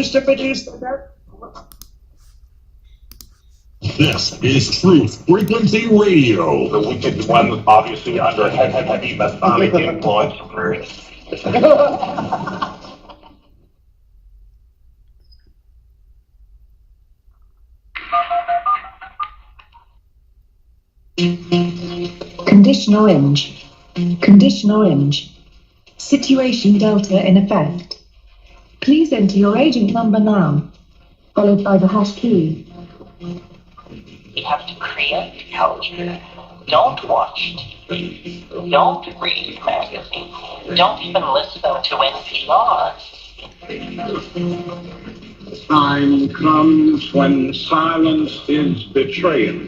stupidities like that? This is Truth Frequency Radio. The wicked one, obviously under heavy Masonic influence. Condition orange. Condition orange. Situation Delta in effect. Please enter your agent number now, followed by the hash key. You have to create culture. Don't watch TV. Don't read magazines. Don't even listen to NPR. Time comes when silence is betraying.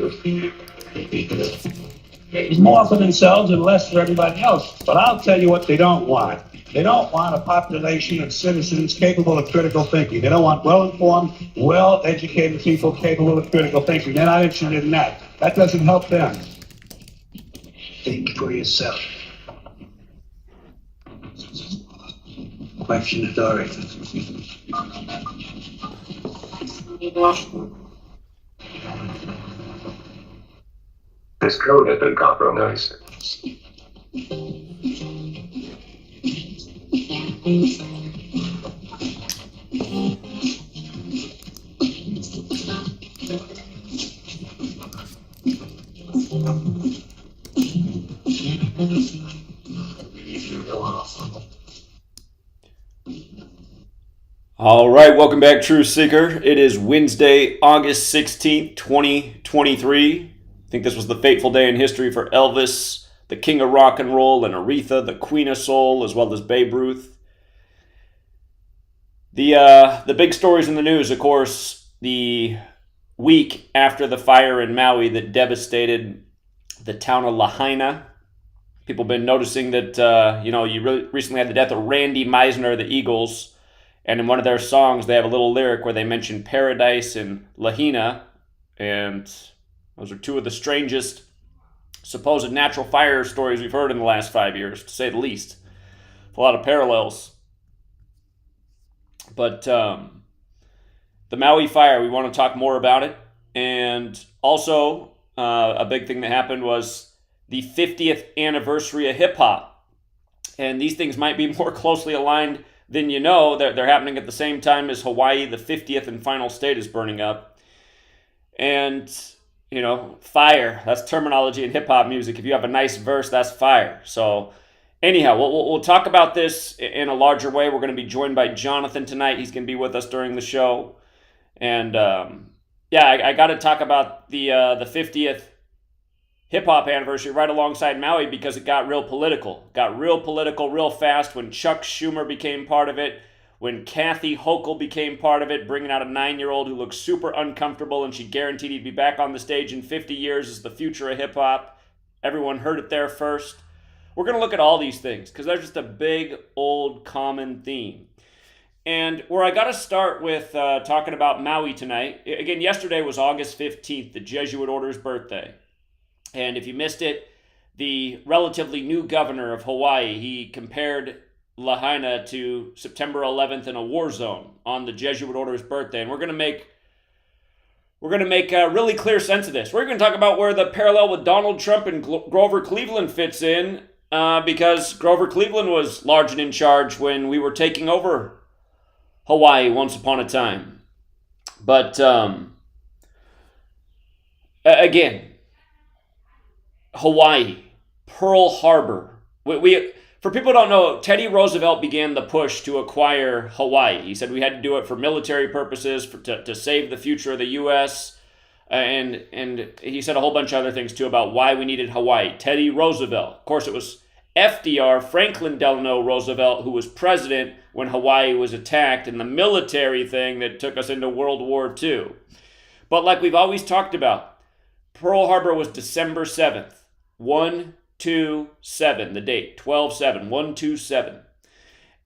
It's more for themselves and less for everybody else. But I'll tell you what they don't want. They don't want a population of citizens capable of critical thinking. They don't want well-informed, well-educated people capable of critical thinking. They're not interested in that. That doesn't help them. Think for yourself. Question authority. This code has been compromised. All right, welcome back, Truth Seeker. It is Wednesday, August 16th, 2023. I think this was the fateful day in history for Elvis, the king of rock and roll, and Aretha, the queen of soul, as well as Babe Ruth. The big stories in the news, of course, the week after the fire in Maui that devastated the town of Lahaina. People have been noticing that, you recently had the death of Randy Meisner of the Eagles. And in one of their songs, they have a little lyric where they mention paradise and Lahaina. And those are two of the strangest supposed natural fire stories we've heard in the last 5 years, to say the least. A lot of parallels. But the Maui fire, we want to talk more about it. And also, a big thing that happened was the 50th anniversary of hip-hop. And these things might be more closely aligned than you know. They're happening at the same time as Hawaii, the 50th and final state, is burning up. And, fire, that's terminology in hip-hop music. If you have a nice verse, that's fire. So anyhow, we'll talk about this in a larger way. We're going to be joined by Jonathan tonight. He's going to be with us during the show. And, I got to talk about the 50th hip-hop anniversary right alongside Maui because it got real political. Got real political real fast when Chuck Schumer became part of it, when Kathy Hochul became part of it, bringing out a 9-year-old who looked super uncomfortable, and she guaranteed he'd be back on the stage in 50 years as the future of hip-hop. Everyone heard it there first. We're going to look at all these things because they're just a big, old, common theme. And where I got to start with talking about Maui tonight, again, yesterday was August 15th, the Jesuit Order's birthday. And if you missed it, the relatively new governor of Hawaii, he compared Lahaina to September 11th in a war zone on the Jesuit Order's birthday. And we're going to make really clear sense of this. We're going to talk about where the parallel with Donald Trump and Grover Cleveland fits in, because Grover Cleveland was large and in charge when we were taking over Hawaii once upon a time. But again, Hawaii, Pearl Harbor. For people who don't know, Teddy Roosevelt began the push to acquire Hawaii. He said we had to do it for military purposes, to save the future of the U.S., and he said a whole bunch of other things, too, about why we needed Hawaii. Teddy Roosevelt. Of course, it was FDR, Franklin Delano Roosevelt, who was president when Hawaii was attacked, and the military thing that took us into World War II. But like we've always talked about, Pearl Harbor was December 7th. 127, the date, 12/7, 127.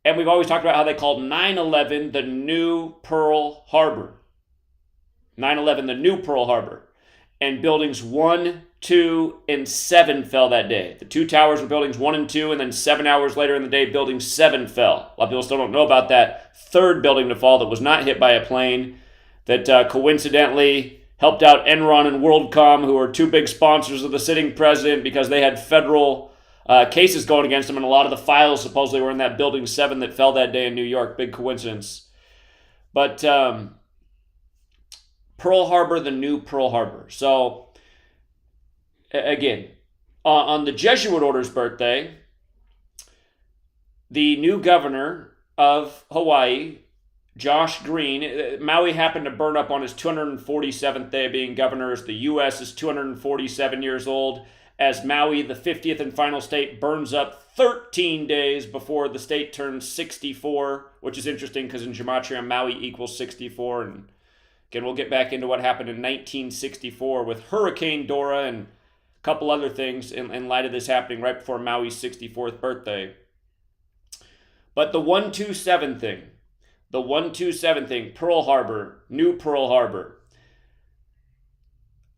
And we've always talked about how they called 9/11 the new Pearl Harbor. 9/11 the new Pearl Harbor. And buildings 1, 2, and 7 fell that day. The 2 towers were buildings 1 and 2, and then 7 hours later in the day, building 7 fell. A lot of people still don't know about that third building to fall that was not hit by a plane that coincidentally helped out Enron and WorldCom, who are 2 big sponsors of the sitting president, because they had federal cases going against them, and a lot of the files supposedly were in that building 7 that fell that day in New York. Big coincidence. But Pearl Harbor, the new Pearl Harbor. So, again, on the Jesuit order's birthday, the new governor of Hawaii, Josh Green, Maui happened to burn up on his 247th day of being governor, as the U.S. is 247 years old, as Maui, the 50th and final state, burns up 13 days before the state turns 64, which is interesting because in Gematria, Maui equals 64. And again, we'll get back into what happened in 1964 with Hurricane Dora and a couple other things in light of this happening right before Maui's 64th birthday. But the 127 thing, Pearl Harbor, new Pearl Harbor.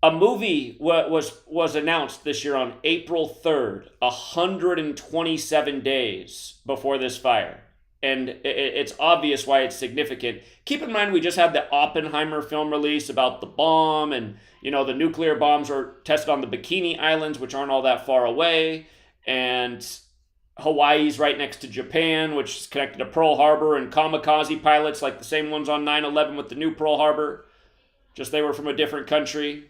A movie was announced this year on April 3rd, 127 days before this fire. And it's obvious why it's significant. Keep in mind, we just had the Oppenheimer film release about the bomb, and the nuclear bombs were tested on the Bikini Islands, which aren't all that far away, and Hawaii's right next to Japan, which is connected to Pearl Harbor, and kamikaze pilots like the same ones on 9/11 with the new Pearl Harbor, just they were from a different country.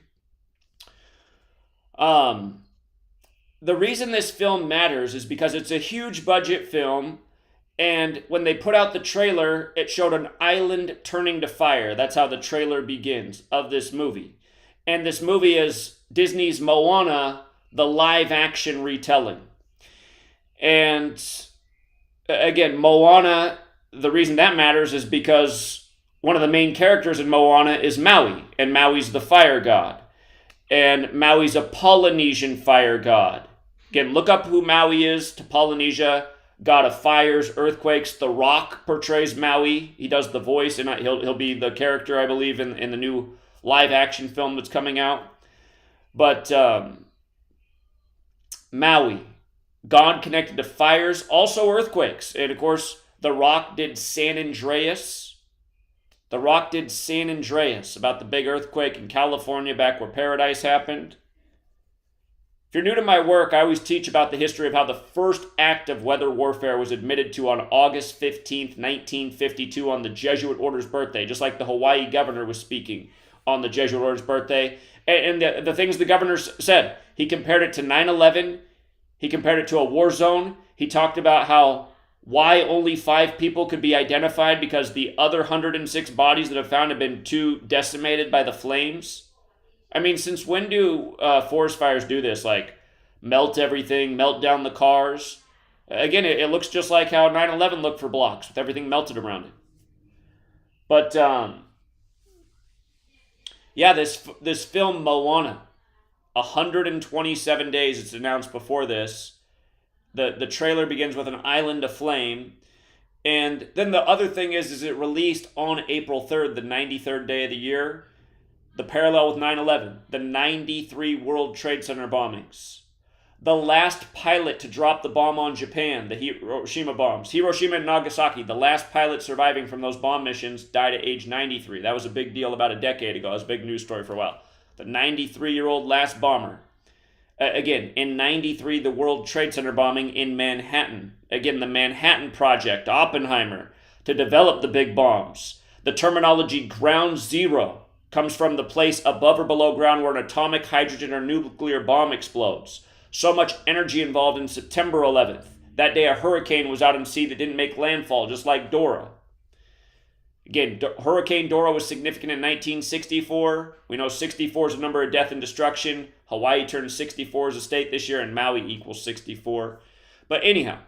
The reason this film matters is because it's a huge budget film, and when they put out the trailer, it showed an island turning to fire. That's how the trailer begins of this movie. And this movie is Disney's Moana, the live action retelling. And again, Moana, the reason that matters is because one of the main characters in Moana is Maui, and Maui's the fire god. And Maui's a Polynesian fire god. Again, look up who Maui is to Polynesia, god of fires, earthquakes. The Rock portrays Maui. He does the voice, and he'll be the character, I believe, in the new live-action film that's coming out. But Maui, god connected to fires, also earthquakes. And, of course, The Rock did San Andreas. The Rock did San Andreas, about the big earthquake in California back where Paradise happened. If you're new to my work, I always teach about the history of how the first act of weather warfare was admitted to on August 15th, 1952 on the Jesuit order's birthday, just like the Hawaii governor was speaking on the Jesuit order's birthday. And the things the governor said, he compared it to 9/11, he compared it to a war zone, he talked about why only 5 people could be identified because the other 106 bodies that have found have been too decimated by the flames. I mean, since when do forest fires do this? Like, melt everything, melt down the cars? Again, it looks just like how 9/11 looked for blocks, with everything melted around it. But, yeah, this film, Moana, 127 days it's announced before this. The trailer begins with an island aflame. And then the other thing is it released on April 3rd, the 93rd day of the year. The parallel with 9/11, the 93 World Trade Center bombings. The last pilot to drop the bomb on Japan, the Hiroshima bombs. Hiroshima and Nagasaki, the last pilot surviving from those bomb missions died at age 93. That was a big deal about a decade ago. It was a big news story for a while. The 93-year-old last bomber. Again, in 93, the World Trade Center bombing in Manhattan. Again, the Manhattan Project, Oppenheimer, to develop the big bombs. The terminology ground zero comes from the place above or below ground where an atomic hydrogen or nuclear bomb explodes. So much energy involved in September 11th. That day a hurricane was out in sea that didn't make landfall, just like Dora. Again, Hurricane Dora was significant in 1964. We know 64 is the number of death and destruction. Hawaii turned 64 as a state this year, and Maui equals 64. But anyhow,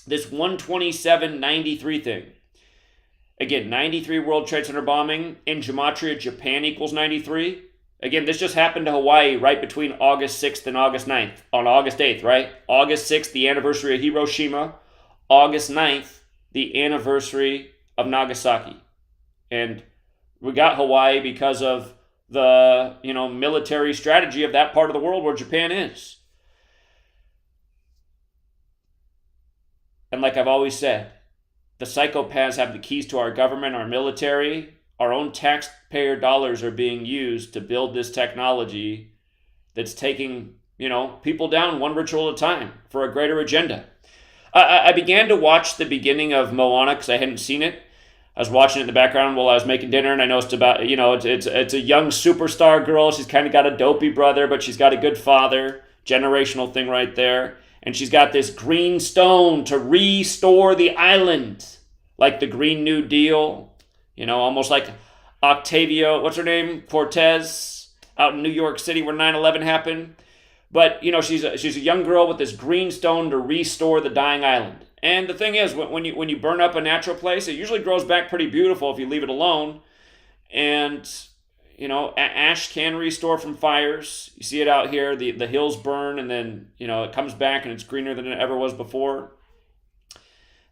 this 127-93 thing. Again, 93 World Trade Center bombing. In Gematria, Japan equals 93. Again, this just happened to Hawaii right between August 6th and August 9th. On August 8th, right? August 6th, the anniversary of Hiroshima. August 9th, the anniversary of Nagasaki. And we got Hawaii because of the military strategy of that part of the world where Japan is. And like I've always said, the psychopaths have the keys to our government, our military. Our own taxpayer dollars are being used to build this technology that's taking, people down one ritual at a time for a greater agenda. I began to watch the beginning of Moana because I hadn't seen it. I was watching it in the background while I was making dinner, and I noticed about, it's a young superstar girl. She's kind of got a dopey brother, but she's got a good father. Generational thing right there. And she's got this green stone to restore the island, like the Green New Deal, almost like Octavio, what's her name? Cortez, out in New York City where 9/11 happened. But, she's a young girl with this green stone to restore the dying island. And the thing is, when you burn up a natural place, it usually grows back pretty beautiful if you leave it alone. And, ash can restore from fires. You see it out here. The hills burn, and then, it comes back and it's greener than it ever was before.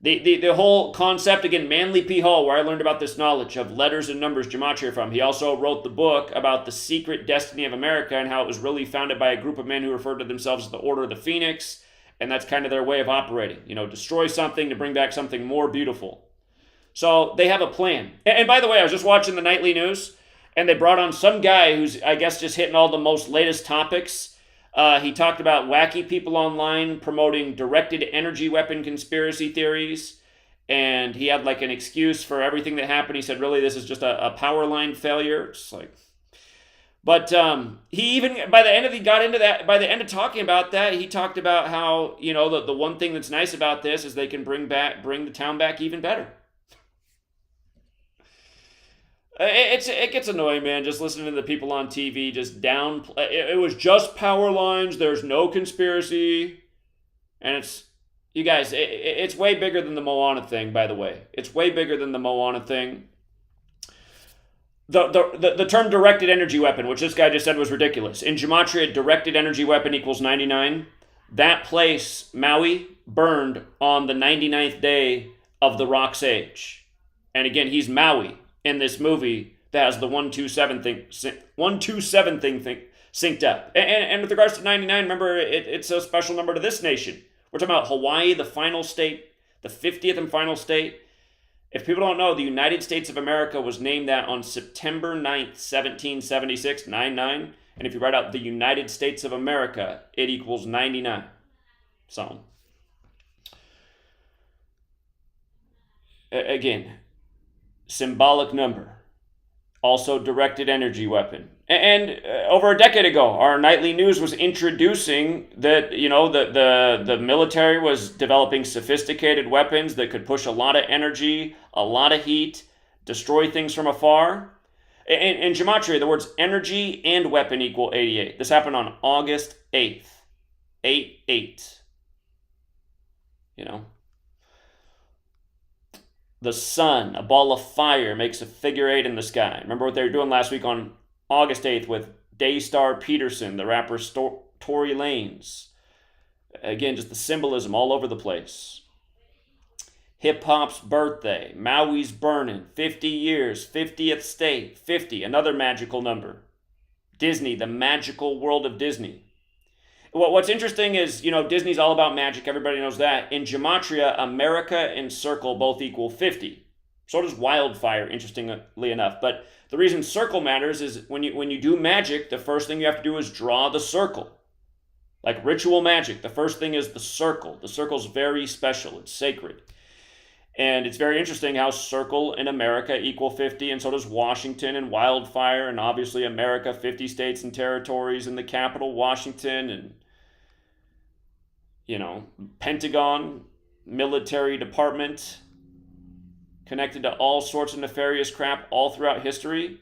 The whole concept, again, Manly P. Hall, where I learned about this knowledge of letters and numbers gematria from. He also wrote the book about the secret destiny of America and how it was really founded by a group of men who referred to themselves as the Order of the Phoenix, and that's kind of their way of operating. Destroy something to bring back something more beautiful. So they have a plan. And by the way, I was just watching the nightly news, and they brought on some guy who's, I guess, just hitting all the most latest topics. He talked about wacky people online promoting directed energy weapon conspiracy theories, and he had like an excuse for everything that happened. He said, really, this is just a power line failure. It's like, but he even, by the end of talking about that, he talked about how, the one thing that's nice about this is they can bring the town back even better. It gets annoying, man, just listening to the people on TV just down. It was just power lines. There's no conspiracy. And it's, you guys, it's way bigger than the Moana thing, by the way. It's way bigger than the Moana thing. The term directed energy weapon, which this guy just said was ridiculous. In Gematria, directed energy weapon equals 99. That place, Maui, burned on the 99th day of the Rock's Age. And again, he's Maui in this movie that has the 127 thing synced up. And with regards to 99, remember, it's a special number to this nation. We're talking about Hawaii, the final state, the 50th and final state. If people don't know, the United States of America was named that on September 9th, 1776, 99. And if you write out the United States of America, it equals 99. So, again, symbolic number. Also directed energy weapon. And over a decade ago, our nightly news was introducing that, the military was developing sophisticated weapons that could push a lot of energy, a lot of heat, destroy things from afar. In Gematria, the words energy and weapon equal 88. This happened on August 8th. 8-8. The sun, a ball of fire, makes a figure 8 in the sky. Remember what they were doing last week on August 8th with Daystar Peterson, the rapper Tory Lanez. Again, just the symbolism all over the place. Hip-hop's birthday, Maui's burning, 50 years, 50th state, 50, another magical number. Disney, the magical world of Disney. What's interesting is, Disney's all about magic. Everybody knows that. In Gematria, America and circle both equal 50. So does wildfire, interestingly enough. But the reason circle matters is when you do magic, the first thing you have to do is draw the circle. Like ritual magic, the first thing is the circle. The circle's very special. It's sacred. And it's very interesting how circle in America equal 50, and so does Washington and wildfire, and obviously America, 50 states and territories, and the capital, Washington, and, Pentagon, military department, connected to all sorts of nefarious crap all throughout history.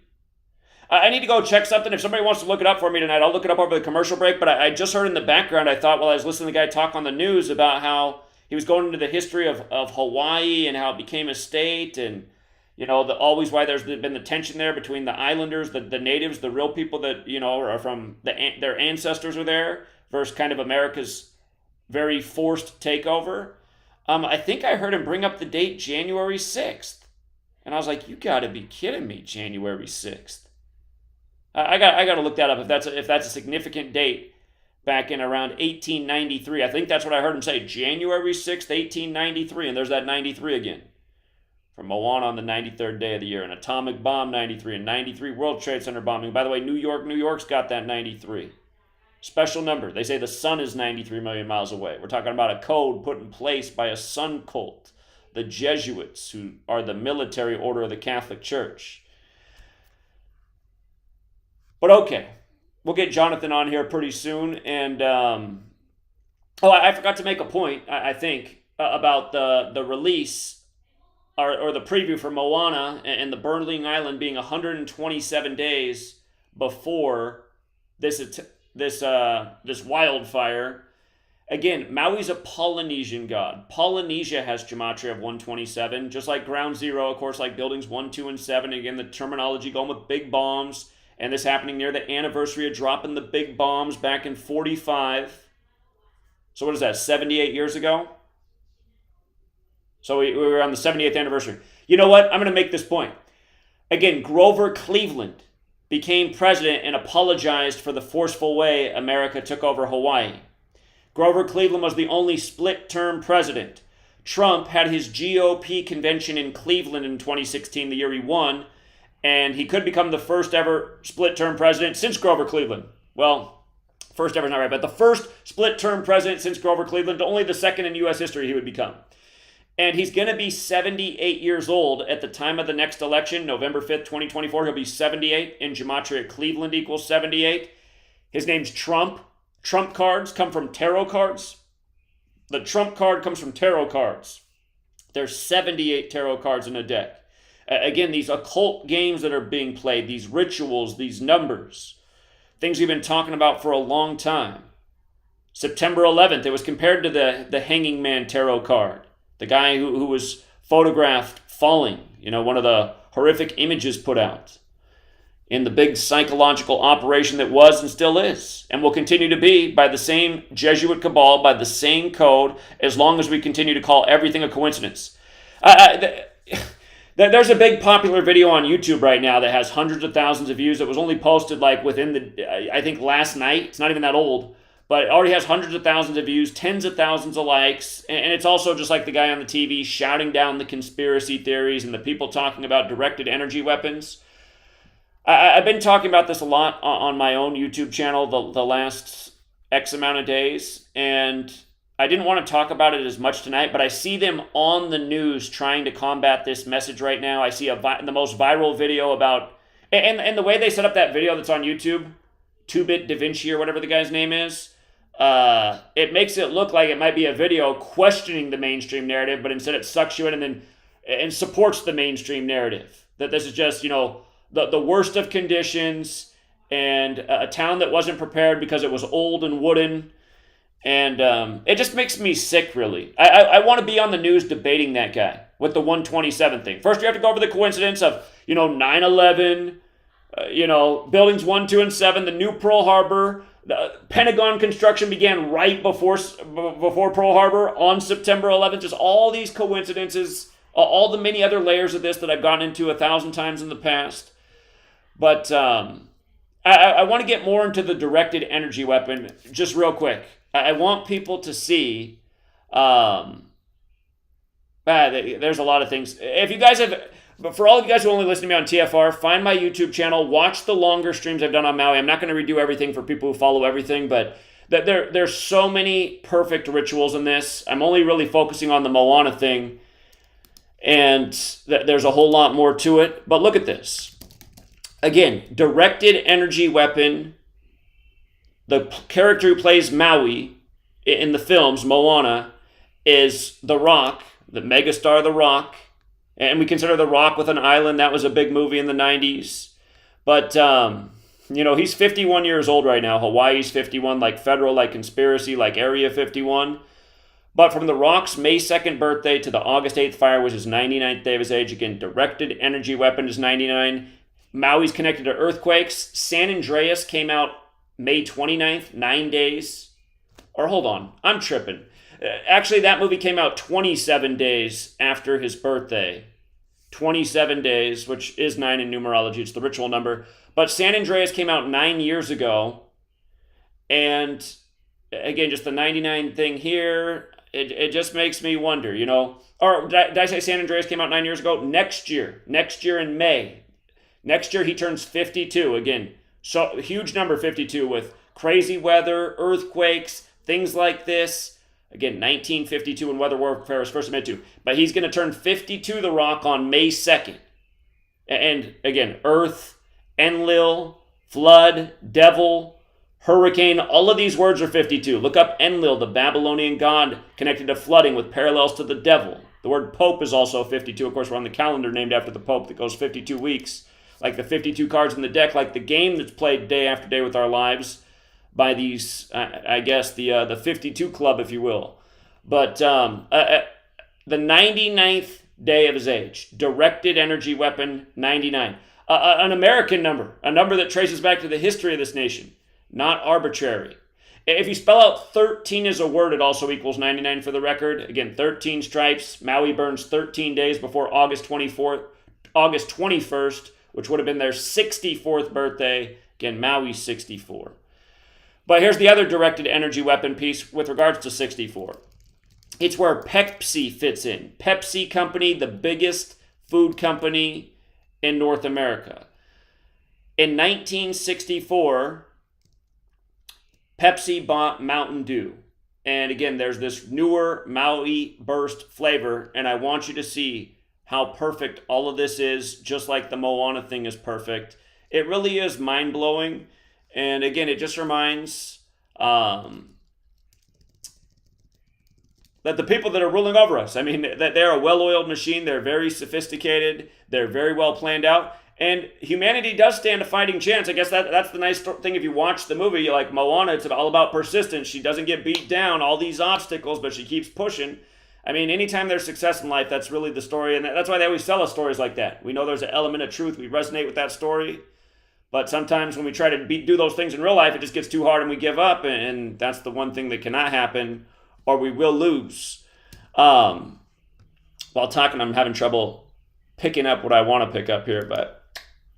I need to go check something. If somebody wants to look it up for me tonight, I'll look it up over the commercial break, but I just heard in the background, I thought while I was listening to the guy talk on the news about how he was going into the history of Hawaii and how it became a state, and always why there's been the tension there between the islanders, the natives, the real people that are from their ancestors are there, versus kind of America's very forced takeover. I think I heard him bring up the date January 6th, and I was like, you got to be kidding me, January 6th. I got to look that up if that's a significant date back in around 1893. I think that's what I heard him say, January 6th, 1893, and there's that 93 again. From Moana on the 93rd day of the year, an atomic bomb 93, and 93 World Trade Center bombing. By the way, New York's got that 93. Special number. They say the sun is 93 million miles away. We're talking about a code put in place by a sun cult, the Jesuits, who are the military order of the Catholic Church. But okay, we'll get Jonathan on here pretty soon. And, I forgot to make a point, I think, about the release or the preview for Moana and the Burning Island being 127 days before this wildfire. Again, Maui's a Polynesian god. Polynesia has Gematria of 127, just like Ground Zero, of course, like buildings 1, 2, and 7. Again, the terminology going with big bombs, and this happening near the anniversary of dropping the big bombs back in 45. So what is that, 78 years ago? So we were on the 78th anniversary. You know what? I'm going to make this point. Again, Grover Cleveland became president and apologized for the forceful way America took over Hawaii. Grover Cleveland was the only split-term president. Trump had his GOP convention in Cleveland in 2016, the year he won, and he could become the first ever split-term president since Grover Cleveland. Well, first ever is not right, but the first split-term president since Grover Cleveland, only the second in U.S. history he would become. And he's going to be 78 years old at the time of the next election, November 5th, 2024. He'll be 78. In Gematria, Cleveland equals 78. His name's Trump. Trump cards come from tarot cards. The Trump card comes from tarot cards. There's 78 tarot cards in a deck. Again, these occult games that are being played, these rituals, these numbers, things we've been talking about for a long time. September 11th, it was compared to the Hanging Man tarot card. The guy who was photographed falling, one of the horrific images put out in the big psychological operation that was and still is and will continue to be by the same Jesuit cabal, by the same code, as long as we continue to call everything a coincidence. There's a big popular video on YouTube right now that has hundreds of thousands of views. It was only posted within I think last night. It's not even that old. But it already has hundreds of thousands of views, tens of thousands of likes, and it's also just like the guy on the TV shouting down the conspiracy theories and the people talking about directed energy weapons. I've been talking about this a lot on my own YouTube channel the last X amount of days, and I didn't want to talk about it as much tonight, but I see them on the news trying to combat this message right now. I see the most viral video about, and the way they set up that video that's on YouTube, 2-Bit Da Vinci or whatever the guy's name is, it makes it look like it might be a video questioning the mainstream narrative, but instead it sucks you in and supports the mainstream narrative. That this is just, the worst of conditions and a town that wasn't prepared because it was old and wooden. And it just makes me sick, really. I want to be on the news debating that guy with the 127 thing. First, we have to go over the coincidence of, 9/11, buildings 1, 2, and 7, the new Pearl Harbor. The Pentagon construction began right before Pearl Harbor on September 11th. Just all these coincidences, all the many other layers of this that I've gotten into 1,000 times in the past. But I want to get more into the directed energy weapon just real quick. I want people to see there's a lot of things. If you guys have... But for all of you guys who only listen to me on TFR, find my YouTube channel, watch the longer streams I've done on Maui. I'm not going to redo everything for people who follow everything, but there's so many perfect rituals in this. I'm only really focusing on the Moana thing, and there's a whole lot more to it. But look at this. Again, directed energy weapon. The character who plays Maui in the films, Moana, is The Rock, the megastar The Rock. And we consider The Rock with an Island. That was a big movie in the 90s. But, he's 51 years old right now. Hawaii's 51, like Federal, like Conspiracy, like Area 51. But from The Rock's May 2nd birthday to the August 8th fire was his 99th day of his age. Again, directed energy weapon is 99. Maui's connected to earthquakes. San Andreas came out May 29th, 9 days. Or hold on, I'm tripping. Actually, that movie came out 27 days after his birthday. 27 days, which is 9 in numerology. It's the ritual number. But San Andreas came out 9 years ago. And again, just the 99 thing here, it just makes me wonder, you know. Or did I say San Andreas came out 9 years ago? Next year in May. Next year he turns 52 again. So huge number 52 with crazy weather, earthquakes, things like this. Again, 1952 when weather warfare was first admitted to. But he's going to turn 52, The Rock, on May 2nd. And again, Earth, Enlil, Flood, Devil, Hurricane, all of these words are 52. Look up Enlil, the Babylonian god connected to flooding with parallels to the devil. The word Pope is also 52. Of course, we're on the calendar named after the Pope that goes 52 weeks. Like the 52 cards in the deck, like the game that's played day after day with our lives by these, I guess, the 52 club, if you will. But the 99th day of his age, directed energy weapon 99. An American number, a number that traces back to the history of this nation, not arbitrary. If you spell out 13 as a word, it also equals 99 for the record. Again, 13 stripes. Maui burns 13 days before August 21st, which would have been their 64th birthday. Again, Maui's 64. But here's the other directed energy weapon piece with regards to 64. It's where Pepsi fits in. Pepsi Company, the biggest food company in North America. In 1964, Pepsi bought Mountain Dew. And again, there's this newer Maui Burst flavor, and I want you to see how perfect all of this is, just like the Moana thing is perfect. It really is mind-blowing. And again, it just reminds that the people that are ruling over us, I mean, that they're a well-oiled machine. They're very sophisticated. They're very well planned out. And humanity does stand a fighting chance. I guess that's the nice thing. If you watch the movie, you're like Moana, it's all about persistence. She doesn't get beat down, all these obstacles, but she keeps pushing. I mean, anytime there's success in life, that's really the story. And that's why they always tell us stories like that. We know there's an element of truth. We resonate with that story. But sometimes when we try to do those things in real life, it just gets too hard and we give up. And that's the one thing that cannot happen, or we will lose. While talking, I'm having trouble picking up what I want to pick up here, but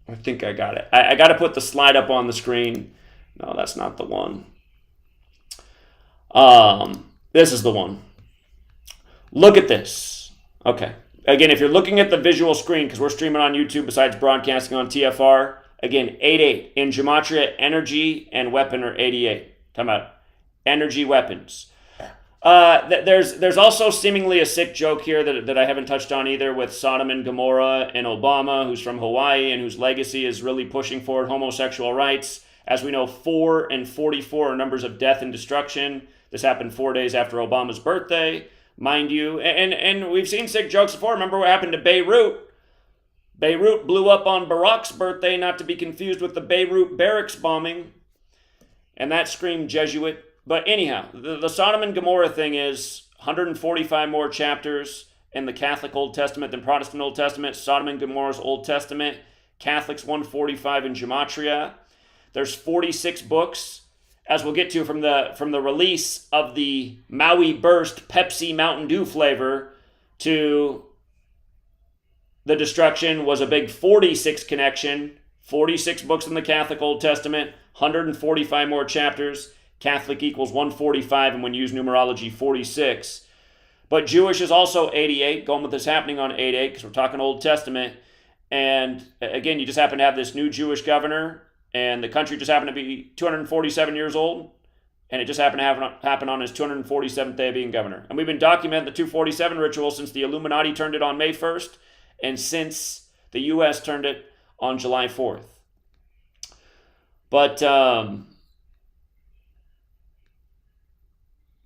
I think I got it. I got to put the slide up on the screen. No, that's not the one. This is the one. Look at this. Okay. Again, if you're looking at the visual screen, because we're streaming on YouTube besides broadcasting on TFR, again, 88. In Gematria, energy and weapon are 88. Talking about energy weapons. There's also seemingly a sick joke here that I haven't touched on either with Sodom and Gomorrah and Obama, who's from Hawaii and whose legacy is really pushing forward homosexual rights. As we know, 4 and 44 are numbers of death and destruction. This happened 4 days after Obama's birthday, mind you. And we've seen sick jokes before. Remember what happened to Beirut? Beirut blew up on Barack's birthday, not to be confused with the Beirut barracks bombing. And that screamed Jesuit. But anyhow, the Sodom and Gomorrah thing is 145 more chapters in the Catholic Old Testament than Protestant Old Testament. Sodom and Gomorrah's Old Testament. Catholics 145 in Gematria. There's 46 books, as we'll get to from the release of the Maui Burst Pepsi Mountain Dew flavor to the destruction was a big 46 connection. 46 books in the Catholic Old Testament, 145 more chapters. Catholic equals 145, and when you use numerology, 46. But Jewish is also 88, going with this happening on 88, because we're talking Old Testament. And again, you just happen to have this new Jewish governor, and the country just happened to be 247 years old, and it just happened to happen on his 247th day of being governor. And we've been documenting the 247 ritual since the Illuminati turned it on May 1st, and since the U.S. turned it on July 4th. But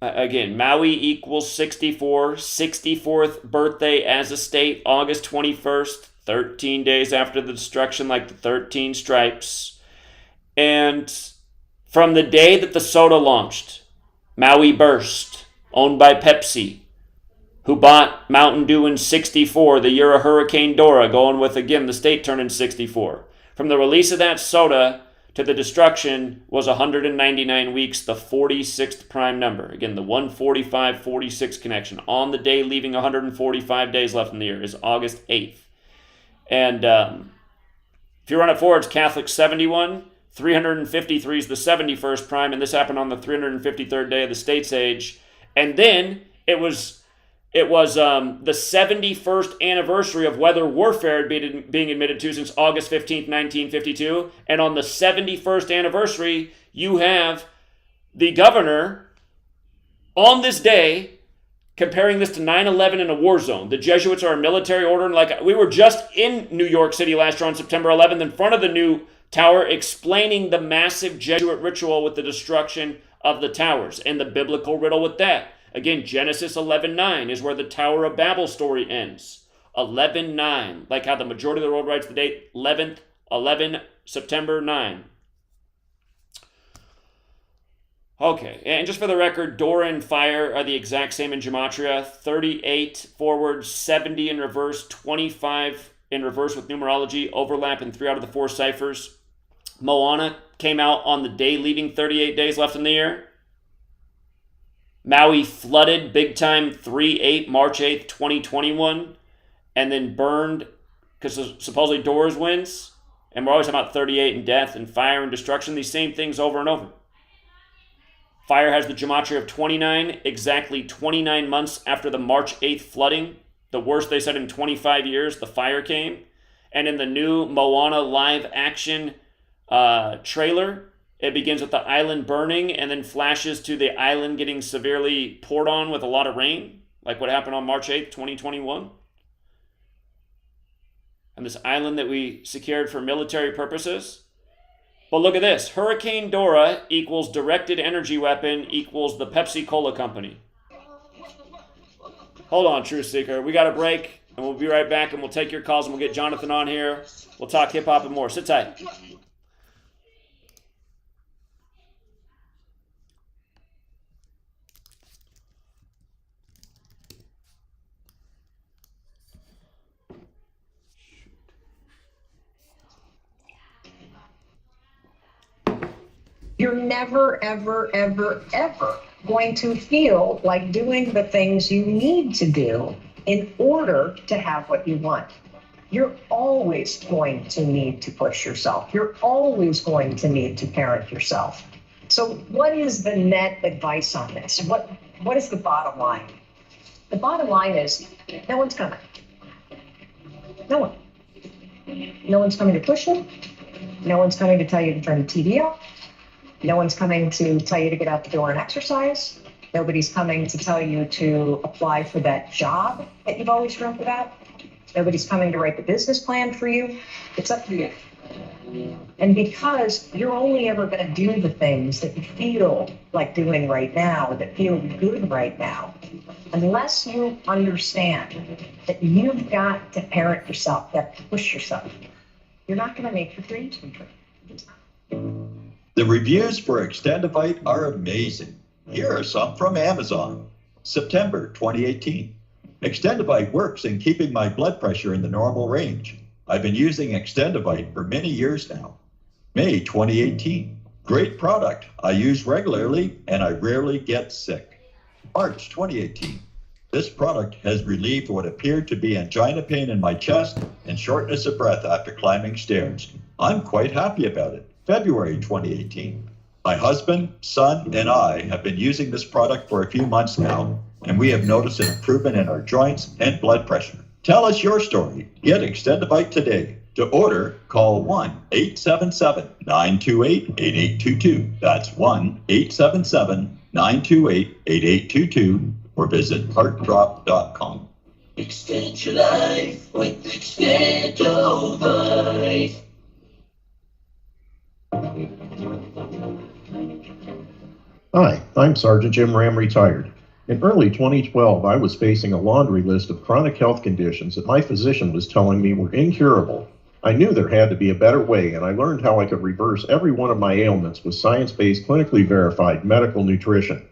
again, Maui equals 64, 64th birthday as a state, August 21st, 13 days after the destruction, like the 13 stripes. And from the day that the soda launched, Maui Burst, owned by Pepsi, who bought Mountain Dew in 64, the year of Hurricane Dora, going with, again, the state turning 64. From the release of that soda to the destruction was 199 weeks, the 46th prime number. Again, the 145-46 connection. On the day leaving 145 days left in the year is August 8th. And if you run it forward, it's Catholic 71. 353 is the 71st prime, and this happened on the 353rd day of the state's age. And then it was the 71st anniversary of weather warfare being admitted to since August 15th, 1952. And on the 71st anniversary, you have the governor on this day comparing this to 9/11 in a war zone. The Jesuits are a military order, and like we were just in New York City last year on September 11th in front of the new tower explaining the massive Jesuit ritual with the destruction of the towers and the biblical riddle with that. Again, Genesis 11:9 is where the Tower of Babel story ends. 11:9, like how the majority of the world writes the date 11 September 9. Okay, and just for the record, Dora and Fire are the exact same in Gematria. 38 forward, 70 in reverse, 25 in reverse with numerology, overlap in 3 out of the 4 ciphers. Moana came out on the day leaving 38 days left in the year. Maui flooded big time 3/8, March 8th, 2021, and then burned because supposedly Dora's wins. And we're always talking about 38 and death and fire and destruction, these same things over and over. Fire has the gematria of 29, exactly 29 months after the March 8th flooding. The worst they said in 25 years, the fire came. And in the new Moana live action trailer, it begins with the island burning and then flashes to the island getting severely poured on with a lot of rain, like what happened on March 8th, 2021. And this island that we secured for military purposes. But look at this. Hurricane Dora equals directed energy weapon equals the Pepsi Cola Company. Hold on, Truth Seeker. We got a break, and we'll be right back, and we'll take your calls, and we'll get Jonathan on here. We'll talk hip-hop and more. Sit tight. You're never, ever, ever, ever going to feel like doing the things you need to do in order to have what you want. You're always going to need to push yourself. You're always going to need to parent yourself. So what is the net advice on this? What is the bottom line? The bottom line is no one's coming. No one. No one's coming to push you. No one's coming to tell you to turn the TV off. No one's coming to tell you to get out the door and exercise. Nobody's coming to tell you to apply for that job that you've always dreamt about. Nobody's coming to write the business plan for you. It's up to you. And because you're only ever going to do the things that you feel like doing right now, that feel good right now, unless you understand that you've got to parent yourself, you have to push yourself, you're not going to make your dreams come true. The reviews for Extendivite are amazing. Here are some from Amazon. September 2018. Extendivite works in keeping my blood pressure in the normal range. I've been using Extendivite for many years now. May 2018. Great product. I use regularly and I rarely get sick. March 2018. This product has relieved what appeared to be angina pain in my chest and shortness of breath after climbing stairs. I'm quite happy about it. February 2018. My husband, son, and I have been using this product for a few months now, and we have noticed an improvement in our joints and blood pressure. Tell us your story. Get Extendivite today. To order, call 1-877-928-8822. That's 1-877-928-8822, or visit heartdrop.com. Extend your life with Extendivite. Hi, I'm Sergeant Jim Ram, retired. In early 2012, I was facing a laundry list of chronic health conditions that my physician was telling me were incurable. I knew there had to be a better way, and I learned how I could reverse every one of my ailments with science-based, clinically verified medical nutrition.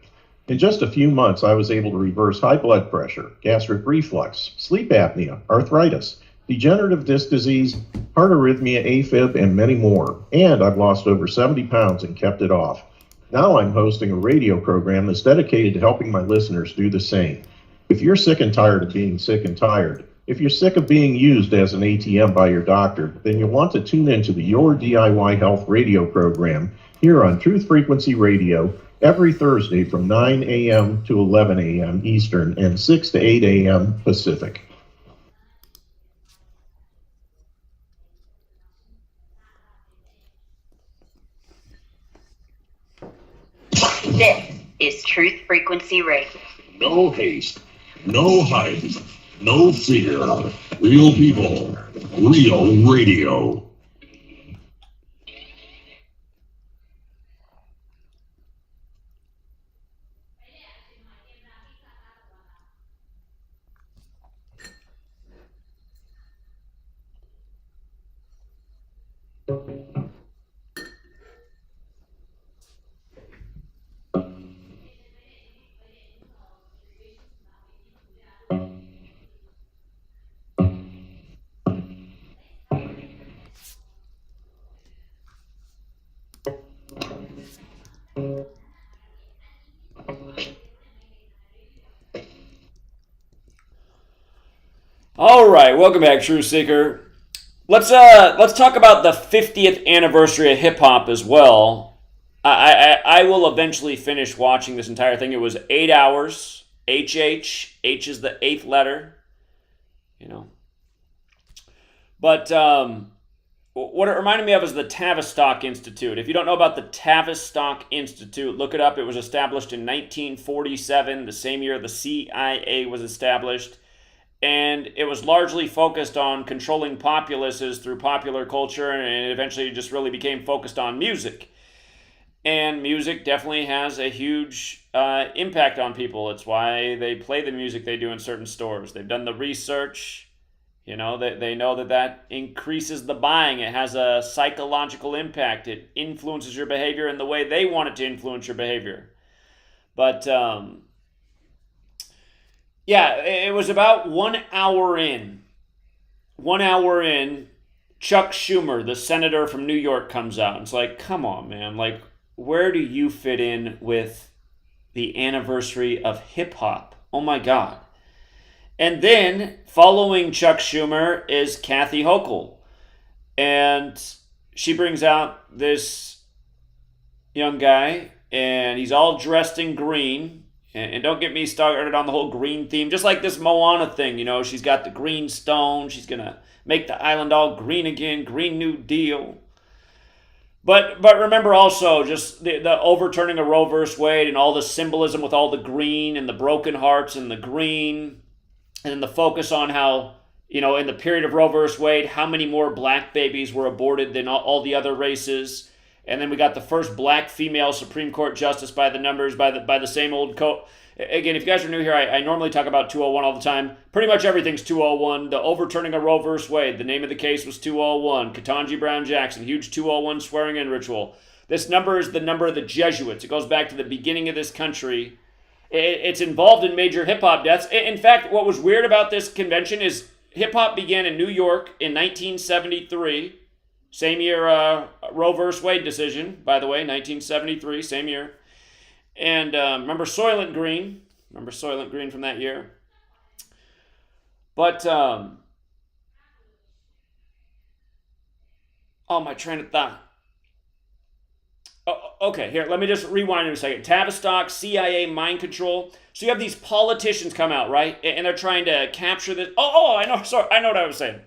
In just a few months, I was able to reverse high blood pressure, gastric reflux, sleep apnea, arthritis, degenerative disc disease, heart arrhythmia, AFib, and many more. And I've lost over 70 pounds and kept it off. Now I'm hosting a radio program that's dedicated to helping my listeners do the same. If you're sick and tired of being sick and tired, If you're sick of being used as an ATM by your doctor, then you'll want to tune into the Your DIY Health radio program here on Truth Frequency Radio every Thursday from 9 a.m. to 11 a.m. Eastern and 6 to 8 a.m. Pacific. This is Truth Frequency Radio. No haste, no hype, no fear. Real people, real radio. All right, welcome back, True Seeker. Let's talk about the 50th anniversary of hip hop as well. I will eventually finish watching this entire thing. It was 8 hours. H is the 8th letter. You know. But what it reminded me of is the Tavistock Institute. If you don't know about the Tavistock Institute, look it up. It was established in 1947, the same year the CIA was established. And it was largely focused on controlling populaces through popular culture, and it eventually just really became focused on music. And music definitely has a huge impact on people. It's why they play the music they do in certain stores. They've done the research. You know, they know that increases the buying. It has a psychological impact. It influences your behavior in the way they want it to influence your behavior. But yeah, it was about 1 hour in. 1 hour in, Chuck Schumer, the senator from New York, comes out. It's like, come on, man. Like, where do you fit in with the anniversary of hip-hop? Oh, my God. And then, following Chuck Schumer is Kathy Hochul. And she brings out this young guy, and he's all dressed in green. And don't get me started on the whole green theme. Just like this Moana thing, you know, she's got the green stone. She's going to make the island all green again. Green New Deal. But remember also just the overturning of Roe versus Wade and all the symbolism with all the green and the broken hearts and the green. And then the focus on how, you know, in the period of Roe versus Wade, how many more black babies were aborted than all the other races. And then we got the first black female Supreme Court justice by the numbers, by the same old code. Again, if you guys are new here, I normally talk about 201 all the time. Pretty much everything's 201. The overturning of Roe versus Wade, the name of the case was 201. Ketanji Brown Jackson, huge 201 swearing-in ritual. This number is the number of the Jesuits. It goes back to the beginning of this country. It's involved in major hip-hop deaths. In fact, what was weird about this convention is hip-hop began in New York in 1973. Same year, Roe versus Wade decision, by the way, 1973, same year. And remember Soylent Green? Remember Soylent Green from that year? But, oh, my train of thought. Oh, okay, here, let me just rewind in a second. Tavistock, CIA, mind control. So you have these politicians come out, right? And they're trying to capture this. Oh, I know, sorry, I know what I was saying.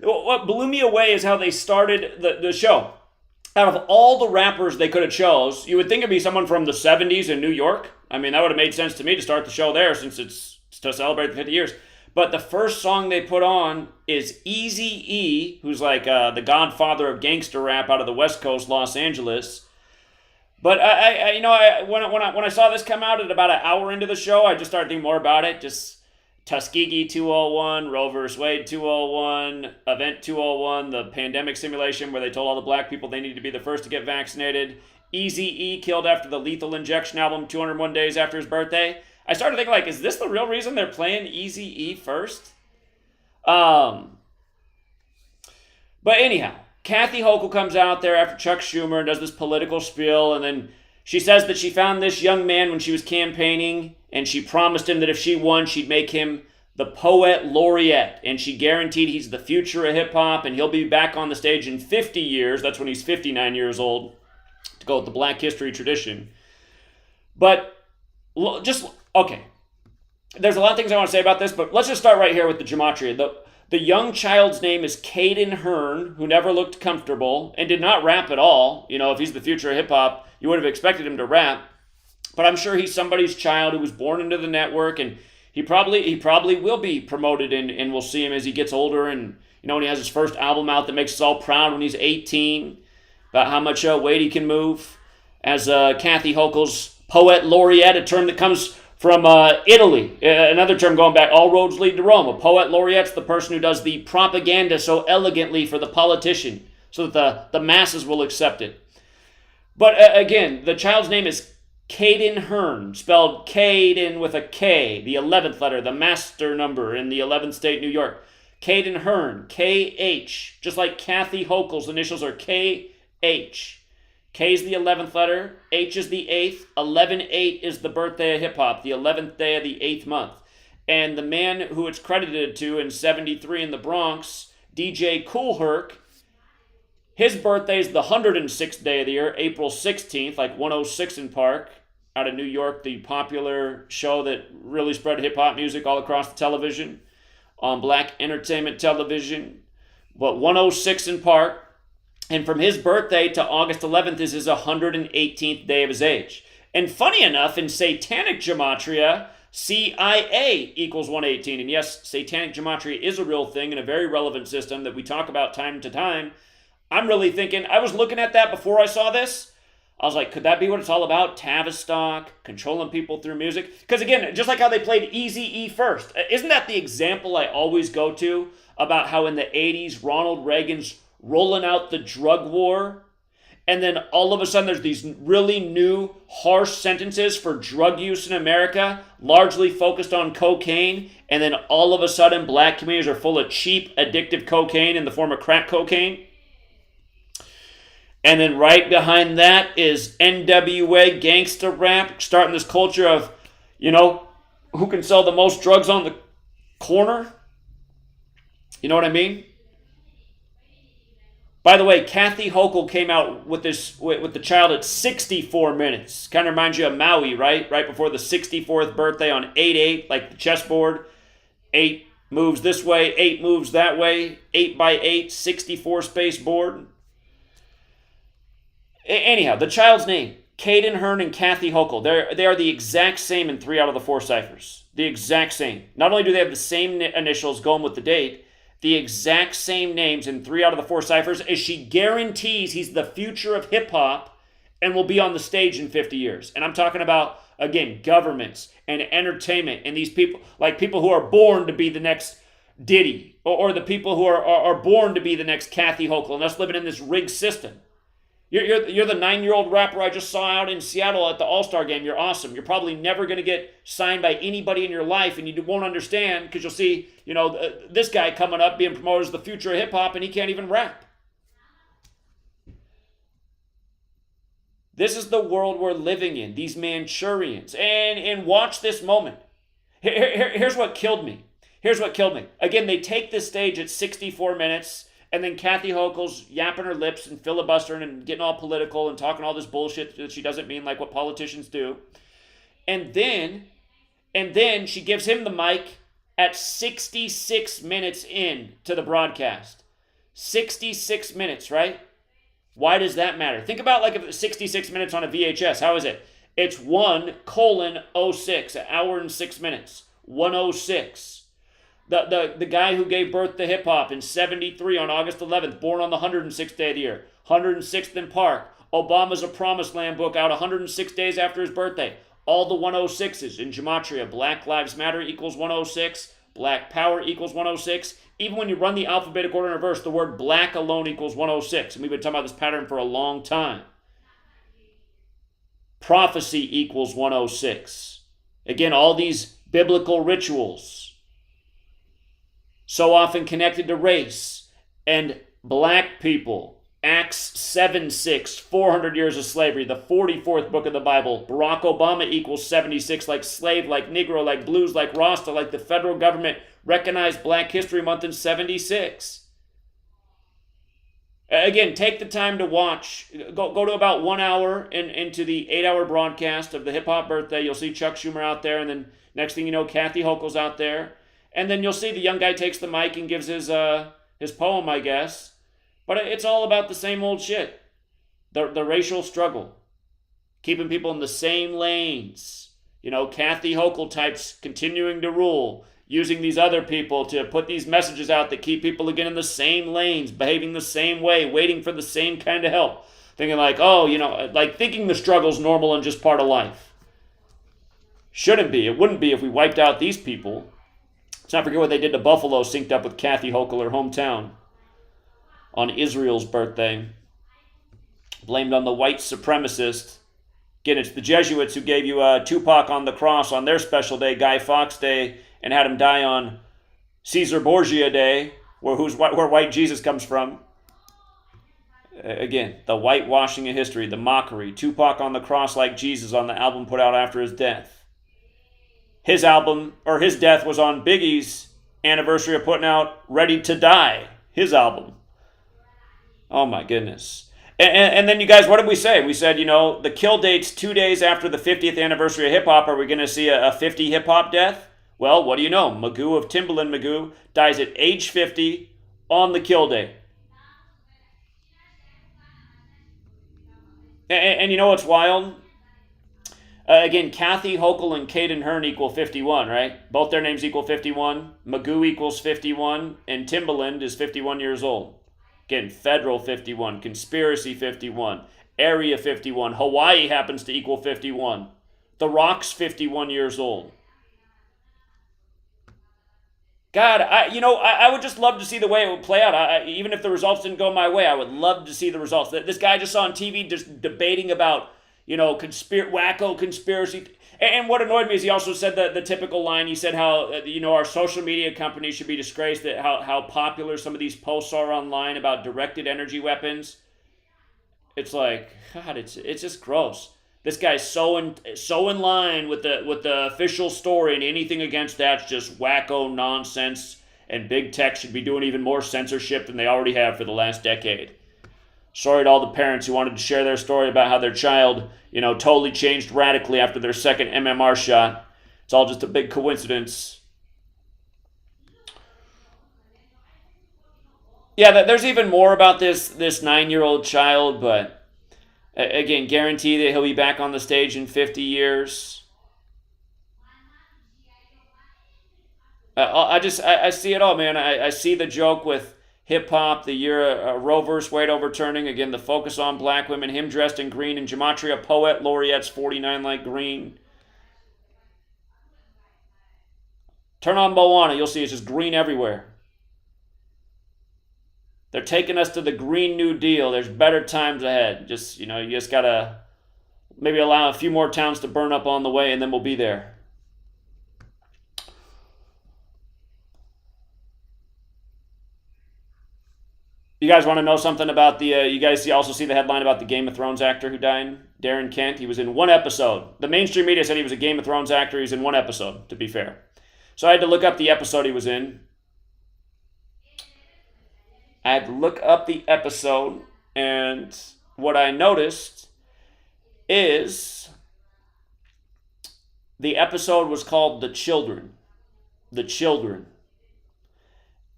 What blew me away is how they started the show. Out of all the rappers they could have chose, you would think it'd be someone from the 70s in New York. I mean, that would have made sense to me to start the show there since it's to celebrate the 50 years. But the first song they put on is Eazy-E, who's like the godfather of gangster rap out of the West Coast, Los Angeles. But when I saw this come out at about an hour into the show, I just started thinking more about it. Just Tuskegee 201, Roe vs. Wade 201, Event 201, the pandemic simulation where they told all the black people they needed to be the first to get vaccinated. Eazy-E killed after the Lethal Injection album 201 days after his birthday. I started thinking, like, is this the real reason they're playing Eazy-E first? But anyhow, Kathy Hochul comes out there after Chuck Schumer and does this political spiel, and then she says that she found this young man when she was campaigning, and she promised him that if she won, she'd make him the poet laureate, and she guaranteed he's the future of hip-hop, and he'll be back on the stage in 50 years. That's when he's 59 years old, to go with the Black history tradition. But okay, there's a lot of things I want to say about this, but let's just start right here with the Gematria. The young child's name is Caden Hearn, who never looked comfortable and did not rap at all. You know, if he's the future of hip-hop, you would have expected him to rap. But I'm sure he's somebody's child who was born into the network, and he probably will be promoted, and we'll see him as he gets older, and you know, when he has his first album out that makes us all proud when he's 18, about how much weight he can move. As Kathy Hochul's poet laureate, a term that comes from Italy, another term going back, all roads lead to Rome. A poet laureate's the person who does the propaganda so elegantly for the politician, so that the masses will accept it. But again, the child's name is Caden Hearn, spelled Caden with a K, the 11th letter, the master number in the 11th state, New York. Caden Hearn, K-H, just like Kathy Hochul's initials are K-H. K is the 11th letter, H is the 8th, 11-8 is the birthday of hip-hop, the 11th day of the 8th month. And the man who it's credited to in 73 in the Bronx, DJ Kool Herc, his birthday is the 106th day of the year, April 16th, like 106 in Park, out of New York, the popular show that really spread hip-hop music all across the television, on Black entertainment television. But 106 in Park. And from his birthday to August 11th is his 118th day of his age. And funny enough, in Satanic Gematria, CIA equals 118. And yes, Satanic Gematria is a real thing and a very relevant system that we talk about time to time. I'm really thinking, I was looking at that before I saw this. I was like, could that be what it's all about? Tavistock, controlling people through music? Because again, just like how they played Eazy-E first, isn't that the example I always go to about how in the 80s, Ronald Reagan's rolling out the drug war, and then all of a sudden there's these really new harsh sentences for drug use in America, largely focused on cocaine, and then all of a sudden black communities are full of cheap, addictive cocaine in the form of crack cocaine. And then right behind that is NWA gangsta rap, starting this culture of, you know, who can sell the most drugs on the corner? You know what I mean? By the way, Kathy Hochul came out with the child at 64 minutes. Kind of reminds you of Maui, right? Right before the 64th birthday on 8-8, like the chessboard. 8 moves this way, 8 moves that way. 8 by 8, 64 space board. Anyhow, the child's name, Caden Hearn and Kathy Hochul. They are the exact same in 3 out of the 4 ciphers. The exact same. Not only do they have the same initials going with the date, the exact same names in 3 out of the 4 ciphers, as she guarantees he's the future of hip-hop and will be on the stage in 50 years. And I'm talking about, again, governments and entertainment and these people, like people who are born to be the next Diddy, or the people who are born to be the next Kathy Hochul, and us living in this rigged system. You're the 9-year-old rapper I just saw out in Seattle at the All-Star game. You're awesome. You're probably never going to get signed by anybody in your life, and you won't understand because you'll see, you know, this guy coming up being promoted as the future of hip-hop, and he can't even rap. This is the world we're living in, these Manchurians. And watch this moment. Here's what killed me. Again, they take this stage at 64 minutes, and then Kathy Hochul's yapping her lips and filibustering and getting all political and talking all this bullshit that she doesn't mean, like what politicians do. And then she gives him the mic at 66 minutes in to the broadcast. 66 minutes, right? Why does that matter? Think about like if 66 minutes on a VHS. How is it? It's 1:06, an hour and 6 minutes. 1:06. The guy who gave birth to hip-hop in 73 on August 11th, born on the 106th day of the year. 106th in Park. Obama's A Promised Land book out 106 days after his birthday. All the 106s in Gematria. Black Lives Matter equals 106. Black Power equals 106. Even when you run the alphabetic order in reverse, the word black alone equals 106. And we've been talking about this pattern for a long time. Prophecy equals 106. Again, all these biblical rituals, so often connected to race and black people. Acts 7:6, 400 years of slavery, the 44th book of the Bible. Barack Obama equals 76, like slave, like Negro, like blues, like Rasta, like the federal government recognized Black History Month in 76. Again, take the time to watch. Go to about 1 hour into the 8-hour broadcast of the hip hop birthday. You'll see Chuck Schumer out there, and then next thing you know, Kathy Hochul's out there, and then you'll see the young guy takes the mic and gives his poem, I guess. But it's all about the same old shit. The racial struggle, keeping people in the same lanes. You know, Kathy Hochul types continuing to rule, using these other people to put these messages out that keep people again in the same lanes, behaving the same way, waiting for the same kind of help. Thinking like, oh, you know, like thinking the struggle's normal and just part of life. Shouldn't be. It wouldn't be if we wiped out these people. Let's not forget what they did to Buffalo, synced up with Kathy Hochul, her hometown, on Israel's birthday. Blamed on the white supremacist. Again, it's the Jesuits who gave you Tupac on the cross on their special day, Guy Fawkes Day, and had him die on Caesar Borgia Day, where white Jesus comes from. Again, the whitewashing of history, the mockery. Tupac on the cross like Jesus on the album put out after his death. His album, or his death, was on Biggie's anniversary of putting out Ready to Die, his album. Oh my goodness. And then you guys, what did we say? We said, you know, the kill date's 2 days after the 50th anniversary of hip-hop. Are we going to see a 50 hip-hop death? Well, what do you know? Magoo of Timbaland Magoo dies at age 50 on the kill day. And you know what's wild? Again, Kathy Hochul and Caden Hearn equal 51, right? Both their names equal 51. Magoo equals 51. And Timbaland is 51 years old. Again, Federal 51, Conspiracy 51, Area 51. Hawaii happens to equal 51. The Rock's 51 years old. God, I would just love to see the way it would play out. Even if the results didn't go my way, I would love to see the results. This guy I just saw on TV just debating about, you know, wacko conspiracy. And what annoyed me is he also said the typical line. He said how, you know, our social media companies should be disgraced at how popular some of these posts are online about directed energy weapons. It's like, God, it's just gross. This guy's so in line with the official story, and anything against that's just wacko nonsense. And big tech should be doing even more censorship than they already have for the last decade. Sorry to all the parents who wanted to share their story about how their child, you know, totally changed radically after their second MMR shot. It's all just a big coincidence. Yeah, there's even more about this 9-year-old child, but again, guarantee that he'll be back on the stage in 50 years. I see it all, man. I see the joke with hip-hop, the year Roe vs. Wade overturning. Again, the focus on black women, him dressed in green, and Gematria Poet Laureate's 49 like green. Turn on Moana, you'll see it's just green everywhere. They're taking us to the Green New Deal. There's better times ahead. Just, you know, you just got to maybe allow a few more towns to burn up on the way, and then we'll be there. You guys want to know something about the, you guys also see the headline about the Game of Thrones actor who died? Darren Kent. He was in one episode. The mainstream media said he was a Game of Thrones actor. He was in one episode, to be fair. So I had to look up the episode he was in. I had to look up the episode, and what I noticed is the episode was called The Children. The Children.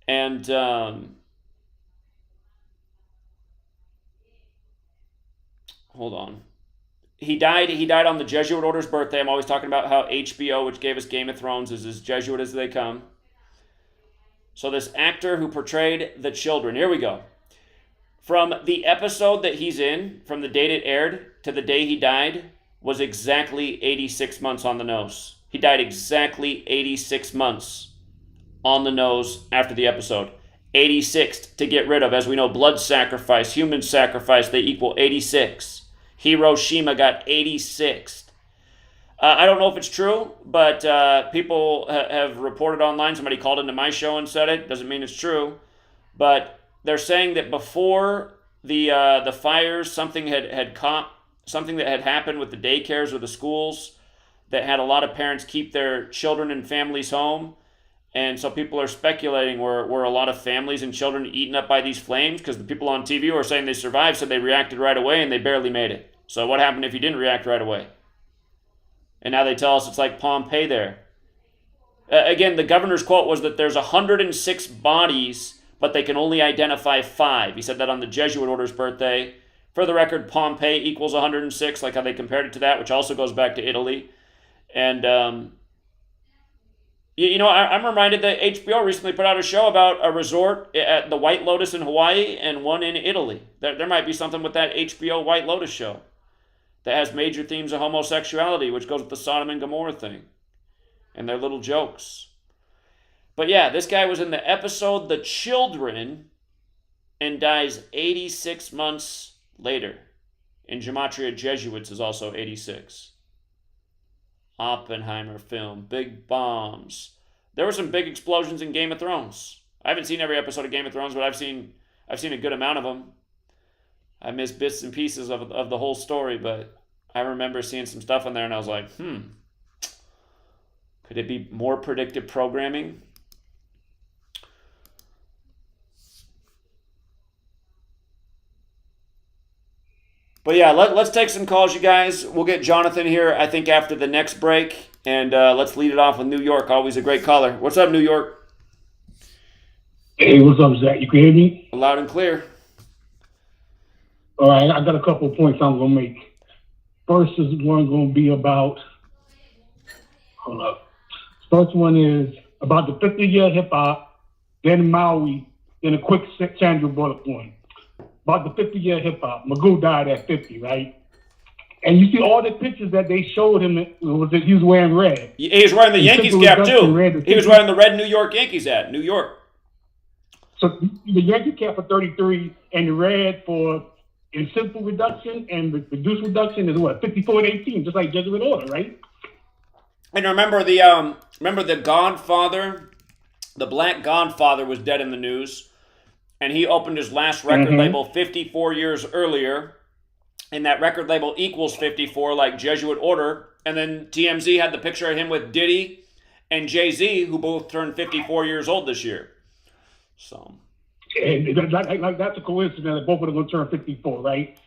And, hold on. He died on the Jesuit Order's birthday. I'm always talking about how HBO, which gave us Game of Thrones, is as Jesuit as they come. So this actor who portrayed the children, here we go. From the episode that he's in, from the date it aired to the day he died, was exactly 86 months on the nose. He died exactly 86 months on the nose after the episode. 86 to get rid of. As we know, blood sacrifice, human sacrifice, they equal 86. Hiroshima got 86. I don't know if it's true, but people have reported online. Somebody called into my show and said it. Doesn't mean it's true. But they're saying that before the fires, something that had happened with the daycares or the schools that had a lot of parents keep their children and families home. And so people are speculating were a lot of families and children eaten up by these flames, because the people on TV who are saying they survived said they reacted right away and they barely made it. So what happened if you didn't react right away? And now they tell us it's like Pompeii there. Again, the governor's quote was that there's 106 bodies, but they can only identify 5. He said that on the Jesuit order's birthday. For the record, Pompeii equals 106, like how they compared it to that, which also goes back to Italy. And, I'm reminded that HBO recently put out a show about a resort at the White Lotus in Hawaii and one in Italy. There might be something with that HBO White Lotus show that has major themes of homosexuality, which goes with the Sodom and Gomorrah thing and their little jokes. But yeah, this guy was in the episode The Children and dies 86 months later. In Gematria, Jesuits is also 86. Oppenheimer film, big bombs. There were some big explosions in Game of Thrones. I haven't seen every episode of Game of Thrones, but I've seen a good amount of them. I missed bits and pieces of the whole story, but I remember seeing some stuff in there and I was like, could it be more predictive programming? But yeah, let's take some calls, you guys. We'll get Jonathan here, I think, after the next break. And let's lead it off with New York. Always a great caller. What's up, New York? Hey, what's up, Zach? You can hear me? Loud and clear. All right, I got a couple of points I'm going to make. First is one going to be about, hold up. First one is about the 50-year hip-hop, then Maui, then a quick Sandra Bullock one. About the 50-year hip-hop. Magoo died at 50, right? And you see all the pictures that they showed him, he was wearing red. He was wearing the Yankees cap, too. He was wearing the red New York Yankees hat, New York. So the Yankee cap for 33 and the red for in simple reduction and the reduced reduction is what, 54 and 18, just like Jesuit order, right? And remember the Godfather, the Black Godfather was dead in the news, and he opened his last record label 54 years earlier, and that record label equals 54 like Jesuit order, and then TMZ had the picture of him with Diddy and Jay-Z, who both turned 54 years old this year. So, and that's a coincidence that both of them going to turn 54, right?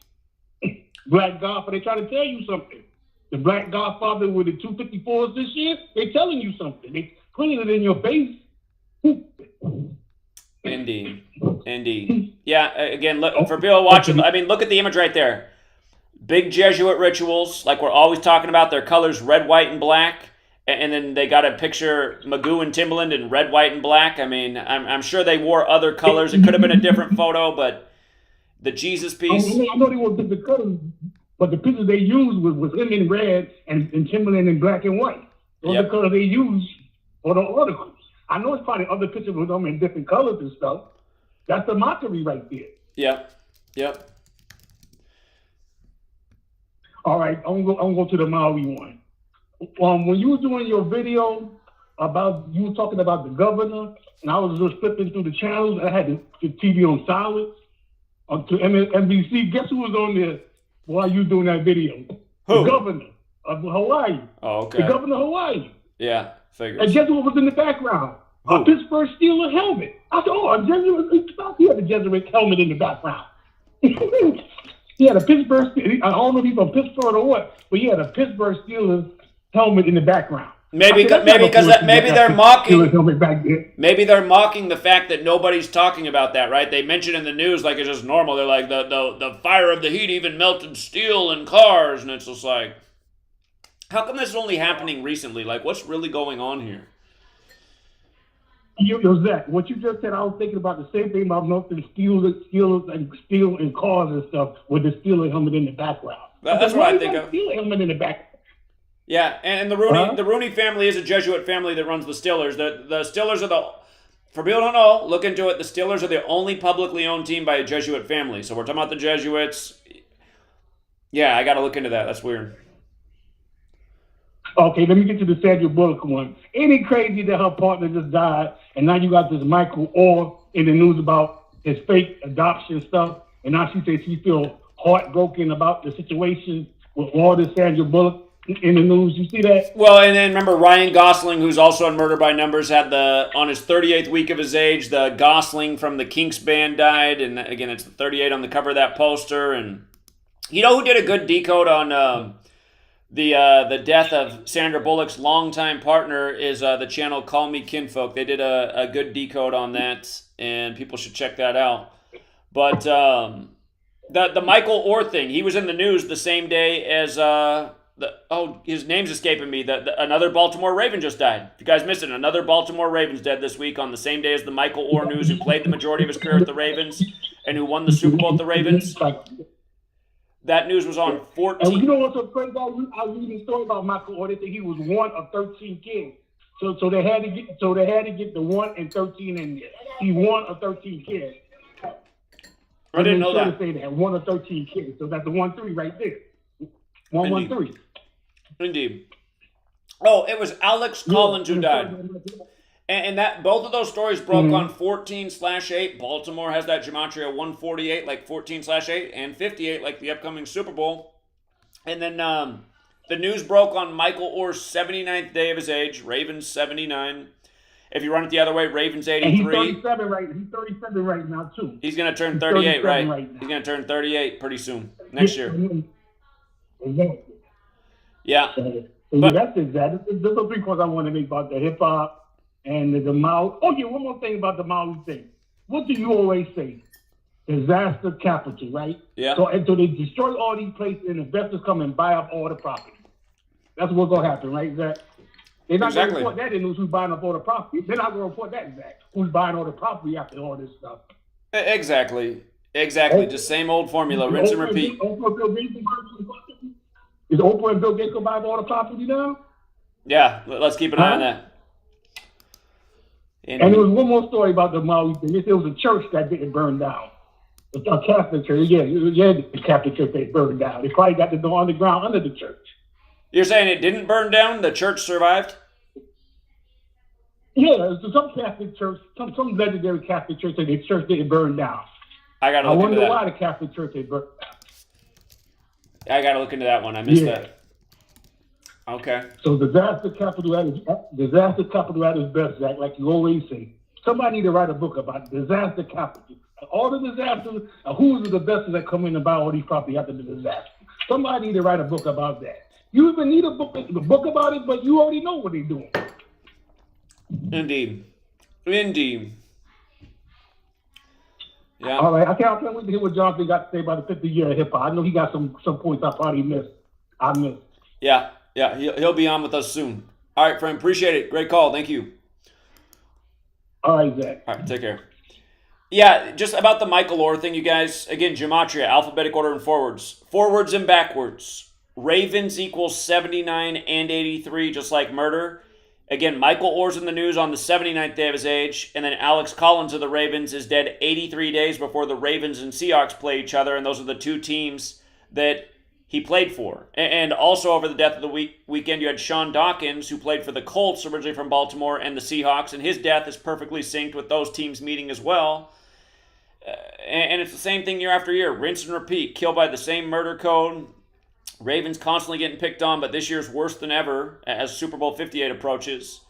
Black Godfather, they try to tell you something. The Black Godfather with the 254s this year, they're telling you something. They putting it in your face. Indeed. Yeah, again, look, for people watching, I mean, look at the image right there. Big Jesuit rituals, like we're always talking about, their colors red, white, and black. And then they got a picture, Magoo and Timbaland in red, white, and black. I mean, I'm sure they wore other colors. It could have been a different photo, but the Jesus piece. I know they wore different colors, but the picture they used was him in red and Timbaland in black and white. Those are the colors they used for the articles. I know it's probably other pictures with them in different colors and stuff. That's the mockery right there. Yep. All right, I'm gonna go to the Maui one. When you were doing your video about, you were talking about the governor, and I was just flipping through the channels, and I had the TV on silence, to NBC. Guess who was on there while you were doing that video? Who? The governor of Hawaii. Oh, okay. The governor of Hawaii. Yeah, figures. And guess what was in the background? A Pittsburgh Steelers helmet. I said, a Jesuit, he had a Jesuit helmet in the background. He had a Pittsburgh, I don't know if he's from Pittsburgh or what, but he had a Pittsburgh Steelers helmet in the background. Maybe they're mocking. Maybe they're mocking the fact that nobody's talking about that, right? They mention in the news like it's just normal. They're like the fire of the heat even melted steel in cars, and it's just like, how come this is only happening recently? Like, what's really going on here? Zach, what you just said, I was thinking about the same thing about melting steel in cars and stuff with the Steelers helmet in the background. That's what I think of. Steel helmet in the background. Yeah, and the Rooney family is a Jesuit family that runs the Steelers. The Steelers are for people who don't know, look into it. The Steelers are the only publicly owned team by a Jesuit family. So we're talking about the Jesuits. Yeah, I got to look into that. That's weird. Okay, let me get to the Sandra Bullock one. Ain't it crazy that her partner just died, and now you got this Michael Orr in the news about his fake adoption stuff, and now she says she feels heartbroken about the situation with all this Sandra Bullock. in the news. You see that? Well, and then remember Ryan Gosling, who's also on Murder by Numbers, had on his 38th week of his age, the Gosling from the Kinks band died, and again, it's the 38 on the cover of that poster. And you know who did a good decode on the death of Sandra Bullock's longtime partner is the channel Call Me Kinfolk. They did a good decode on that, and people should check that out. But the Michael Orr thing, he was in the news the same day as his name's escaping me. Another Baltimore Raven just died. If you guys missed it, another Baltimore Raven's dead this week on the same day as the Michael Orr news, who played the majority of his career with the Ravens and who won the Super Bowl with the Ravens. That news was on 14. And you know what's so crazy? I was reading a story about Michael Orr. They said he was one of 13 kids. So they had to get the 1 and 13 in there. He one of 13 kids. I didn't know that. Say that 1 of 13 kids. So that's the 1-3 right there. 1-1-3. Indeed. Oh, it was Alex Collins who died. And that both of those stories broke on 14/8. Baltimore has that Gematria 148 like 14/8 and 58 like the upcoming Super Bowl. And then the news broke on Michael Orr's 79th day of his age. Ravens 79. If you run it the other way, Ravens 83. And he's 37 right. He's 37 right now too. He's going to turn 38, right? He's going to turn 38 pretty soon next year. Exactly. Yeah. But that's exactly. There's a 3 points I want to make about the hip hop. And the Maui. Oh, yeah, one more thing about the Maui thing. What do you always say? Disaster capital, right? Yeah. So they destroy all these places and investors come and buy up all the property. That's what's going to happen, right, Zach? They're not going to report that in news who's buying up all the property. They're not going to report that, Zach. Who's buying all the property after all this stuff. Exactly. Just same old formula. Rinse and repeat. Is Oprah and Bill Gates going to buy up all the property now? Yeah, let's keep an eye on that. And there was one more story about the Maui thing. It was a church that didn't burn down. A Catholic church. Yeah, the Catholic church that burned down. They probably got to go underground under the church. You're saying it didn't burn down? The church survived? Yeah, so some Catholic church, some legendary Catholic church, the church didn't burn down. I wonder why the Catholic church didn't burn down. I got to look into that one. I missed that. Okay. So disaster capital at its best, Zach, like you always say. Somebody need to write a book about disaster capital. All the disasters, who's the investors that come in and buy all these property after the disaster? Somebody need to write a book about that. You even need a book about it, but you already know what they're doing. Indeed. Yeah. All right. I can't wait to hear what Jonathan got to say about the 50 year of hip hop. I know he got some points I probably missed. Yeah, he'll be on with us soon. All right, friend, appreciate it. Great call. Thank you. All right, Zach. All right, take care. Yeah, just about the Michael Orr thing, you guys. Again, Gematria, alphabetic order and forwards. Forwards and backwards. Ravens equals 79 and 83, just like murder. Again, Michael Orr's in the news on the 79th day of his age, and then Alex Collins of the Ravens is dead 83 days before the Ravens and Seahawks play each other, and those are the two teams that he played for. And also over the death of the weekend, you had Sean Dawkins, who played for the Colts, originally from Baltimore, and the Seahawks, and his death is perfectly synced with those teams meeting as well. And it's the same thing year after year. Rinse and repeat. Killed by the same murder code. Ravens constantly getting picked on, but this year's worse than ever as Super Bowl 58 approaches.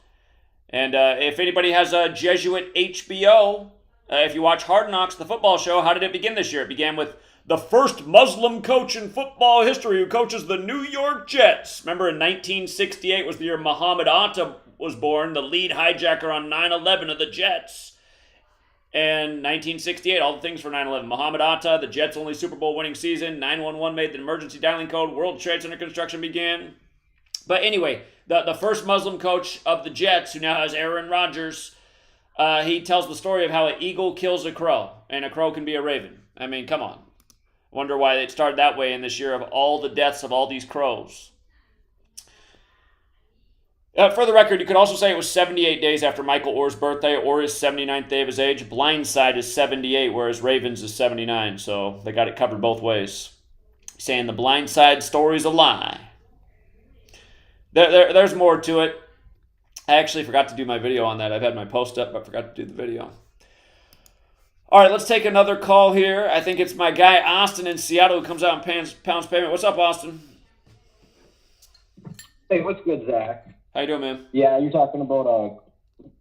And if anybody has a Jesuit HBO, if you watch Hard Knocks, the football show, how did it begin this year? It began with the first Muslim coach in football history who coaches the New York Jets. Remember, in 1968 was the year Muhammad Atta was born, the lead hijacker on 9/11 of the Jets. And 1968, all the things for 9/11. Muhammad Atta, the Jets' only Super Bowl winning season. 911 made the emergency dialing code. World Trade Center construction began. But anyway, the first Muslim coach of the Jets, who now has Aaron Rodgers, he tells the story of how an eagle kills a crow, and a crow can be a raven. I mean, come on. Wonder why it started that way in this year of all the deaths of all these crows. For the record, you could also say it was 78 days after Michael Orr's birthday or his 79th day of his age. Blindside is 78, whereas Ravens is 79, so they got it covered both ways. Saying the Blindside story's a lie. There's more to it. I actually forgot to do my video on that. I've had my post up, but forgot to do the video. All right, let's take another call here. I think it's my guy Austin in Seattle who comes out and pounds payment. What's up, Austin? Hey, what's good, Zach? How you doing, man? Yeah, you're talking about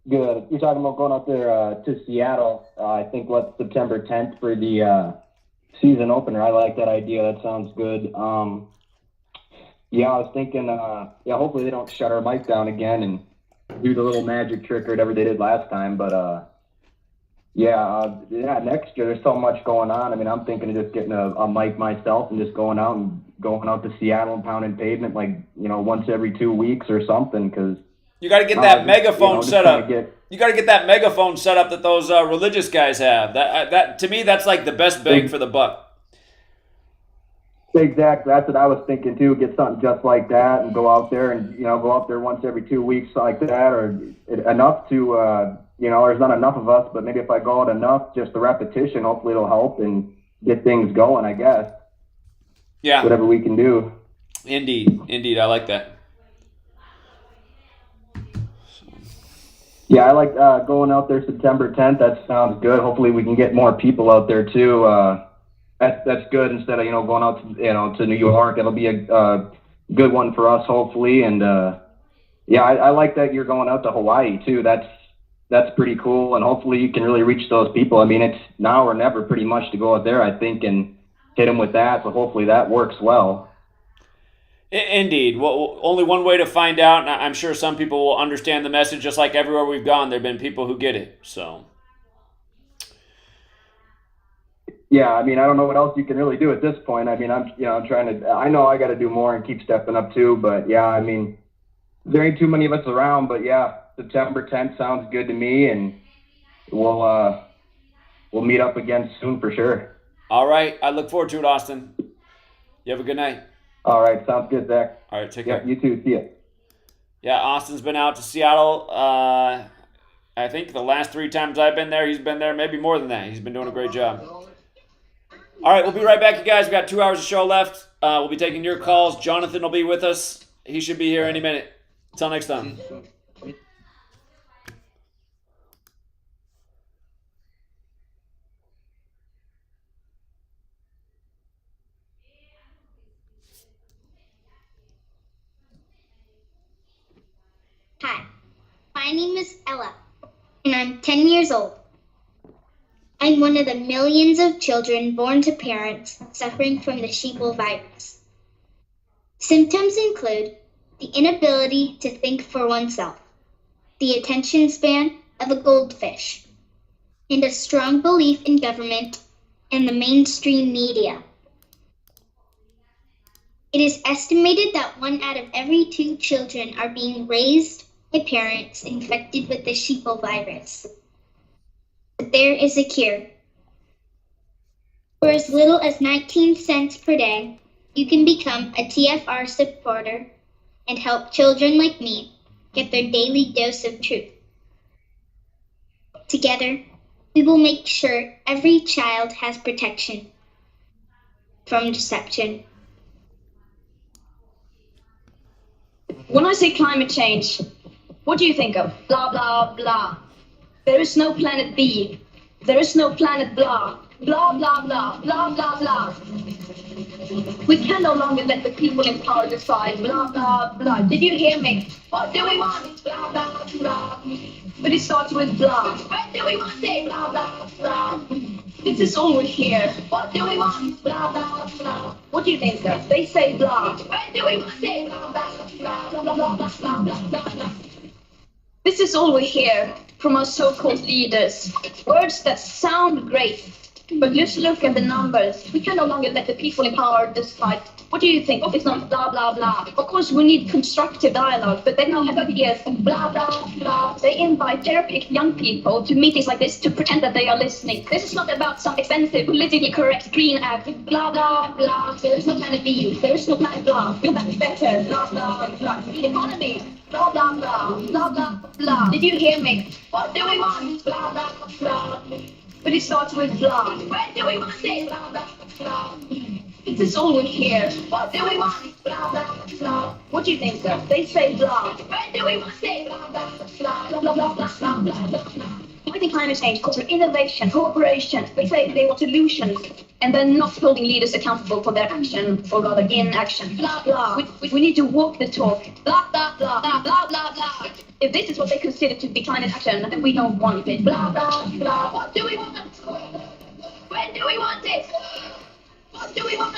good. You're talking about going out there to Seattle. I think September 10th for the season opener. I like that idea. That sounds good. Yeah, I was thinking. Yeah, hopefully they don't shut our mic down again and do the little magic trick or whatever they did last time. But yeah, next year there's so much going on. I mean, I'm thinking of just getting a mic myself and just going out to Seattle and pounding pavement like once every 2 weeks or something. Because you got to get that megaphone set up. You got to get that megaphone set up that those religious guys have. That to me, that's like the best bang for the buck. Exactly. That's what I was thinking too. Get something just like that and go out there and go out there once every 2 weeks like that, or enough to there's not enough of us, but maybe if I go out enough, just the repetition, hopefully it'll help and get things going, I guess. Yeah. Whatever we can do. Indeed. I like that. Yeah, I like going out there September 10th. That sounds good. Hopefully we can get more people out there too. That's good instead of going out to New York. It'll be a good one for us hopefully. And yeah, I like that you're going out to Hawaii too. That's pretty cool, and hopefully you can really reach those people. I mean, it's now or never pretty much to go out there, I think, and hit them with that. So hopefully that works well. Indeed. Well, only one way to find out, and I'm sure some people will understand the message. Just like everywhere we've gone, there have been people who get it. So. Yeah, I mean, I don't know what else you can really do at this point. I mean, I'm trying to. I know I got to do more and keep stepping up too. But yeah, I mean, there ain't too many of us around. But yeah, September 10th sounds good to me, and we'll meet up again soon for sure. All right, I look forward to it, Austin. You have a good night. All right, sounds good, Zach. All right, take care. Yeah, you too. See ya. Yeah, Austin's been out to Seattle. I think the last 3 times I've been there, he's been there maybe more than that. He's been doing a great job. All right, we'll be right back, you guys. We've got 2 hours of show left. We'll be taking your calls. Jonathan will be with us. He should be here any minute. Until next time. Hi, my name is Ella, and I'm 10 years old. I'm one of the millions of children born to parents suffering from the sheeple virus. Symptoms include the inability to think for oneself, the attention span of a goldfish, and a strong belief in government and the mainstream media. It is estimated that 1 out of every 2 children are being raised by parents infected with the sheeple virus. But there is a cure. For as little as 19 cents per day, you can become a TFR supporter and help children like me get their daily dose of truth. Together, we will make sure every child has protection from deception. When I say climate change, what do you think of? Blah, blah, blah. There is no planet B. There is no planet blah. Blah, blah, blah, blah, blah, blah. We can no longer let the people in power decide. Blah, blah, blah. Did you hear me? What do we want? Blah, blah, blah. But it starts with blah. When do we want it? Blah, blah, blah. This is all we hear. What do we want? Blah, blah, blah. What do you think, sir? They say blah. When do we want it? Blah, blah, blah, blah, blah, blah, blah, blah, blah, blah. This is all we hear from our so-called leaders. Words that sound great, but just look at the numbers. We can no longer let the people in power decide. What do you think? It's not blah, blah, blah. Of course, we need constructive dialogue, but they now have ideas of blah, blah, blah. They invite cherry-picked young people to meetings like this to pretend that they are listening. This is not about some expensive, politically correct green act. Blah, blah, blah. There is no planet B. There is no planet blah. Build back better. Blah, blah, blah. The economy. Blah, blah, blah. Blah, blah, blah. Did you hear me? What do we want? Blah, blah, blah. But it starts with blah. When do we want it? Blah, blah, blah. This is all we hear. What do we want? Blah, blah, blah. What do you think, sir? They say blah. When do we want it? Blah, blah, blah, blah, blah, blah, blah, blah, blah, blah. Fighting climate change calls for innovation, cooperation. They say they want solutions. and then not holding leaders accountable for their action, or rather inaction. Blah, blah. We need to walk the talk. Blah, blah, blah, blah, blah, blah, blah. If this is what they consider to be climate action, then we don't want it. Blah, blah, blah. What do we want? When do we want it? What do we want?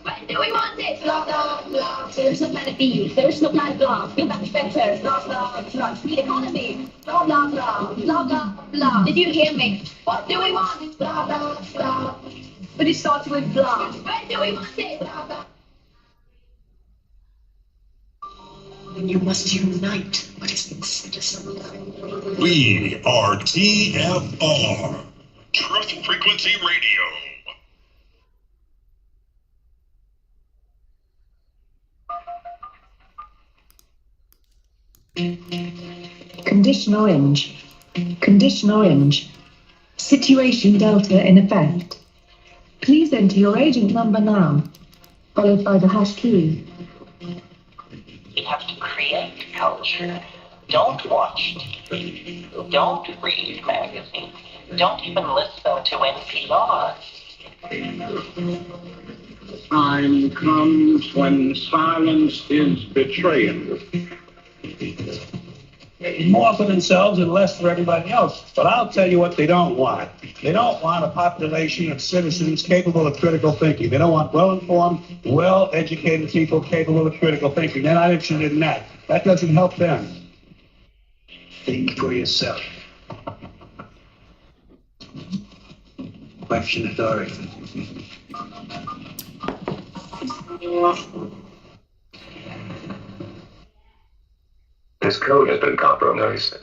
When do we want it? Blah, blah, blah. There's no planet B. There's no planet blah. Build back better. Blah, blah, blah. Free economy. Blah, blah, blah. Blah, blah, blah. Did you hear me? What do we want? Blah, blah, blah. But it starts with blah. When do we want it? Blah, blah. You must unite against citizens. We are TFR, Truth Frequency Radio. Condition orange. Condition orange. Situation Delta in effect. Please enter your agent number now, followed by the hash key. You have to create culture. Don't watch TV. Don't read magazines. Don't even listen to NPR. Time comes when silence is betrayal. More for themselves and less for everybody else. But I'll tell you what they don't want. They don't want a population of citizens capable of critical thinking. They don't want well-informed, well-educated people capable of critical thinking. They're not interested in that. That doesn't help them. Think for yourself. Question authority. This code has been compromised.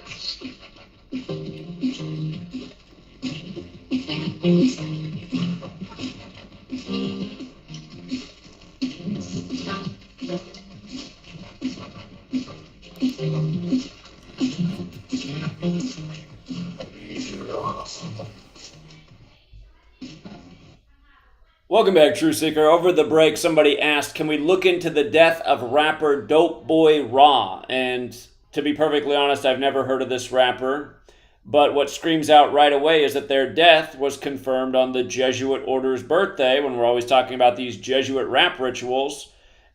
Welcome back, Truth Seeker. Over the break, somebody asked, can we look into the death of rapper Dope Boy Raw? And to be perfectly honest, I've never heard of this rapper. But what screams out right away is that their death was confirmed on the Jesuit order's birthday, when we're always talking about these Jesuit rap rituals.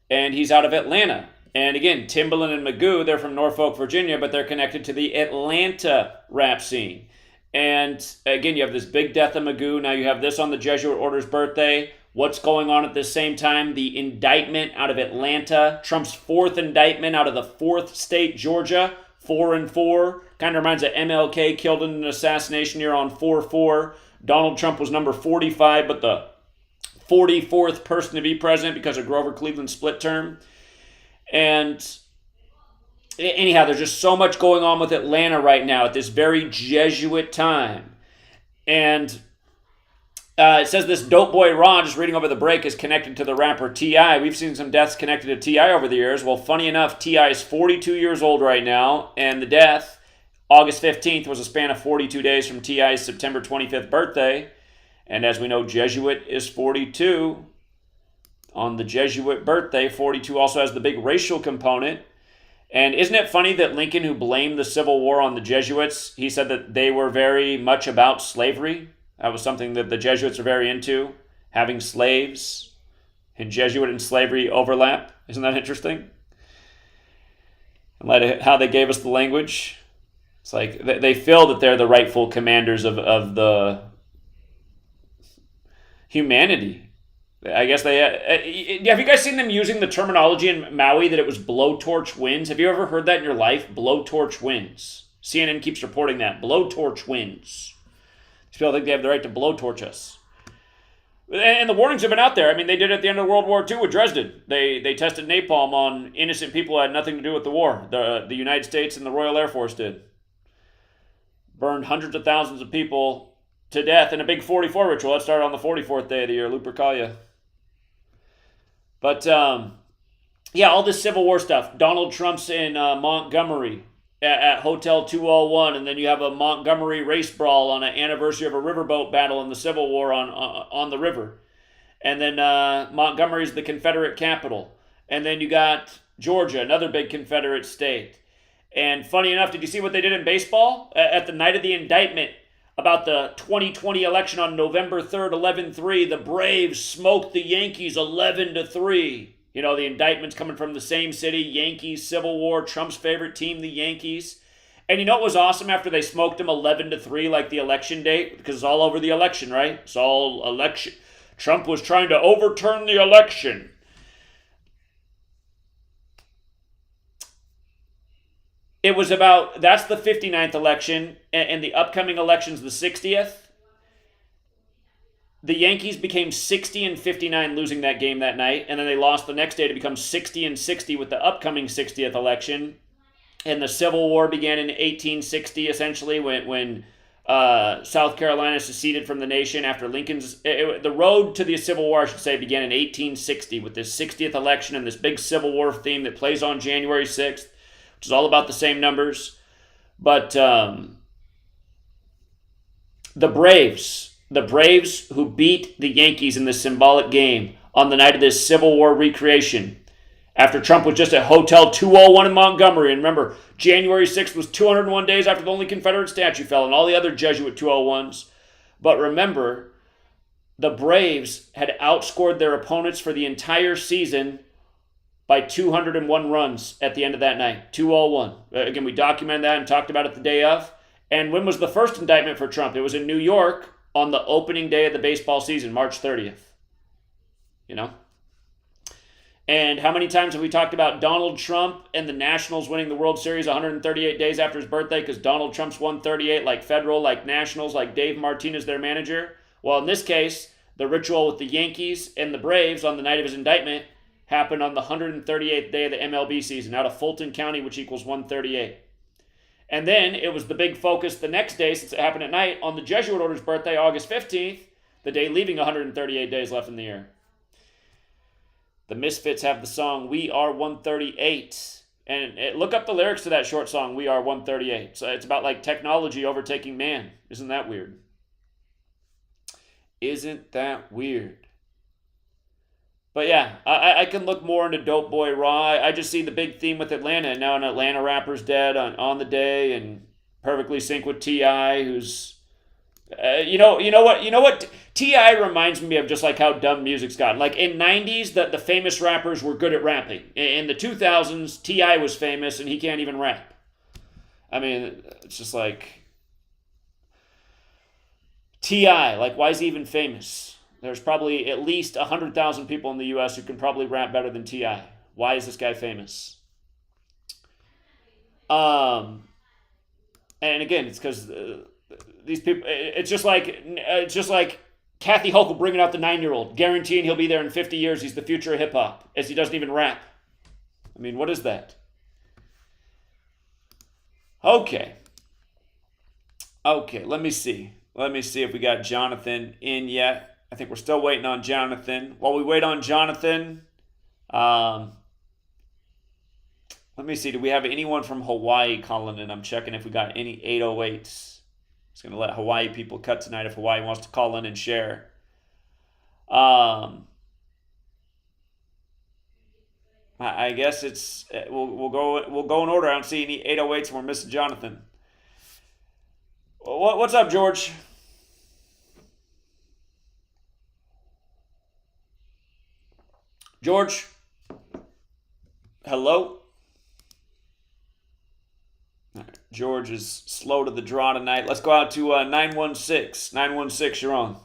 And he's out of Atlanta. And again, Timbaland and Magoo, they're from Norfolk, Virginia, but they're connected to the Atlanta rap scene. And again, you have this big death of Magoo. Now you have this on the Jesuit order's birthday. What's going on at the same time? The indictment out of Atlanta. Trump's fourth indictment out of the fourth state, Georgia. 4-4. Kind of reminds of MLK killed in an assassination here on 4-4. Donald Trump was number 45, but the 44th person to be president because of Grover Cleveland's split term. And anyhow, there's just so much going on with Atlanta right now at this very Jesuit time. And it says this Dope Boy Ron, just reading over the break, is connected to the rapper T.I. We've seen some deaths connected to T.I. over the years. Well, funny enough, T.I. is 42 years old right now, and the death, August 15th, was a span of 42 days from T.I.'s September 25th birthday. And as we know, Jesuit is 42. On the Jesuit birthday, 42 also has the big racial component. And isn't it funny that Lincoln, who blamed the Civil War on the Jesuits, he said that they were very much about slavery? That was something that the Jesuits are very into, having slaves. And Jesuit and slavery overlap. Isn't that interesting? And how they gave us the language. It's like they feel that they're the rightful commanders of the humanity. I guess they... have you guys seen them using the terminology in Maui that it was blowtorch winds? Have you ever heard that in your life? Blowtorch winds. CNN keeps reporting that. Blowtorch winds. These people think they have the right to blowtorch us. And the warnings have been out there. I mean, they did it at the end of World War II with Dresden. They tested napalm on innocent people who had nothing to do with the war. The United States and the Royal Air Force did. Burned hundreds of thousands of people to death in a big 44 ritual. That started on the 44th day of the year, Lupercalia. But, yeah, all this Civil War stuff. Donald Trump's in Montgomery at Hotel 201, and then you have a Montgomery race brawl on an anniversary of a riverboat battle in the Civil War on the river. And then Montgomery's the Confederate capital. And then you got Georgia, another big Confederate state. And funny enough, did you see what they did in baseball? At the night of the indictment, about the 2020 election on November 3rd, 11-3. The Braves smoked the Yankees 11-3. You know, the indictments coming from the same city, Yankees, Civil War, Trump's favorite team, the Yankees. And you know what was awesome after they smoked them 11-3, like the election date? Because it's all over the election, right? It's all election. Trump was trying to overturn the election. It was about, that's the 59th election, and the upcoming election's the 60th. The Yankees became 60-59 losing that game that night, and then they lost the next day to become 60-60 with the upcoming 60th election. And the Civil War began in 1860, essentially, when South Carolina seceded from the nation after Lincoln's... the road to the Civil War, I should say, began in 1860 with this 60th election and this big Civil War theme that plays on January 6th, which is all about the same numbers. But the Braves who beat the Yankees in this symbolic game on the night of this Civil War recreation, after Trump was just at Hotel 201 in Montgomery. And remember, January 6th was 201 days after the only Confederate statue fell and all the other Jesuit 201s. But remember, the Braves had outscored their opponents for the entire season by 201 runs at the end of that night. 201. Again, we documented that and talked about it the day of. And when was the first indictment for Trump? It was in New York on the opening day of the baseball season, March 30th. You know? And how many times have we talked about Donald Trump and the Nationals winning the World Series 138 days after his birthday because Donald Trump's won 38, like Federal, like Nationals, like Dave Martinez, their manager? Well, in this case, the ritual with the Yankees and the Braves on the night of his indictment happened on the 138th day of the MLB season out of Fulton County, which equals 138. And then it was the big focus the next day, since it happened at night, on the Jesuit order's birthday, August 15th, the day leaving 138 days left in the year. The Misfits have the song, We Are 138. And look up the lyrics to that short song, We Are 138. So it's about like technology overtaking man. Isn't that weird? Isn't that weird? But yeah, I can look more into Dope Boy Raw. I just see the big theme with Atlanta. And now an Atlanta rapper's dead on the day and perfectly sync with T.I., who's... You know what? T.I. reminds me of just like how dumb music's gotten. Like in 90s, the famous rappers were good at rapping. In the 2000s, T.I. was famous and he can't even rap. I mean, it's just like... T.I., like why is he even famous? There's probably at least 100,000 people in the U.S. who can probably rap better than T.I. Why is this guy famous? And again, it's because these people. It's just like Kathy Hochul bringing out the 9-year-old, guaranteeing he'll be there in 50 years. He's the future of hip hop, as he doesn't even rap. I mean, what is that? Okay, let me see. Let me see if we got Jonathan in yet. I think we're still waiting on Jonathan. While we wait on Jonathan, let me see. Do we have anyone from Hawaii calling in? I'm checking if we got any 808s. Just going to let Hawaii people cut tonight if Hawaii wants to call in and share. I guess it's we'll go in order. I don't see any 808s and we're missing Jonathan. What's up, George? George? Hello? All right. George is slow to the draw tonight. Let's go out to 916. 916, you're on.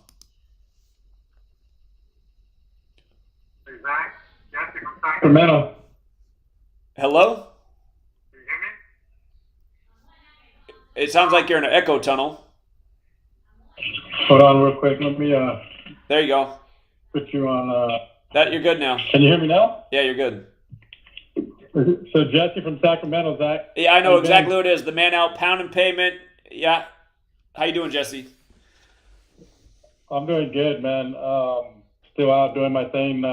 Hey, Zach. Jesse from Sacramento. Hello? Can you hear me? It sounds like you're in an echo tunnel. Hold on real quick. Let me There you go. put you on... That you're good now. Can you hear me now? Yeah, you're good. So Jesse from Sacramento, Zach. Yeah, I know exactly who it is. The man out pounding pavement. Yeah. How you doing, Jesse? I'm doing good, man. Still out doing my thing.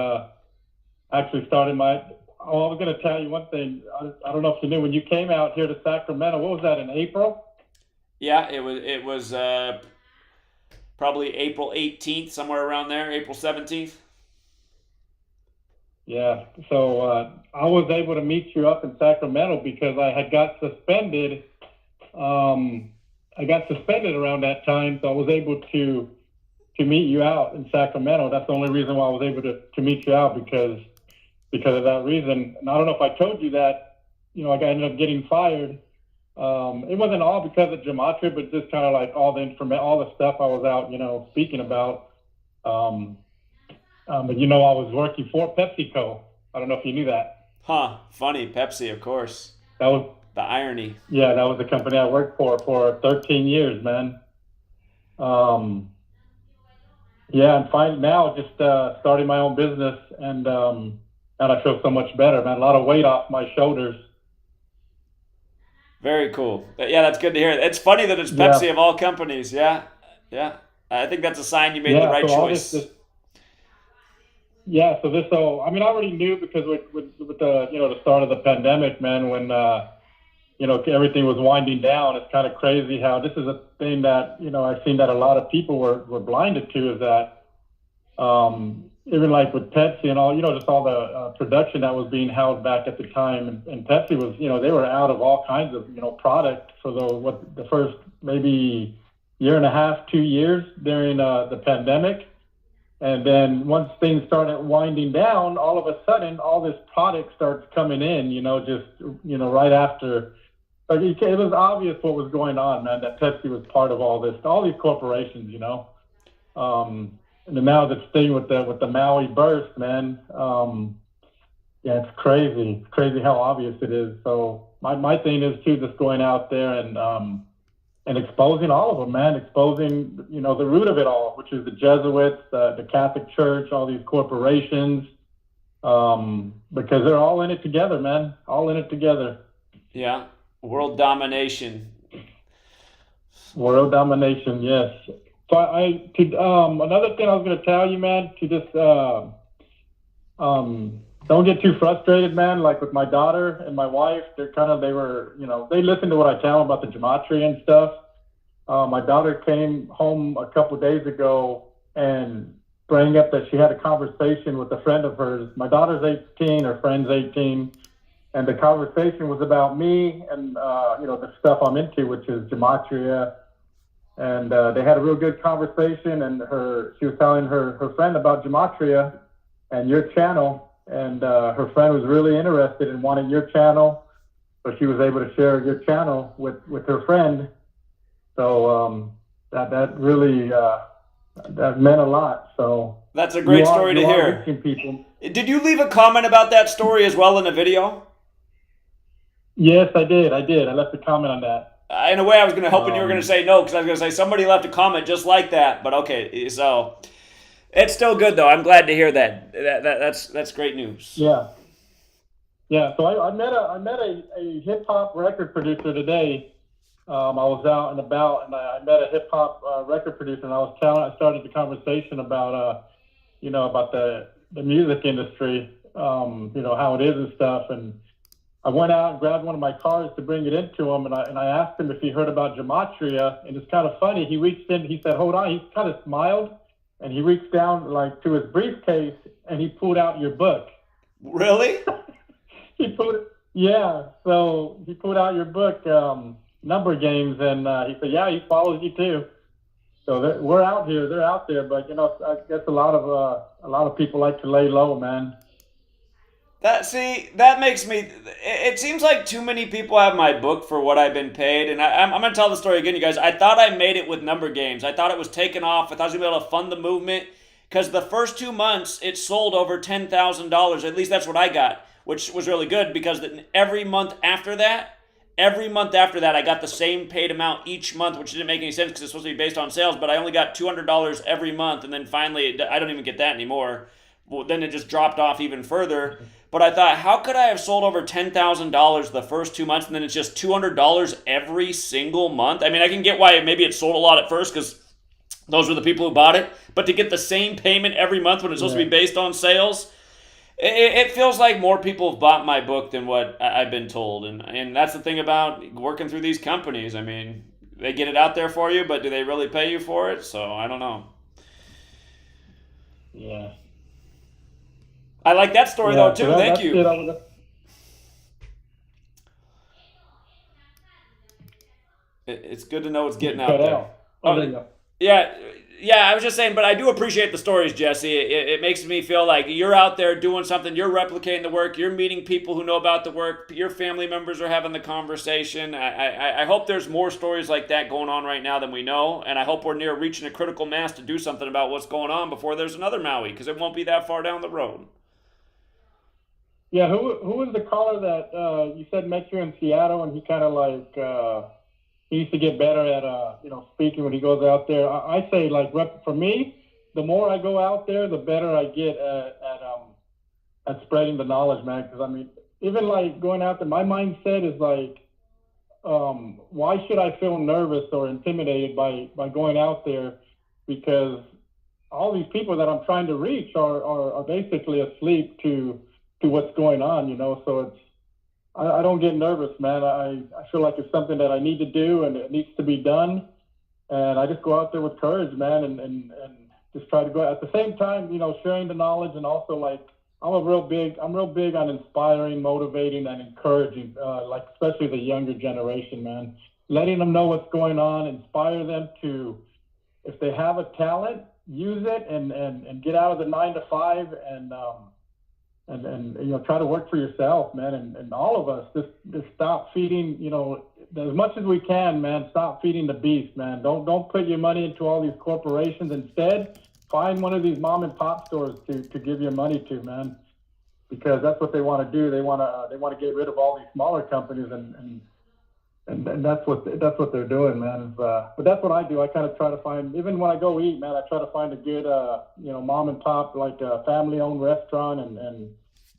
Actually started my... Oh, I was going to tell you one thing. I don't know if you knew, when you came out here to Sacramento, what was that, in April? Yeah, it was probably April 18th, somewhere around there, April 17th. Yeah, so I was able to meet you up in Sacramento because I had got suspended I got suspended around that time, so I was able to meet you out in Sacramento. That's the only reason why I was able to meet you out because of that reason. And I don't know if I told you that, I ended up getting fired. It wasn't all because of Gematria, but just kind of like all the stuff I was out, speaking about. But I was working for PepsiCo. I don't know if you knew that. Huh? Funny, Pepsi, of course. That was the irony. Yeah, that was the company I worked for 13 years, man. Yeah, and fine now, just starting my own business, and I feel so much better, man. A lot of weight off my shoulders. Very cool. Yeah, that's good to hear. It's funny that it's Pepsi of all companies. Yeah, yeah. I think that's a sign you made the right choice. So I mean, I already knew because with the the start of the pandemic, man, when everything was winding down. It's kind of crazy how this is a thing that I've seen that a lot of people were blinded to, is that even like with Pepsi and all, just all the production that was being held back at the time, and Pepsi was, they were out of all kinds of product for the first maybe year and a half, 2 years during the pandemic. And then once things started winding down, all of a sudden, all this product starts coming in, right after. Like, it was obvious what was going on, man, that Pepsi was part of all this, all these corporations, and now this thing with the Maui burst, man, it's crazy. It's crazy how obvious it is. So my thing is, too, just going out there and exposing all of them, man, exposing, the root of it all, which is the Jesuits, the Catholic Church, all these corporations, because they're all in it together, man, all in it together. Yeah. World domination. World domination, yes. So another thing I was going to tell you, man, to just don't get too frustrated, man. Like with my daughter and my wife, they listen to what I tell them about the Gematria and stuff. My daughter came home a couple days ago and bring up that she had a conversation with a friend of hers. My daughter's 18, her friend's 18. And the conversation was about me and, the stuff I'm into, which is Gematria. And they had a real good conversation, and she was telling her friend about Gematria and your channel. And her friend was really interested in wanting your channel. So she was able to share your channel with her friend. So that really, that meant a lot. So that's a great story to hear. People. Did you leave a comment about that story as well in the video? Yes, I did. I left a comment on that. In a way, I was hoping you were going to say no, because I was going to say somebody left a comment just like that. But okay, so it's still good though. I'm glad to hear that. That's great news. Yeah. So I met a hip hop record producer today. I was out and about, and I met a hip hop record producer, and I started the conversation about about the music industry, how it is and stuff, and I went out and grabbed one of my cars to bring it into him, and I asked him if he heard about Gematria, and it's kind of funny. He reached in, he said, "Hold on." He kind of smiled, and he reached down to his briefcase, and he pulled out your book. Really? So he pulled out your book, Number Games, and he said, "Yeah, he follows you too." So we're out here. They're out there, but I guess a lot of people like to lay low, man. That makes me. It seems like too many people have my book for what I've been paid, and I'm going to tell the story again, you guys. I thought I made it with Number Games. I thought it was taken off. I thought I was going to be able to fund the movement, because the first 2 months it sold over $10,000. At least that's what I got, which was really good, because every month after that, I got the same paid amount each month, which didn't make any sense because it's supposed to be based on sales, but I only got $200 every month, and then finally, I don't even get that anymore. Well, then it just dropped off even further. But I thought, how could I have sold over $10,000 the first 2 months, and then it's just $200 every single month? I mean, I can get why maybe it sold a lot at first, because those were the people who bought it, but to get the same payment every month when it's supposed to be based on sales, it feels like more people have bought my book than what I've been told. And that's the thing about working through these companies. I mean, they get it out there for you, but do they really pay you for it? So I don't know. Yeah. I like that story though too. Thank you. It's good to know it's getting You out cut there. out. Oh, there you go. Yeah, I was just saying, but I do appreciate the stories, Jesse. It makes me feel like you're out there doing something, you're replicating the work, you're meeting people who know about the work, your family members are having the conversation. I hope there's more stories like that going on right now than we know, and I hope we're near reaching a critical mass to do something about what's going on before there's another Maui, because it won't be that far down the road. Yeah, who was the caller that you said met you in Seattle, and he kind of like he needs to get better at speaking when he goes out there. I say like for me, the more I go out there, the better I get at spreading the knowledge, man. Because I mean, even like going out there, my mindset is like, why should I feel nervous or intimidated by going out there? Because all these people that I'm trying to reach are basically asleep to what's going on, So it's I don't get nervous, man. I feel like it's something that I need to do and it needs to be done. And I just go out there with courage, man, and just try to go at the same time, sharing the knowledge, and also like I'm real big on inspiring, motivating, and encouraging, like especially the younger generation, man. Letting them know what's going on, inspire them to, if they have a talent, use it and get out of the 9 to 5 and try to work for yourself, man, and all of us just stop feeding, as much as we can, man. Stop feeding the beast, man. Don't put your money into all these corporations. Instead, find one of these mom and pop stores to give your money to, man, because that's what they want to do. They want to get rid of all these smaller companies, and that's what they're doing, man. But that's what I do. I kind of try to find, even when I go eat, man, I try to find a good, mom and pop, like a family-owned restaurant, and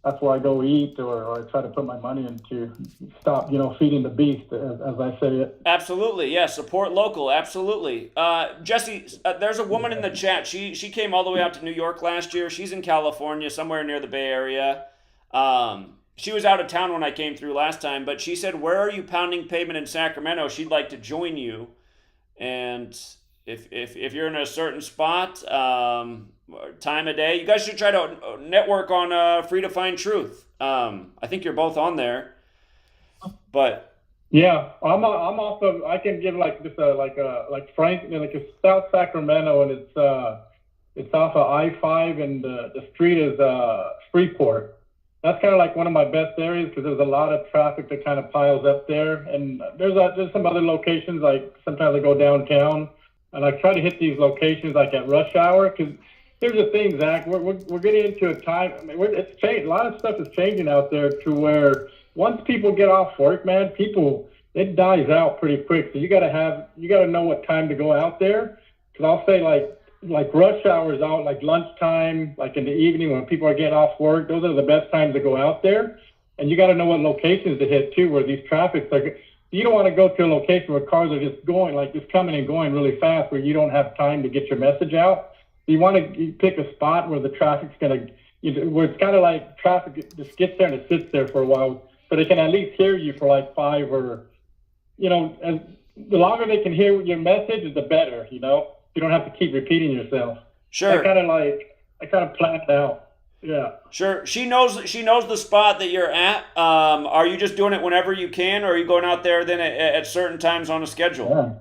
that's where I go eat, or I try to put my money into. Stop, feeding the beast, as I say it. Absolutely, yeah. Support local, absolutely. Jesse, there's a woman in the chat. She came all the way out to New York last year. She's in California, somewhere near the Bay Area. She was out of town when I came through last time, but she said, where are you pounding pavement in Sacramento? She'd like to join you. And if you're in a certain spot, time of day, you guys should try to network on Free to Find Truth. I think you're both on there. But yeah, I'm also, I can give like just like Frank, like it's South Sacramento, and it's off of I-5, and the street is Freeport. That's kind of like one of my best areas because there's a lot of traffic that kind of piles up there. And there's some other locations, like sometimes I go downtown and I try to hit these locations like at rush hour. Because here's the thing, Zach, we're getting into a time. I mean, it's changed. A lot of stuff is changing out there to where once people get off work, man, it dies out pretty quick. So you got to know what time to go out there. Because I'll say like rush hours out, like lunchtime, like in the evening when people are getting off work, those are the best times to go out there. And you got to know what locations to hit too, where these traffics are. You don't want to go to a location where cars are just going, like just coming and going really fast, where you don't have time to get your message out. You want to pick a spot where the traffic's going to, where it's kind of like traffic just gets there and it sits there for a while, so they can at least hear you for like 5 or, and the longer they can hear your message, the better, You don't have to keep repeating yourself. Sure. I kind of planned it out. Yeah. Sure. She knows the spot that you're at. Are you just doing it whenever you can, or are you going out there then at certain times on a schedule? Yeah.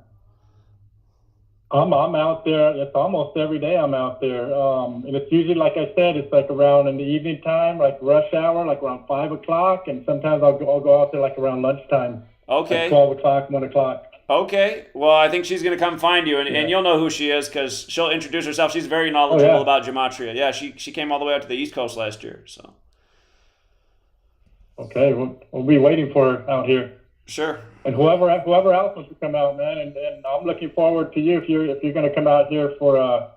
I'm out there. It's almost every day I'm out there. And it's usually, like I said, it's like around in the evening time, like rush hour, like around 5 o'clock. And sometimes I'll go out there like around lunchtime. Okay. Like 12 o'clock, 1 o'clock. Okay. Well, I think she's going to come find you, and you'll know who she is because she'll introduce herself. She's very knowledgeable about Gematria. Yeah, she came all the way out to the East Coast last year. So. Okay, we'll be waiting for her out here. Sure. And whoever else wants to come out, man, and I'm looking forward to you if you're going to come out here for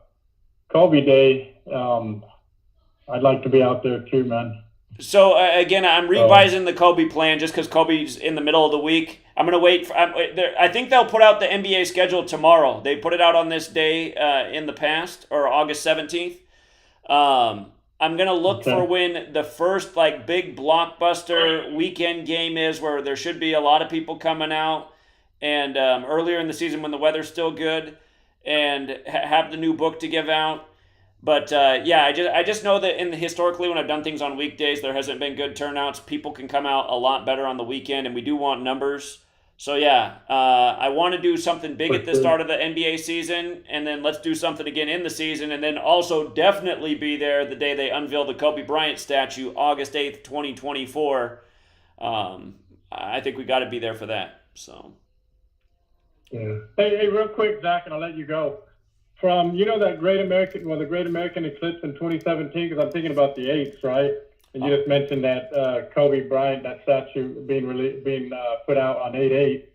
Kobe Day. I'd like to be out there too, man. So again, I'm revising the Kobe plan just because Kobe's in the middle of the week. I'm gonna wait. I think they'll put out the NBA schedule tomorrow. They put it out on this day in the past, or August 17th. I'm gonna look for when the first big blockbuster weekend game is, where there should be a lot of people coming out, and earlier in the season when the weather's still good, and have the new book to give out. But I just know that historically when I've done things on weekdays, there hasn't been good turnouts. People can come out a lot better on the weekend, and we do want numbers. So yeah, I want to do something big at the start of the NBA season, and then let's do something again in the season, and then also definitely be there the day they unveil the Kobe Bryant statue, August 8th, 2024. I think we got to be there for that. So. Yeah. Hey, real quick, Zach, and I'll let you go. From that the Great American Eclipse in 2017, because I'm thinking about the 8th, right? And you just mentioned that Kobe Bryant, that statue being put out on 8/8.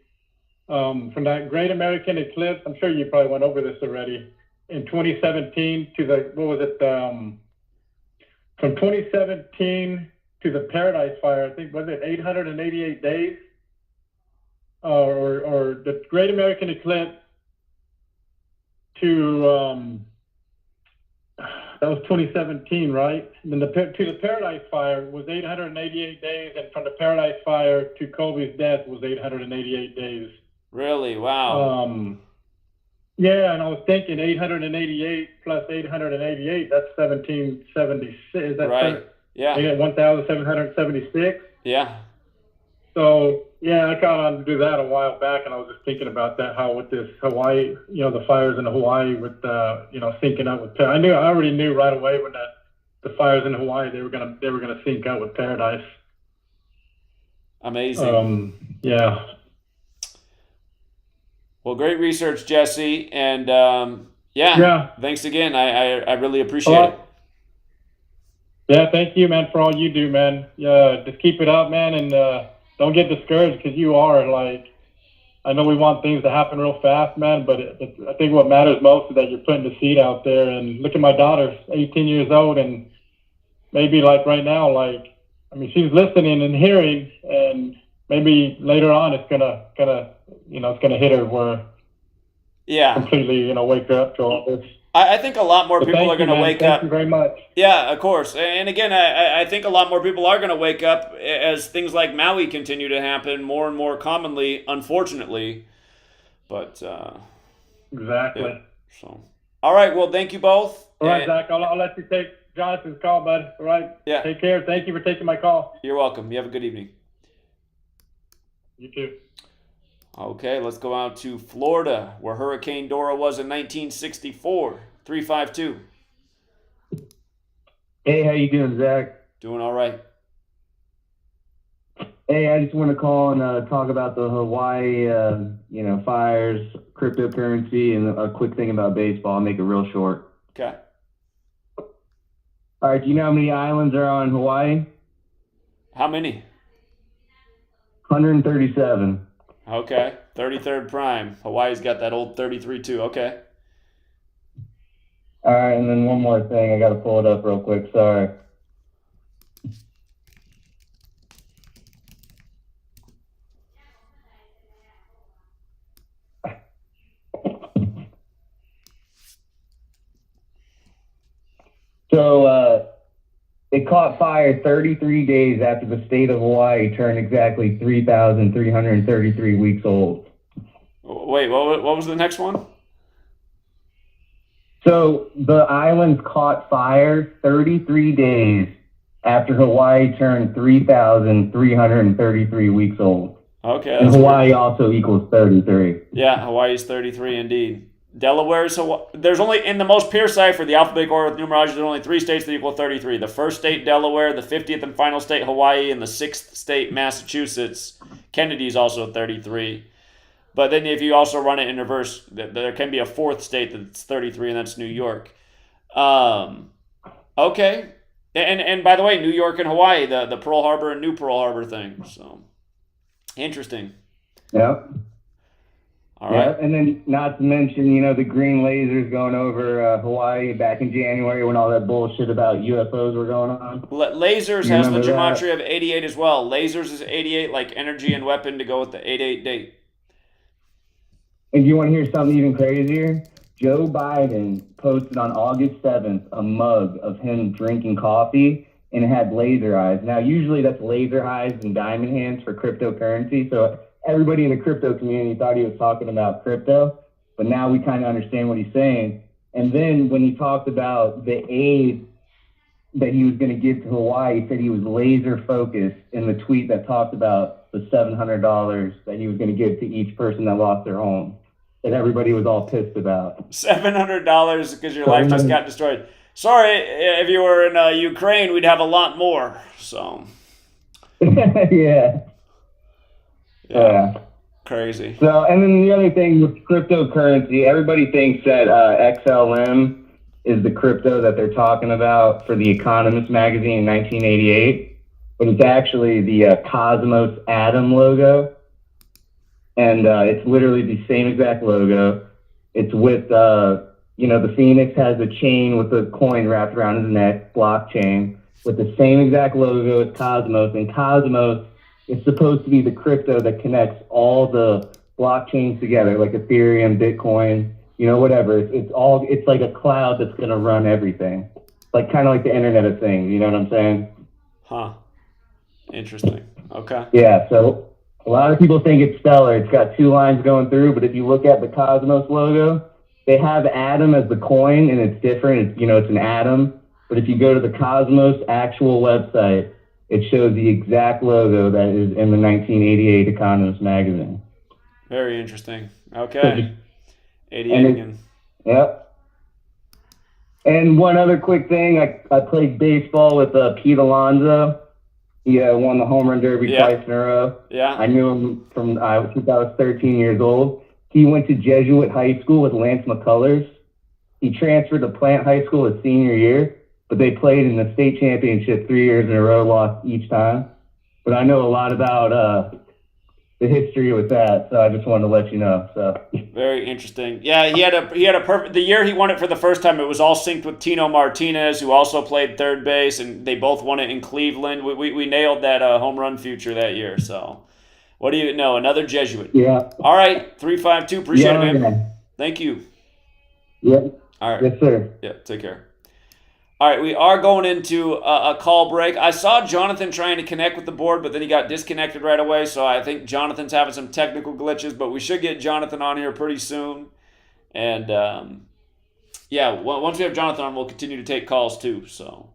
From that Great American Eclipse, I'm sure you probably went over this already. In 2017 to from 2017 to the Paradise Fire, I think, was it 888 days? Or the Great American Eclipse to that was 2017, right? And then to the Paradise Fire was 888 days, and from the Paradise Fire to Kobe's death was 888 days. Really? Wow. Yeah, and I was thinking 888 plus 888, that's 1776. Is that right? Yeah. 1,776. Yeah. So yeah, I kind of do that a while back, and I was just thinking about that, how with this Hawaii, the fires in Hawaii with syncing up with I already knew right away when the fires in Hawaii they were gonna sync up with Paradise. Amazing. Yeah. Well, great research, Jesse, and thanks again. I really appreciate it. Yeah, thank you, man, for all you do, man. Yeah, just keep it up, man, and don't get discouraged, because you are I know we want things to happen real fast, man, but I think what matters most is that you're putting the seed out there. And look at my daughter, 18 years old, and maybe right now, she's listening and hearing, and maybe later on it's gonna hit her where completely wake her up to all this. I think a lot more people are going to wake up. Thank you very much. Yeah, of course. And again, I think a lot more people are going to wake up as things like Maui continue to happen more and more commonly, unfortunately. But exactly. Yeah, so, all right. Well, thank you both. All right, Zach. I'll let you take Jonathan's call, bud. All right. Yeah. Take care. Thank you for taking my call. You're welcome. You have a good evening. You too. Okay, let's go out to Florida, where Hurricane Dora was in 1964. 352. Hey, how you doing, Zach? Doing all right. Hey, I just want to call and talk about the Hawaii, fires, cryptocurrency, and a quick thing about baseball. I'll make it real short. Okay. All right, do you know how many islands are on Hawaii? How many? 137. Okay, 33rd prime. Hawaii's got that old 33 too. Okay. All right, and then one more thing. I got to pull it up real quick. Sorry. So it caught fire 33 days after the state of Hawaii turned exactly 3,333 weeks old. Wait, what was the next one? So the islands caught fire 33 days after Hawaii turned 3,333 weeks old. Okay. And Hawaii also equals 33. Yeah, Hawaii's 33 indeed. Delaware's there's only in the most pure cipher, the alphabetical order with numerology, there's only 3 states that equal 33. The first state, Delaware, the 50th and final state, Hawaii, and the 6th state, Massachusetts. Kennedy's also 33. But then if you also run it in reverse, there can be a 4th state that's 33, and that's New York. Okay. And by the way, New York and Hawaii, the Pearl Harbor and New Pearl Harbor thing. So interesting. Yeah. All right. And then not to mention, the green lasers going over Hawaii back in January when all that bullshit about UFOs were going on. Lasers has the Gematria of 88 as well. Lasers is 88, like energy and weapon to go with the 88 date. And you want to hear something even crazier? Joe Biden posted on August 7th a mug of him drinking coffee, and it had laser eyes. Now, usually that's laser eyes and diamond hands for cryptocurrency, so everybody in the crypto community thought he was talking about crypto, but now we kind of understand what he's saying. And then when he talked about the aid that he was going to give to Hawaii, he said he was laser focused in the tweet that talked about the $700 that he was going to give to each person that lost their home, that everybody was all pissed about. $700 because your life just got destroyed. Sorry, if you were in Ukraine, we'd have a lot more. So. Yeah. Crazy. So, and then the other thing with cryptocurrency, everybody thinks that XLM is the crypto that they're talking about for The Economist magazine in 1988, but it's actually the Cosmos Atom logo, and it's literally the same exact logo. It's with, the Phoenix has a chain with a coin wrapped around his neck, blockchain, with the same exact logo as Cosmos, and Cosmos is supposed to be the crypto that connects all the blockchains together, like Ethereum, Bitcoin, whatever. It's like a cloud that's going to run everything. Like kind of like the Internet of Things, you know what I'm saying? Huh. Interesting. Okay. Yeah, so a lot of people think it's stellar. It's got 2 lines going through, but if you look at the Cosmos logo, they have Atom as the coin, and it's different. It's an atom. But if you go to the Cosmos actual website, it shows the exact logo that is in the 1988 Economist magazine. Very interesting. Okay. 88 again. Yep. And one other quick thing, I played baseball with Pete Alonso. He won the home run derby twice in a row. Yeah. I knew him since I was 13 years old. He went to Jesuit High School with Lance McCullers. He transferred to Plant High School his senior year, but they played in the state championship 3 years in a row, lost each time. But I know a lot about the history with that, so I just wanted to let you know. So very interesting. Yeah, he had a perfect. The year he won it for the first time, it was all synced with Tino Martinez, who also played third base, and they both won it in Cleveland. We nailed that home run future that year. So, what do you know? Another Jesuit. Yeah. All right, 352. Appreciate it, man. Yeah. Thank you. Yeah. All right. Yes, sir. Yeah. Take care. All right, we are going into a call break. I saw Jonathan trying to connect with the board, but then he got disconnected right away, so I think Jonathan's having some technical glitches, but we should get Jonathan on here pretty soon. And, once we have Jonathan on, we'll continue to take calls too, so.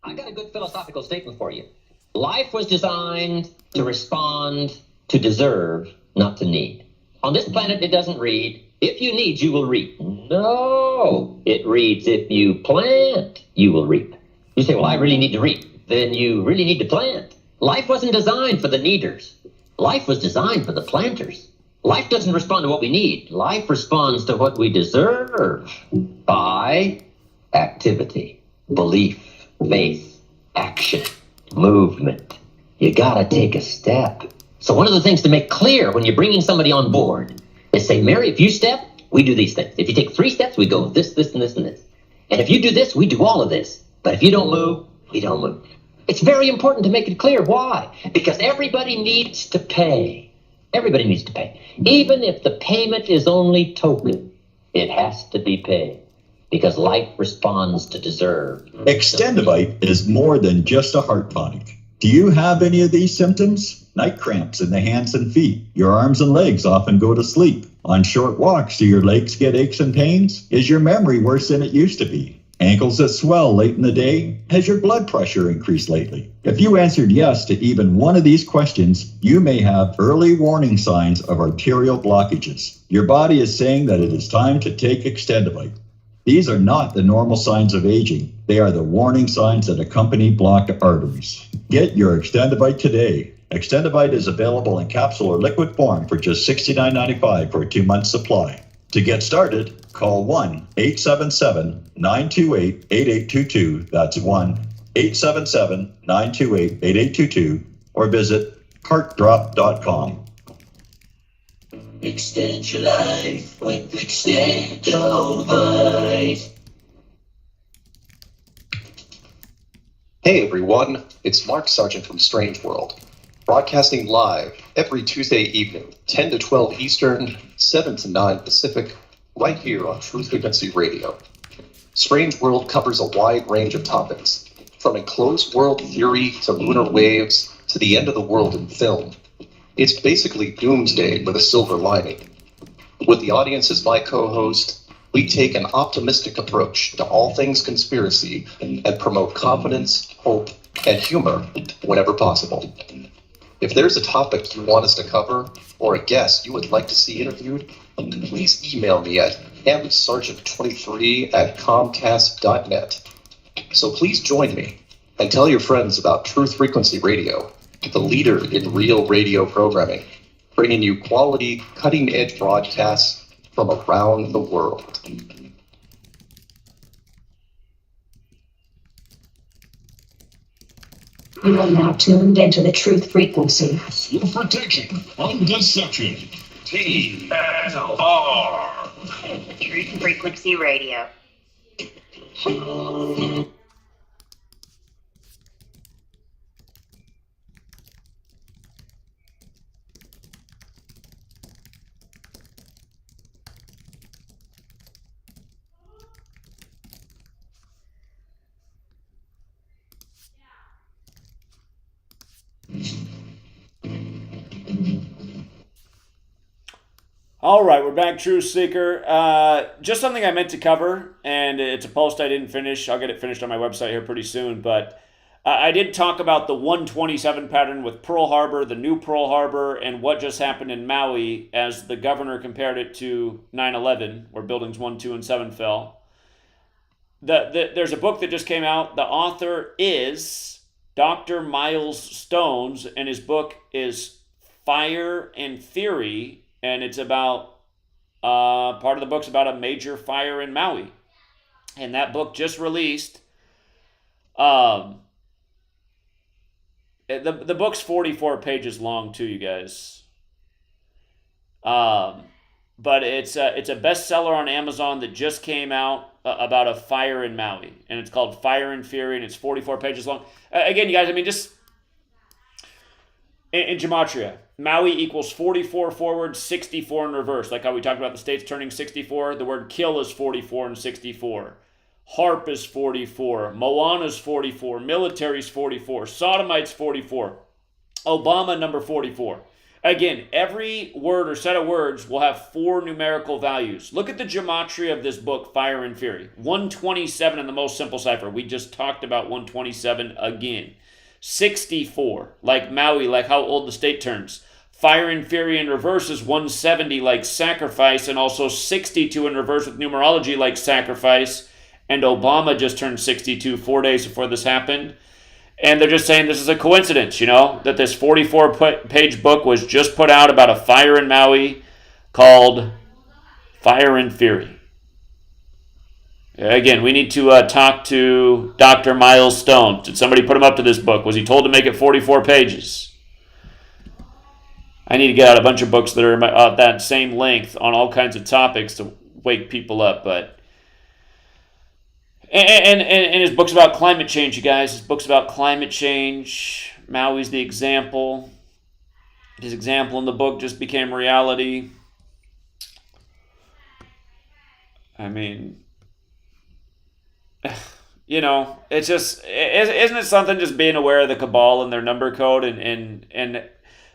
I got a good philosophical statement for you. Life was designed to respond, to deserve, not to need. On this planet, it doesn't read, if you need, you will reap. No, it reads, if you plant, you will reap. You say, well, I really need to reap. Then you really need to plant. Life wasn't designed for the needers. Life was designed for the planters. Life doesn't respond to what we need. Life responds to what we deserve by activity, belief, faith, action, movement. You gotta take a step. So one of the things to make clear when you're bringing somebody on board is say, Mary, if you step, we do these things. If you take 3 steps, we go this, this, and this, and this. And if you do this, we do all of this. But if you don't move, we don't move. It's very important to make it clear. Why? Because everybody needs to pay. Everybody needs to pay. Even if the payment is only token, it has to be paid. Because life responds to deserve. Extendivite is more than just a heart tonic. Do you have any of these symptoms? Night cramps in the hands and feet. Your arms and legs often go to sleep. On short walks, do your legs get aches and pains? Is your memory worse than it used to be? Ankles that swell late in the day? Has your blood pressure increased lately? If you answered yes to even one of these questions, you may have early warning signs of arterial blockages. Your body is saying that it is time to take Extendivite. These are not the normal signs of aging. They are the warning signs that accompany blocked arteries. Get your Extendivite today. Extendivite is available in capsule or liquid form for just $69.95 for a 2-month supply. To get started, call 1-877-928-8822. That's 1-877-928-8822 or visit heartdrop.com. Extend your life with Extendivite. Hey everyone, it's Mark Sargent from Strange World, broadcasting live every Tuesday evening, 10 to 12 Eastern, 7 to 9 Pacific, right here on Truth Frequency Radio. Strange World covers a wide range of topics, From enclosed world theory to lunar waves to the end of the world in film, it's basically doomsday with a silver lining. With the audience as my co-host, we take an optimistic approach to all things conspiracy and promote confidence, hope, and humor whenever possible. If there's a topic you want us to cover or a guest you would like to see interviewed, please email me at msargent23@comcast.net. So please join me and tell your friends about Truth Frequency Radio, the leader in real radio programming, bringing you quality, cutting-edge broadcasts from around the world. You are now tuned into the Truth Frequency. Your protection on deception. TFR. Truth Frequency Radio. All right, we're back, Truth Seeker. Just something I meant to cover, and it's a post I didn't finish. I'll get it finished on my website here pretty soon, but I did talk about the 127 pattern with Pearl Harbor, the new Pearl Harbor, and what just happened in Maui as the governor compared it to 9/11, where buildings 1, 2, and 7 fell. There's a book that just came out. The author is Dr. Miles Stones, and his book is Fire and Fury, and it's about, part of the book's about a major fire in Maui. And that book just released. The book's 44 pages long too, you guys. But it's a bestseller on Amazon that just came out about a fire in Maui. And it's called Fire and Fury, and it's 44 pages long. Again, you guys, I mean, just in Gematria, Maui equals 44 forward, 64 in reverse. Like how we talked about the states turning 64. The word kill is 44 and 64. Harp is 44. Moana's 44. Military's 44. Sodomite's 44. Obama number 44. Again, every word or set of words will have 4 numerical values. Look at the gematria of this book, Fire and Fury. 127 in the most simple cipher. We just talked about 127 again. 64, like Maui, like how old the state turns. Fire and Fury in reverse is 170, like sacrifice, and also 62 in reverse with numerology, like sacrifice. And Obama just turned 62 4 days before this happened. And they're just saying this is a coincidence, you know, that this 44-page book was just put out about a fire in Maui called Fire and Fury. Again, we need to talk to Dr. Miles Stone. Did somebody put him up to this book? Was he told to make it 44 pages? I need to get out a bunch of books that are that same length on all kinds of topics to wake people up. But and his book's about climate change, you guys. His book's about climate change. Maui's the example. His example in the book just became reality. I mean, you know, it's just, isn't it something just being aware of the cabal and their number code and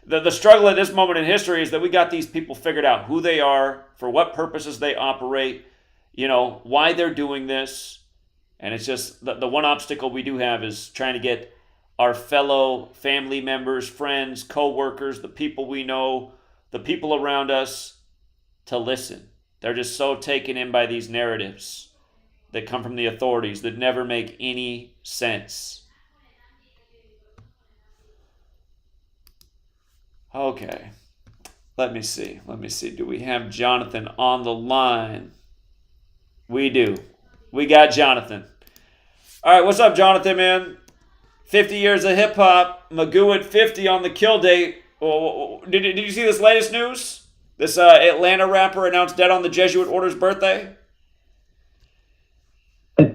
the struggle at this moment in history is that we got these people figured out who they are, for what purposes they operate, you know, why they're doing this. And it's just the one obstacle we do have is trying to get our fellow family members, friends, co-workers, the people we know, the people around us to listen. They're just so taken in by these narratives that come from the authorities that never make any sense. Okay, let me see. Do we have Jonathan on the line? We do. We got Jonathan. All right, what's up, Jonathan, man? 50 years of hip-hop. Magoo at 50 on the kill date. Did you see this latest news? This Atlanta rapper announced dead on the Jesuit order's birthday?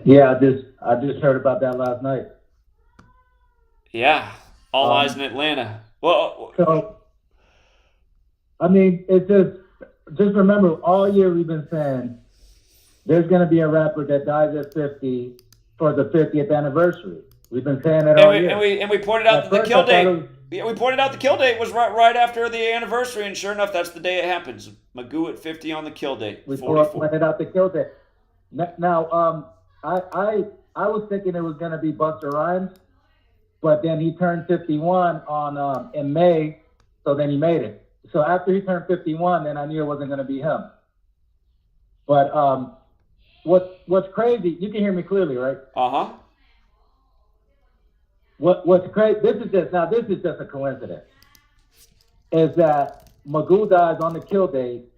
Yeah, I just heard about that last night. Yeah, all eyes in Atlanta. Well, so, I mean, it's just remember, all year we've been saying there's going to be a rapper that dies at 50 for the 50th anniversary. We've been saying it all year. And we pointed out At that the first kill I thought it date. was- Yeah, we pointed out the kill date was right after the anniversary, and sure enough, that's the day it happens. Magoo at 50 on the kill date. We 44. pointed out the kill date. Now, I was thinking it was going to be Busta Rhymes, but then he turned 51 on in May, so then he made it. So after he turned 51, then I knew it wasn't going to be him. But what's crazy? You can hear me clearly, right? What's crazy? This is just a coincidence. Is that Magoo dies on the kill date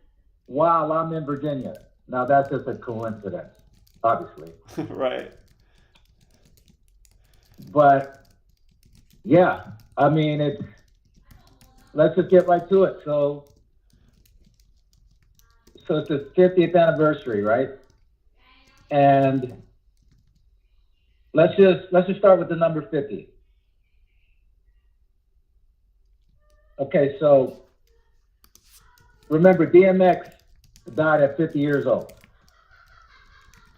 while I'm in Virginia? Now that's just a coincidence, obviously. Right. But yeah, I mean, let's just get right to it. So it's the 50th anniversary, right? And let's just start with the number 50. Okay, so remember DMX died at 50 years old.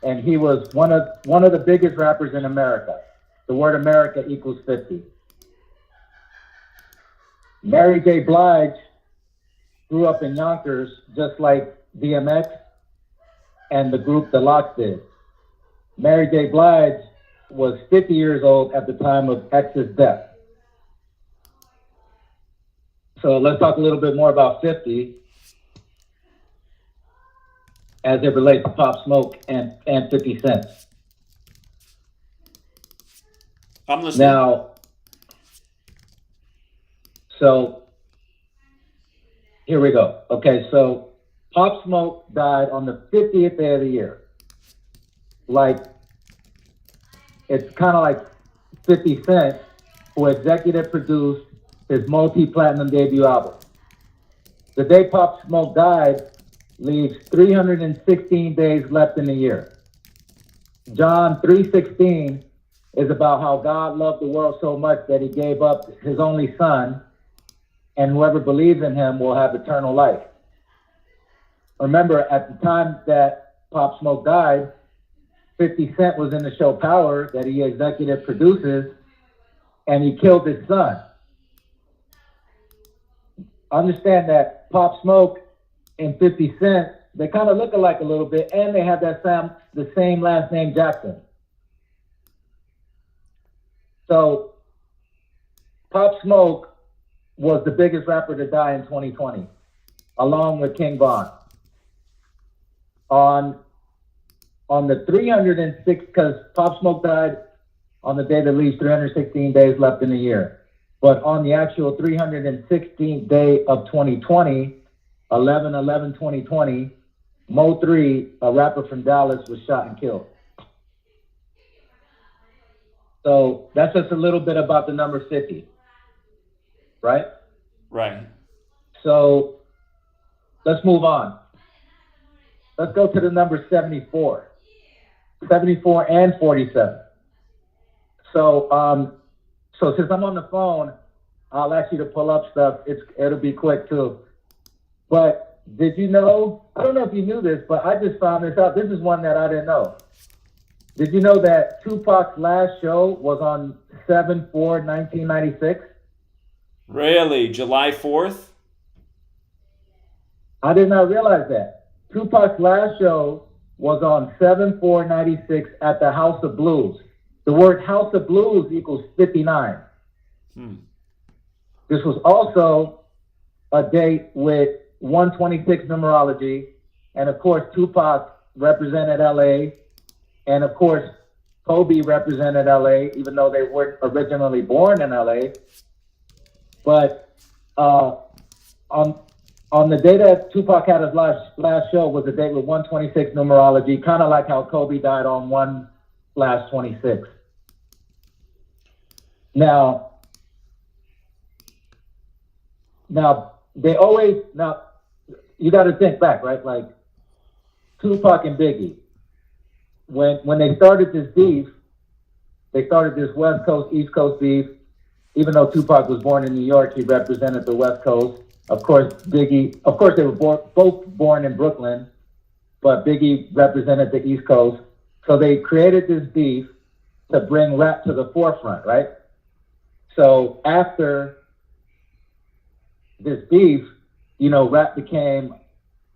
And he was one of the biggest rappers in America. The word America equals 50. Mary J. Blige grew up in Yonkers just like DMX and the group The Lox did. Mary J. Blige was 50 years old at the time of X's death. So let's talk a little bit more about 50 as it relates to Pop Smoke and 50 Cent. I'm listening. Now, so here we go. Okay, so Pop Smoke died on the 50th day of the year. Like, it's kind of like 50 Cent, who executive produced his multi-platinum debut album. The day Pop Smoke died leaves 316 days left in the year. John 3:16 is about how God loved the world so much that he gave up his only son, and whoever believes in him will have eternal life. Remember, at the time that Pop Smoke died, 50 Cent was in the show Power that he executive produces, and he killed his son. Understand that Pop Smoke and 50 Cent, they kind of look alike a little bit, and they have the same last name, Jackson. So Pop Smoke was the biggest rapper to die in 2020, along with King Von. On the 306, because Pop Smoke died on the day that leaves 316 days left in the year. But on the actual 316th day of 2020, 11/11/2020, Mo 3, a rapper from Dallas, was shot and killed. So that's just a little bit about the number 50, right? Right. So let's move on. Let's go to the number 74. 74 and 47. So since I'm on the phone, I'll ask you to pull up stuff. It'll be quick too. But did you know, I don't know if you knew this, but I just found this out. This is one that I didn't know. Did you know that Tupac's last show was on 7/4/1996? Really? July 4th? I did not realize that. Tupac's last show was on 7/4/96 at the House of Blues. The word House of Blues equals 59. This was also a date with 126 numerology. And of course, Tupac represented LA. And of course, Kobe represented LA, even though they weren't originally born in LA. But on the day that Tupac had his last show was a date with 126 numerology, kind of like how Kobe died on 1/26. Now you got to think back, right? Like Tupac and Biggie, when they started this beef, they started this West Coast, East Coast beef. Even though Tupac was born in New York, he represented the West Coast. Of course, they were both born in Brooklyn, but Biggie represented the East Coast. So they created this beef, to bring rap to the forefront, right? So after this beef, rap became,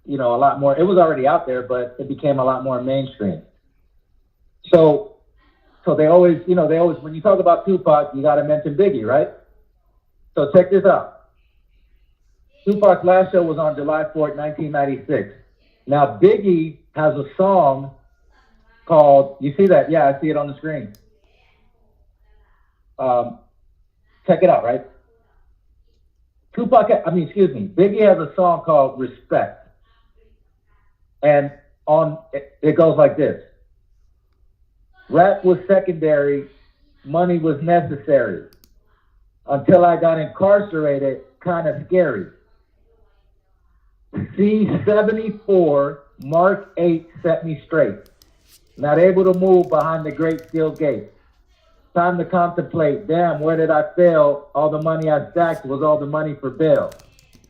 a lot more. It was already out there, but it became a lot more mainstream. So they always, when you talk about Tupac, you got to mention Biggie, right? So check this out. Tupac's last show was on July 4th, 1996. Now, Biggie has a song called, you see that? Yeah, I see it on the screen. Check it out, right? Biggie has a song called Respect. And it goes like this. Rap was secondary, money was necessary. Until I got incarcerated, kind of scary. C-74, Mark 8 set me straight. Not able to move behind the great steel gate. Time to contemplate, damn, where did I fail? All the money I stacked was all the money for bail.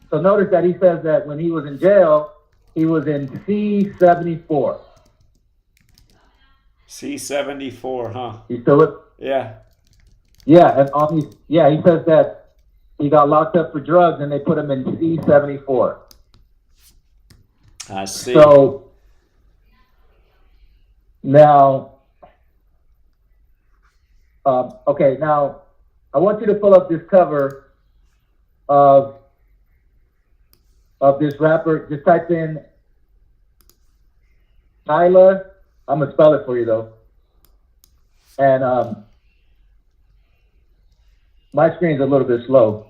So notice that he says that when he was in jail, he was in C-74. C-74, huh? You still with? Yeah. Yeah, and he says that he got locked up for drugs and they put him in C-74. I see. So now, now I want you to pull up this cover of this rapper. Just type in Tyler. I'm gonna spell it for you though. And my screen's a little bit slow,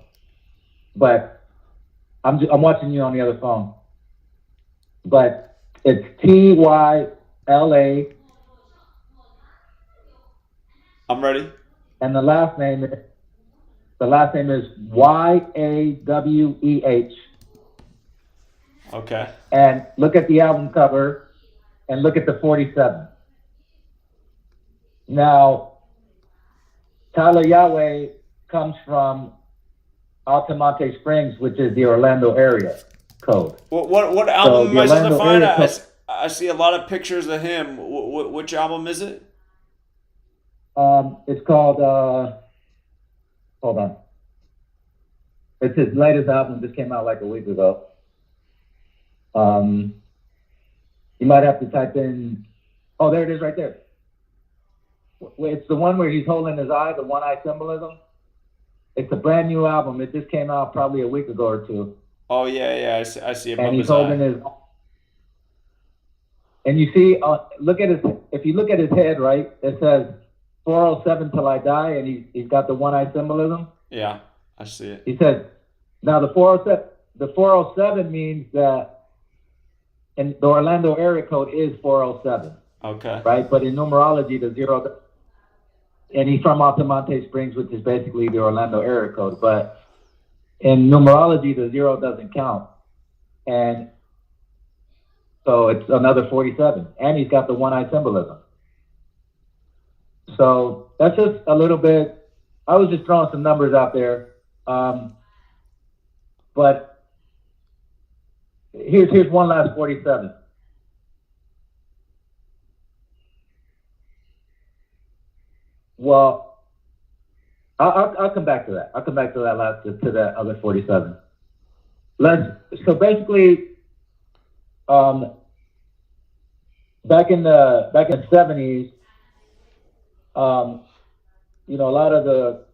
but I'm watching you on the other phone. But it's Tyla. I'm ready. And the last name is Yaweh. Okay. And look at the album cover and look at the 47. Now, Tyler Yaweh comes from Altamonte Springs, which is the Orlando area code. What album am I supposed to find? Code, I see a lot of pictures of him. Which album is it? It's called, hold on. It's his latest album, just came out like a week ago. You might have to type in, oh, there it is right there. It's the one where he's holding his eye, the one eye symbolism. It's a brand new album. It just came out probably a week ago or two. Oh, yeah, I see him. And he's holding his, and you see, if you look at his head, right, it says 407 till I die, and he's got the one eye symbolism. Yeah, I see it. He says, now the 407 means that in the Orlando area code is 407. Okay. Right, but in numerology, the 0, and he's from Altamonte Springs, which is basically the Orlando area code, but in numerology, the 0 doesn't count. And so it's another 47. And he's got the one eye symbolism. So that's just a little bit, I was just throwing some numbers out there. But here's one last 47. Well, I'll come back to that. I'll come back to that to that other 47. So basically, back in the 70s, a lot of the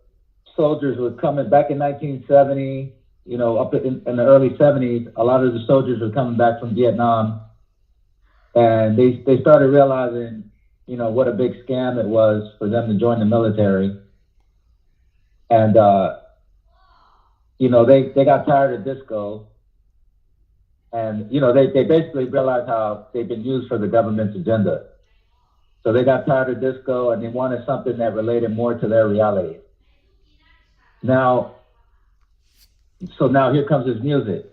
soldiers were coming back in 1970. Up in the early 70s, a lot of the soldiers were coming back from Vietnam, and they started realizing, what a big scam it was for them to join the military. And, they got tired of disco. And, they basically realized how they've been used for the government's agenda. So they got tired of disco and they wanted something that related more to their reality. Now here comes his music.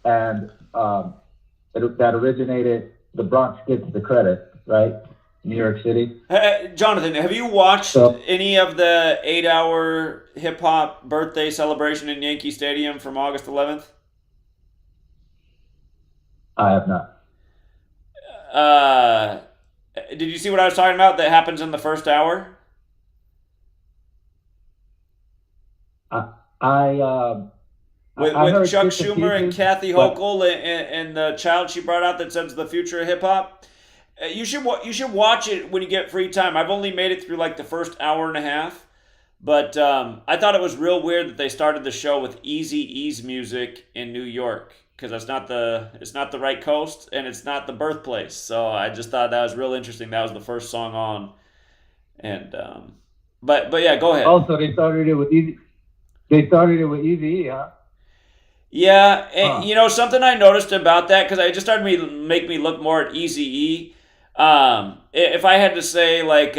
And that originated, the Bronx gets the credit, right? New York City. Jonathan, have you watched any of the 8-hour hip-hop birthday celebration in Yankee Stadium from August 11th? I have not. Did you see what I was talking about that happens in the first hour? With I heard Chuck bits and Schumer and pieces, Kathy but- Hochul and the child she brought out that says the future of hip hop. You should watch it when you get free time. I've only made it through like the first hour and a half, but I thought it was real weird that they started the show with Eazy-E's music in New York, because it's not the right coast and it's not the birthplace. So I just thought that was real interesting. That was the first song on, and but yeah, go ahead. Also, they started it with Easy. They started it with Easy, huh? Yeah, and you know something I noticed about that, because it just started to make me look more at Eazy-E. If I had to say, like,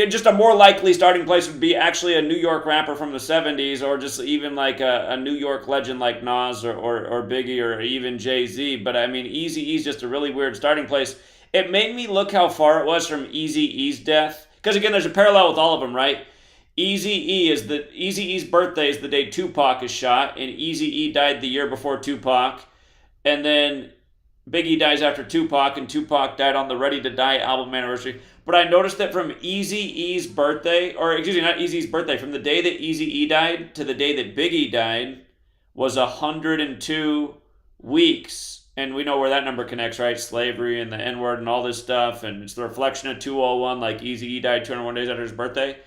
just a more likely starting place would be actually a New York rapper from the 70s, or just even like a New York legend like Nas or Biggie or even Jay-Z. But I mean, Eazy-E's just a really weird starting place. It made me look how far it was from Eazy-E's death. Because again, there's a parallel with all of them, right? Eazy-E's birthday is the day Tupac is shot, and Eazy-E died the year before Tupac. And then Biggie dies after Tupac, and Tupac died on the Ready to Die album anniversary. But I noticed that from Eazy-E's birthday, or excuse me, not Eazy-E's birthday, from the day that Eazy-E died to the day that Biggie died was 102 weeks. And we know where that number connects, right? Slavery and the N-word and all this stuff. And it's the reflection of 201, like Eazy-E died 201 days after his birthday.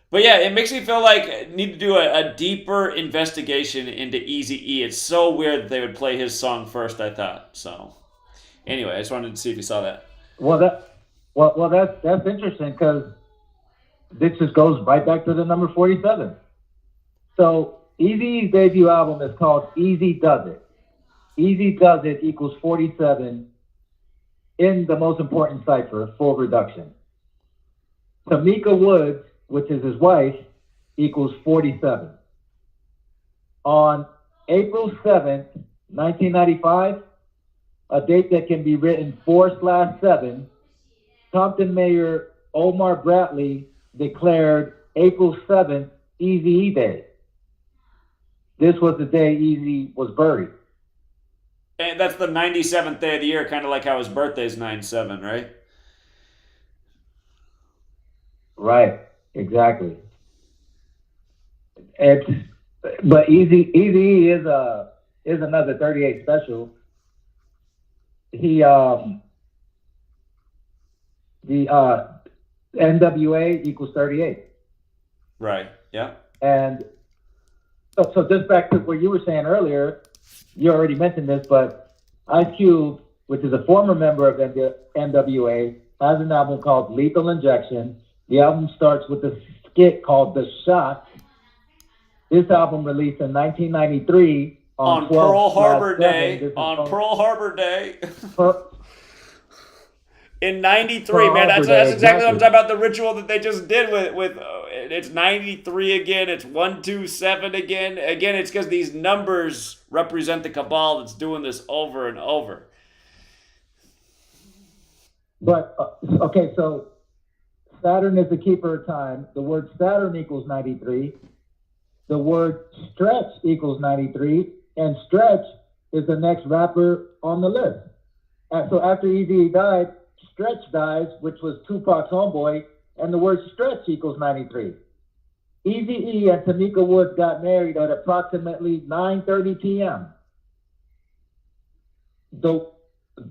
But yeah, it makes me feel like I need to do a deeper investigation into Eazy-E. It's so weird that they would play his song first, I thought. So anyway, I just wanted to see if you saw that. Well, that's interesting, because this just goes right back to the number 47. So Eazy's debut album is called Easy Does It. Easy Does It equals 47 in the most important cipher, full reduction. Tamika Woods, which is his wife, equals 47. On April 7th, 1995, a date that can be written 4/7, Compton Mayor Omar Bradley declared April 7th Eazy-E Day. This was the day Eazy was buried. And that's the 97th day of the year, kind of like how his birthday is 9/7, right? Right, exactly. But Eazy is another 38 special. He the NWA equals 38. Right. Yeah. And so just back to what you were saying earlier, you already mentioned this, but Ice Cube, which is a former member of NWA, has an album called Lethal Injection. The album starts with a skit called The Shot. This album released in 1993 on Pearl Harbor 12/7. Day. On Pearl Harbor Day. In 93, man, that's exactly what I'm talking about. The ritual that they just did with it's 93 again. It's 127 again. Again, it's because these numbers represent the cabal that's doing this over and over. But okay, so Saturn is the keeper of time. The word Saturn equals 93. The word stretch equals 93, and Stretch is the next rapper on the list. And so after Eazy died, Stretch dies, which was Tupac's homeboy, and the word stretch equals 93. Eazy-E and Tamika Woods got married at approximately 9:30 p.m. The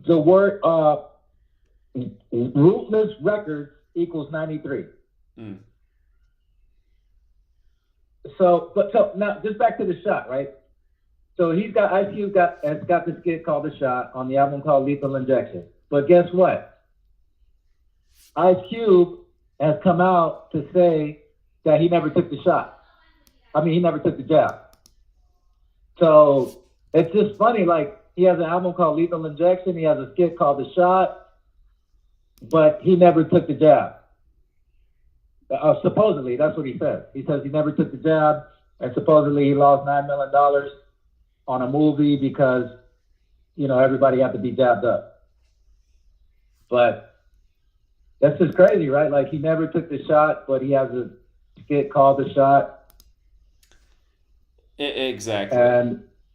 word Rootless Records equals 93. So now just back to The Shot, right? So Ice Cube has got this skit called The Shot on the album called Lethal Injection. But guess what? Ice Cube has come out to say that he never took the shot. I mean, he never took the jab. So it's just funny. Like, he has an album called Lethal Injection. He has a skit called The Shot, but he never took the jab. Supposedly, that's what he says. He says he never took the jab, and supposedly he lost $9 million on a movie because, everybody had to be jabbed up. But that's just crazy, right? Like, he never took the shot, but he has a skit called The Shot. Exactly.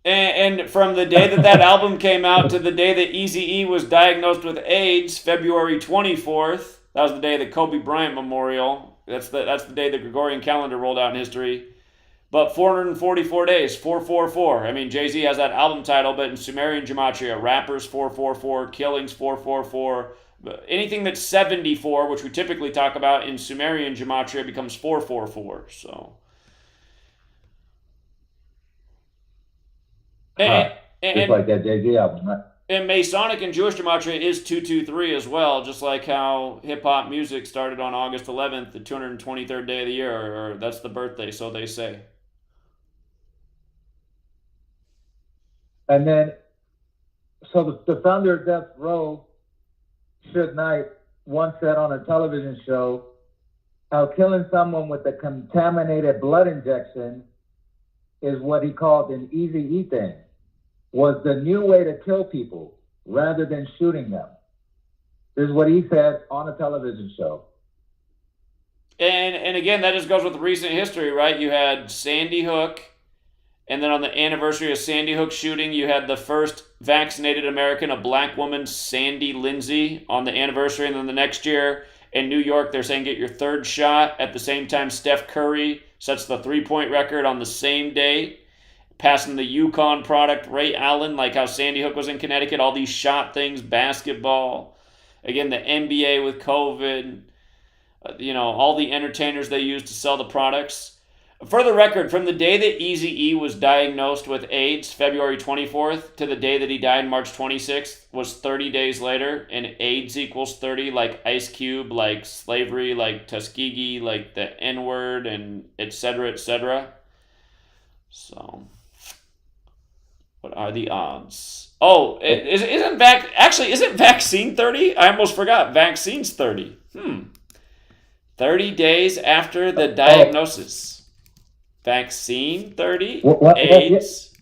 And from the day that album came out to the day that Eazy-E was diagnosed with AIDS, February 24th, that was the day of the Kobe Bryant Memorial, That's the day the Gregorian calendar rolled out in history. But 444 days, 444. I mean, Jay-Z has that album title, but in Sumerian Gematria, rappers 444, killings 444. Anything that's 74, which we typically talk about in Sumerian Gematria, becomes 444. So. Just like that Jay-Z album, right? And Masonic and Jewish Gematria is 223 as well, just like how hip-hop music started on August 11th, the 223rd day of the year, or that's the birthday, so they say. And then, so the founder of Death Row, Suge Knight, once said on a television show how killing someone with a contaminated blood injection is what he called an easy thing, was the new way to kill people rather than shooting them. This is what he said on a television show. And again, that just goes with recent history, right? You had Sandy Hook, and then on the anniversary of Sandy Hook shooting, you had the first vaccinated American, a black woman, Sandy Lindsay, on the anniversary. And then the next year in New York, they're saying get your third shot. At the same time, Steph Curry sets the three-point record on the same day, passing the Yukon product, Ray Allen, like how Sandy Hook was in Connecticut, all these shot things, basketball. Again, the NBA with COVID, all the entertainers they used to sell the products. For the record, from the day that Eazy-E was diagnosed with AIDS, February 24th, to the day that he died, March 26th, was 30 days later, and AIDS equals 30, like Ice Cube, like slavery, like Tuskegee, like the N-word, and et cetera, et cetera. So, what are the odds? Oh, isn't vaccine 30? I almost forgot. Vaccine's 30. 30 days after the diagnosis. Vaccine 30, AIDS,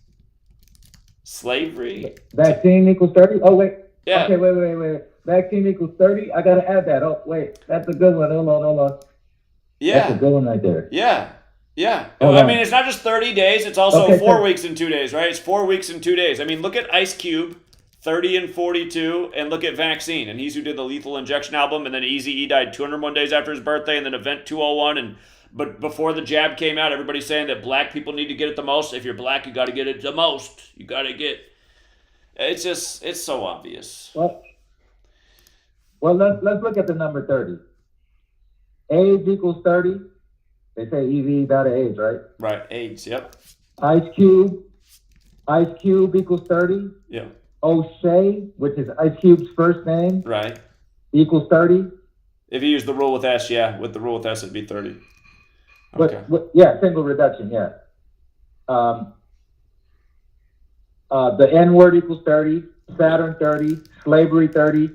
slavery. Vaccine equals 30? Oh, wait. Yeah. Okay, wait. Vaccine equals 30? I got to add that. Oh, wait. That's a good one. Hold on. Yeah. That's a good one right there. Yeah. Hold I on. mean, it's not just 30 days. It's also Okay, 4 weeks and 2 days, right? It's 4 weeks and 2 days. I mean, look at Ice Cube, 30 and 42, and look at Vaccine. And he's who did the Lethal Injection album, and then Eazy-E died 201 days after his birthday, and then Event 201, But before the jab came out, everybody's saying that black people need to get it the most. If you're black, you got to get it the most. You got to get. It's so obvious. Well, let's look at the number 30. AIDS equals 30. They say Eazy died of AIDS, right? Right, AIDS. Yep. Ice Cube equals 30. Yeah. O'Shea, which is Ice Cube's first name, Right. equals 30. If you use the rule with S, yeah. With the rule with S, it'd be 30. Okay. But yeah, single reduction, yeah. The N-word equals 30, Saturn 30, slavery 30,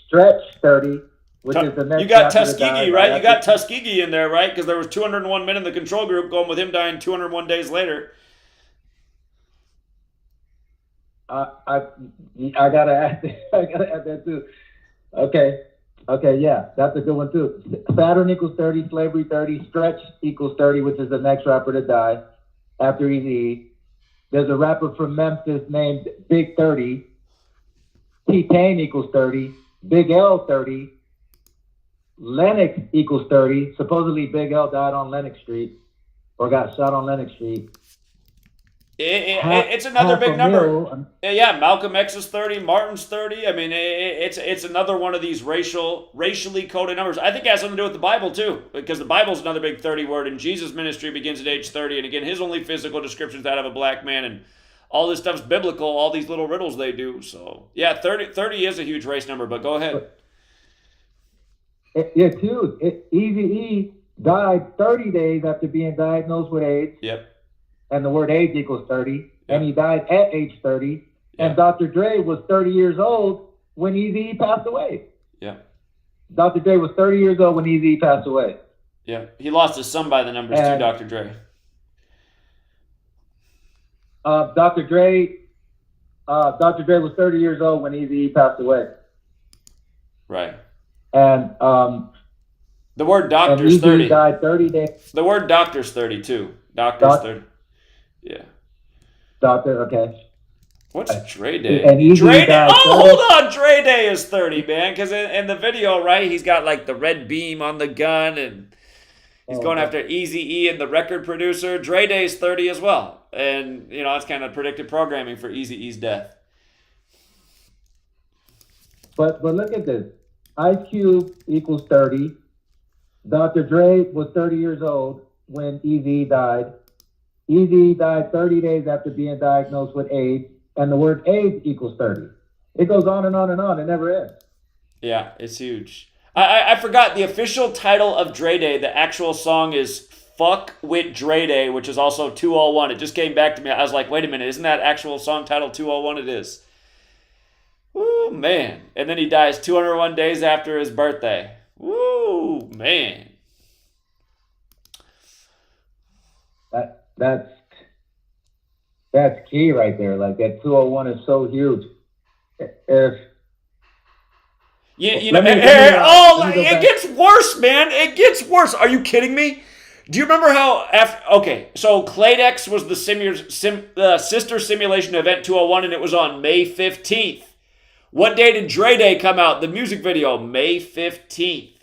stretch 30, which is the next. You got chapter to die, Tuskegee, right? You got Tuskegee in there, right? Because there was 201 men in the control group, going with him dying 201 days later. I gotta add that too. Okay, yeah, that's a good one too. Saturn equals 30, slavery 30, stretch equals 30, which is the next rapper to die after Eazy-E. There's a rapper from Memphis named Big 30. T-Pain equals 30. Big L 30. Lennox equals 30. Supposedly Big L died on Lennox Street or got shot on Lennox Street. It's another big number. Yeah, Malcolm X is 30, Martin's 30. I mean, it's another one of these racially coded numbers. I think it has something to do with the Bible too, because the Bible's another big 30 word, and Jesus' ministry begins at age 30. And again, his only physical description is that of a black man, and all this stuff's biblical, all these little riddles they do. So, yeah, 30 is a huge race number, but go ahead. It's huge. Eazy-E died 30 days after being diagnosed with AIDS. Yep. And the word AIDS equals 30. Yeah. And he died at age 30. Yeah. And Dr. Dre was 30 years old when Eazy-E passed away. Yeah. Dr. Dre was 30 years old when Eazy-E passed away. Yeah. He lost his son by the numbers too, Dr. Dre. Dr. Dre was 30 years old when Eazy-E passed away. Right. And the word doctor's 30. Died 30 days. The word doctor's 30 too. Doctor's 30. Yeah. Doctor, okay. What's Dre Day? And Dre Day. Oh, hold on. Dre Day is 30, man. Because in the video, right, he's got like the red beam on the gun, and He's going after Eazy-E and the record producer. Dre Day's 30 as well. And, you know, that's kind of predictive programming for Eazy-E's death. But look at this. Ice Cube equals 30. Dr. Dre was 30 years old when Eazy died. Eazy died 30 days after being diagnosed with AIDS. And the word AIDS equals 30. It goes on and on and on. It never ends. Yeah, it's huge. I forgot the official title of Dre Day. The actual song is Fuck With Dre Day, which is also 201. It just came back to me. I was like, wait a minute, isn't that actual song title 201? It is. Woo, man. And then he dies 201 days after his birthday. Woo, man. That's key right there. Like that 201 is so huge. If it gets worse, man. It gets worse. Are you kidding me? Do you remember how so Claydex was the sister simulation event 201, and it was on May 15th. What day did Dre Day come out? The music video, May 15th.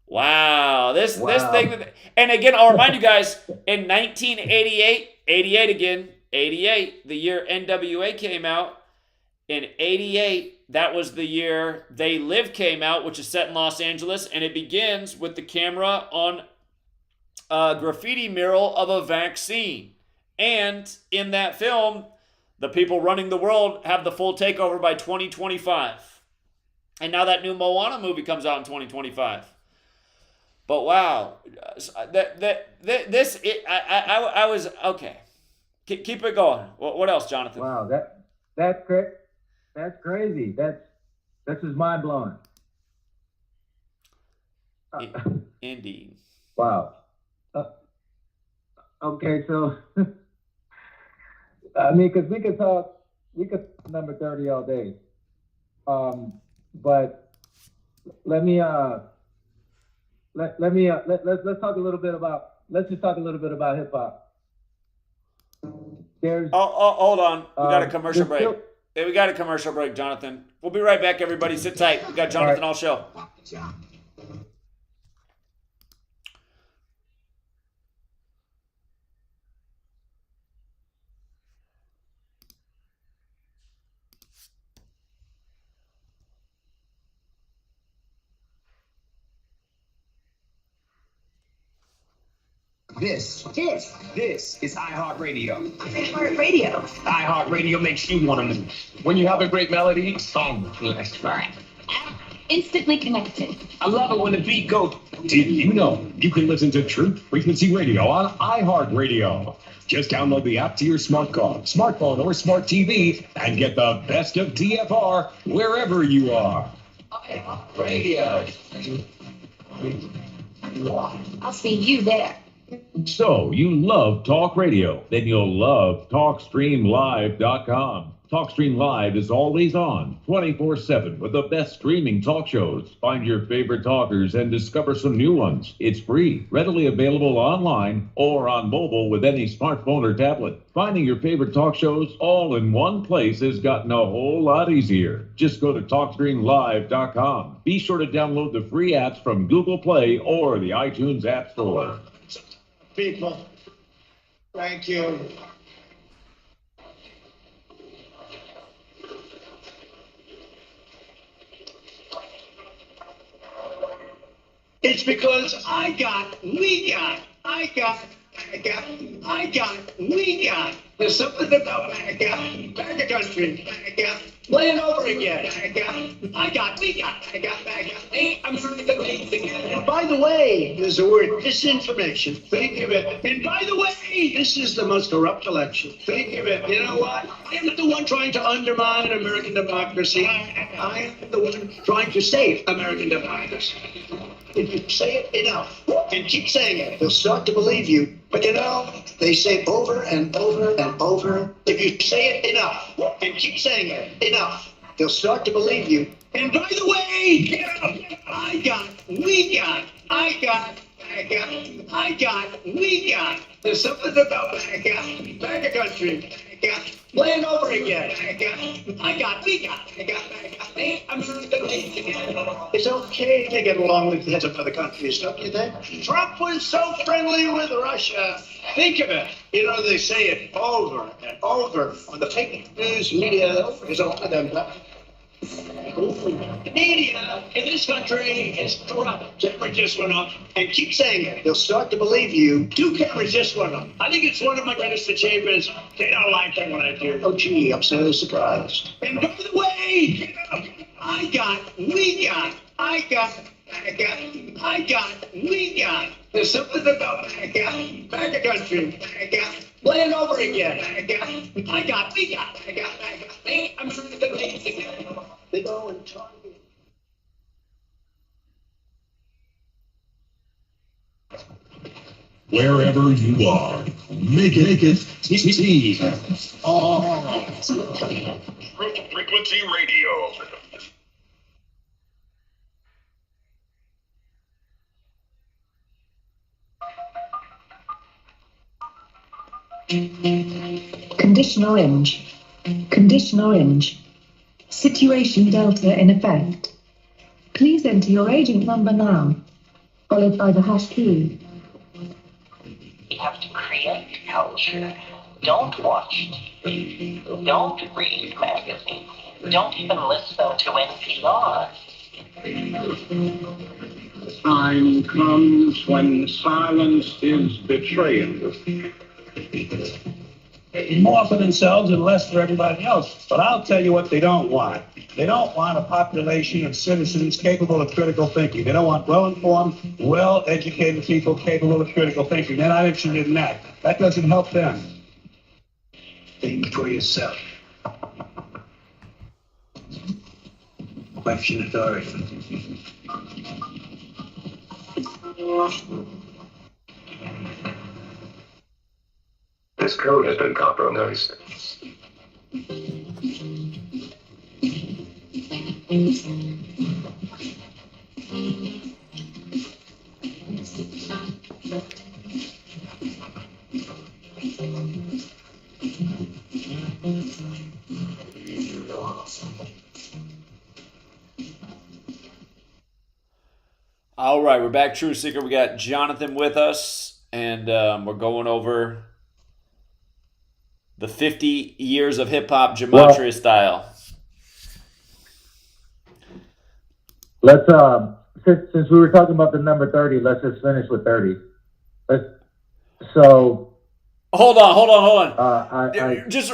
Wow. This thing. And again, I'll remind you guys, in 1988, the year NWA came out, in 88, that was the year They Live came out, which is set in Los Angeles, and it begins with the camera on a graffiti mural of a vaccine. And in that film, the people running the world have the full takeover by 2025. And now that new Moana movie comes out in 2025. But wow, I was okay. Keep it going. What else, Jonathan? Wow, that's great. That's crazy. This is mind blowing. Indeed. Wow. Okay, so I mean, because we could number 30 all day. But let's talk a little bit about hip hop. Hold on. We got a commercial break. We got a commercial break, Jonathan. We'll be right back, everybody. Sit tight. We got Jonathan all show. This is iHeartRadio. iHeartRadio. iHeartRadio makes you want to move. When you have a great melody, song feels right. Instantly connected. I love it when the beat goes. Did you know you can listen to Truth Frequency Radio on iHeartRadio? Just download the app to your smartphone, or smart TV, and get the best of TFR wherever you are. iHeartRadio. I'll see you there. So, you love talk radio? Then you'll love TalkStreamLive.com. TalkStream Live is always on, 24/7, with the best streaming talk shows. Find your favorite talkers and discover some new ones. It's free, readily available online or on mobile with any smartphone or tablet. Finding your favorite talk shows all in one place has gotten a whole lot easier. Just go to TalkStreamLive.com. Be sure to download the free apps from Google Play or the iTunes App Store. People, thank you. It's because we got. There's something about America country, play it over again. I'm sort of amazing. And by the way, there's a word, disinformation. Think of it. And by the way, this is the most corrupt election. Think of it. You know what? I am not the one trying to undermine American democracy. I am the one trying to save American democracy. If you say it enough and keep saying it, they'll start to believe you. But you know, they say over and over and over. If you say it enough and keep saying it enough, they'll start to believe you. And by the way, we got. There's something about America country. Play it over again. It's okay to get along with the heads of other countries, don't you think? Trump was so friendly with Russia. Think of it. You know, they say it over and over on the fake news media is all of them. The media in this country is corrupt. Cameron just went up and keep saying it. They'll start to believe you. 2 cameras just went up. I think it's one of my greatest achievements. They don't like it when I do. Oh, gee, I'm so surprised. And by the way, we got. There's something about back a country. Play it over again. I'm trying to believe. They go and target. Wherever you are, make it see. Frequency Radio. Condition orange. Condition orange. Situation Delta in effect. Please enter your agent number now, followed by the hash key. We have to create culture. Don't watch TV. Don't read magazines. Don't even listen to NPR. Time comes when silence is betrayal. More for themselves and less for everybody else. But I'll tell you what they don't want. They don't want a population of citizens capable of critical thinking. They don't want well-informed, well-educated people capable of critical thinking. They're not interested in that. That doesn't help them. Think for yourself. Question authority. This code has been compromised. All right, we're back, True Seeker. We got Jonathan with us, and we're going over the 50 years of hip-hop Gematria style. Let's, since we were talking about the number 30, let's just finish with 30. Hold on. I just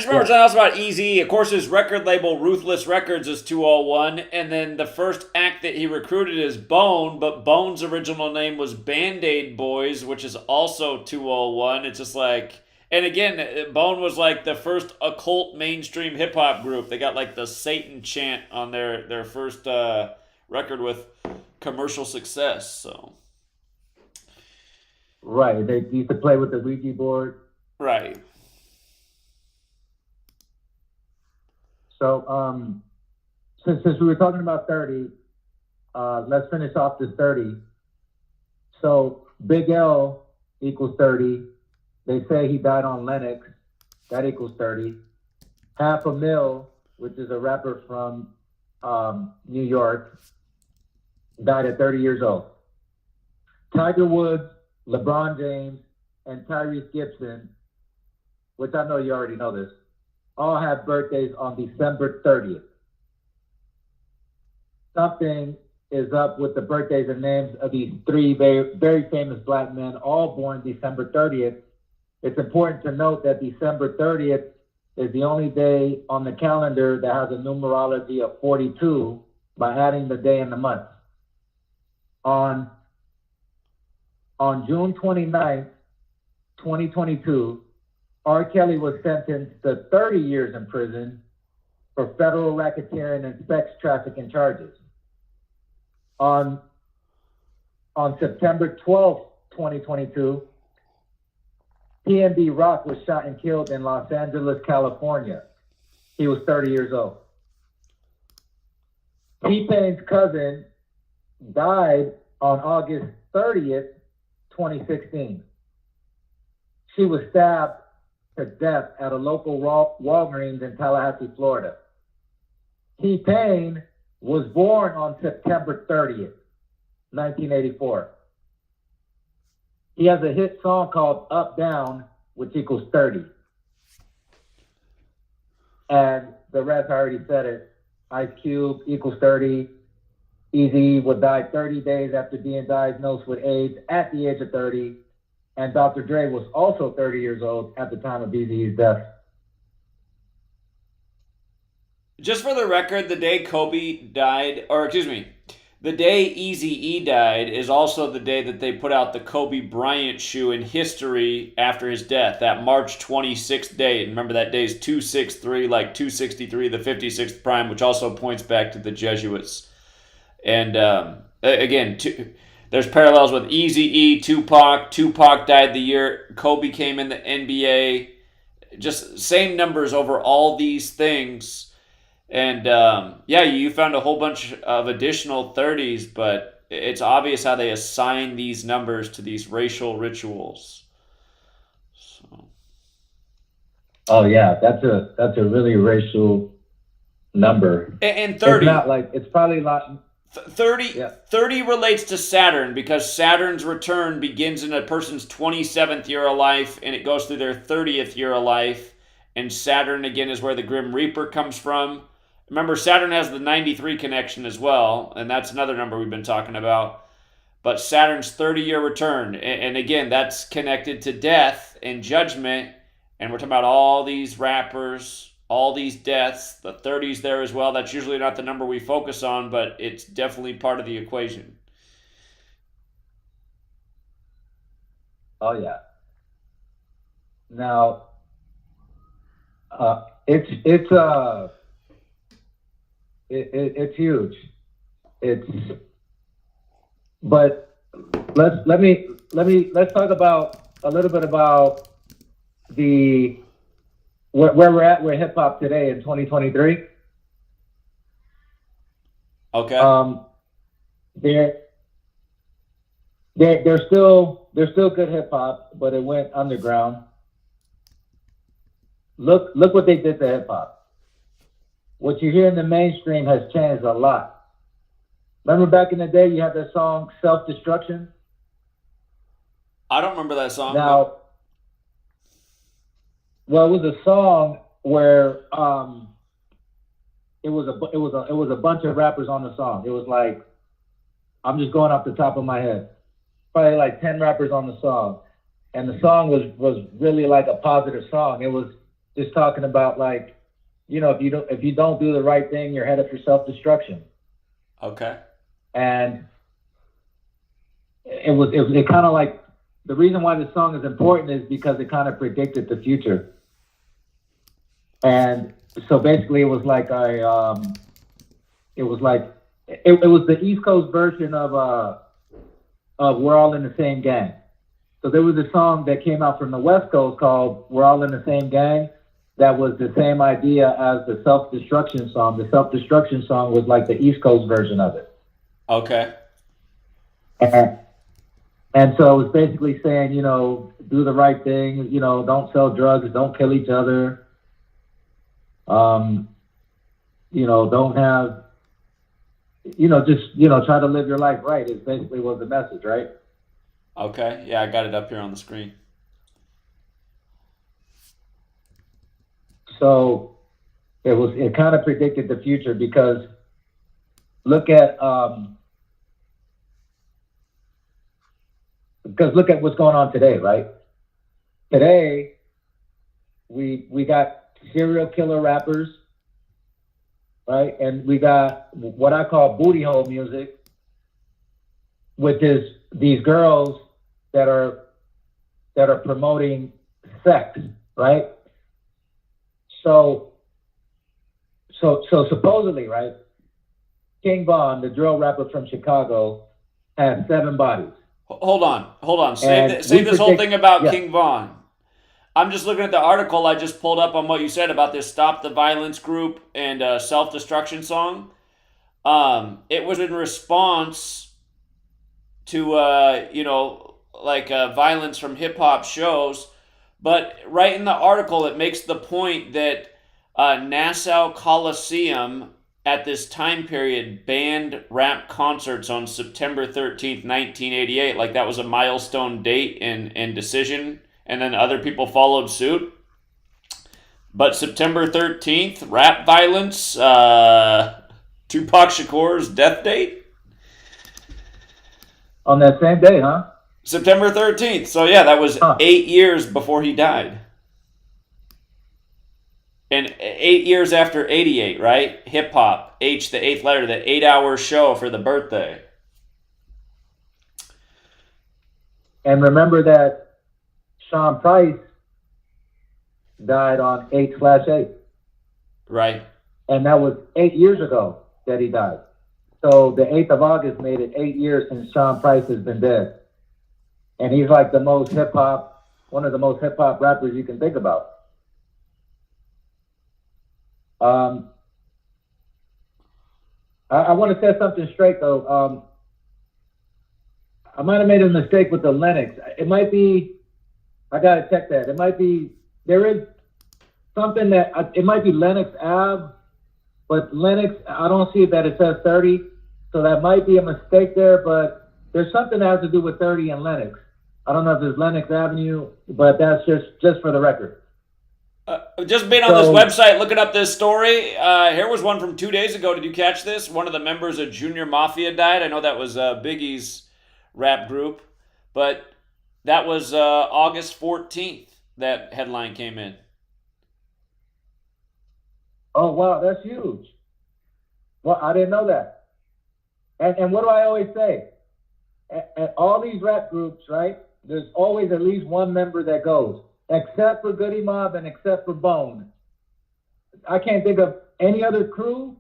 remember something else about Eazy. Of course, his record label, Ruthless Records, is 201. And then the first act that he recruited is Bone, but Bone's original name was Band-Aid Boys, which is also 201. It's just like... And again, Bone was like the first occult mainstream hip-hop group. They got like the Satan chant on their first record with commercial success, so... Right, they used to play with the Ouija board. Right. So, since we were talking about 30, let's finish off this 30. So, Big L equals 30. They say he died on Lennox. That equals 30. Half a Mil, which is a rapper from New York, died at 30 years old. Tiger Woods, LeBron James, and Tyrese Gibson, which I know you already know this, all have birthdays on December 30th. Something is up with the birthdays and names of these three very, very famous black men, all born December 30th. It's important to note that December 30th is the only day on the calendar that has a numerology of 42 by adding the day and the month. On June 29th, 2022, R. Kelly was sentenced to 30 years in prison for federal racketeering and sex trafficking charges. On September 12th, 2022, PNB Rock was shot and killed in Los Angeles, California. He was 30 years old. T-Pain's cousin died on August 30th, 2016. She was stabbed to death at a local Walgreens in Tallahassee, Florida. T-Pain was born on September 30th, 1984. He has a hit song called Up Down, which equals 30. And the rest, I already said it. Ice Cube equals 30. Eazy would die 30 days after being diagnosed with AIDS at the age of 30. And Dr. Dre was also 30 years old at the time of Eazy's death. Just for the record, the day Kobe died, or excuse me, the day Eazy-E died is also the day that they put out the Kobe Bryant shoe in history after his death, that March 26th date. Remember that day is 263, like 263, the 56th prime, which also points back to the Jesuits. And again, there's parallels with Eazy-E, Tupac. Tupac died the year Kobe came in the NBA. Just same numbers over all these things. And yeah, you found a whole bunch of additional 30s, but it's obvious how they assign these numbers to these racial rituals. So. Oh yeah, that's a really racial number. And 30. It's not like, it's probably not. 30 relates to Saturn, because Saturn's return begins in a person's 27th year of life and it goes through their 30th year of life. And Saturn again is where the Grim Reaper comes from. Remember, Saturn has the 93 connection as well, and that's another number we've been talking about. But Saturn's 30-year return, and again, that's connected to death and judgment, and we're talking about all these rappers, all these deaths, the 30s there as well. That's usually not the number we focus on, but it's definitely part of the equation. Oh, yeah. Now, it's huge. But let's talk about a little bit about where we're at with hip hop today in 2023. Okay. They're still good hip hop, but it went underground. Look what they did to hip hop. What you hear in the mainstream has changed a lot. Remember back in the day, you had that song "Self-Destruction"? I don't remember that song. Now, well, it was a song where it was a bunch of rappers on the song. It was like, I'm just going off the top of my head, probably like 10 rappers on the song, and the song was really like a positive song. It was just talking about like, you know, if you don't do the right thing, you're headed for self-destruction. Okay. And it kind of like, the reason why this song is important is because it kind of predicted the future. And so basically, it was the East Coast version of "We're All in the Same Gang." So there was a song that came out from the West Coast called "We're All in the Same Gang." That was the same idea as the self-destruction song. The self-destruction song was like the East Coast version of it. Okay. And so it was basically saying, you know, do the right thing, you know, don't sell drugs, don't kill each other. You know, don't have, you know, just, you know, try to live your life right is basically was the message, right? Okay. Yeah, I got it up here on the screen. So it kind of predicted the future, because look at what's going on today, right? Today we got serial killer rappers, right? And we got what I call booty hole music, which is these girls that are promoting sex, right? So supposedly, right, King Von, the drill rapper from Chicago, has 7 bodies. Hold on. Save this whole thing about King Von. I'm just looking at the article I just pulled up on what you said about this Stop the Violence group and self-destruction song. It was in response to, you know, like violence from hip-hop shows. But right in the article, it makes the point that Nassau Coliseum at this time period banned rap concerts on September 13th, 1988. Like that was a milestone date and decision, and then other people followed suit. But September 13th, rap violence, Tupac Shakur's death date? On that same day, huh? September 13th. So yeah, that was 8 years before he died. And 8 years after 88, right? Hip hop, H, the eighth letter, the 8-hour show for the birthday. And remember that Sean Price died on 8/8. Right. And that was 8 years ago that he died. So the 8th of August made it 8 years since Sean Price has been dead. And he's like the most hip hop, one of the most hip hop rappers you can think about. I want to set something straight though. I might have made a mistake with the Lennox. It might be, I gotta check that. It might be, there is something that, it might be Lennox Ave, but Lennox, I don't see that it says 30. So that might be a mistake there, but there's something that has to do with 30 and Lennox. I don't know if it's Lennox Avenue, but that's just for the record. Just being on this website, looking up this story. Here was one from 2 days ago. Did you catch this? One of the members of Junior Mafia died. I know that was Biggie's rap group, but that was August 14th. That headline came in. Oh, wow, that's huge. Well, I didn't know that. And what do I always say? At all these rap groups, right, there's always at least one member that goes, except for Goody Mob and except for Bone. I can't think of any other crew.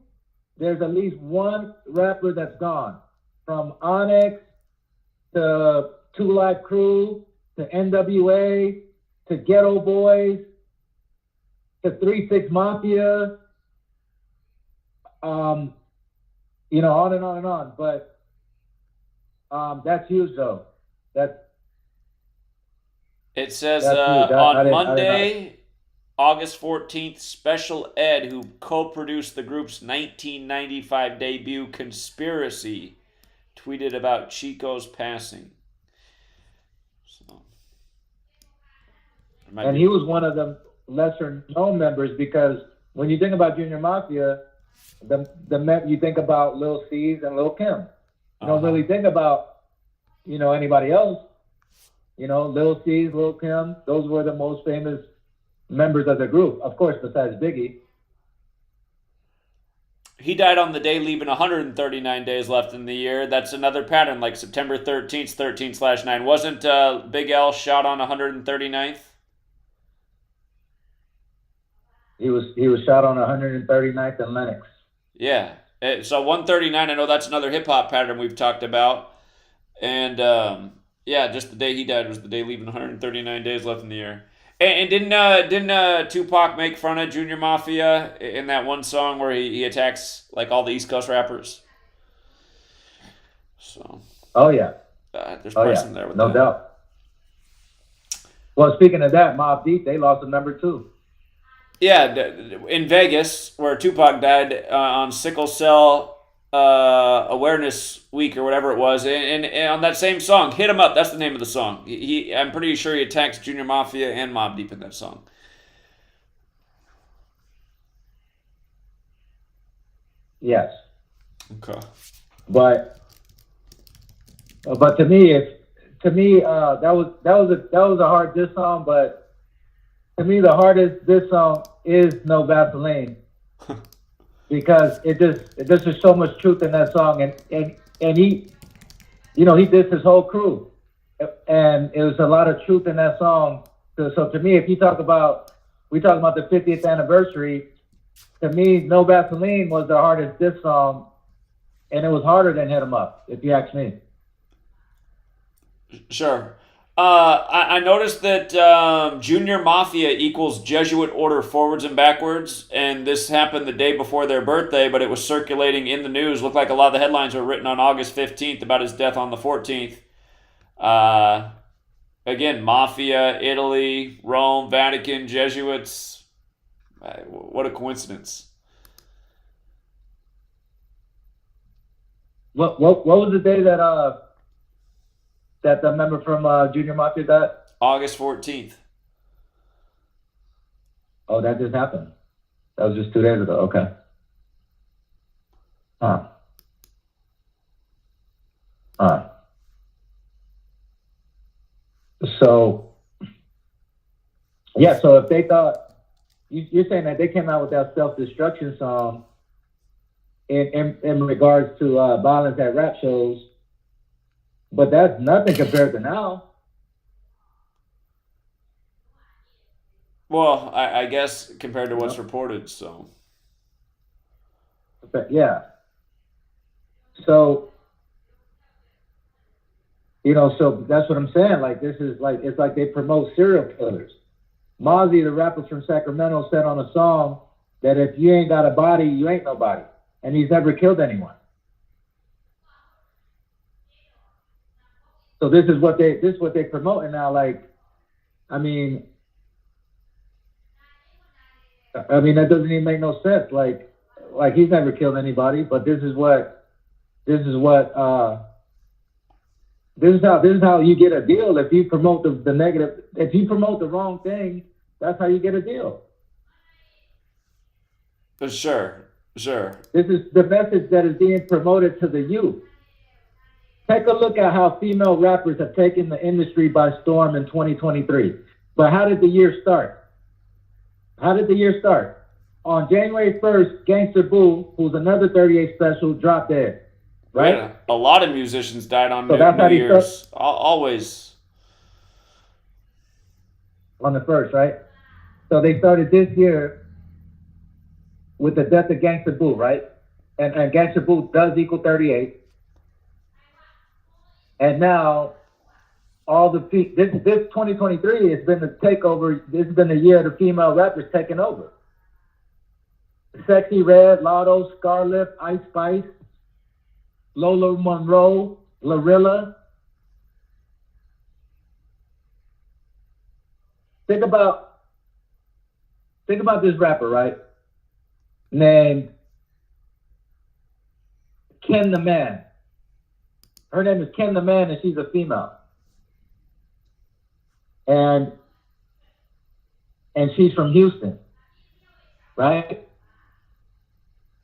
There's at least one rapper that's gone. From Onyx to Two Live Crew to NWA to Ghetto Boys to 3-6 Mafia. You know, on and on and on. But that's huge, though. It says huge. on Monday, August 14th, Special Ed, who co-produced the group's 1995 debut, Conspiracy, tweeted about Chico's passing. So, and he was one of the lesser known members because when you think about Junior Mafia, you think about Lil C's and Lil Kim. You don't really think about, you know, anybody else. You know, Lil C's, Lil Kim, those were the most famous members of the group, of course, besides Biggie. He died on the day leaving 139 days left in the year. That's another pattern, like September 13th, 13/9. Wasn't Big L shot on 139th? He was shot on 139th and Lennox. Yeah. So 139, I know that's another hip-hop pattern we've talked about. And, yeah, just the day he died was the day leaving 139 days left in the year. And didn't Tupac make fun of Junior Mafia in that one song where he attacks, like, all the East Coast rappers? So. Oh, yeah. There's probably something there with no that. doubt. Well, speaking of that, Mobb Deep, they lost a number 2. Yeah, in Vegas, where Tupac died on Sickle Cell Awareness Week or whatever it was, and on that same song, "Hit 'Em Up," that's the name of the song. I'm pretty sure he attacks Junior Mafia and Mobb Deep in that song. Yes. Okay. But to me, that was a hard diss song, but to me, the hardest diss song is No Vaseline because there's just so much truth in that song, and he, you know, he dissed his whole crew, and it was a lot of truth in that song. So to me, if we talk about the 50th anniversary, to me, No Vaseline was the hardest diss song, and it was harder than Hit 'Em Up, if you ask me. Sure. I noticed that Junior Mafia equals Jesuit order forwards and backwards, and this happened the day before their birthday, but it was circulating in the news. Looked like a lot of the headlines were written on August 15th about his death on the 14th. again, Mafia, Italy, Rome, Vatican, Jesuits. What a coincidence. What was the day that that the member from Junior Mafia died? August 14th. Oh, that just happened. That was just 2 days ago. Okay. Huh. Huh. So, yeah, so if they thought, you're saying that they came out with that self-destruction song in regards to violence at rap shows, but that's nothing compared to now. Well, I guess compared to what's reported, so. But yeah. So, so that's what I'm saying. Like, this is like, it's like they promote serial killers. Mozzie, the rapper from Sacramento, said on a song that if you ain't got a body, you ain't nobody. And he's never killed anyone. So this is what they promoting now. Like, I mean, that doesn't even make no sense. Like he's never killed anybody, but this is how you get a deal. If you promote the negative, if you promote the wrong thing, that's how you get a deal. Sure. This is the message that is being promoted to the youth. Take a look at how female rappers have taken the industry by storm in 2023. But how did the year start? On January 1st, Gangsta Boo, who's another 38 special, dropped dead. Right? Yeah, a lot of musicians died on So that's New how they Year's. Always. On the 1st, right? So they started this year with the death of Gangsta Boo, right? And Gangsta Boo does equal 38. And now, this 2023 has been the takeover. This has been the year of the female rappers taking over. Sexy Red, Lotto, Scarlett, Ice Spice, Lola Monroe, Glorilla. Think about this rapper, right? Named Ken the Man. Her name is Ken the Man, and she's a female. And she's from Houston, right?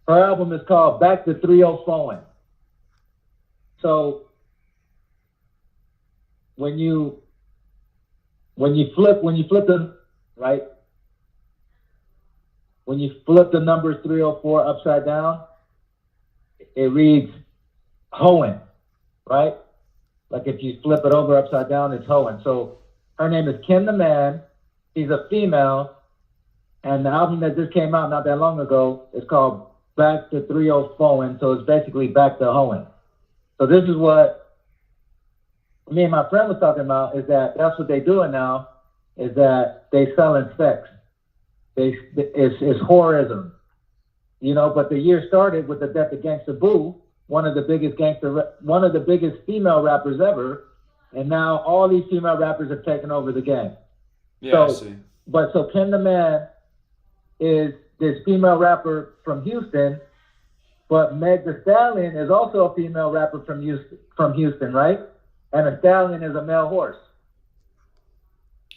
Her album is called Back to 304. So when you flip the right, when you flip the numbers 304 upside down, it reads Hoen, right? Like if you flip it over upside down, it's Hoen. So her name is Ken the Man. She's a female, and the album that just came out not that long ago is called Back to 304. So it's basically back to Hoen. So this is what me and my friend was talking about, is that that's what they're doing now, is that they selling sex. It's horrorism, but the year started with the death of Gangsta Boo, one of the biggest female rappers ever, and now all these female rappers have taken over the game. Yeah, I see. So Ken the Man is this female rapper from Houston, but Meg Thee Stallion is also a female rapper from Houston, right? And a stallion is a male horse.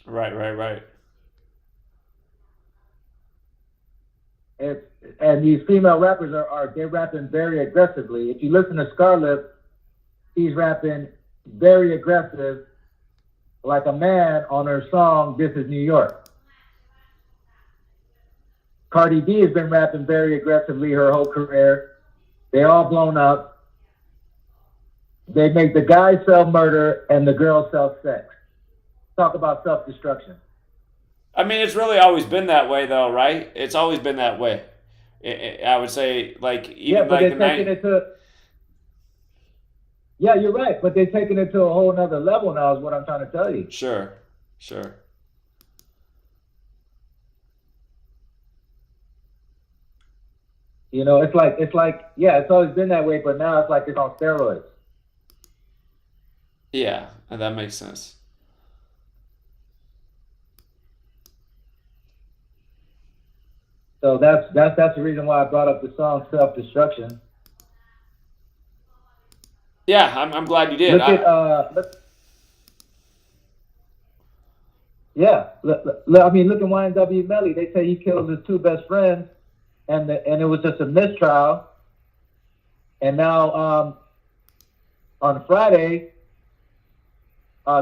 Right. And these female rappers they're rapping very aggressively. If you listen to Scarlett, he's rapping very aggressive, like a man on her song, This Is New York. Cardi B has been rapping very aggressively her whole career. They all blown up. They make the guys sell murder and the girls sell sex. Talk about self-destruction. I mean, it's really always been that way, though, right? It's always been that way. I would say, like, even but like they're taking it to. Yeah, you're right, but they're taking it to a whole nother level now, is what I'm trying to tell you. Sure. It's like, yeah, it's always been that way, but now it's like it's on steroids. Yeah, that makes sense. So that's the reason why I brought up the song Self-Destruction. Yeah, I'm glad you did. Look at I mean, look at YNW Melly. They say he killed his two best friends, and it was just a mistrial. And now on Friday,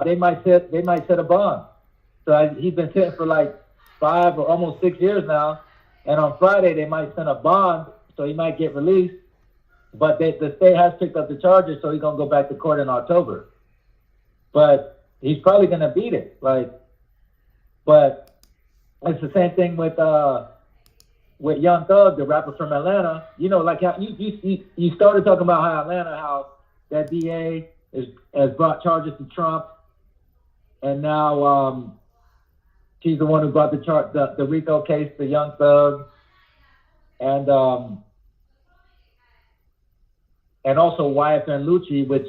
they might set a bond. So he's been sitting for like 5 or almost 6 years now, and on Friday they might send a bond, so he might get released. But the state has picked up the charges, so he's gonna go back to court in October. But he's probably gonna beat it, But it's the same thing with Young Thug, the rapper from Atlanta. You know, like how you started talking about how that DA has brought charges to Trump, and now she's the one who brought the RICO case to Young Thug, and also YFN Lucci, which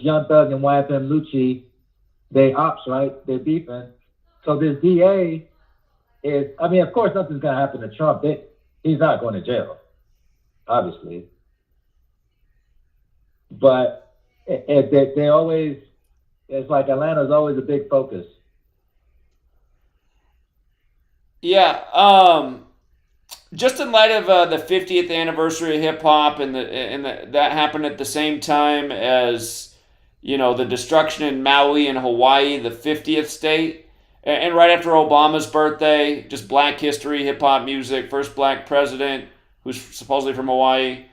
Young Thug and YFN Lucci, they ops, right? They're beefing. So this DA is, I mean, of course, nothing's going to happen to Trump. He's not going to jail, obviously. But they always, it's like Atlanta's always a big focus. Yeah. Just in light of the 50th anniversary of hip hop, and that happened at the same time as, you know, the destruction in Maui and Hawaii, the 50th state, and right after Obama's birthday, just Black history, hip hop music, first Black president who's supposedly from Hawaii.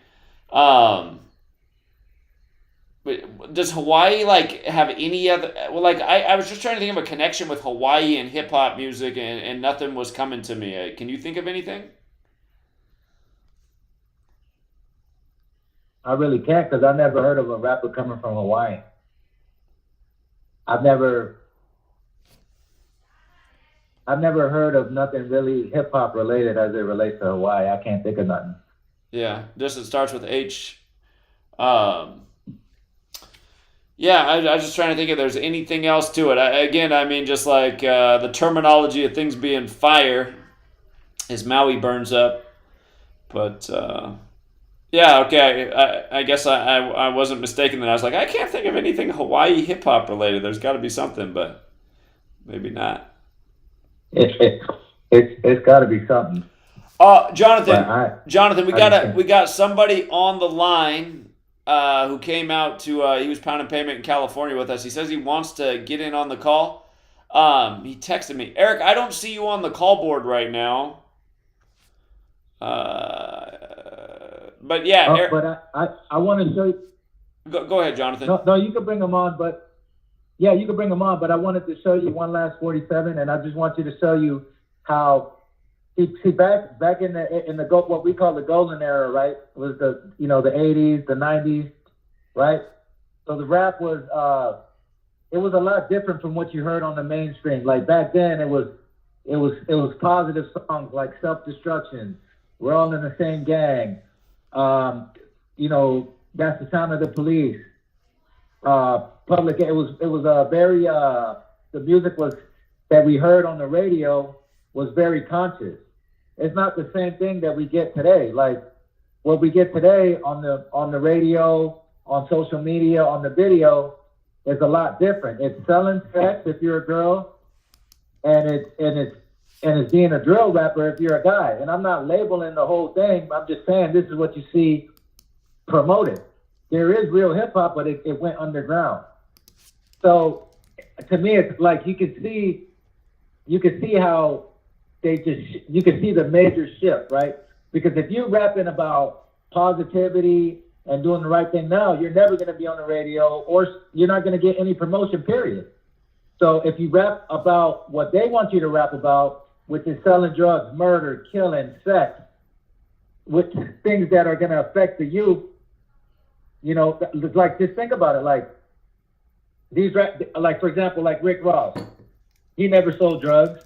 But does Hawaii like have any other? Well, like I was just trying to think of a connection with Hawaii and hip hop music, and nothing was coming to me. Can you think of anything? I really can't, because I never heard of a rapper coming from Hawaii. I've never heard of nothing really hip hop related as it relates to Hawaii. I can't think of nothing. Yeah, just it starts with H. Yeah, I was just trying to think if there's anything else to it. I mean, just like the terminology of things being fire as Maui burns up. But yeah, okay. I guess I wasn't mistaken then. I was like, I can't think of anything Hawaii hip hop related. There's got to be something, but maybe not. It's got to be something. Jonathan, we got somebody on the line who came out to he was pounding pavement in California with us. He says he wants to get in on the call. He texted me, Eric, I don't see you on the call board right now. But yeah, Eric, but I want to show you. Go ahead, Jonathan. No, you can bring him on, but yeah, you can bring him on. But I wanted to show you one last 47, and I just want you to show you how he back in the what we call the golden era, right? Was the 80s, the 90s, right? So the rap was it was a lot different from what you heard on the mainstream. Like back then, it was positive songs like Self-Destruction, We're All in the Same Gang, That's the Sound of the Police, Public. It was very the music was that we heard on the radio was very conscious. It's not the same thing that we get today. Like what we get today on the radio, on social media, on the video is a lot different. It's selling sex if you're a girl, and it's being a drill rapper if you're a guy. And I'm not labeling the whole thing. I'm just saying this is what you see promoted. There is real hip hop, but it went underground. So to me, it's like you can see how you can see the major shift, right? Because if you're rapping about positivity and doing the right thing now, you're never going to be on the radio, or you're not going to get any promotion, period. So if you rap about what they want you to rap about, which is selling drugs, murder, killing, sex, which things that are going to affect the youth, like just think about it. Like for example, like Rick Ross, he never sold drugs,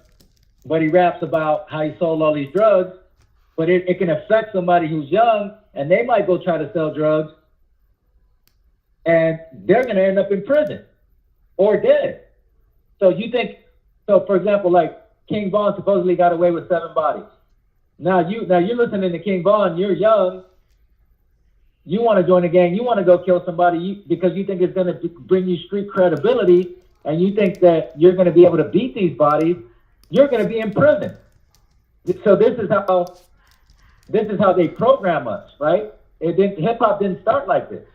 but he raps about how he sold all these drugs. But it can affect somebody who's young, and they might go try to sell drugs, and they're going to end up in prison or dead. So for example, like King Von supposedly got away with 7 bodies. Now you're listening to King Von. You're young. You want to join a gang. You want to go kill somebody because you think it's going to bring you street credibility, and you think that you're going to be able to beat these bodies. You're going to be in prison. So this is how they program us, right? Hip hop didn't start like this.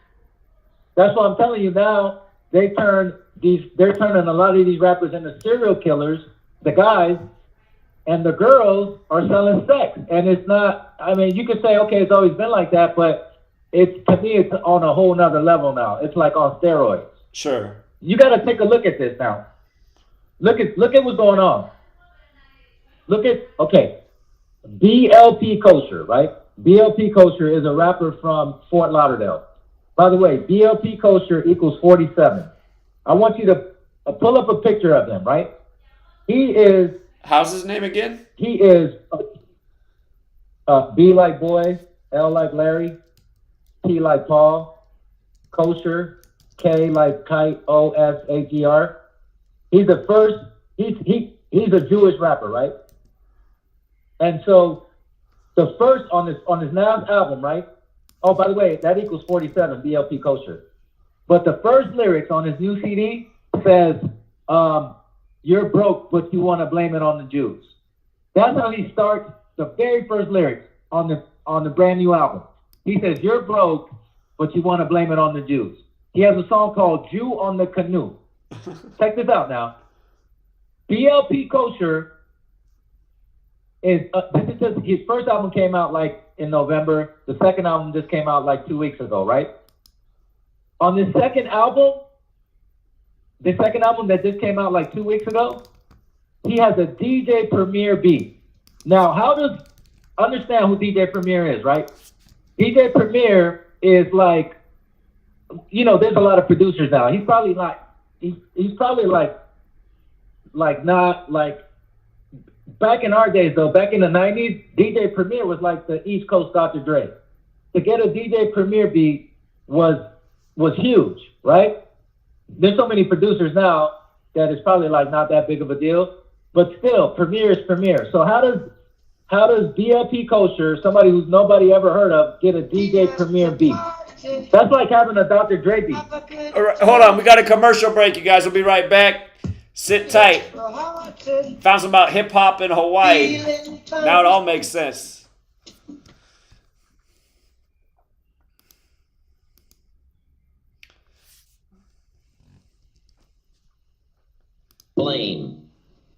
That's why I'm telling you now. They're turning a lot of these rappers into serial killers. The guys. And the girls are selling sex. And it's not, I mean, you could say, okay, it's always been like that, but to me, it's on a whole nother level now. It's like on steroids. Sure. You got to take a look at this now. Look at what's going on. Okay, BLP Kosher, right? BLP Kosher is a rapper from Fort Lauderdale. By the way, BLP Kosher equals 47. I want you to pull up a picture of him, right? He is... How's his name again? He is B like boy, L like Larry, P like Paul, Kosher, K like kite, OSHER. He's the first. He's a Jewish rapper, right? And so the first on his now album, right? Oh, by the way, that equals 47. BLP Kosher. But the first lyrics on his new CD says, "You're broke, but you want to blame it on the Jews." That's how he starts the very first lyrics on the brand new album. He says, "You're broke, but you want to blame it on the Jews." He has a song called "Jew on the Canoe." Check this out now. BLP Kosher is his first album came out like in November. The second album just came out like 2 weeks ago, right? On this second album. The second album that just came out like 2 weeks ago, he has a DJ Premier beat. Now, understand who DJ Premier is, right? DJ Premier is like, there's a lot of producers now. He's probably not like, back in our days though, back in the 90s, DJ Premier was like the East Coast Dr. Dre. To get a DJ Premier beat was huge, right? There's so many producers now that it's probably like not that big of a deal, but still, Premier is Premier. So how does BLP Kosher, somebody who's nobody ever heard of, get a DJ Premier beat? That's like having a Dr. Dre beat. All right, hold on, we got a commercial break, you guys. We'll be right back. Sit tight. Found something about hip hop in Hawaii. Now it all makes sense. Blame.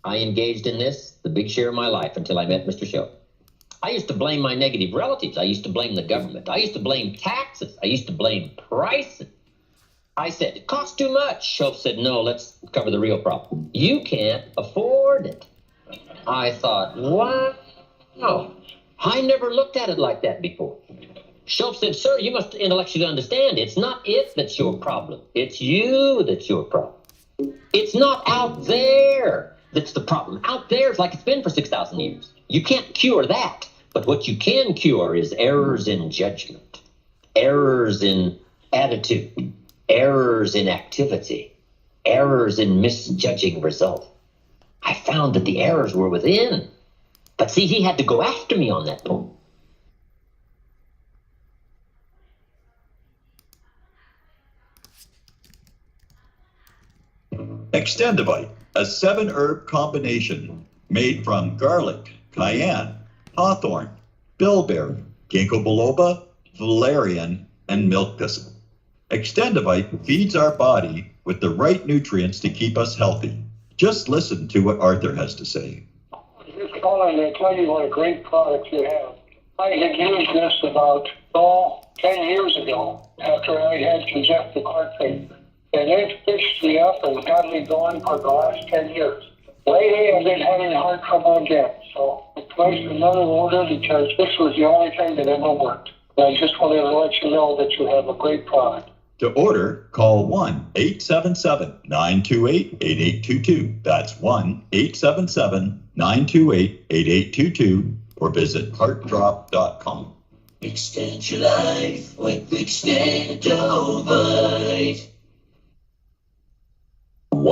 I engaged in this the big share of my life until I met Mr. Show. I used to blame my negative relatives. I used to blame the government. I used to blame taxes. I used to blame prices. I said, it costs too much. Shope said, no, let's cover the real problem. You can't afford it. I thought, wow. I never looked at it like that before. Shope said, sir, you must intellectually understand it's not it that's your problem. It's you that's your problem. It's not out there that's the problem. Out there is like it's been for 6,000 years. You can't cure that. But what you can cure is errors in judgment, errors in attitude, errors in activity, errors in misjudging result. I found that the errors were within. But see, he had to go after me on that point. Extendivite, a 7-herb combination made from garlic, cayenne, hawthorn, bilberry, ginkgo biloba, valerian, and milk thistle. Extendivite feeds our body with the right nutrients to keep us healthy. Just listen to what Arthur has to say. Just calling to tell you what a great product you have. I had used this about 10 years ago after I had congestive heart failure. And it fixed me up and got me going for the last 10 years. Lately, I've been having heart trouble again. So I placed another order because this was the only thing that ever worked. And I just wanted to let you know that you have a great product. To order, call 1-877-928-8822. That's 1-877-928-8822 or visit heartdrop.com. Extend your life with Extendovite.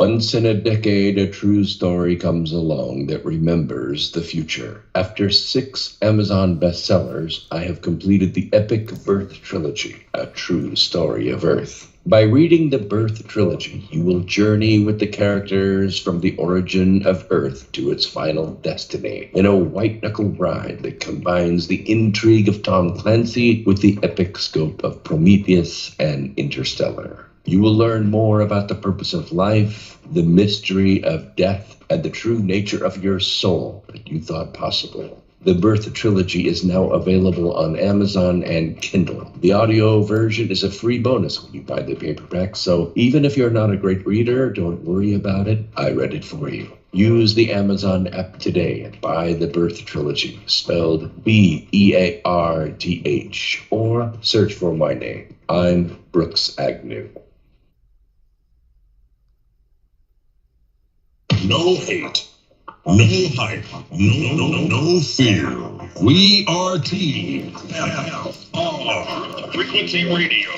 Once in a decade, a true story comes along that remembers the future. After 6 Amazon bestsellers, I have completed the epic Birth Trilogy, a true story of Earth. By reading the Birth Trilogy, you will journey with the characters from the origin of Earth to its final destiny in a white-knuckle ride that combines the intrigue of Tom Clancy with the epic scope of Prometheus and Interstellar. You will learn more about the purpose of life, the mystery of death, and the true nature of your soul that you thought possible. The Birth Trilogy is now available on Amazon and Kindle. The audio version is a free bonus when you buy the paperback, so even if you're not a great reader, don't worry about it. I read it for you. Use the Amazon app today and buy the Birth Trilogy, spelled Bearth, or search for my name. I'm Brooks Agnew. No hate. No hype, no fear. We are TFR Frequency Radio.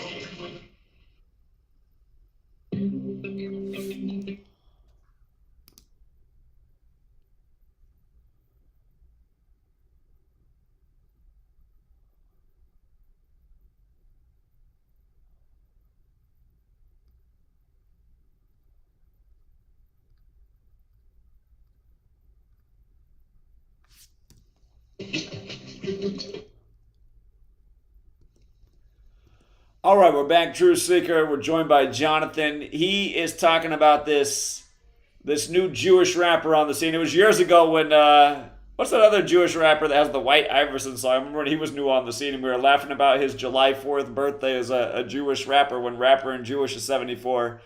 All right, we're back. True Seeker. We're joined by Jonathan. He is talking about this new Jewish rapper on the scene. It was years ago when what's that other Jewish rapper that has the White Iverson song? I remember when he was new on the scene and we were laughing about his July 4th birthday as a Jewish rapper when rapper and Jewish is 74.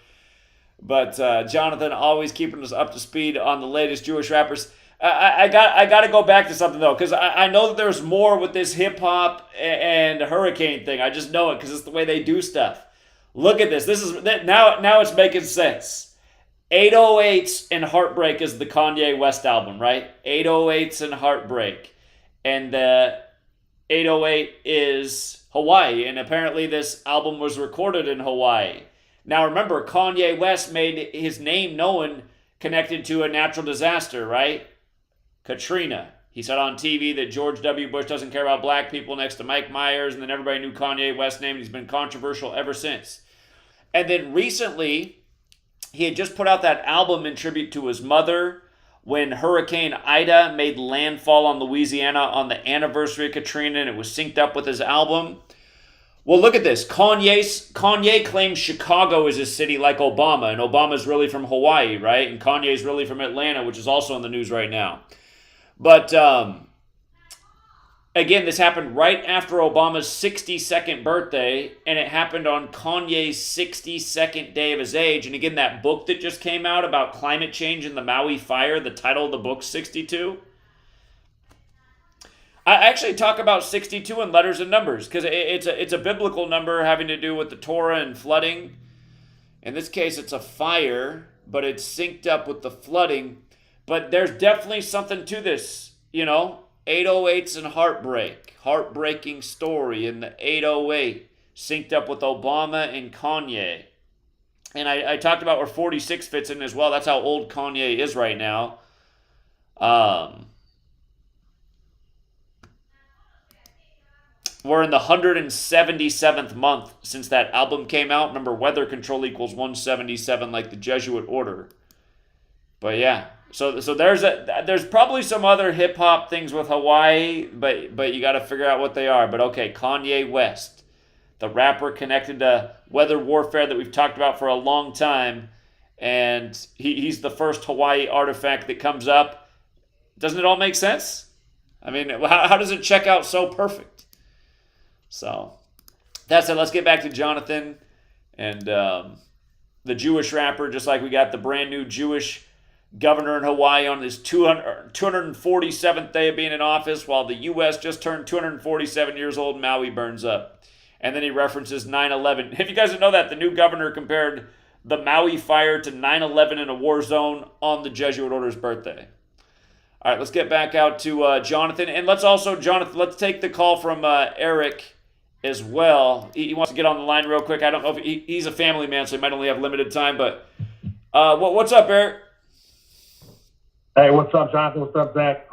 But Jonathan always keeping us up to speed on the latest Jewish rappers. I got to go back to something though, because I know that there's more with this hip hop and hurricane thing. I just know it because it's the way they do stuff. Look at this. This is now it's making sense. 808s and Heartbreak is the Kanye West album, right? 808s and Heartbreak, and the 808 is Hawaii, and apparently this album was recorded in Hawaii. Now remember, Kanye West made his name known connected to a natural disaster, right? Katrina. He said on TV that George W. Bush doesn't care about black people next to Mike Myers, and then everybody knew Kanye West's name, and he's been controversial ever since. And then recently, he had just put out that album in tribute to his mother when Hurricane Ida made landfall on Louisiana on the anniversary of Katrina, and it was synced up with his album. Well, look at this. Kanye claims Chicago is his city like Obama, and Obama's really from Hawaii, right? And Kanye's really from Atlanta, which is also in the news right now. But, again, this happened right after Obama's 62nd birthday, and it happened on Kanye's 62nd day of his age. And again, that book that just came out about climate change and the Maui fire, the title of the book, 62. I actually talk about 62 in letters and numbers because it's a biblical number having to do with the Torah and flooding. In this case, it's a fire, but it's synced up with the flooding. But there's definitely something to this, 808s and Heartbreak, heartbreaking story in the 808, synced up with Obama and Kanye. And I talked about where 46 fits in as well. That's how old Kanye is right now. We're in the 177th month since that album came out. Remember, weather control equals 177 like the Jesuit order. But yeah. So there's probably some other hip hop things with Hawaii, but you got to figure out what they are. But okay, Kanye West, the rapper connected to weather warfare that we've talked about for a long time, and he's the first Hawaii artifact that comes up. Doesn't it all make sense? I mean, how does it check out so perfect? So that's it. Let's get back to Jonathan and the Jewish rapper. Just like we got the brand new Jewish governor in Hawaii on his 247th day of being in office, while the U.S. just turned 247 years old, Maui burns up. And then he references 9/11. If you guys didn't know that, the new governor compared the Maui fire to 9/11 in a war zone on the Jesuit order's birthday. All right, let's get back out to Jonathan. And let's take the call from Eric as well. He wants to get on the line real quick. I don't know if he's a family man, so he might only have limited time, but What's up, Eric? Hey, what's up, Jonathan? What's up, Zach?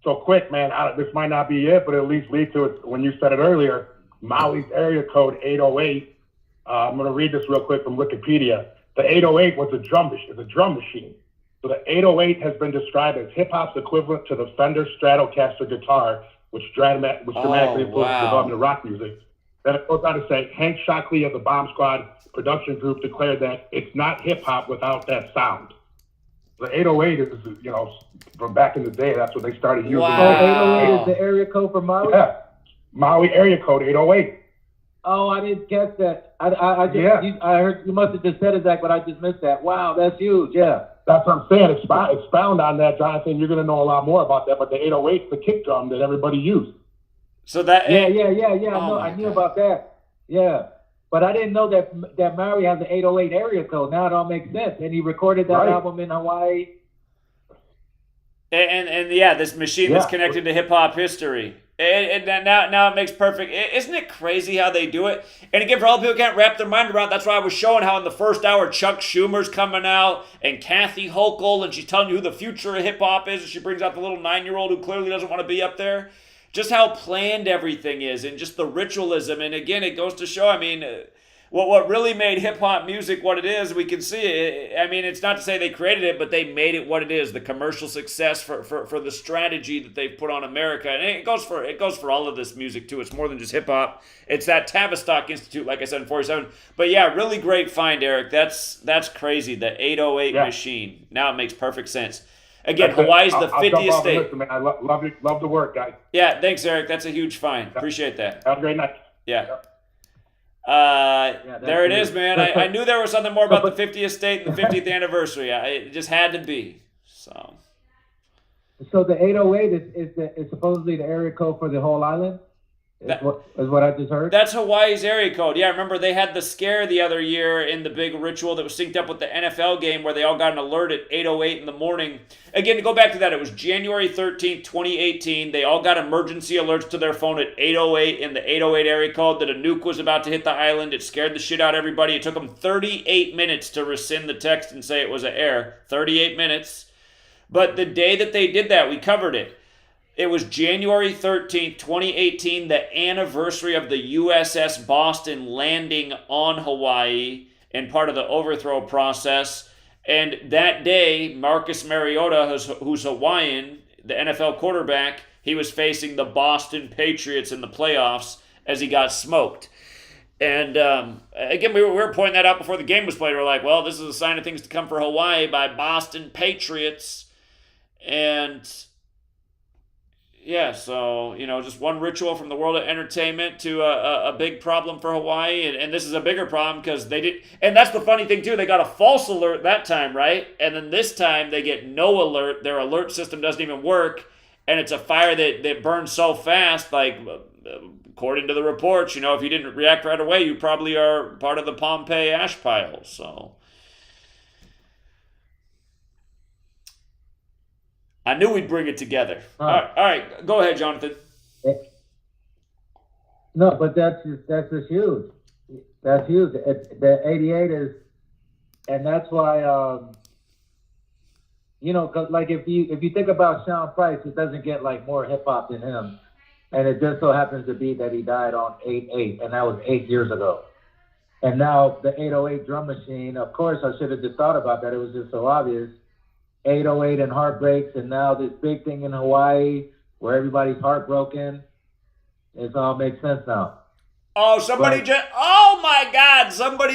So quick, man, this might not be it, but it'll at least lead to it. When you said it earlier, Maui's area code 808. I'm going to read this real quick from Wikipedia. The 808 was a drum machine. So the 808 has been described as hip-hop's equivalent to the Fender Stratocaster guitar, which dramatically influenced the development of rock music. Then it goes on to say, Hank Shockley of the Bomb Squad production group declared that it's not hip-hop without that sound. The 808 is, from back in the day, that's what they started using. Wow. 808 is the area code for Maui? Yeah. Maui area code 808. Oh, I didn't catch that. I heard you must have just said it, Zach, but I just missed that. Wow, that's huge. Yeah. That's what I'm saying. Expound on that, Jonathan. You're going to know a lot more about that. But the 808 is the kick drum that everybody used. So that. Yeah. I knew about that. Yeah. But I didn't know that Maui has an 808 area code. Now it all makes sense. And he recorded that album in Hawaii. And yeah, this machine that's connected to hip hop history. And now it makes perfect. Isn't it crazy how they do it? And again, for all the people who can't wrap their mind around, that's why I was showing how in the first hour Chuck Schumer's coming out and Kathy Hochul, and she's telling you who the future of hip hop is. And she brings out the little 9-year-old who clearly doesn't want to be up there. Just how planned everything is, and just the ritualism. And again, it goes to show. I mean, what really made hip hop music what it is, we can see it. I mean, it's not to say they created it, but they made it what it is. The commercial success for the strategy that they've put on America, and it goes for all of this music too. It's more than just hip hop. It's that Tavistock Institute, like I said in 47. But yeah, really great find, Eric. That's crazy. The 808 machine. Now it makes perfect sense. Again, Hawaii's the 50th state. Listen, man. I love the work, guys. Yeah, thanks, Eric. That's a huge find. Appreciate that. Have a great night. Yeah. There it is, man. I knew there was something more about the 50th state and the 50th anniversary. It just had to be. So the 808 is supposedly the area code for the whole island? Is what I just heard? That's Hawaii's area code. Yeah, remember they had the scare the other year in the big ritual that was synced up with the NFL game where they all got an alert at 8:08 in the morning. Again, to go back to that, it was January 13th, 2018. They all got emergency alerts to their phone at 8:08 in the 808 area code that a nuke was about to hit the island. It scared the shit out of everybody. It took them 38 minutes to rescind the text and say it was an error. 38 minutes. But the day that they did that, we covered it. It was January 13th, 2018, the anniversary of the USS Boston landing on Hawaii and part of the overthrow process. And that day, Marcus Mariota, who's Hawaiian, the NFL quarterback, he was facing the Boston Patriots in the playoffs as he got smoked. And again, we were pointing that out before the game was played. We're like, well, this is a sign of things to come for Hawaii by Boston Patriots. And yeah, so, just one ritual from the world of entertainment to a big problem for Hawaii. And this is a bigger problem because they did. And that's the funny thing, too. They got a false alert that time, right? And then this time they get no alert. Their alert system doesn't even work. And it's a fire that burns so fast, like, according to the reports, if you didn't react right away, you probably are part of the Pompeii ash pile. So I knew we'd bring it together. All right. Go ahead, Jonathan. No, but that's just huge. That's huge. The 88 is, and that's why, 'cause like if you think about Sean Price, it doesn't get like more hip hop than him, and it just so happens to be that he died on 8/8, and that was 8 years ago. And now the 808 drum machine. Of course, I should have just thought about that. It was just so obvious. 808 and heartbreaks, and now this big thing in Hawaii where everybody's heartbroken. It all makes sense now. Oh, somebody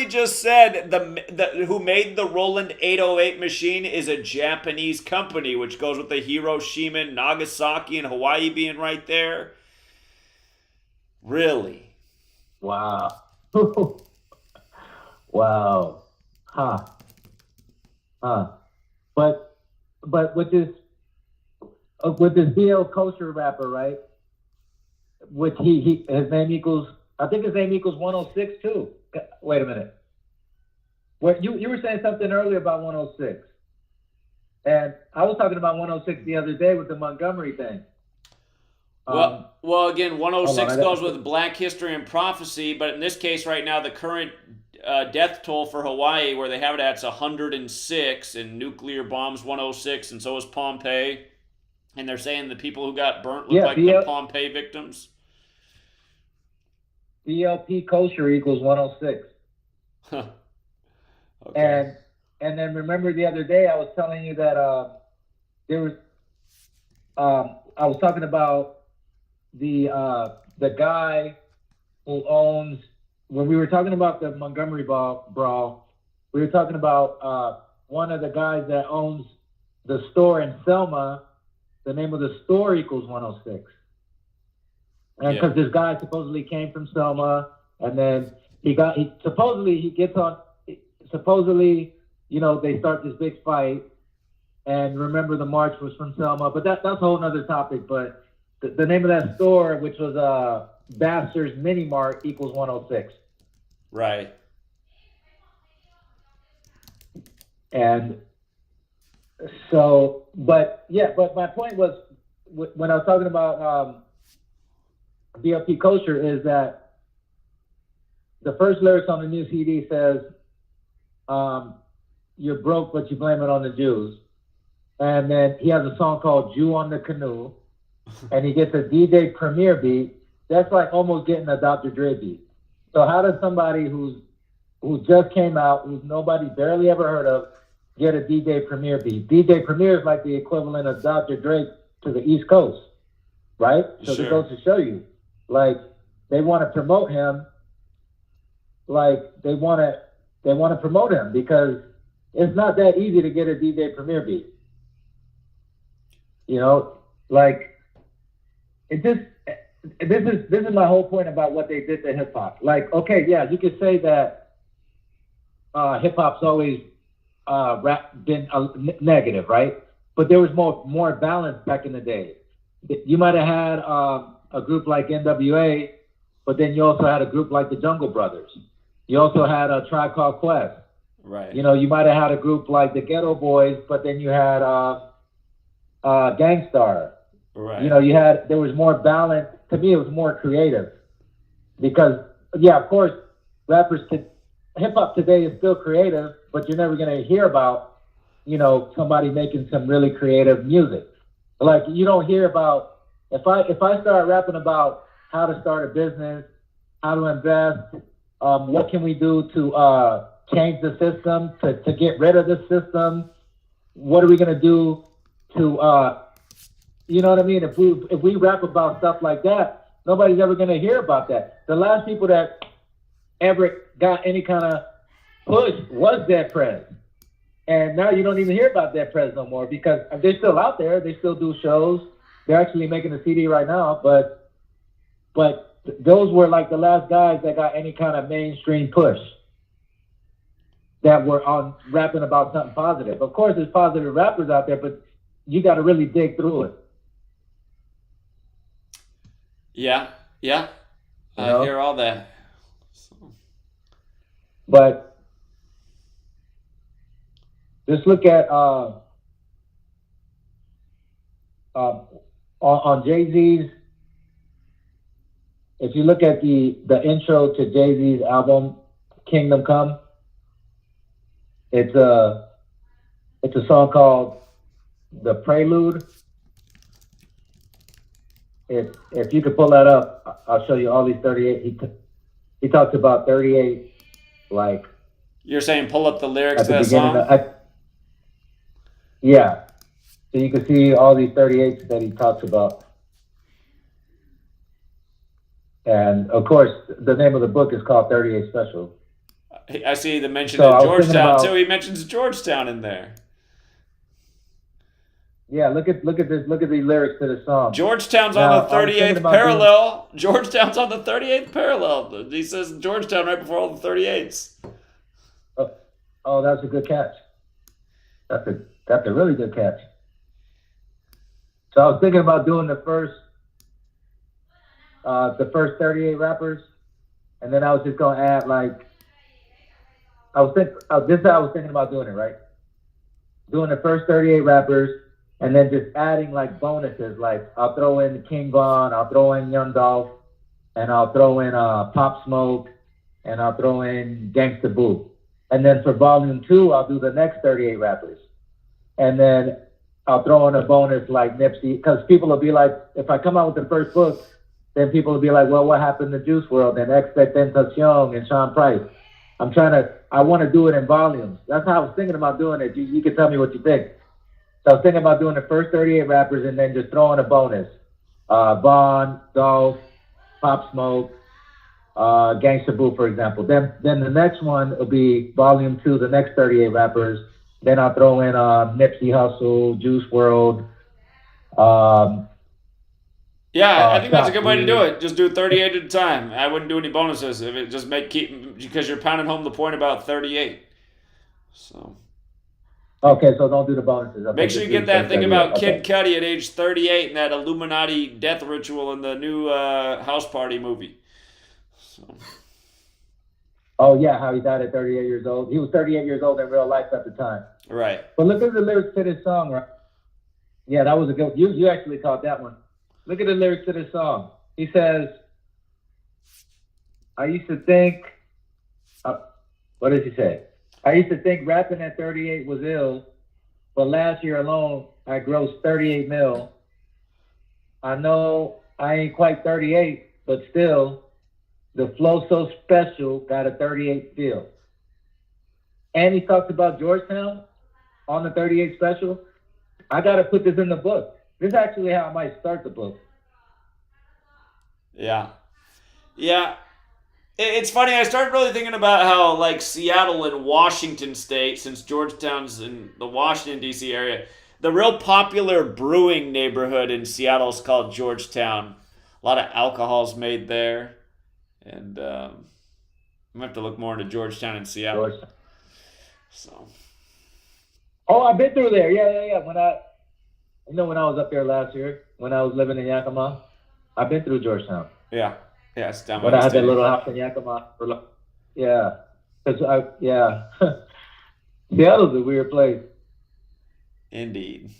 just said who made the Roland 808 machine is a Japanese company, which goes with the Hiroshima, Nagasaki, and Hawaii being right there. Really? Wow. Wow. Huh. But with this BL Kosher rapper, right? Which his name equals, I think his name equals 106 too. Wait a minute. What you were saying something earlier about 106, and I was talking about 106 the other day with the Montgomery thing. Well, again, 106 goes with Black History and Prophecy, but in this case, right now, the current death toll for Hawaii, where they have it at 106, and nuclear bombs 106, and so is Pompeii. And they're saying the people who got burnt look like the Pompeii victims. BLP kosher equals 106. Okay. And then remember the other day I was telling you that there was I was talking about the guy who owns, when we were talking about the Montgomery brawl, we were talking about one of the guys that owns the store in Selma. The name of the store equals 106. And because this guy supposedly came from Selma, and then supposedly, you know, they start this big fight. And remember, the march was from Selma, but that's a whole nother topic. But the name of that store, which was Baxter's Mini Mart, equals 106. Right. And so, but my point was, when I was talking about BLP kosher, is that the first lyrics on the new CD says, "You're broke, but you blame it on the Jews." And then he has a song called "Jew on the Canoe," and he gets a DJ Premier beat. That's like almost getting a Dr. Dre beat. So how does somebody who just came out, who's nobody barely ever heard of, get a DJ Premier beat? DJ Premier is like the equivalent of Dr. Dre to the East Coast, right? So it goes to show you, like, they want to promote him, like they want to promote him, because it's not that easy to get a DJ Premier beat. You know, like, it just, this is my whole point about what they did to hip hop. Like, okay, yeah, you could say that hip hop's always been negative, right? But there was more balance back in the day. You might have had a group like NWA, but then you also had a group like the Jungle Brothers. You also had a Tribe Called Quest. Right. You know, you might have had a group like the Ghetto Boys, but then you had Gangstar. Right. You know, there was more balance. To me, it was more creative. Because, yeah, of course, hip hop today is still creative, but you're never going to hear about, you know, somebody making some really creative music. Like, you don't hear about, if I start rapping about how to start a business, how to invest, what can we do to change the system, to get rid of the system, what are we going to do to, you know what I mean? If we rap about stuff like that, nobody's ever going to hear about that. The last people that ever got any kind of push was Dead Prez. And now you don't even hear about Dead Prez no more, because they're still out there. They still do shows. They're actually making a CD right now, but those were like the last guys that got any kind of mainstream push, that were on rapping about something positive. Of course, there's positive rappers out there, but you got to really dig through it. Yeah. I hear all that. But just look at on Jay-Z's. If you look at the intro to Jay-Z's album Kingdom Come, it's a song called The Prelude. If you could pull that up, I'll show you all these 38. He talks about 38, like. You're saying pull up the lyrics to that song? Yeah. So you can see all these 38s that he talks about. And of course, the name of the book is called 38 Special. I see the mention of Georgetown too. He mentions Georgetown in there. Yeah, look at this. Look at the lyrics to the song. Georgetown's on the 38th parallel. Georgetown's on the 38th parallel. He says Georgetown right before all the 38s. Oh, that's a good catch. That's a really good catch. So I was thinking about doing the first 38 rappers, and then I was just gonna add, like, this is how I was thinking about doing it, right? Doing the first 38 rappers, and then just adding like bonuses. Like, I'll throw in King Von, I'll throw in Young Dolph, and I'll throw in Pop Smoke, and I'll throw in Gangsta Boo. And then for volume 2, I'll do the next 38 rappers. And then I'll throw in a bonus like Nipsey, because people will be like, if I come out with the first book, then people will be like, well, what happened to Juice WRLD and Expectacion and Sean Price? I want to do it in volumes. That's how I was thinking about doing it. You can tell me what you think. So I was thinking about doing the first 38 rappers and then just throwing a bonus. Vaughn, Dolph, Pop Smoke, Gangsta Boo, for example. Then the next one will be volume 2, the next 38 rappers. Then I'll throw in Nipsey Hussle, Juice WRLD. I think that's a good way to do it. Just do 38 at a time. I wouldn't do any bonuses if it just because you're pounding home the point about 38. So. Okay, so don't do the bonuses. Make sure you get that thing about Kid Cudi at age 38 and that Illuminati death ritual in the new House Party movie. So. Oh, yeah, how he died at 38 years old. He was 38 years old in real life at the time. Right. But look at the lyrics to this song, right? Yeah, that was a good... You actually caught that one. Look at the lyrics to this song. He says, I used to think... what does he say? I used to think rapping at 38 was ill, but last year alone, I grossed 38 mil. I know I ain't quite 38, but still... The flow so special, got a 38 feel. And he talks about Georgetown on the 38 special. I got to put this in the book. This is actually how I might start the book. Yeah. It's funny. I started really thinking about how like Seattle and Washington State, since Georgetown's in the Washington, D.C. area, the real popular brewing neighborhood in Seattle is called Georgetown. A lot of alcohol's made there. And I'm going to have to look more into Georgetown and Seattle. So. Oh, I've been through there. Yeah. When I was up there last year, when I was living in Yakima, I've been through Georgetown. Yeah, it's down when I had that little house in Yakima. Seattle's a weird place. Indeed.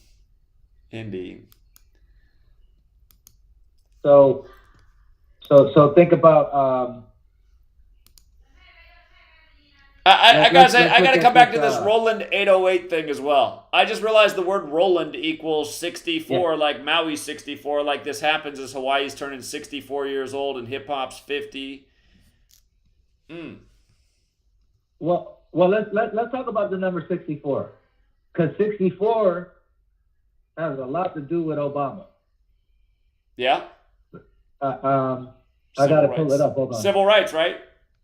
So think about. I got to come back to this Roland 808 thing as well. I just realized the word Roland equals 64, like Maui 64. Like this happens as Hawaii's turning 64 years old and hip hop's 50. Well, let's talk about the number 64, because 64 has a lot to do with Obama. Yeah. I got to pull it up. Hold on. Civil rights, right?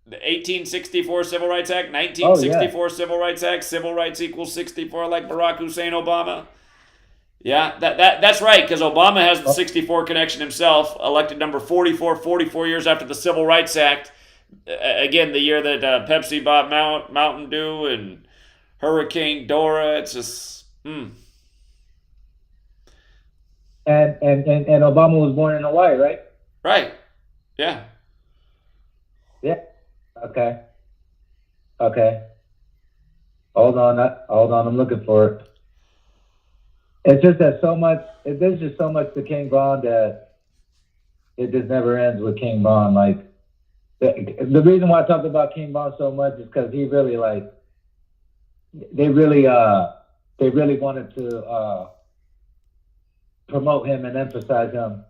The 1864 Civil Rights Act, 1964 Civil Rights Act, civil rights equals 64, like Barack Hussein Obama. Yeah, that's right, because Obama has the 64 connection himself, elected number 44 years after the Civil Rights Act. Again, the year that Pepsi bought Mountain Dew and Hurricane Dora. It's just, And Obama was born in Hawaii, right? Right. Yeah. Yeah. Okay. Hold on. I'm looking for it. It's just that there's just so much to King Von that it just never ends with King Von. Like the reason why I talk about King Von so much is because he really they really wanted to promote him and emphasize him.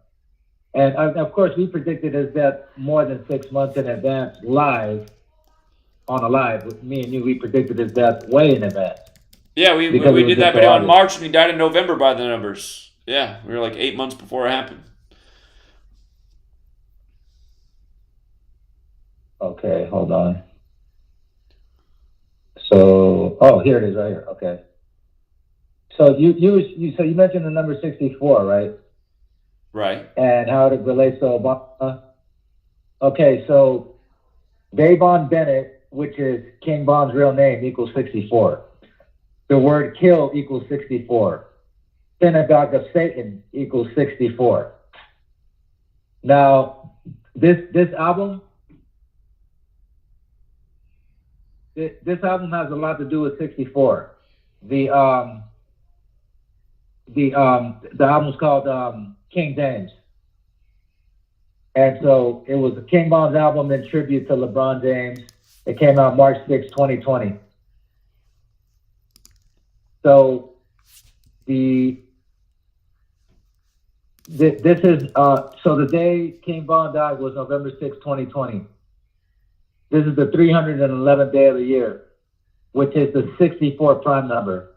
And of course, we predicted his death more than 6 months in advance, live. With me and you, we predicted his death way in advance. Yeah, we did that video in March, and he died in November by the numbers. Yeah, we were like 8 months before it happened. Okay, hold on. So, here it is, right here. Okay. So you mentioned the number 64, right? Right. And how it relates to Obama. Okay, so Davon Bennett, which is King Von's real name, equals 64. The word kill equals 64. Synagogue of Satan equals 64. Now, this album has a lot to do with 64. The album's called King James. And so it was King Von's album in tribute to LeBron James. It came out March 6, 2020. So the the day King Von died was November 6, 2020. This is the 311th day of the year, which is the 64 prime number.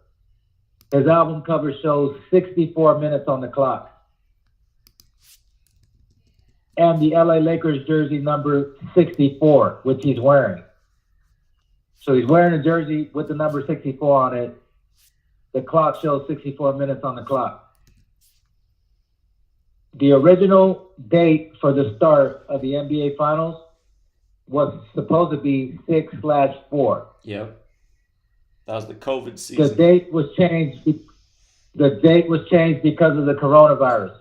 His album cover shows 64 minutes on the clock. And the LA Lakers jersey number 64, which he's wearing. So he's wearing a jersey with the number 64 on it. The clock shows 64 minutes on the clock. The original date for the start of the NBA Finals was supposed to be 6/4. Yep. That was the COVID season. The date was changed. The date was changed because of the coronavirus.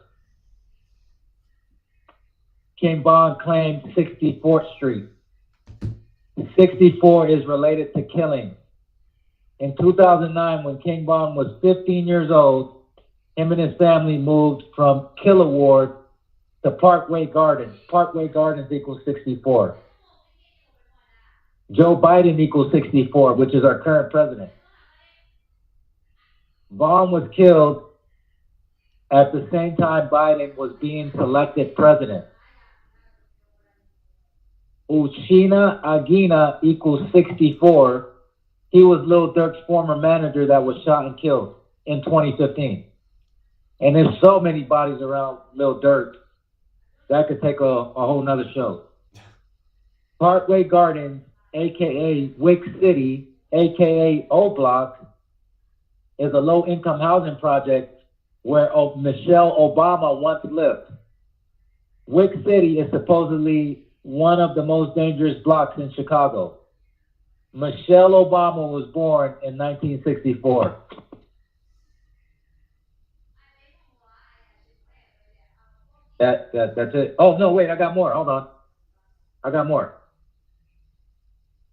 King Von claimed 64th Street. 64 is related to killing. In 2009, when King Von was 15 years old, him and his family moved from Killer Ward to Parkway Gardens. Parkway Gardens equals 64. Joe Biden equals 64, which is our current president. Von was killed at the same time Biden was being selected president. Uchina Aguina equals 64. He was Lil Durk's former manager that was shot and killed in 2015. And there's so many bodies around Lil Durk that could take a whole nother show. Parkway Gardens, a.k.a. Wick City, a.k.a. O Block, is a low-income housing project where Michelle Obama once lived. Wick City is supposedly one of the most dangerous blocks in Chicago. Michelle Obama was born in 1964. That's it. Oh, no, wait, I got more. Hold on. I got more.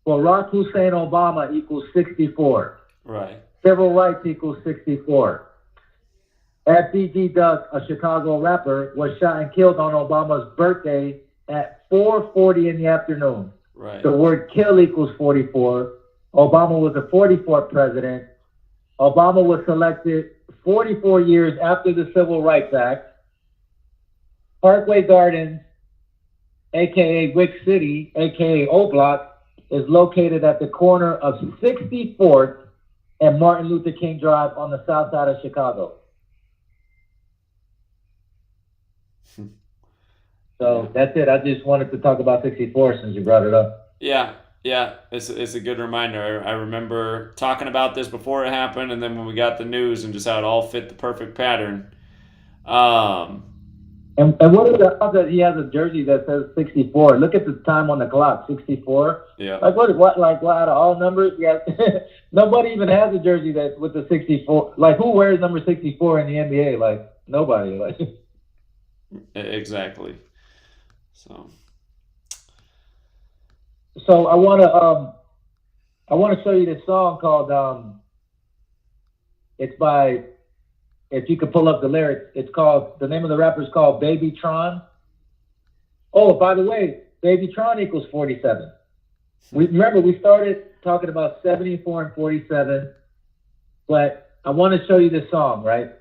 Barack Hussein Obama equals 64. Right. Civil rights equals 64. FBG Duck, a Chicago rapper, was shot and killed on Obama's birthday at 4:40 in the afternoon. Right. The word kill equals 44. Obama was the 44th president. Obama was selected 44 years after the Civil Rights Act. Parkway Gardens, a.k.a. Wick City, a.k.a. O Block, is located at the corner of 64th and Martin Luther King Drive on the south side of Chicago. So that's it. I just wanted to talk about 64 since you brought it up. Yeah, it's a good reminder. I remember talking about this before it happened, and then when we got the news and just how it all fit the perfect pattern. And what is the odds that he has a jersey that says 64? Look at the time on the clock, 64. Yeah. Like what out of all numbers? Yeah. Nobody even has a jersey that with the 64. Like who wears number 64 in the NBA? Like nobody. Like exactly. So I want to show you this song called it's by, if you could pull up the lyrics, it's called, the name of the rapper is called Baby Tron. Oh, by the way, Baby Tron equals 47. Remember, we started talking about 74 and 47, but I want to show you this song, right?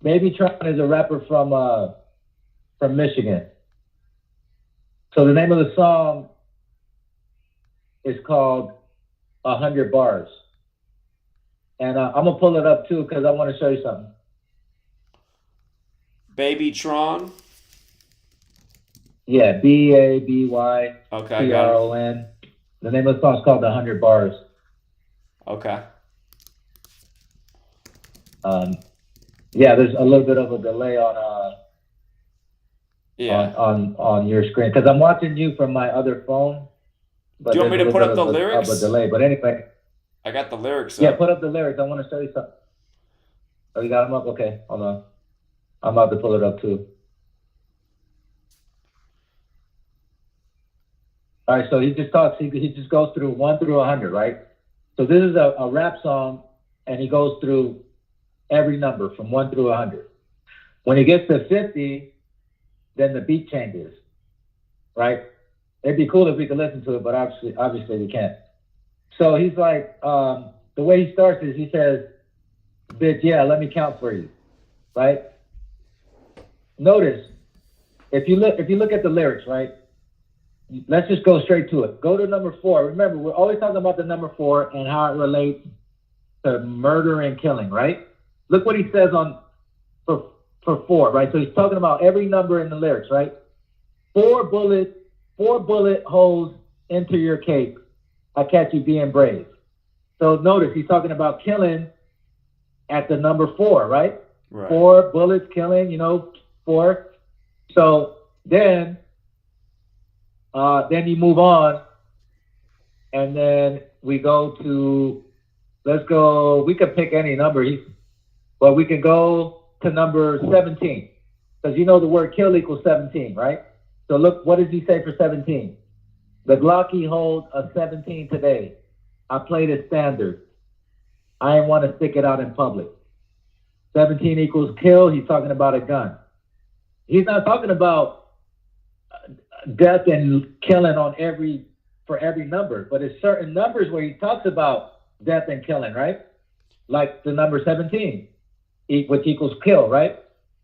Baby Tron is a rapper from Michigan. So the name of the song is called 100 Bars. And I'm going to pull it up too because I want to show you something. Baby Tron? Yeah, B-A-B-Y Okay, T-R-O-N. The name of the song is called 100 Bars. Okay. Yeah, there's a little bit of a delay on your screen because I'm watching you from my other phone. But do you want me to put up the lyrics? Of a delay, but anyway. I got the lyrics up. Yeah, put up the lyrics. I want to show you something. Oh, you got them up? Okay, hold on. I'm about to pull it up too. All right, so he just talks. He just goes through 1 through 100, right? So this is a rap song, and he goes through every number from 1 through 100. When he gets to 50, then the beat changes. right? It'd be cool if we could listen to it, but obviously we can't. So he's like, the way he starts is he says, bitch, yeah, let me count for you, right? Notice, if you look at the lyrics, right? Let's just go straight to it. Go to number 4. Remember, we're always talking about the number 4 and how it relates to murder and killing, right? Look what he says for 4, right? So he's talking about every number in the lyrics, right? 4 bullet holes into your cape. I catch you being brave. So notice he's talking about killing at the number 4, right? 4 bullets killing, 4. So then you move on, and then we go to, we could pick any number, but we can go to number 17, because the word kill equals 17, right? So look, what does he say for 17? The Glocky holds a 17 today. I played it standard. I didn't want to stick it out in public. 17 equals kill. He's talking about a gun. He's not talking about death and killing for every number, but it's certain numbers where he talks about death and killing, right? Like the number 17, which equals kill, right?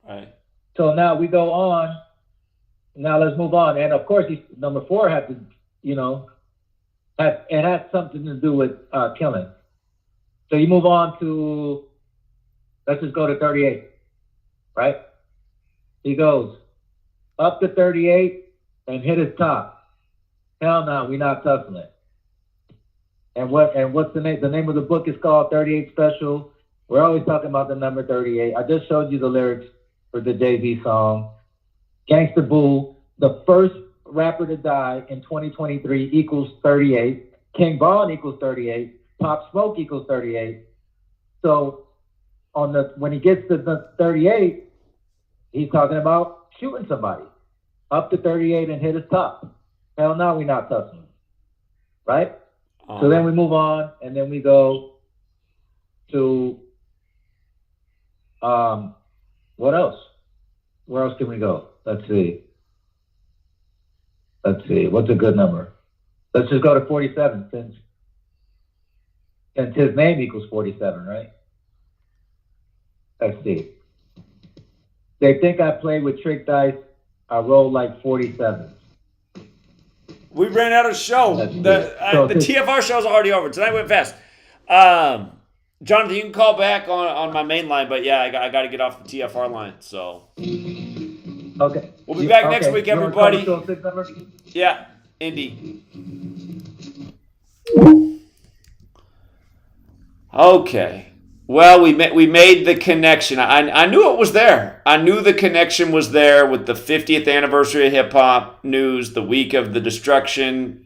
Right. So now we go on. Now let's move on. And of course, number 4 had to, it had something to do with killing. So you move on to, let's just go to 38, right? He goes up to 38 and hit his top. Hell no, we not touching it. And what's the name? The name of the book is called 38 Special. We're always talking about the number 38. I just showed you the lyrics for the Jay-Z song. Gangsta Boo, the first rapper to die in 2023 equals 38. King Von equals 38. Pop Smoke equals 38. So when he gets to the 38, he's talking about shooting somebody. Up to 38 and hit his top. Hell no, we not touching him. Right? So then we move on, and then we go to, what else? Where else can we go? Let's see. What's a good number? Let's just go to 47 since his name equals 47, right? Let's see. They think I play with trick dice. I roll like 47. We ran out of show. The TFR show's already over. Tonight went fast. Jonathan, you can call back on my main line, but yeah, I got to get off the TFR line. So okay, we'll be back next week, everybody. Yeah, Indy. Okay. Well, we made the connection. I knew it was there. I knew the connection was there with the 50th anniversary of hip hop news, the week of the destruction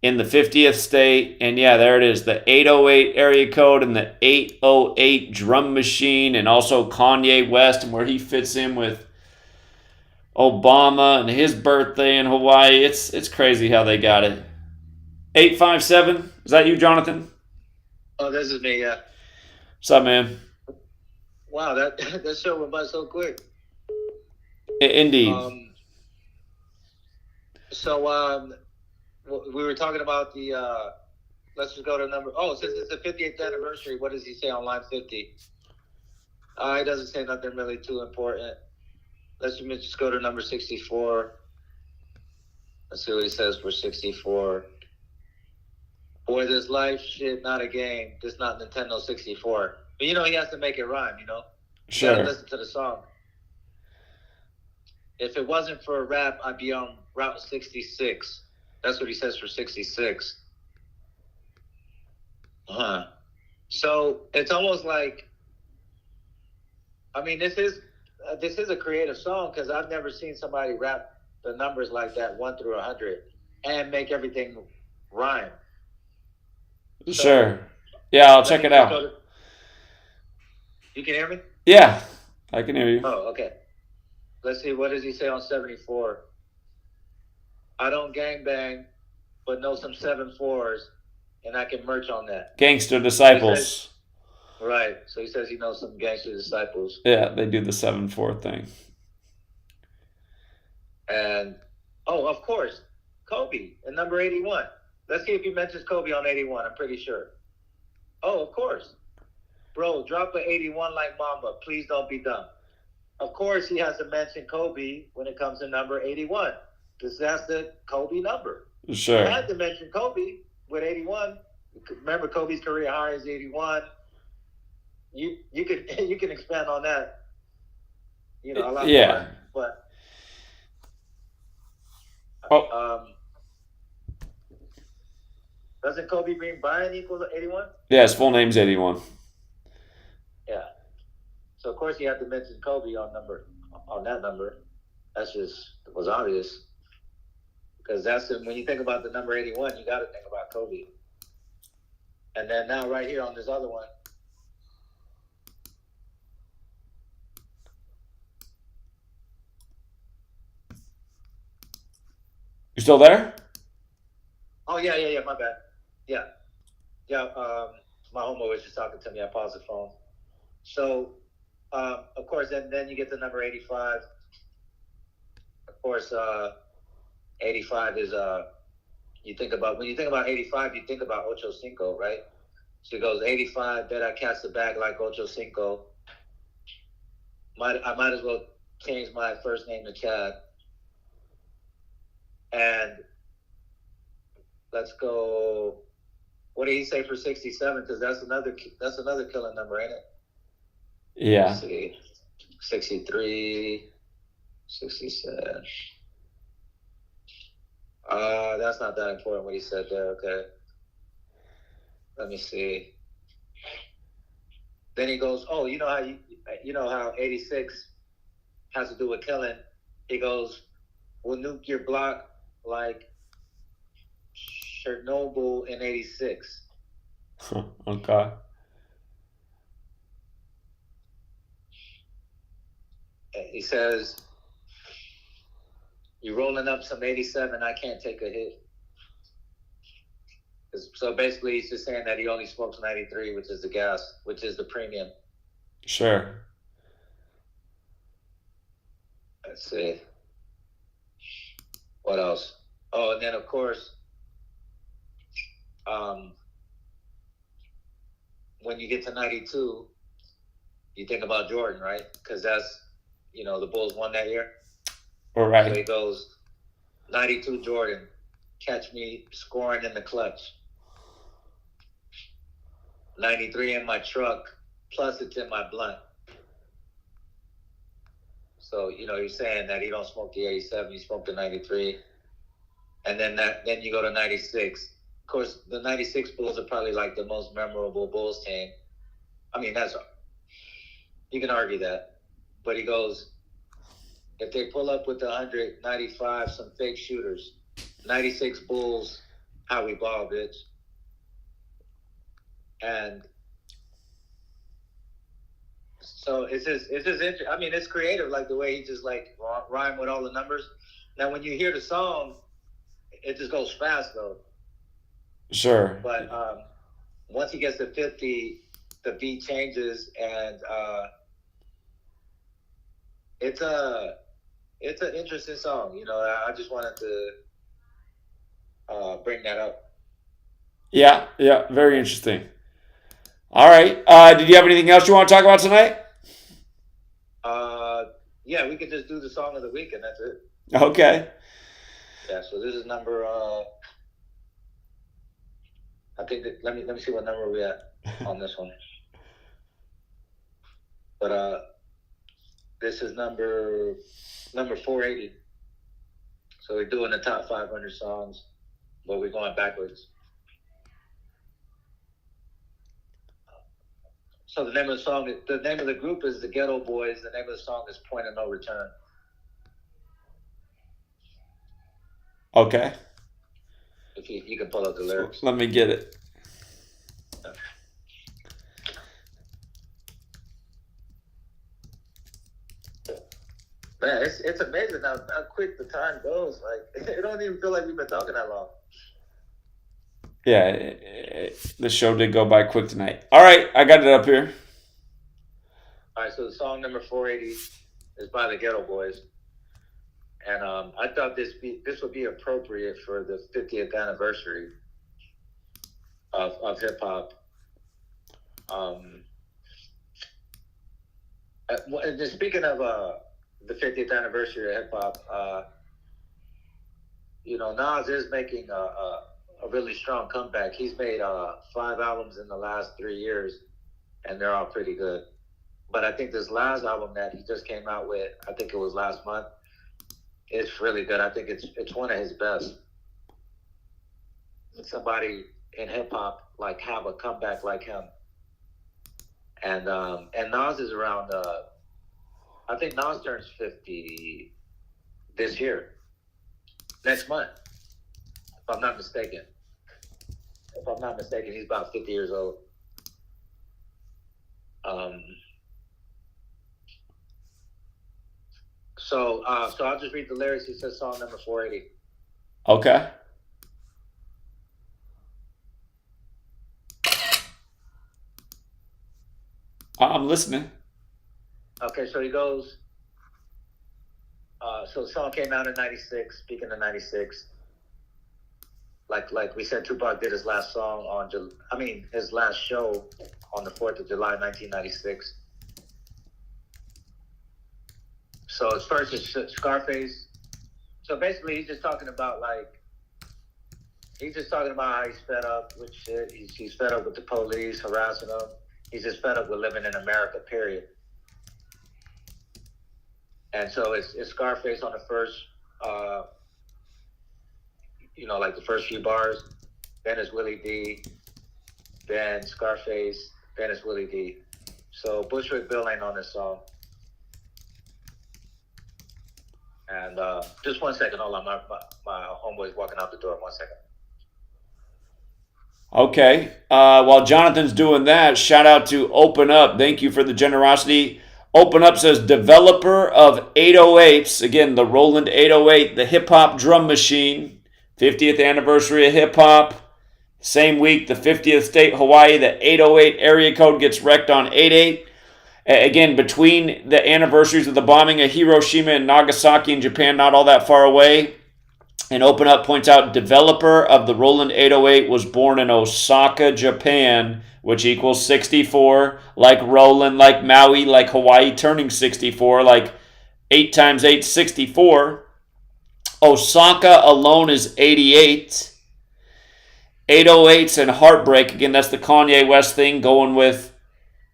in the 50th state. And yeah, there it is, the 808 area code and the 808 drum machine, and also Kanye West and where he fits in with Obama and his birthday in Hawaii. It's crazy how they got it. 857, is that you, Jonathan? Oh, this is me, yeah. What's up, man? Wow, that show went by so quick. Indeed. We were talking about the, let's just go to number, since it's the 50th anniversary, what does he say on line 50? It doesn't say nothing really too important. Let's just go to number 64. Let's see what he says for 64. Boy, this life shit, not a game. This not Nintendo 64. But he has to make it rhyme, Sure. You gotta listen to the song. If it wasn't for a rap, I'd be on Route 66. That's what he says for 66. So it's almost like, this is a creative song, because I've never seen somebody rap the numbers like that, 1 through 100, and make everything rhyme. Sure. Yeah, I'll check it out. You can hear me? Yeah, I can hear you. Oh, okay. Let's see. What does he say on 74? I don't gangbang, but know some 7-4s, and I can merch on that. Gangster Disciples. Right. So he says he knows some Gangster Disciples. Yeah, they do the 7-4 thing. And Oh, of course. Kobe and number 81. Let's see if he mentions Kobe on 81. I'm pretty sure. Oh, of course. Bro, drop an 81 like Mamba. Please don't be dumb. Of course, he has to mention Kobe when it comes to number 81. Because that's the Kobe number. Sure. He had to mention Kobe with 81. Remember, Kobe's career high is 81. You can expand on that. A lot more. But doesn't Kobe Bryant equal 81? Yeah, his full name's 81. Yeah. So of course you have to mention Kobe on that number. That's just was obvious. Because when you think about the number 81, you got to think about Kobe. And then now right here on this other one. You still there? Oh yeah, my bad. Yeah. My homo was just talking to me. I paused the phone. So, of course, then you get the number 85. Of course, 85 is when you think about 85, you think about Ocho Cinco, right? So it goes 85. Bet I catch the bag like Ocho Cinco. I might as well change my first name to Chad. And let's go. What did he say for 67? Because that's another killing number, ain't it? Yeah. Let's see. 63, 67. That's not that important what he said there. Okay. Let me see. Then he goes, oh, you know how 86 has to do with killing. He goes, we'll nuke your block like Chernobyl in 86. Okay. He says, you're rolling up some 87, I can't take a hit. So basically, he's just saying that he only smokes 93, which is the gas, which is the premium. Sure. Let's see. What else? Oh, and then, of course, when you get to 92, you think about Jordan, right? Because that's, the Bulls won that year. All right. So he goes, 92 Jordan, catch me scoring in the clutch. 93 in my truck, plus it's in my blunt. So, he's saying that he don't smoke the 87, he smoked the 93. And then you go to 96. Of course, the 96 Bulls are probably like the most memorable Bulls team. I mean, you can argue that. But he goes, if they pull up with the 195, some fake shooters, 96 Bulls, how we ball, bitch. And so it's just interesting. I mean, it's creative, like the way he just like rhyme with all the numbers. Now, when you hear the song, it just goes fast though. Sure. But once he gets to 50, the beat changes, and it's an interesting song. I just wanted to bring that up. Yeah, very interesting. All right. Did you have anything else you want to talk about tonight? Yeah, we could just do the song of the week, and that's it. Okay. Yeah. So this is number. I think let me see what number we're at on this one. But this is number 480. So we're doing the top 500 songs, but we're going backwards. So the name of the group is the Ghetto Boys. The name of the song is Point of No Return. Okay. If you can pull up the lyrics. Let me get it. Man, it's amazing how quick the time goes. Like, it don't even feel like we've been talking that long. Yeah, the show did go by quick tonight. All right, I got it up here. All right, so the song number 480 is by the Ghetto Boys. And I thought this would be appropriate for the 50th anniversary of hip hop. And just speaking of the 50th anniversary of hip hop, Nas is making a really strong comeback. He's made 5 albums in the last 3 years, and they're all pretty good. But I think this last album that he just came out with, I think it was last month, it's really good. I think it's one of his best. Somebody in hip hop like have a comeback like him, and Nas is around. I think Nas turns 50 this year, next month, if I'm not mistaken. He's about 50 years old. So I'll just read the lyrics. He says song number 480. Okay. I'm listening. Okay, so he goes. So the song came out in '96. Speaking of '96, like we said, Tupac did his last song his last show on the 4th of July, 1996. So his first is Scarface. So basically, he's just talking about how he's fed up with shit. He's fed up with the police harassing him. He's just fed up with living in America, period. And so it's Scarface on the first, the first few bars. Then it's Willie D. Then Scarface. Then it's Willie D. So Bushwick Bill ain't on this song. And just 1 second, hold on. My homeboy's walking out the door. 1 second. Okay. While Jonathan's doing that, shout out to Open Up. Thank you for the generosity. Open Up says, developer of 808s, again, the Roland 808, the hip-hop drum machine, 50th anniversary of hip-hop. Same week, the 50th state, Hawaii, the 808 area code gets wrecked on 88. Again, between the anniversaries of the bombing of Hiroshima and Nagasaki in Japan, not all that far away. And Open Up points out, developer of the Roland 808 was born in Osaka, Japan, which equals 64, like Roland, like Maui, like Hawaii turning 64, like 8 times 8, 64. Osaka alone is 88. 808s and Heartbreak, again, that's the Kanye West thing, going with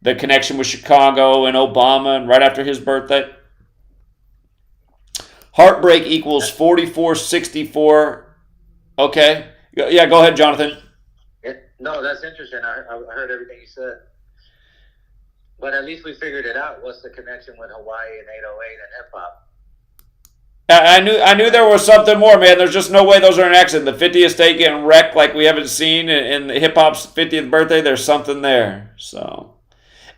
the connection with Chicago and Obama and right after his birthday. Heartbreak equals 4464. Okay. Yeah, go ahead, Jonathan. No, that's interesting. I heard everything you said. But at least we figured it out. What's the connection with Hawaii and 808 and hip-hop? I knew there was something more, man. There's just no way those are an accident. The 50th state getting wrecked like we haven't seen in hip-hop's 50th birthday, there's something there. So...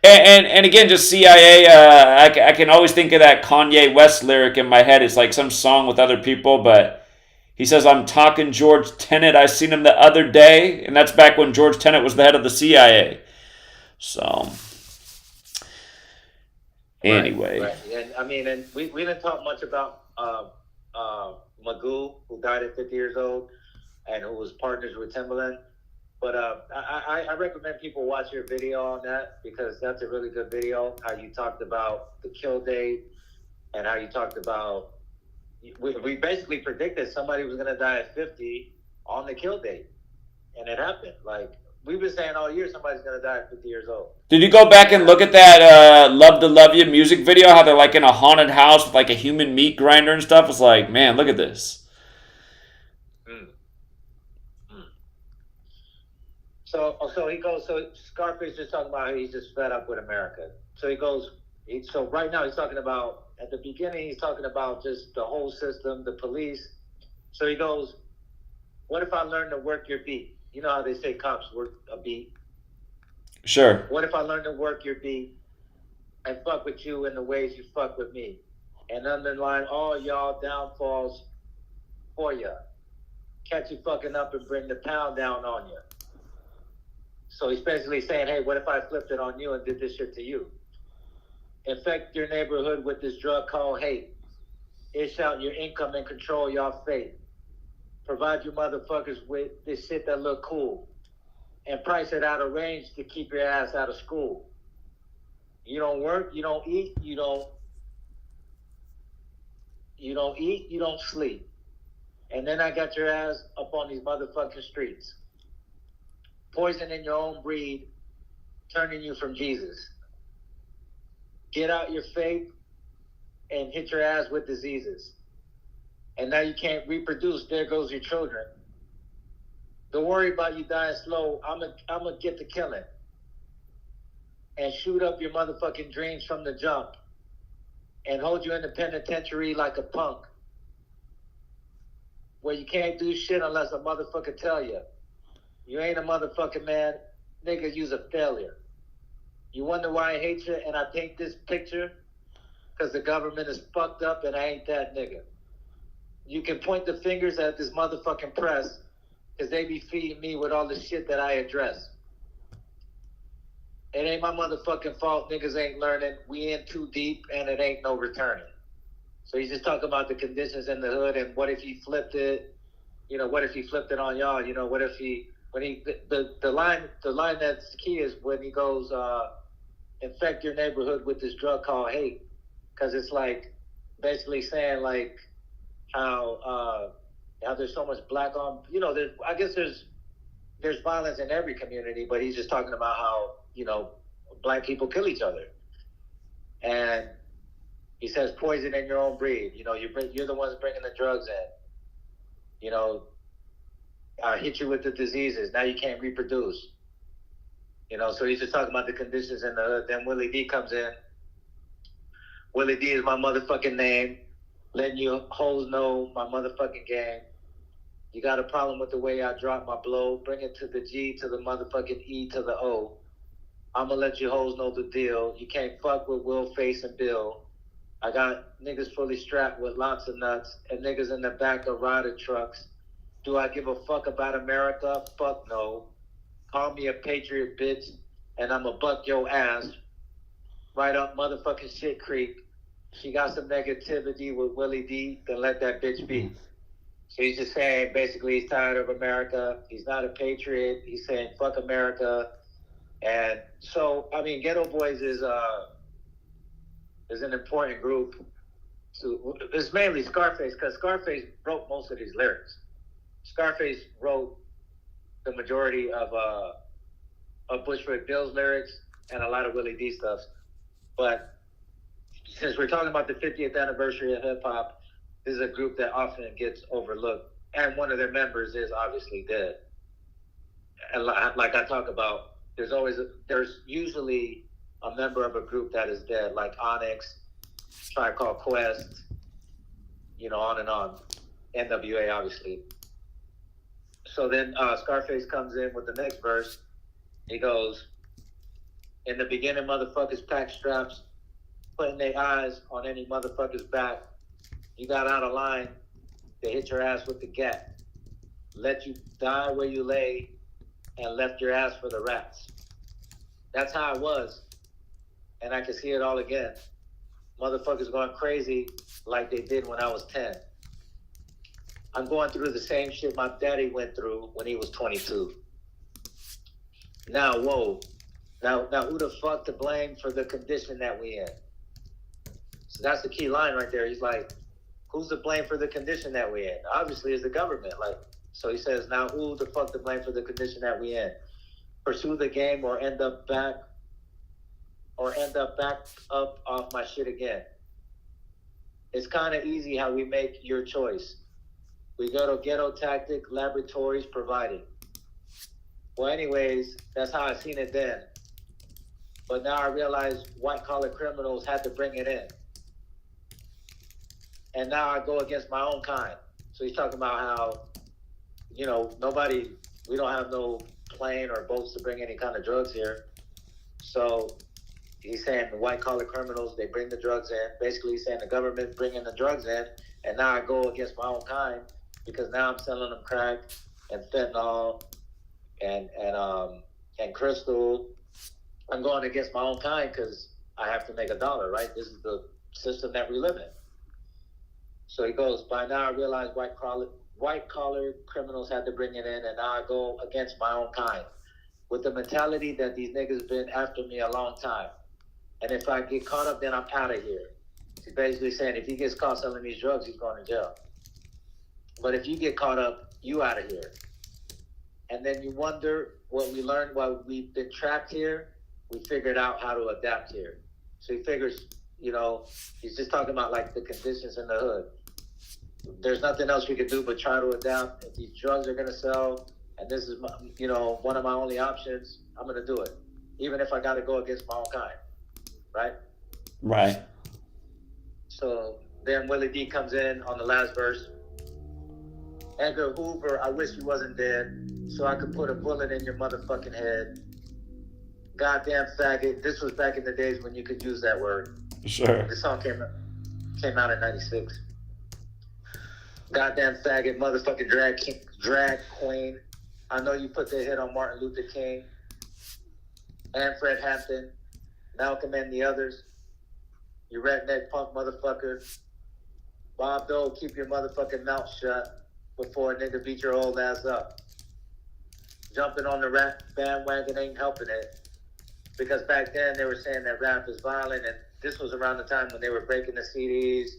And again, just CIA, I can always think of that Kanye West lyric in my head. It's like some song with other people, but he says, I'm talking George Tenet. I seen him the other day. And that's back when George Tenet was the head of the CIA. So, anyway. Right. And we didn't talk much about Magoo, who died at 50 years old and who was partners with Timbaland. But I recommend people watch your video on that, because that's a really good video. How you talked about the kill date and how you talked about we basically predicted somebody was going to die at 50 on the kill date, and it happened. Like we've been saying all year, somebody's going to die at 50 years old. Did you go back and look at that "Love to Love You" music video? How they're like in a haunted house with like a human meat grinder and stuff. It's like, man, look at this. So he goes. So Scarface just talking about how he's just fed up with America. So he goes. So right now he's talking about, at the beginning he's talking about just the whole system, the police. So he goes, what if I learn to work your beat? You know how they say cops work a beat? Sure. What if I learn to work your beat and fuck with you in the ways you fuck with me, and underline all y'all downfalls for ya, catch you fucking up and bring the pound down on you. So he's basically saying, hey, what if I flipped it on you and did this shit to you? Infect your neighborhood with this drug called hate. Ish out your income and control your fate. Provide you motherfuckers with this shit that look cool. And price it out of range to keep your ass out of school. You don't work, you don't eat, you don't eat, you don't sleep. And then I got your ass up on these motherfucking streets. Poisoning your own breed, turning you from Jesus. Get out your faith and hit your ass with diseases. And now you can't reproduce. There goes your children. Don't worry about you dying slow. I'm gonna get to killing. And shoot up your motherfucking dreams from the jump. And hold you in the penitentiary like a punk. Where you can't do shit unless a motherfucker tell you. You ain't a motherfucking man. Nigga, you's a failure. You wonder why I hate you and I paint this picture? Because the government is fucked up and I ain't that nigga. You can point the fingers at this motherfucking press because they be feeding me with all the shit that I address. It ain't my motherfucking fault. Niggas ain't learning. We in too deep and it ain't no returning. So he's just talking about the conditions in the hood and what if he flipped it? You know, what if he flipped it on y'all? You know, what if he, when he, the line that's key is when he goes, infect your neighborhood with this drug called hate. Because it's like basically saying like how there's so much black on, you know, I guess there's violence in every community, but he's just talking about how, you know, black people kill each other. And he says poison in your own breed. You know, you're the ones bringing the drugs in. You know, hit you with the diseases. Now you can't reproduce. You know, so he's just talking about the conditions in the hood. Then Willie D comes in. Willie D is my motherfucking name. Letting you hoes know my motherfucking game. You got a problem with the way I drop my blow. Bring it to the G to the motherfucking E to the O. I'ma let you hoes know the deal. You can't fuck with Will, Face, and Bill. I got niggas fully strapped with lots of nuts and niggas in the back of rider trucks. Do I give a fuck about America? Fuck no. Call me a patriot, bitch, and I'ma buck your ass right up motherfucking Shit Creek. She got some negativity with Willie D, then let that bitch be. So he's just saying, basically, he's tired of America. He's not a patriot. He's saying, fuck America. And so, I mean, Ghetto Boys is an important group. It's mainly Scarface, because Scarface wrote most of these lyrics. Scarface wrote the majority of Bushwick Bill's lyrics and a lot of Willie D stuff. But since we're talking about the 50th anniversary of hip hop, this is a group that often gets overlooked, and one of their members is obviously dead. And like I talk about, there's usually a member of a group that is dead, like Onyx, Tribe Called Quest, you know, on and on. NWA, obviously. So then Scarface comes in with the next verse. He goes, in the beginning, motherfuckers pack straps, putting their eyes on any motherfucker's back. You got out of line, they hit your ass with the gat. Let you die where you lay and left your ass for the rats. That's how it was. And I can see it all again. Motherfuckers going crazy like they did when I was 10. I'm going through the same shit my daddy went through when he was 22. Now, whoa. Now who the fuck to blame for the condition that we in? So that's the key line right there. He's like, who's to blame for the condition that we in? Obviously, it's the government. Like, so he says, now who the fuck to blame for the condition that we in? Pursue the game or end up back up off my shit again. It's kind of easy how we make your choice. We go to ghetto tactic laboratories providing. Well, anyways, that's how I seen it then. But now I realize white collar criminals had to bring it in. And now I go against my own kind. So he's talking about how, you know, we don't have no plane or boats to bring any kind of drugs here. So he's saying the white collar criminals, they bring the drugs in. Basically, he's saying the government bringing the drugs in. And now I go against my own kind because now I'm selling them crack and fentanyl and crystal. I'm going against my own kind because I have to make $1, right? This is the system that we live in. So he goes, by now I realize white collar criminals had to bring it in, and now I go against my own kind with the mentality that these niggas been after me a long time. And if I get caught up, then I'm out of here. He's basically saying if he gets caught selling these drugs, he's going to jail. But if you get caught up, you out of here. And then you wonder what we learned while we've been trapped here. We figured out how to adapt here. So he figures, you know, he's just talking about like the conditions in the hood. There's nothing else we could do but try to adapt. If these drugs are going to sell, and this is, you know, one of my only options, I'm going to do it. Even if I got to go against my own kind. Right? Right. So then Willie D comes in on the last verse. Edgar Hoover, I wish you wasn't dead so I could put a bullet in your motherfucking head. Goddamn faggot. This was back in the days when you could use that word. Sure. The song came out in 96. Goddamn faggot, motherfucking drag queen. I know you put the hit on Martin Luther King and Fred Hampton, Malcolm and the others. You redneck punk motherfucker. Bob Dole, keep your motherfucking mouth shut before a nigga beat your old ass up. Jumping on the rap bandwagon ain't helping it. Because back then they were saying that rap is violent, and this was around the time when they were breaking the CDs,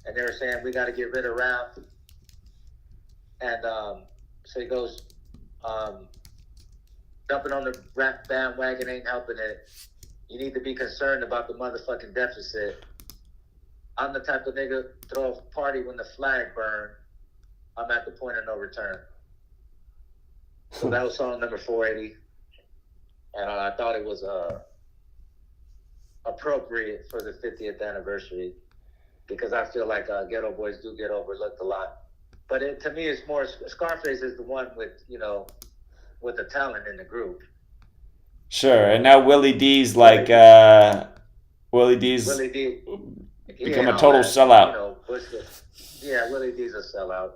and they were saying we got to get rid of rap. And so he goes, jumping on the rap bandwagon ain't helping it. You need to be concerned about the motherfucking deficit. I'm the type of nigga throw a party when the flag burn. I'm at the point of no return. So that was song number 480. And I thought it was appropriate for the 50th anniversary because I feel like Ghetto Boys do get overlooked a lot. But to me, it's more, Scarface is the one with, you know, with the talent in the group. Sure, and now Willie D's like Willie D's become a total sellout. You know, Willie D's a sellout.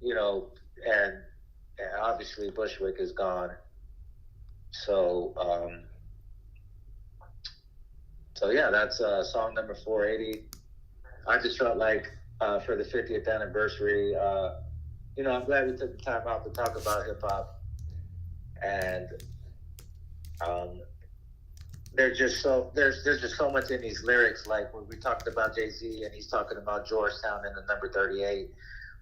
You know, and obviously Bushwick is gone. So yeah, that's song number 480. I just felt like for the 50th anniversary, you know, I'm glad we took the time out to talk about hip hop. And there's just so much in these lyrics, like when we talked about Jay-Z and he's talking about Georgetown in the number 38,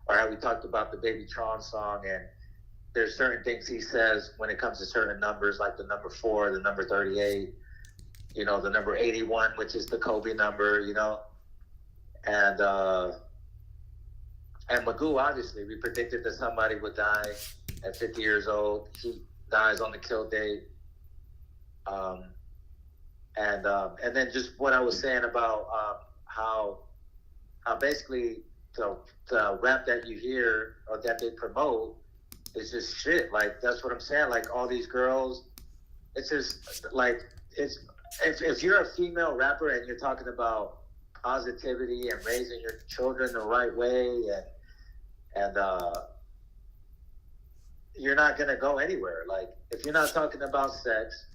or how we talked about the Baby Tron song, and there's certain things he says when it comes to certain numbers, like the number 4, the number 38, you know, the number 81, which is the Kobe number, you know, and Magoo, obviously, we predicted that somebody would die at 50 years old. He dies on the kill date. And then just what I was saying about how basically the rap that you hear or that they promote is just shit. Like, that's what I'm saying. Like, all these girls, it's just like, it's if you're a female rapper and you're talking about positivity and raising your children the right way, and you're not gonna go anywhere. Like, if you're not talking about sex,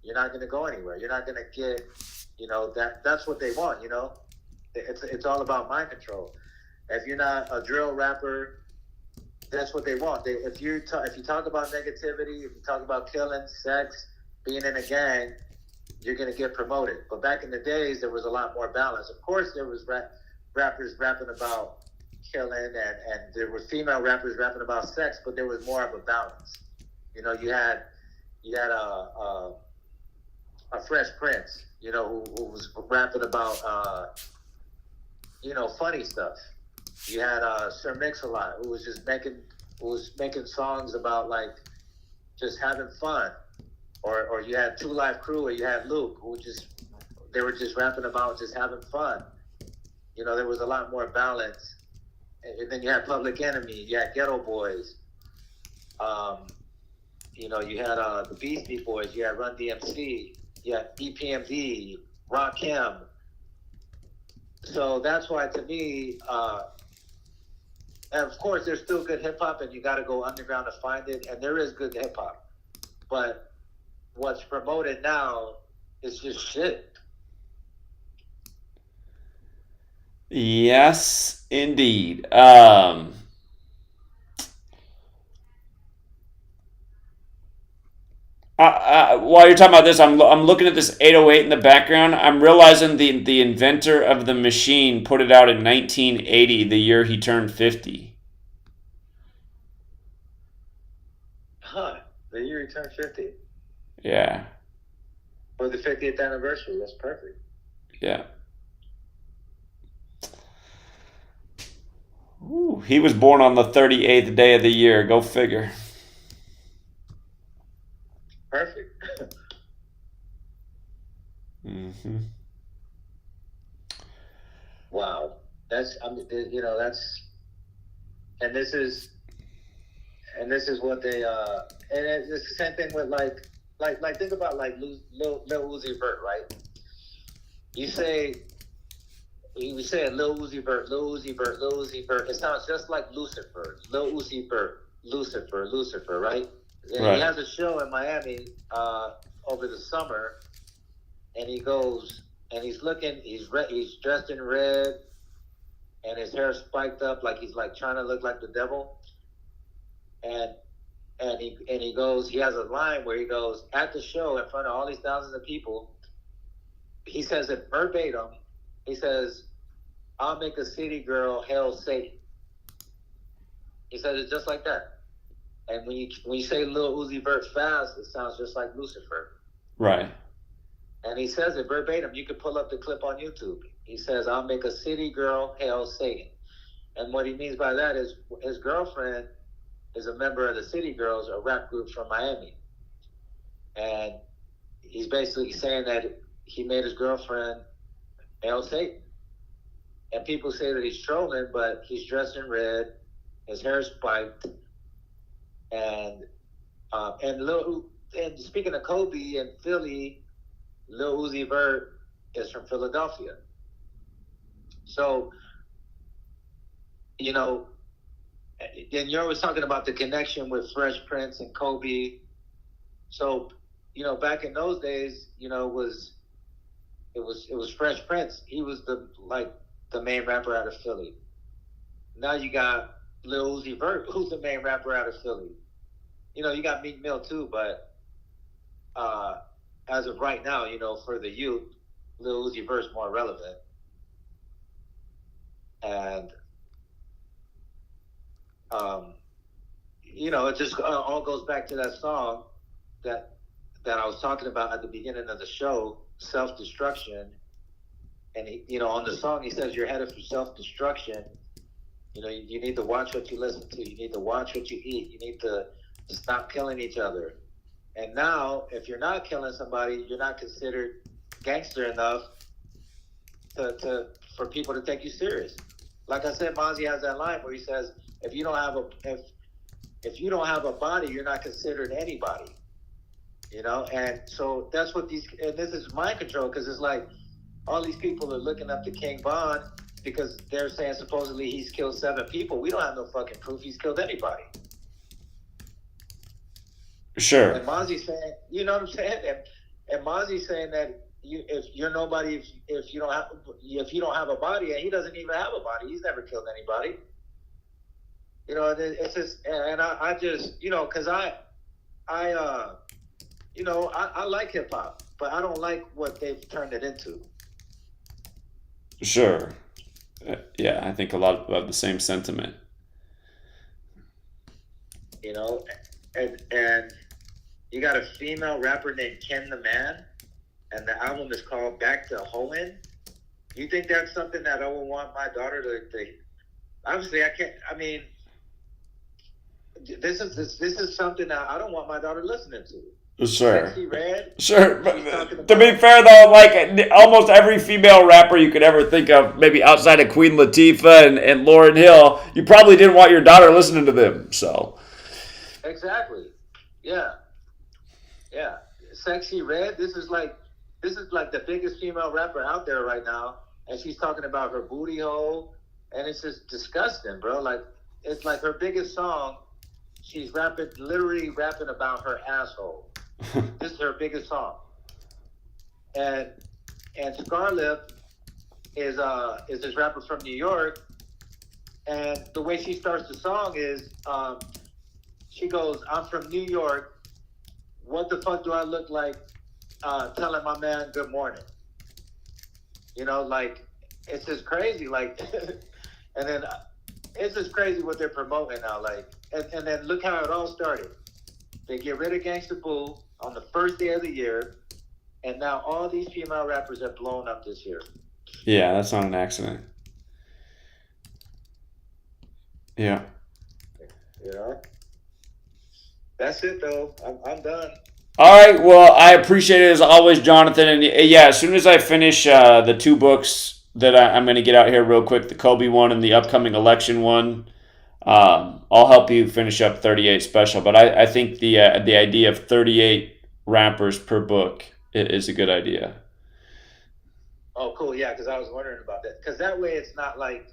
you're not gonna go anywhere. You're not gonna get, you know, that's what they want. You know, it's all about mind control. If you're not a drill rapper, that's what they want. If you talk about negativity, if you talk about killing, sex, being in a gang, you're gonna get promoted. But back in the days, there was a lot more balance. Of course, there was rappers rapping about killing, and there were female rappers rapping about sex, but there was more of a balance. You know, you had a Fresh Prince, you know, who was rapping about you know, funny stuff. You had Sir Mix-a-Lot, who was making songs about like just having fun. Or you had Two Live Crew, or you had Luke, they were just rapping about just having fun. You know, there was a lot more balance. And then you had Public Enemy, you had Ghetto Boys. You know, you had the Beastie Boys, you had Run DMC, you had EPMD, Rakim. So that's why, to me, and of course, there's still good hip hop, and you got to go underground to find it. And there is good hip hop, but what's promoted now is just shit. Yes, indeed. While you're talking about this, I'm looking at this 808 in the background. I'm realizing the inventor of the machine put it out in 1980, the year he turned 50. Huh. The year he turned 50. Yeah. For the 50th anniversary. That's perfect. Yeah. Ooh, he was born on the 38th day of the year. Go figure. Perfect. Mm-hmm. Wow. That's, I mean, you know, that's, and this is what they, and it's the same thing with like think about like Lil Uzi Vert, right? You say Lil Uzi Vert, Lil Uzi Vert, Lil Uzi Vert. It sounds just like Lucifer, Lil Uzi Vert, Lucifer, right? And Right. he has a show in Miami over the summer, and he goes and he's dressed in red, and his hair spiked up like he's like trying to look like the devil, and he goes, he has a line where he goes at the show in front of all these thousands of people. He says it verbatim. He says, "I'll make a city girl hail Satan." He says it just like that. And when you say Lil Uzi Vert fast, it sounds just like Lucifer. Right. And he says it verbatim. You can pull up the clip on YouTube. He says, "I'll make a city girl hail Satan." And what he means by that is his girlfriend is a member of the City Girls, a rap group from Miami. And he's basically saying that he made his girlfriend hail Satan. And people say that he's trolling, but he's dressed in red, his hair is spiked, and speaking of Kobe and Philly, Lil Uzi Vert is from Philadelphia. So, you know, and you're always talking about the connection with Fresh Prince and Kobe. So, you know, back in those days, you know, it was Fresh Prince. He was the main rapper out of Philly. Now you got Lil Uzi Vert, who's the main rapper out of Philly. You know, you got Meek Mill too, but as of right now, you know, for the youth, Lil Uzi Vert's more relevant. And you know, it just all goes back to that song that I was talking about at the beginning of the show, Self-Destruction. And he, you know, on the song he says you're headed for self-destruction. You know, you need to watch what you listen to. You need to watch what you eat. You need to stop killing each other. And now, if you're not killing somebody, you're not considered gangster enough for people to take you serious. Like I said, Mozzie has that line where he says, if you don't have a body, you're not considered anybody. You know, and so that's what and this is mind control, because it's like all these people are looking up to King Von because they're saying supposedly he's killed 7 people. We don't have no fucking proof he's killed anybody. Sure. And Mozzie's saying, you know what I'm saying? And Mozzie's saying that if you're nobody, if you don't have a body, and he doesn't even have a body, he's never killed anybody. You know, it's just, and I just, you know, because I like hip hop, but I don't like what they've turned it into. Sure. Yeah, I think a lot of the same sentiment. You know, and you got a female rapper named Ken the Man, and the album is called Back to Hoeing. You think that's something that I would want my daughter to obviously I can't, I mean, this is something that I don't want my daughter listening to. Sure. Sexy Red. Sure. But to be fair, though, like almost every female rapper you could ever think of, maybe outside of Queen Latifah and Lauryn Hill, you probably didn't want your daughter listening to them. So. Exactly. Yeah. Yeah. Sexy Red. This is like the biggest female rapper out there right now, and she's talking about her booty hole, and it's just disgusting, bro. Like, it's like her biggest song. She's literally rapping about her asshole. This is her biggest song. And Scarlett, is this rapper from New York, and the way she starts the song is she goes, "I'm from New York. What the fuck do I look like telling my man good morning?" You know, like, it's just crazy. Like, and then it's just crazy what they're promoting now. Like, and then look how it all started. They get rid of Gangsta Boo on the first day of the year, and now all these female rappers have blown up this year. Yeah, that's not an accident. Yeah. You know? That's it, though. I'm done. All right. Well, I appreciate it as always, Jonathan. And yeah, as soon as I finish the 2 books that I'm going to get out here real quick, the Kobe one and the upcoming election one, I'll help you finish up 38 special. But I think the idea of 38 rappers per book is a good idea. Oh, cool. Yeah, because I was wondering about that. Because that way it's not like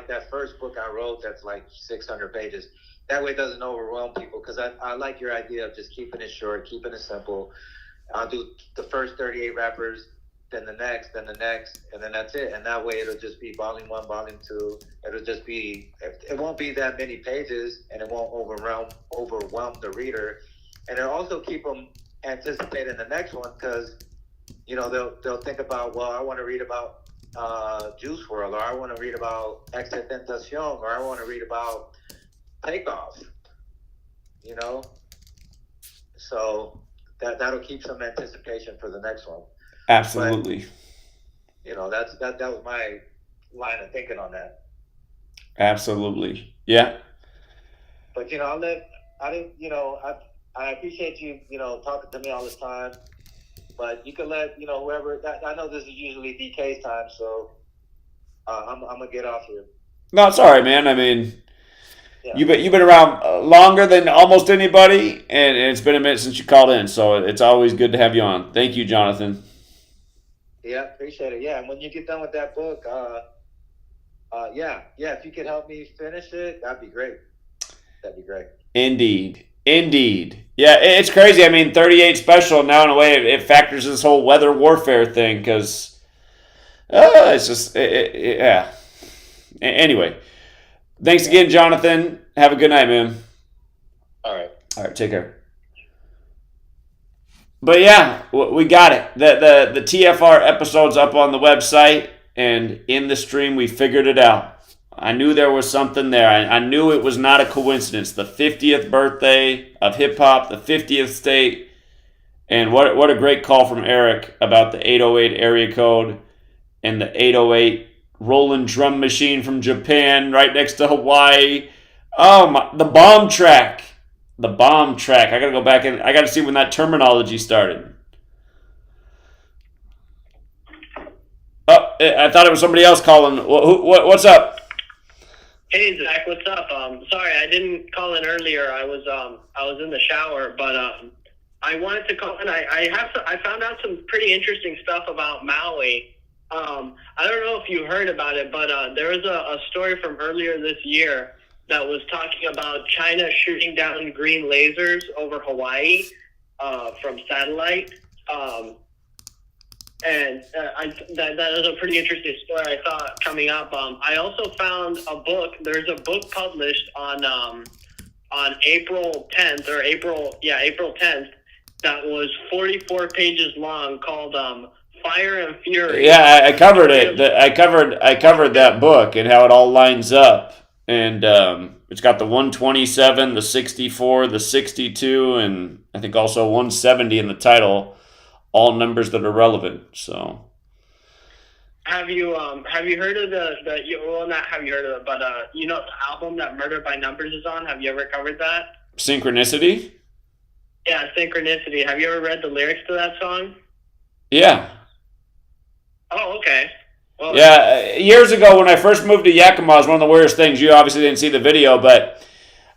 that first book I wrote that's like 600 pages. That way it doesn't overwhelm people, because I like your idea of just keeping it short, keeping it simple. I'll do the first 38 rappers, then the next, and then that's it. And that way it'll just be volume 1, volume 2. It'll just be, it won't be that many pages, and it won't overwhelm the reader. And it'll also keep them anticipating the next one, because, you know, they'll think about, well, I want to read about Juice WRLD, or I want to read about XXXTentacion, or I want to read about Takeoff, you know? So that'll keep some anticipation for the next one. Absolutely. But, you know, that was my line of thinking on that. Absolutely. Yeah. But, you know, I appreciate you, you know, talking to me all this time. But you can let, you know, whoever, I know this is usually DK's time, so I'm going to get off here. No, it's all right, man. I mean, yeah. you've been around longer than almost anybody, and it's been a minute since you called in, so it's always good to have you on. Thank you, Jonathan. Yeah, appreciate it. Yeah, and when you get done with that book, if you could help me finish it, that'd be great. That'd be great. Indeed. Yeah, it's crazy. I mean, 38 special now, in a way, it factors this whole weather warfare thing, because it's just, yeah. Anyway, thanks again, Jonathan. Have a good night, man. All right, take care. But yeah, we got it. The TFR episode's up on the website, and in the stream, we figured it out. I knew there was something there. I knew it was not a coincidence. The 50th birthday of hip-hop, the 50th state, and what a great call from Eric about the 808 area code and the 808 Roland drum machine from Japan right next to Hawaii. Oh, my, the bomb track. I got to go back and I got to see when that terminology started. Oh, I thought it was somebody else calling. What's up? Hey Zach, what's up? Sorry, I didn't call in earlier. I was in the shower, but I wanted to call in. I found out some pretty interesting stuff about Maui. I don't know if you heard about it, but there was a story from earlier this year that was talking about China shooting down green lasers over Hawaii from satellite. And that is a pretty interesting story I thought coming up. I also found a book. There's a book published on April 10th April 10th that was 44 pages long called Fire and Fury. Yeah, I covered it. I covered that book and how it all lines up. And it's got the 127, the 64, the 62, and I think also 170 in the title. All numbers that are relevant. So, have you heard of not have you heard of it, but you know the album that Murder by Numbers is on? Have you ever covered that? Synchronicity? Yeah, Synchronicity. Have you ever read the lyrics to that song? Yeah. Oh, okay. Well, yeah, years ago when I first moved to Yakima, it was one of the weirdest things. You obviously didn't see the video, but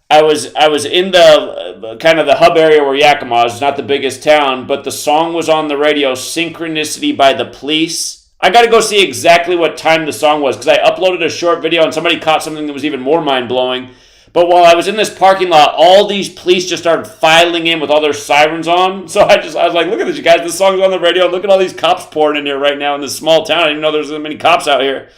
I was in the kind of the hub area where Yakima is. It's not the biggest town, but the song was on the radio, Synchronicity by the Police. I got to go see exactly what time the song was, because I uploaded a short video and somebody caught something that was even more mind-blowing. But while I was in this parking lot, all these police just started filing in with all their sirens on. So I was like, look at this, you guys. This song's on the radio. Look at all these cops pouring in here right now in this small town. I didn't know there's so many cops out here.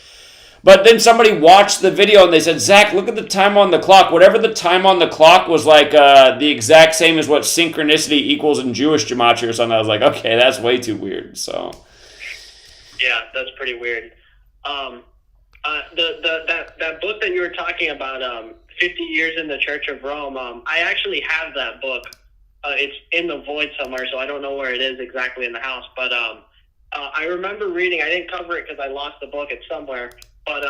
But then somebody watched the video and they said, Zach, look at the time on the clock. Whatever the time on the clock was like the exact same as what synchronicity equals in Jewish gematria or something. I was like, okay, that's way too weird. So, yeah, that's pretty weird. That book that you were talking about, 50 Years in the Church of Rome, I actually have that book. It's in the void somewhere, so I don't know where it is exactly in the house. But I remember reading, I didn't cover it because I lost the book. It's somewhere. But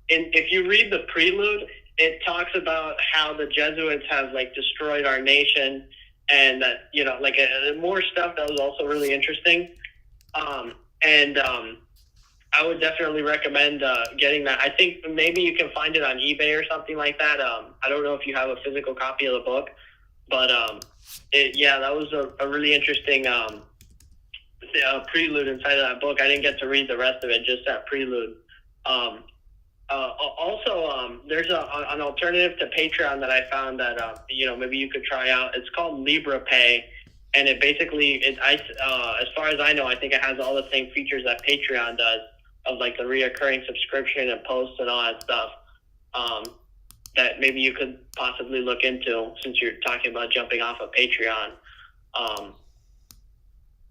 if you read the prelude, it talks about how the Jesuits have like destroyed our nation, and that more stuff that was also really interesting. I would definitely recommend getting that. I think maybe you can find it on eBay or something like that. I don't know if you have a physical copy of the book, but that was a really interesting prelude inside of that book. I didn't get to read the rest of it, just that prelude. Also, there's an alternative to Patreon that I found that maybe you could try out. It's called LibraPay, and it basically as far as I know, I think it has all the same features that Patreon does, of like the reoccurring subscription and posts and all that stuff. That maybe you could possibly look into, since you're talking about jumping off of Patreon.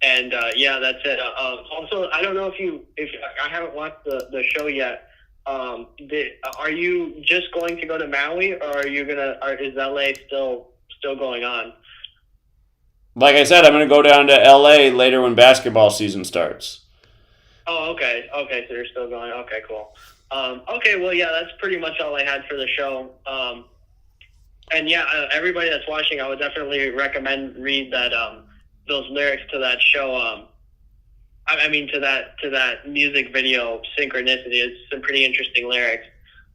That's it. Also, I don't know if I haven't watched the show yet. Are you just going to go to Maui, or is LA still going on? like I said, I'm going to go down to LA later when basketball season starts. Oh, okay. Okay, so you're still going. Okay, cool. Okay, well, yeah, that's pretty much all I had for the show. Everybody that's watching, I would definitely recommend read that those lyrics to that show. To that music video, Synchronicity. It's some pretty interesting lyrics.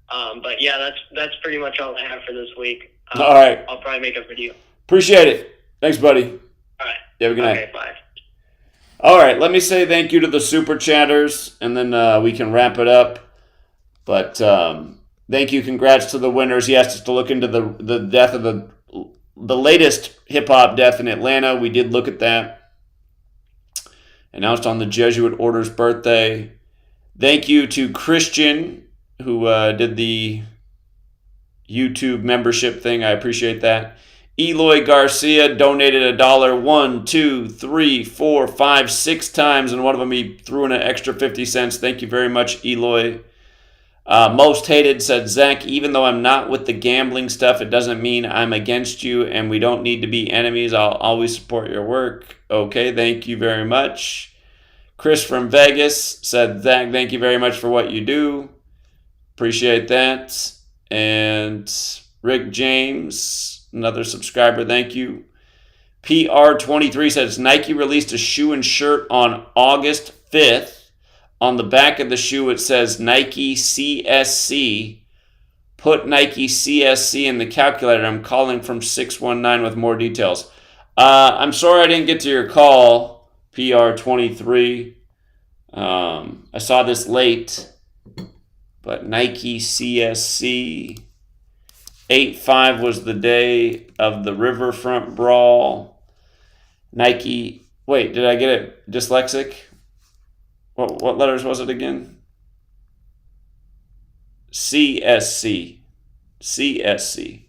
That's pretty much all I have for this week. All right. I'll probably make a video. Appreciate it. Thanks, buddy. All right. You have a good night. Okay, bye. All right, let me say thank you to the super chatters, and then we can wrap it up. But thank you, congrats to the winners. He asked us to look into the death of the latest hip-hop death in Atlanta. We did look at that. Announced on the Jesuit Order's birthday. Thank you to Christian, who did the YouTube membership thing. I appreciate that. Eloy Garcia donated $1, 1, 2, 3, 4, 5, 6 times, and one of them he threw in an extra 50 cents. Thank you very much, Eloy. Most Hated said, Zach, even though I'm not with the gambling stuff, it doesn't mean I'm against you, and we don't need to be enemies. I'll always support your work. Okay, thank you very much. Chris from Vegas said, Zach, thank you very much for what you do. Appreciate that. And Rick James, another subscriber, thank you. PR23 says, Nike released a shoe and shirt on August 5th. On the back of the shoe, it says Nike CSC. Put Nike CSC in the calculator. I'm calling from 619 with more details. I'm sorry I didn't get to your call, PR23. I saw this late, but Nike CSC. 8/5 was the day of the Riverfront Brawl. Nike, wait, did I get it dyslexic? What letters was it again? CSC. CSC.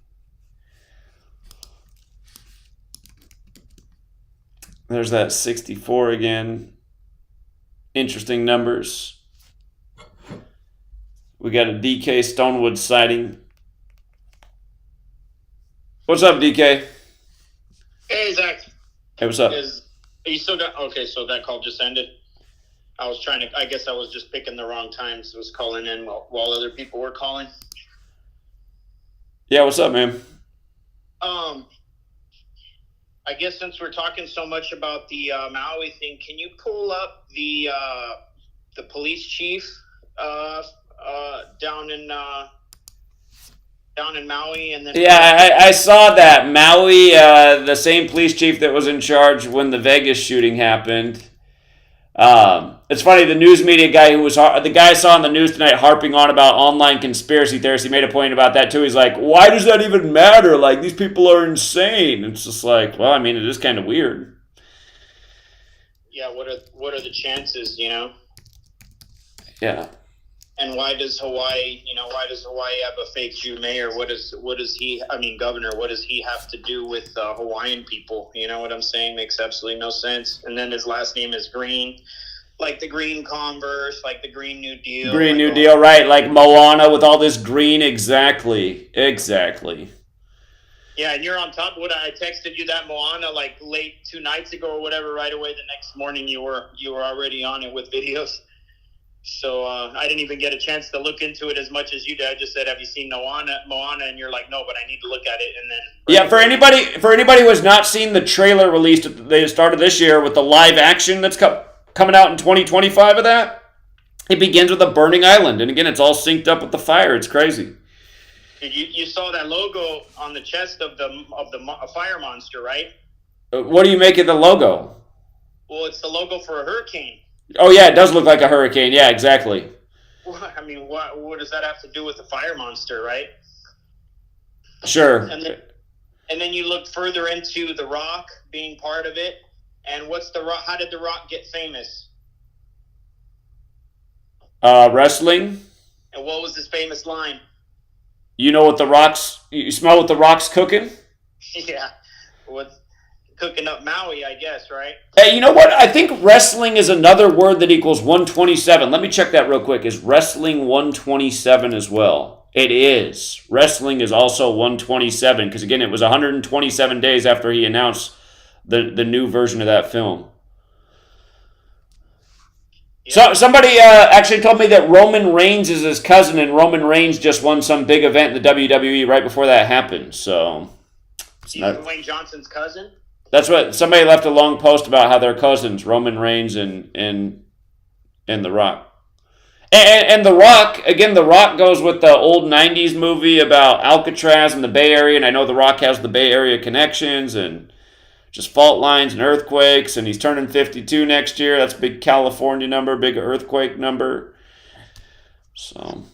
There's that 64 again. Interesting numbers. We got a DK Stonewood sighting. What's up, DK? Hey, Zach. Hey, what's up? You still got... Okay, so that call just ended. I guess I was just picking the wrong time, so I was calling in while other people were calling. Yeah, what's up, man? I guess since we're talking so much about the Maui thing, can you pull up the police chief down in Maui? And then I saw that. Maui, the same police chief that was in charge when the Vegas shooting happened. It's funny, the news media guy who was the guy I saw on the news tonight harping on about online conspiracy theories. He made a point about that too. He's like, "Why does that even matter? Like, these people are insane." It's just like, well, I mean, it is kind of weird. Yeah, what are the chances, you know? Yeah. And why does Hawaii have a fake Jew mayor? Governor, what does he have to do with Hawaiian people? You know what I'm saying? Makes absolutely no sense. And then his last name is Green, like the Green Converse, like the Green New Deal. Green New Deal, right? Like Moana with all this green. Exactly. Yeah, and you're on top of what I texted you that Moana like late 2 nights ago or whatever. Right away the next morning you were already on it with videos. So I didn't even get a chance to look into it as much as you did. I just said, "Have you seen Moana?" And you're like, "No, but I need to look at it." And then yeah, for anybody who has not seen the trailer released at the start of this year with the live action that's coming out in 2025 of that, it begins with a burning island, and again, it's all synced up with the fire. It's crazy. You saw that logo on the chest of the fire monster, right? What do you make of the logo? Well, it's the logo for a hurricane. Oh yeah, it does look like a hurricane. Yeah, exactly. I mean, what does that have to do with the fire monster, right? Sure. And then you look further into The Rock being part of it, and what's The Rock? How did The Rock get famous? Wrestling. And what was his famous line? You smell what the Rock's cooking? Yeah. What's cooking up Maui, I guess, right? Hey, you know what? I think wrestling is another word that equals 127. Let me check that real quick. Is wrestling 127 as well? It is. Wrestling is also 127 because, again, it was 127 days after he announced the new version of that film. Yeah. So somebody actually told me that Roman Reigns is his cousin, and Roman Reigns just won some big event in the WWE right before that happened. So he's Dwayne Johnson's cousin? That's what somebody left a long post about how they're cousins, Roman Reigns and The Rock. And The Rock, again, The Rock goes with the old 90s movie about Alcatraz and the Bay Area, and I know The Rock has the Bay Area connections and just fault lines and earthquakes, and he's turning 52 next year. That's a big California number, big earthquake number. So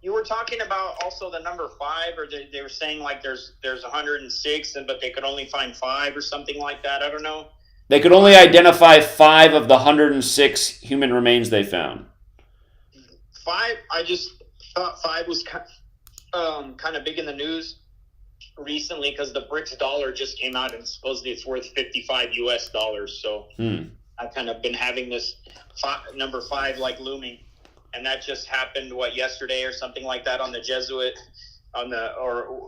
you were talking about also the number 5, or they were saying like there's 106, but they could only find 5 or something like that. I don't know. They could only identify 5 of the 106 human remains they found. 5, I just thought 5 was kind of big in the news recently because the BRICS dollar just came out and supposedly it's worth $55 US. So I've kind of been having this number 5 like looming. And that just happened, yesterday or something like that on the Jesuit,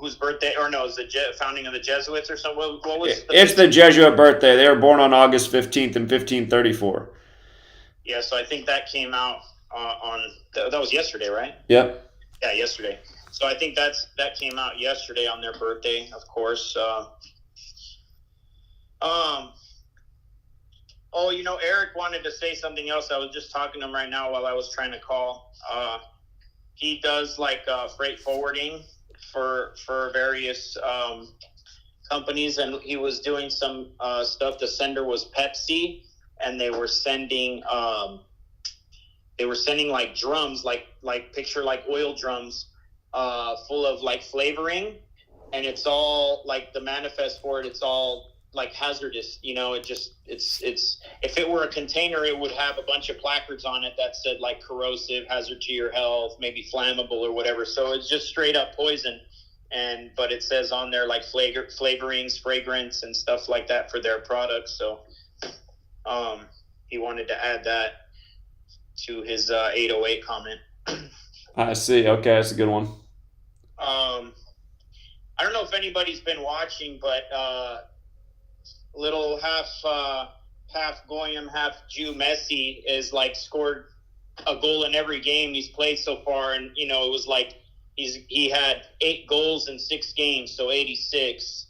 whose birthday, or no, it was the founding of the Jesuits or something? What was it's the Jesuit birthday. They were born on August 15th in 1534. Yeah, so I think that came out that was yesterday, right? Yep. Yeah, yesterday. So I think that came out yesterday on their birthday, of course. Oh, Eric wanted to say something else. I was just talking to him right now while I was trying to call. He does freight forwarding for various companies, and he was doing some stuff. The sender was Pepsi, and they were sending like drums, like picture like oil drums, full of like flavoring, and it's all like the manifest for it. It's all like hazardous, it's if it were a container, it would have a bunch of placards on it that said like corrosive, hazard to your health, maybe flammable or whatever. So it's just straight up poison. But it says on there like flavorings, fragrance and stuff like that for their products. So he wanted to add that to his 808 comment. I see. Okay, that's a good one. I don't know if anybody's been watching, but little half Goyim, half Jew Messi is like scored a goal in every game he's played so far, and it was like he had 8 goals in 6 games, so 86,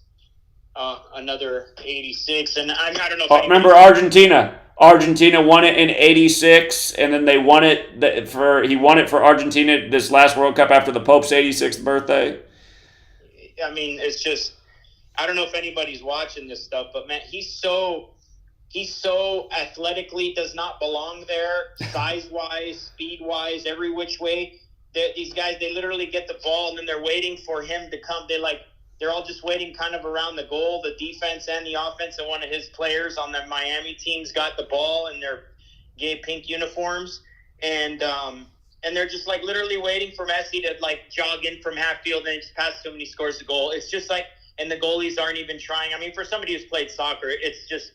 another 86, and I don't know. If remember Argentina? Argentina won it in 86, and then they won it he won it for Argentina this last World Cup after the Pope's 86th birthday. I mean, it's just. I don't know if anybody's watching this stuff, but man, he's so he's so athletically does not belong there, size-wise, speed-wise, every which way. These guys, they literally get the ball, and then they're waiting for him to come. They're all just waiting kind of around the goal, the defense and the offense, and one of his players on the Miami team's got the ball in their gay pink uniforms, and they're just like literally waiting for Messi to like jog in from half field, and he just passes to him and he scores the goal. It's just like, and the goalies aren't even trying. I mean, for somebody who's played soccer, it's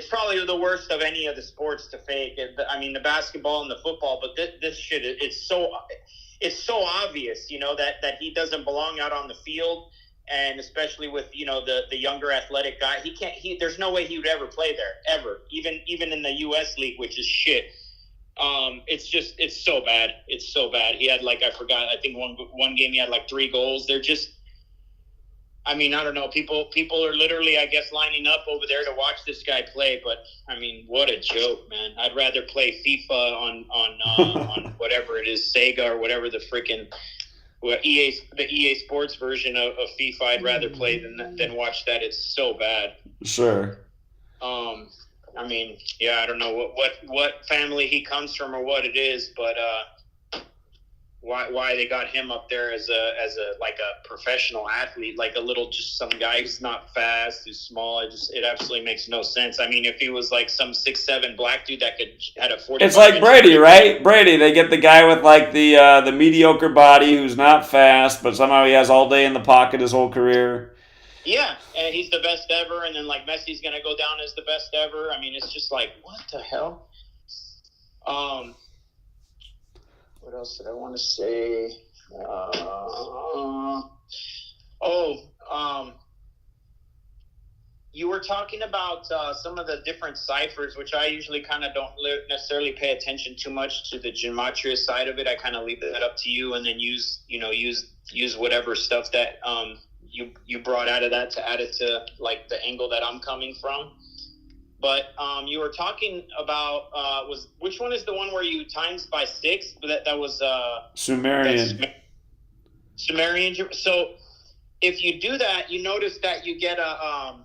probably the worst of any of the sports to fake. I mean, the basketball and the football, but this shit, it's so obvious, that he doesn't belong out on the field. And especially with, the younger athletic guy, there's no way he would ever play there, ever. Even in the U.S. league, which is shit. It's so bad. It's so bad. He had I think one game he had 3 goals. They're just, I mean, I don't know. People are literally, I guess, lining up over there to watch this guy play. But I mean, what a joke, man. I'd rather play FIFA on whatever it is, Sega or whatever the freaking the EA Sports version of FIFA. I'd rather play than watch that. It's so bad. Sure. I mean, yeah, I don't know what family he comes from or what it is, but why they got him up there as a professional athlete, just some guy who's not fast, who's small. It absolutely makes no sense. I mean, if he was some 6'7" black dude that had a 40. It's like Brady, right? Brady, they get the guy with the mediocre body who's not fast, but somehow he has all day in the pocket his whole career. Yeah, and he's the best ever, and then Messi's gonna go down as the best ever. I mean, it's just what the hell? What else did I want to say? You were talking about some of the different ciphers, which I usually kind of don't necessarily pay attention too much to the Gematria side of it. I kind of leave that up to you, and then use whatever stuff that you brought out of that to add it to the angle that I'm coming from. But you were talking about which one is the one where you times by 6? That was Sumerian. Sumerian. So if you do that, you notice that you get a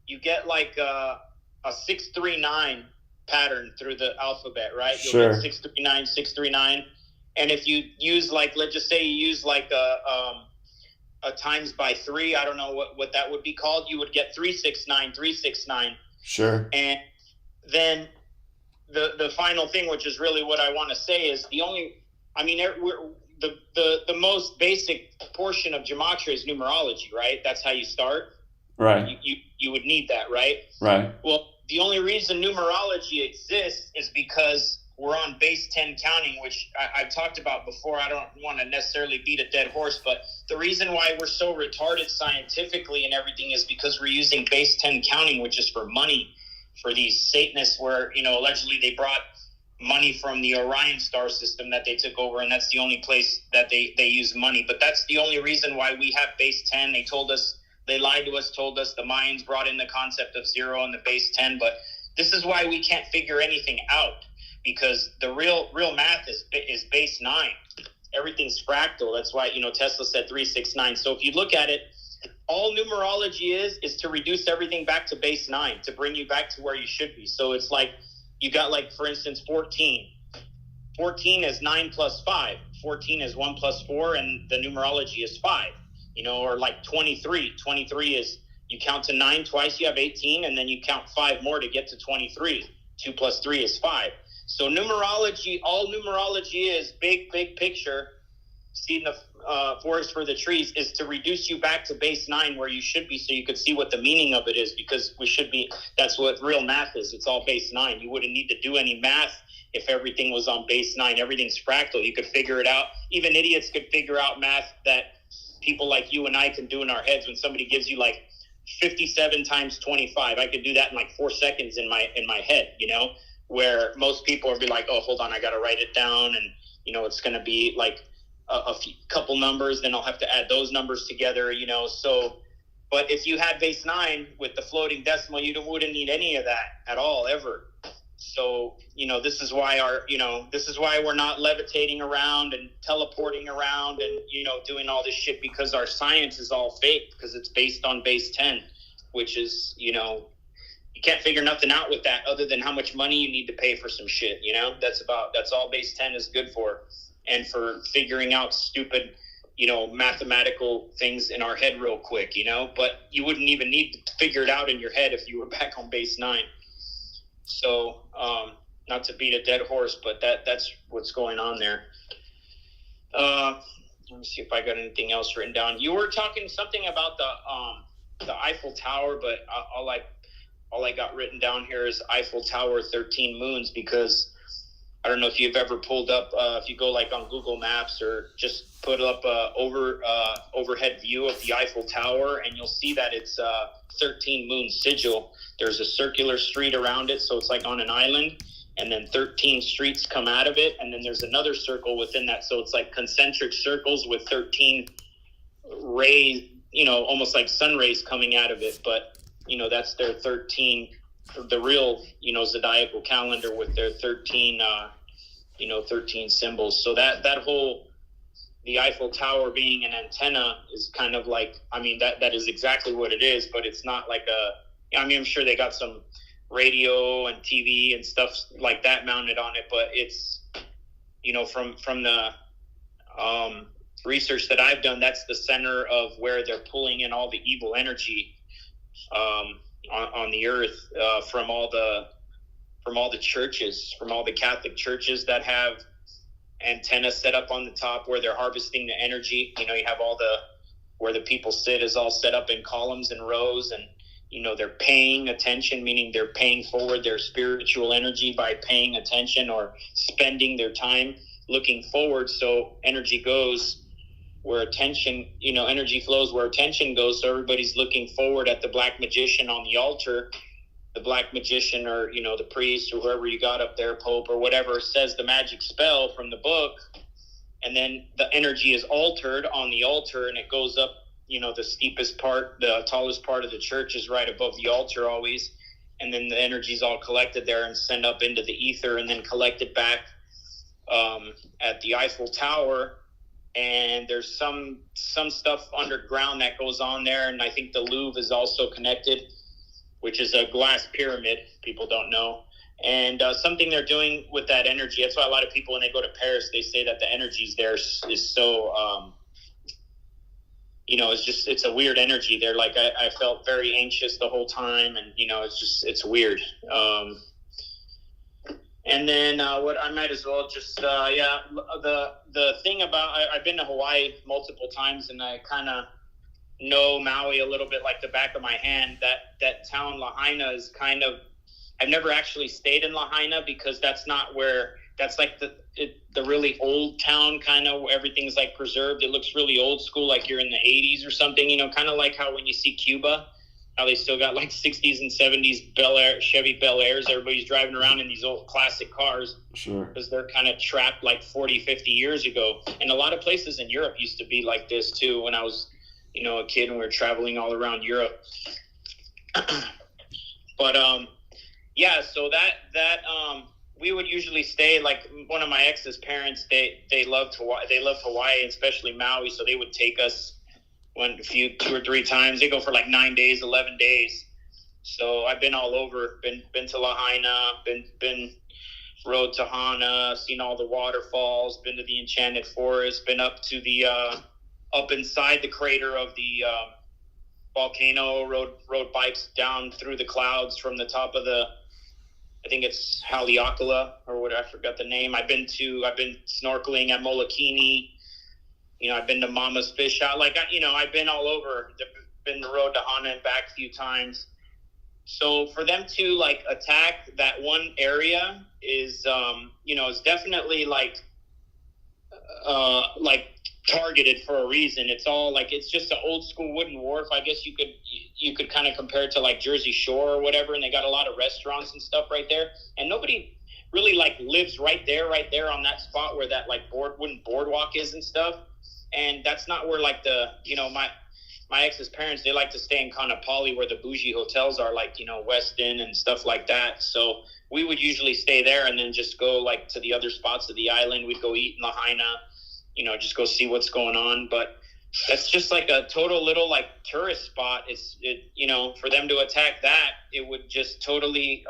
639 pattern through the alphabet, right? Sure. You'll get 639, 639, and if you use let's just say you use a times by 3, I don't know what that would be called. You would get 369, 369. Sure. And then the final thing, which is really what I want to say, is the most basic portion of Gematria is numerology, right? That's how you start. Right. You would need that, right? Right. Well, the only reason numerology exists is because we're on base 10 counting, which I've talked about before. I don't want to necessarily beat a dead horse, but the reason why we're so retarded scientifically and everything is because we're using base 10 counting, which is for money, for these Satanists where, allegedly they brought money from the Orion star system that they took over, and that's the only place that they use money. But that's the only reason why we have base 10. They lied to us, told us the Mayans brought in the concept of 0 and the base 10, but this is why we can't figure anything out. Because the real math is base 9. Everything's fractal. That's why, Tesla said 369. So if you look at it, all numerology is to reduce everything back to base 9, to bring you back to where you should be. So it's you got for instance, 14. 14 is 9 plus 5. 14 is 1 plus 4, and the numerology is 5. Or 23. 23 is you count to 9 twice, you have 18, and then you count 5 more to get to 23. 2 plus 3 is 5. So numerology, all numerology is big picture, seeing the forest for the trees, is to reduce you back to base 9 where you should be, so you could see what the meaning of it is, because that's what real math is. It's all base 9. You wouldn't need to do any math if everything was on base 9. Everything's fractal. You could figure it out. Even idiots could figure out math that people like you and I can do in our heads. When somebody gives you 57 times 25, I could do that in 4 seconds in my head, where most people would be like, oh, hold on, I got to write it down. And, it's going to be a couple numbers, then I'll have to add those numbers together, So, but if you had base 9 with the floating decimal, you wouldn't need any of that at all, ever. So, this is why we're not levitating around and teleporting around and, doing all this shit, because our science is all fake, because it's based on base 10, which is, you can't figure nothing out with that other than how much money you need to pay for some shit. You know, that's all base 10 is good for, and for figuring out stupid, you know, mathematical things in our head real quick, you know, but you wouldn't even need to figure it out in your head if you were back on base 9. So, not to beat a dead horse, but that's what's going on there. Let me see if I got anything else written down. You were talking something about the Eiffel Tower, but all I got written down here is Eiffel Tower 13 moons, because I don't know if you've ever pulled up, if you go like on Google Maps or just put up a overhead view of the Eiffel Tower, and you'll see that it's 13 moon sigil. There's a circular street around it, so it's like on an island, and then 13 streets come out of it, and then there's another circle within that, so it's like concentric circles with 13 rays, you know, almost like sun rays coming out of it. But, you know, that's their 13, the real, you know, zodiacal calendar with their 13, 13 symbols. So that whole, the Eiffel Tower being an antenna is kind of like, I mean, that is exactly what it is, but it's not like I mean, I'm sure they got some radio and TV and stuff like that mounted on it, but it's, you know, from the research that I've done, that's the center of where they're pulling in all the evil energy on the earth, from all the churches, from all the Catholic churches that have antennas set up on the top where they're harvesting the energy. You know, you have where the people sit is all set up in columns and rows, and, you know, they're paying attention, meaning they're paying forward their spiritual energy by paying attention or spending their time looking forward. So energy goes where attention, you know, energy flows where attention goes. So everybody's looking forward at the black magician on the altar. The black magician, or, you know, the priest or whoever you got up there, Pope or whatever, says the magic spell from the book. And then the energy is altered on the altar, and it goes up, you know, the steepest part, the tallest part of the church is right above the altar always. And then the energy is all collected there and sent up into the ether and then collected back at the Eiffel Tower. And there's some stuff underground that goes on there. And I think the Louvre is also connected, which is a glass pyramid, people don't know. And something they're doing with that energy, that's why a lot of people, when they go to Paris, they say that the energies there is so, you know, it's a weird energy there. Like, I felt very anxious the whole time, and, you know, it's weird. And then what I might as well just, the thing about, I've been to Hawaii multiple times, and I kind of know Maui a little bit like the back of my hand. That town Lahaina is kind of, I've never actually stayed in Lahaina, because that's not where, that's like the really old town, kind of where everything's like preserved. It looks really old school, like you're in the 80s or something, you know, kind of like how when you see Cuba, how they still got like 60s and 70s Chevy Bel Airs. Everybody's driving around in these old classic cars. Sure. Because they're kind of trapped like 40, 50 years ago. And a lot of places in Europe used to be like this too, when I was, you know, a kid, and we were traveling all around Europe. But yeah, so that we would usually stay, like one of my ex's parents, they loved Hawaii. They loved Hawaii, especially Maui, so they would take us 2 or 3 times. They go for like 9 days, 11 days. So I've been all over. Been to Lahaina, been rode to Hana, seen all the waterfalls, been to the Enchanted Forest, been up to the up inside the crater of the volcano, rode bikes down through the clouds from the top of the, I think it's Haleakala or what, I forgot the name. I've been snorkeling at Molokini. You know, I've been to Mama's Fish House. Like, you know, I've been all over. Been the road to Hana and back a few times. So for them to like attack that one area is, you know, it's definitely like targeted for a reason. It's all like, it's just an old school wooden wharf. I guess you could kind of compare it to like Jersey Shore or whatever. And they got a lot of restaurants and stuff right there. And nobody really like lives right there on that spot where that like wooden boardwalk is and stuff. And that's not where like the, you know, my ex's parents, they like to stay in Kaanapali where the bougie hotels are, like, you know, Westin and stuff like that. So we would usually stay there and then just go like to the other spots of the island. We'd go eat in Lahaina, you know, just go see what's going on. But that's just like a total little like tourist spot. For them to attack that, it would just totally,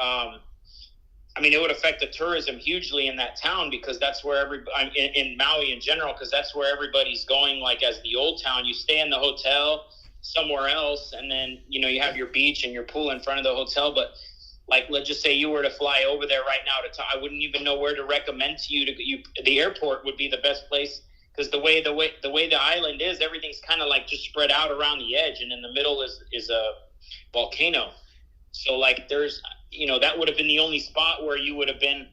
it would affect the tourism hugely in that town, because that's where in Maui in general, because that's where everybody's going, like as the old town. You stay in the hotel somewhere else, and then, you have your beach and your pool in front of the hotel. But like, let's just say you were to fly over there right now I wouldn't even know where to recommend to you the airport would be the best place, because the way the island is, everything's kind of like just spread out around the edge, and in the middle is a volcano. So like there's, that would have been the only spot where you would have been.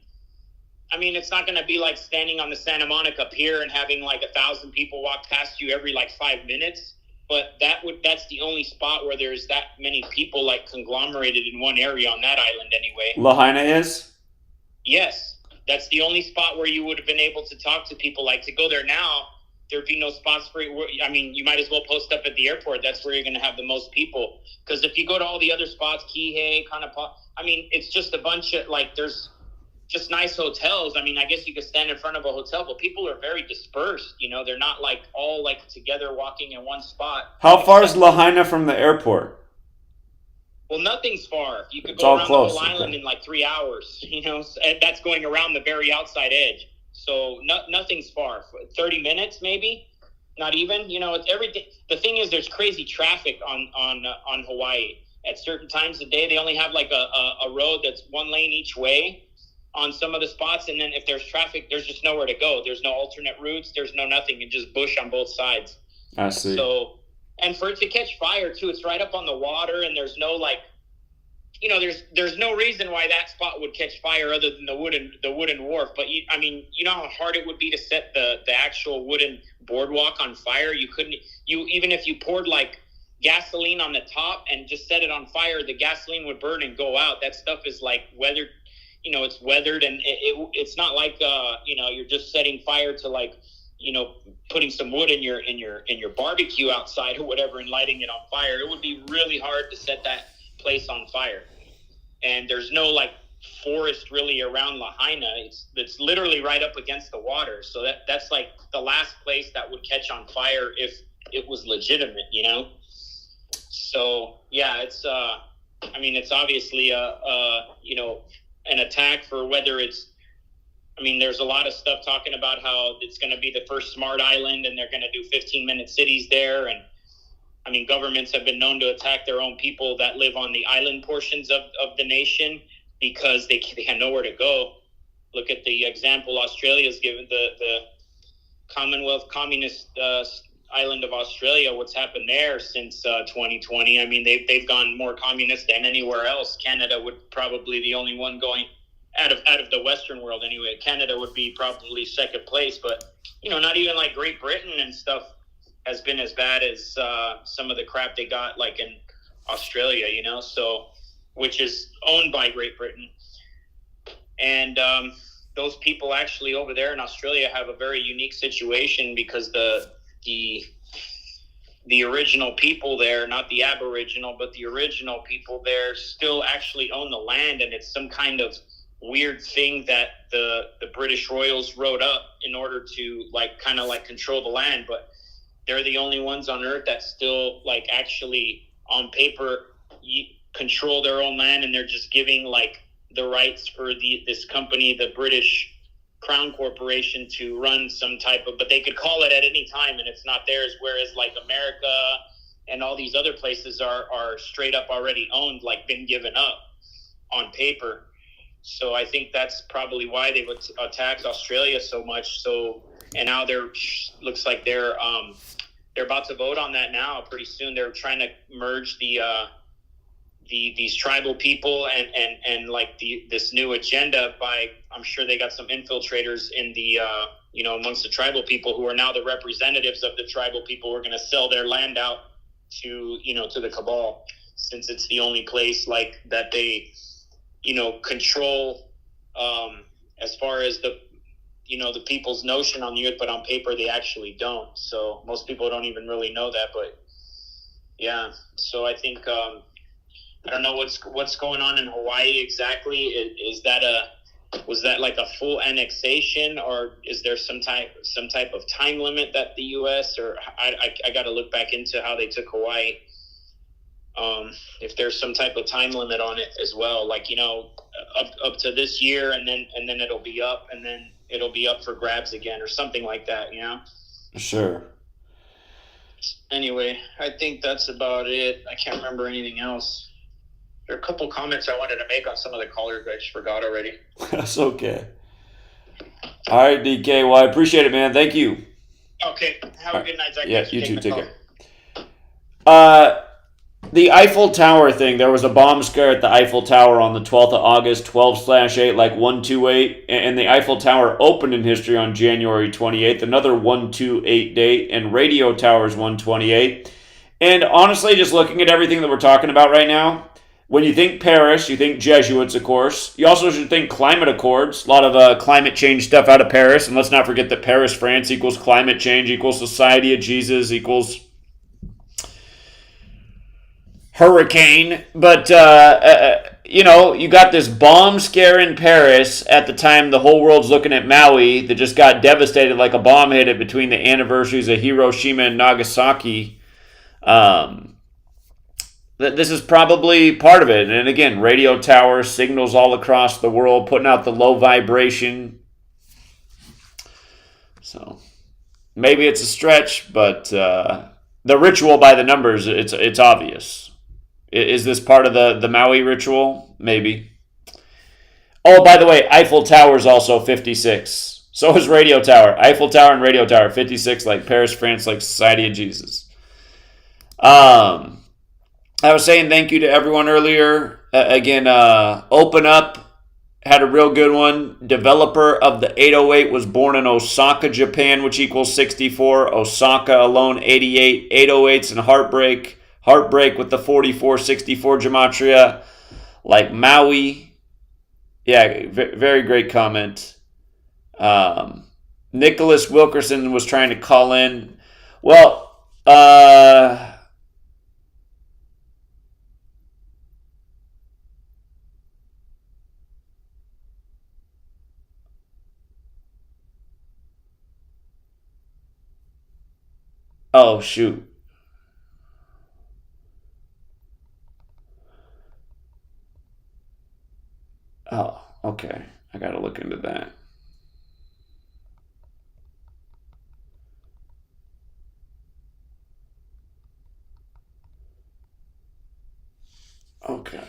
It's not going to be like standing on the Santa Monica Pier and having like 1,000 people walk past you every like 5 minutes. But that's the only spot where there's that many people like conglomerated in one area on that island anyway. Lahaina is? Yes. That's the only spot where you would have been able to talk to people. Like, to go there now, there'd be no spots for you. You might as well post up at the airport. That's where you're going to have the most people. Because if you go to all the other spots, Kihei, Kanapa, it's just a bunch of, like, there's just nice hotels. I guess you could stand in front of a hotel, but people are very dispersed. They're not, like, all, like, together walking in one spot. How far is Lahaina from the airport? Well, nothing's far. You could It's go all around close, the whole island in like 3 hours, and that's going around the very outside edge. So nothing's far. 30 minutes, maybe, not even. It's everything. The thing is, there's crazy traffic on Hawaii at certain times of day. They only have like a road that's one lane each way on some of the spots, and then if there's traffic, there's just nowhere to go. There's no alternate routes. There's no nothing. It's just bush on both sides. I see. So. And for it to catch fire too, it's right up on the water, and there's no there's no reason why that spot would catch fire other than the wooden wharf. But you know how hard it would be to set the actual wooden boardwalk on fire. Even if you poured like gasoline on the top and just set it on fire, the gasoline would burn and go out. That stuff is like weathered. It's weathered, and it's not like you're just setting fire to like. Putting some wood in your barbecue outside or whatever and lighting it on fire. It would be really hard to set that place on fire. And there's no like forest really around Lahaina. It's literally right up against the water. So that's like the last place that would catch on fire if it was legitimate, So yeah, it's it's obviously an attack for whether it's. There's a lot of stuff talking about how it's going to be the first smart island, and they're going to do 15-minute cities there. And governments have been known to attack their own people that live on the island portions of the nation because they have nowhere to go. Look at the example Australia's given, the Commonwealth Communist island of Australia. What's happened there since 2020? They've gone more communist than anywhere else. Canada would probably the only one going. Out of the Western world anyway. Canada would be probably second place, but not even like Great Britain and stuff has been as bad as some of the crap they got like in Australia, so which is owned by Great Britain. And those people actually over there in Australia have a very unique situation because the original people there, not the Aboriginal, but the original people there still actually own the land, and it's some kind of weird thing that the British Royals wrote up in order to kind of control the land, but they're the only ones on earth that still actually on paper control their own land, and they're just giving the rights for this company, the British Crown Corporation, to run some type of, but they could call it at any time and it's not theirs, whereas America and all these other places are straight up already owned, been given up on paper. So I think that's probably why they've attacked Australia so much. So, and now looks like they're about to vote on that now. Pretty soon, they're trying to merge these tribal people and this new agenda by. I'm sure they got some infiltrators in the amongst the tribal people who are now the representatives of the tribal people who are going to sell their land out to the cabal, since it's the only place that they. Control as far as the people's notion on the earth, but on paper they actually don't. So most people don't even really know that, but yeah. So I think I don't know what's going on in Hawaii exactly. Is that Was that like a full annexation, or is there some type of time limit that the U.S. or I got to look back into how they took Hawaii. If there's some type of time limit on it as well, like, up to this year, and then it'll be up, and then it'll be up for grabs again, or something like that. Sure. Anyway, I think that's about it. I can't remember anything else. There are a couple comments I wanted to make on some of the callers, but I just forgot already. That's okay. All right, DK. Well, I appreciate it, man. Thank you. Okay. Have a good night, Zach. Yeah, you too. Take care. The Eiffel Tower thing, there was a bomb scare at the Eiffel Tower on the 12th of August, 12/8, like 128, and the Eiffel Tower opened in history on January 28th, another 128 date, and Radio Towers 128. And honestly, just looking at everything that we're talking about right now, when you think Paris, you think Jesuits, of course. You also should think climate accords, a lot of climate change stuff out of Paris, and let's not forget that Paris, France equals climate change, equals Society of Jesus, equals hurricane. But, you got this bomb scare in Paris at the time the whole world's looking at Maui that just got devastated like a bomb hit it between the anniversaries of Hiroshima and Nagasaki. This is probably part of it. And again, radio towers, signals all across the world, putting out the low vibration. So maybe it's a stretch, but the ritual by the numbers, it's obvious. Is this part of the Maui ritual? Maybe. Oh, by the way, Eiffel Tower is also 56. So is Radio Tower. Eiffel Tower and Radio Tower, 56, like Paris, France, like Society of Jesus. I was saying thank you to everyone earlier. Again, Open Up had a real good one. Developer of the 808 was born in Osaka, Japan, which equals 64. Osaka alone, 88. 808s and Heartbreak. Heartbreak with the 4464 Gematria. Like Maui. Yeah, very great comment. Nicholas Wilkerson was trying to call in. Well, oh, shoot. Oh, okay. I got to look into that. Okay.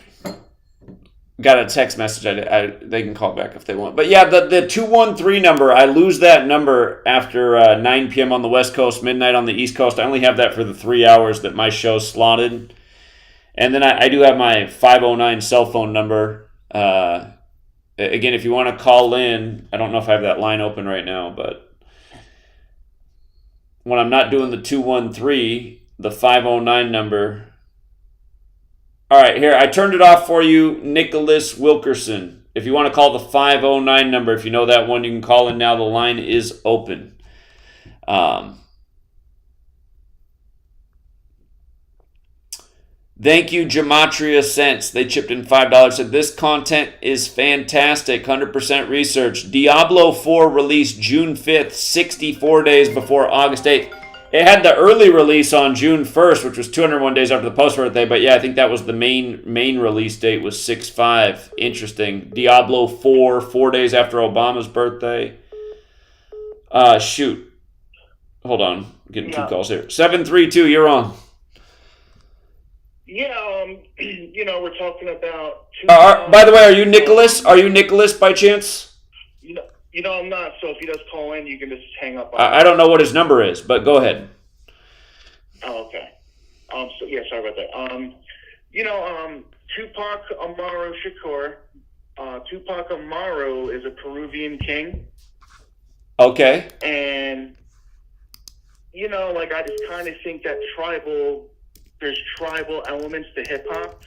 Got a text message. They can call back if they want. But yeah, the 213 number, I lose that number after 9 p.m. on the West Coast, midnight on the East Coast. I only have that for the 3 hours that my show's slotted. And then I do have my 509 cell phone number. Again, if you want to call in, I don't know if I have that line open right now, but when I'm not doing the 213, the 509 number. All right, here, I turned it off for you, Nicholas Wilkerson. If you want to call the 509 number, if you know that one, you can call in now. The line is open. Thank you, Gematria Sense. They chipped in $5. Said, this content is fantastic. 100% research. Diablo 4 released June 5th, 64 days before August 8th. It had the early release on June 1st, which was 201 days after the post birthday. But yeah, I think that was the main release date was 6/5. Interesting. Diablo 4, 4 days after Obama's birthday. Shoot. Hold on. I'm getting two calls here. 732, you're on. Yeah, we're talking about... by the way, are you Nicholas? Are you Nicholas by chance? I'm not, so if he does call in, you can just hang up. I don't know what his number is, but go ahead. Oh, okay. Sorry about that. Tupac Amaru Shakur. Tupac Amaru is a Peruvian king. Okay. And, I just kind of think that there's tribal elements to hip-hop,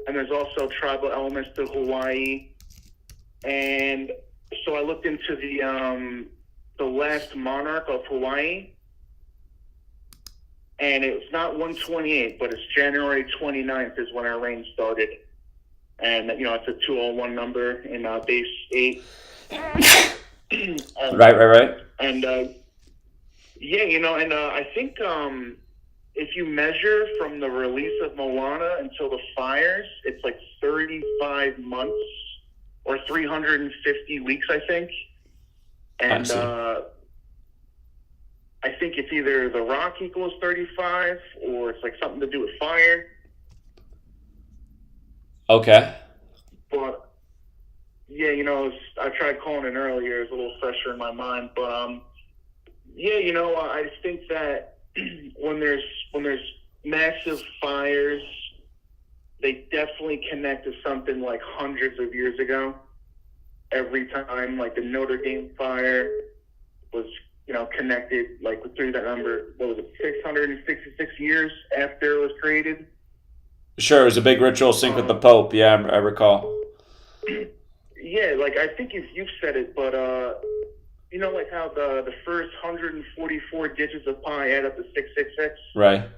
and there's also tribal elements to Hawaii. And so I looked into the last monarch of Hawaii, and it's not 128, but it's January 29th is when our reign started. and it's a 201 number in base 8. Right. And I think if you measure from the release of Moana until the fires, it's like 35 months or 350 weeks, I think. And I think it's either The Rock equals 35 or it's like something to do with fire. Okay. But yeah, I tried calling in earlier. It's a little fresher in my mind. But I think that when there's massive fires, they definitely connect to something like hundreds of years ago. Every time, like the Notre Dame fire was, connected like through that number. What was it? 666 years after it was created. Sure, it was a big ritual sync with the Pope. Yeah, I recall. Yeah, like I think you've said it, but like how the first 144 digits of pi add up to 666. Right.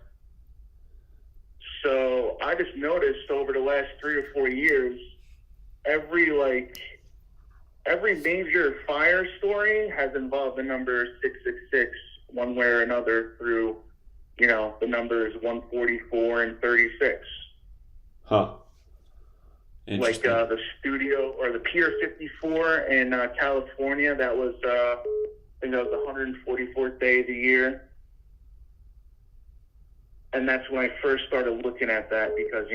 So I just noticed over the last 3 or 4 years, every major fire story has involved the number 666 one way or another through, the numbers 144 and 36. Huh. Like the studio or the Pier 54 in California, that was I think that was the 144th day of the year. And that's when I first started looking at that because,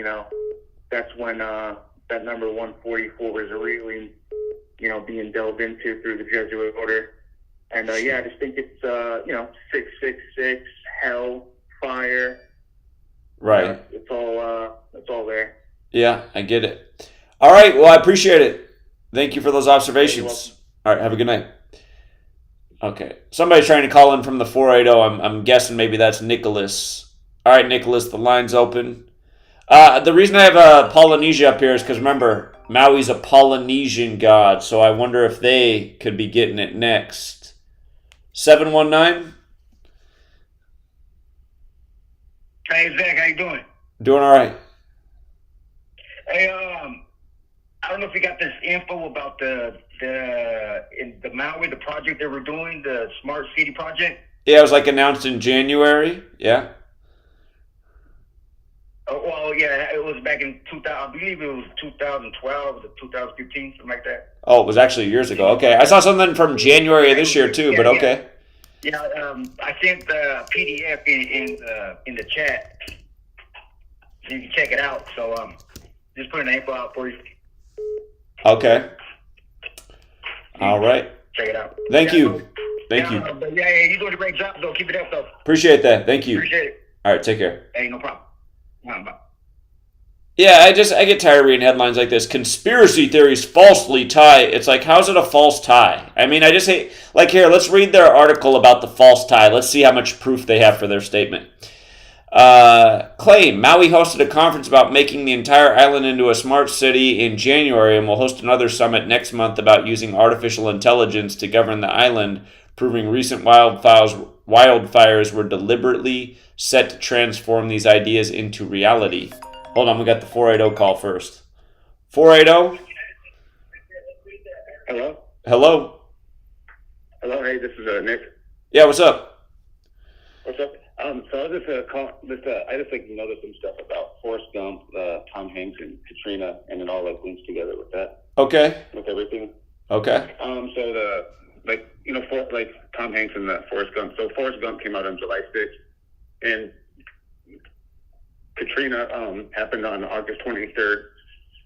that's when that number 144 was really, being delved into through the Jesuit order. And I just think it's 666, hell, fire. Right. It's all there. Yeah, I get it. All right, well, I appreciate it. Thank you for those observations. All right, have a good night. Okay, somebody's trying to call in from the 480. I'm guessing maybe that's Nicholas. All right, Nicholas, the line's open. The reason I have Polynesia up here is because, remember, Maui's a Polynesian god, so I wonder if they could be getting it next. 719? Hey, Zach, how you doing? Doing all right. Hey, I don't know if you got this info about the Maui, the project they were doing, the Smart City project. Yeah, it was like announced in January. Yeah. Well, yeah, it was back in 2000. I believe it was 2012 or 2015, something like that. Oh, it was actually years ago. Okay, I saw something from January of this year too, but okay. Yeah, I sent the PDF in the chat, so you can check it out. So just putting the info out for you. Okay. All right. Check it out. Thank you. Thank you. Yeah, you're doing a great job, though. Keep it up, though. Appreciate that. Thank you. Appreciate it. All right, take care. Hey, no problem. Bye. Yeah, I get tired of reading headlines like this. Conspiracy theories falsely tie. It's like, how's it a false tie? I mean, I just hate... Like, here, let's read their article about the false tie. Let's see how much proof they have for their statement. Claim, Maui hosted a conference about making the entire island into a smart city in January and will host another summit next month about using artificial intelligence to govern the island, proving recent wildfires were deliberately set to transform these ideas into reality. Hold on, we got the 480 call first. 480? Hello? Hello? Hello, hey, this is Nick. Yeah, what's up? What's up? So I was I just like to know some stuff about Forrest Gump, Tom Hanks, and Katrina, and it all like links together with that. Okay. With everything. Okay. So Tom Hanks and Forrest Gump. So Forrest Gump came out on July 6th, and Katrina happened on August 23rd.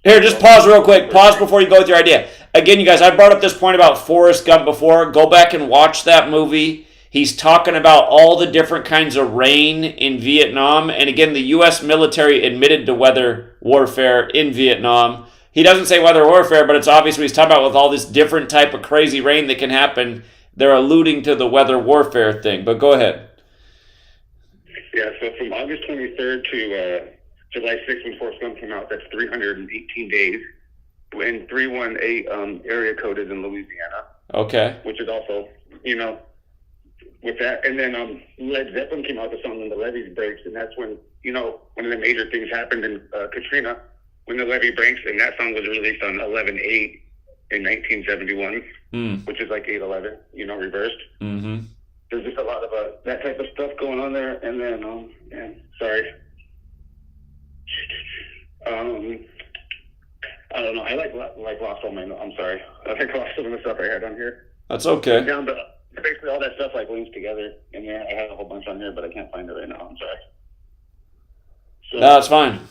Here, just pause real quick. Pause before you go with your idea. Again, you guys, I brought up this point about Forrest Gump before. Go back and watch that movie. He's talking about all the different kinds of rain in Vietnam. And again, the U.S. military admitted to weather warfare in Vietnam. He doesn't say weather warfare, but it's obvious what he's talking about with all this different type of crazy rain that can happen. They're alluding to the weather warfare thing. But go ahead. Yeah, so from August 23rd to July 6th when Forrest Gump came out, that's 318 days. And 318 area code is in Louisiana. Okay. Which is also, with that. And then Led Zeppelin came out with something in the levees breaks, and that's when, one of the major things happened in Katrina. When the Levee Breaks, and that song was released on 11/8 in 1971, which is like 8/11, reversed. Mm-hmm. There's just a lot of that type of stuff going on there. And then, sorry. I don't know. I lost all my. I'm sorry. I lost some of the stuff I had on here. That's okay. Down, but basically all that stuff links together. And yeah, I have a whole bunch on here, but I can't find it right now. I'm sorry. So, No, that's fine.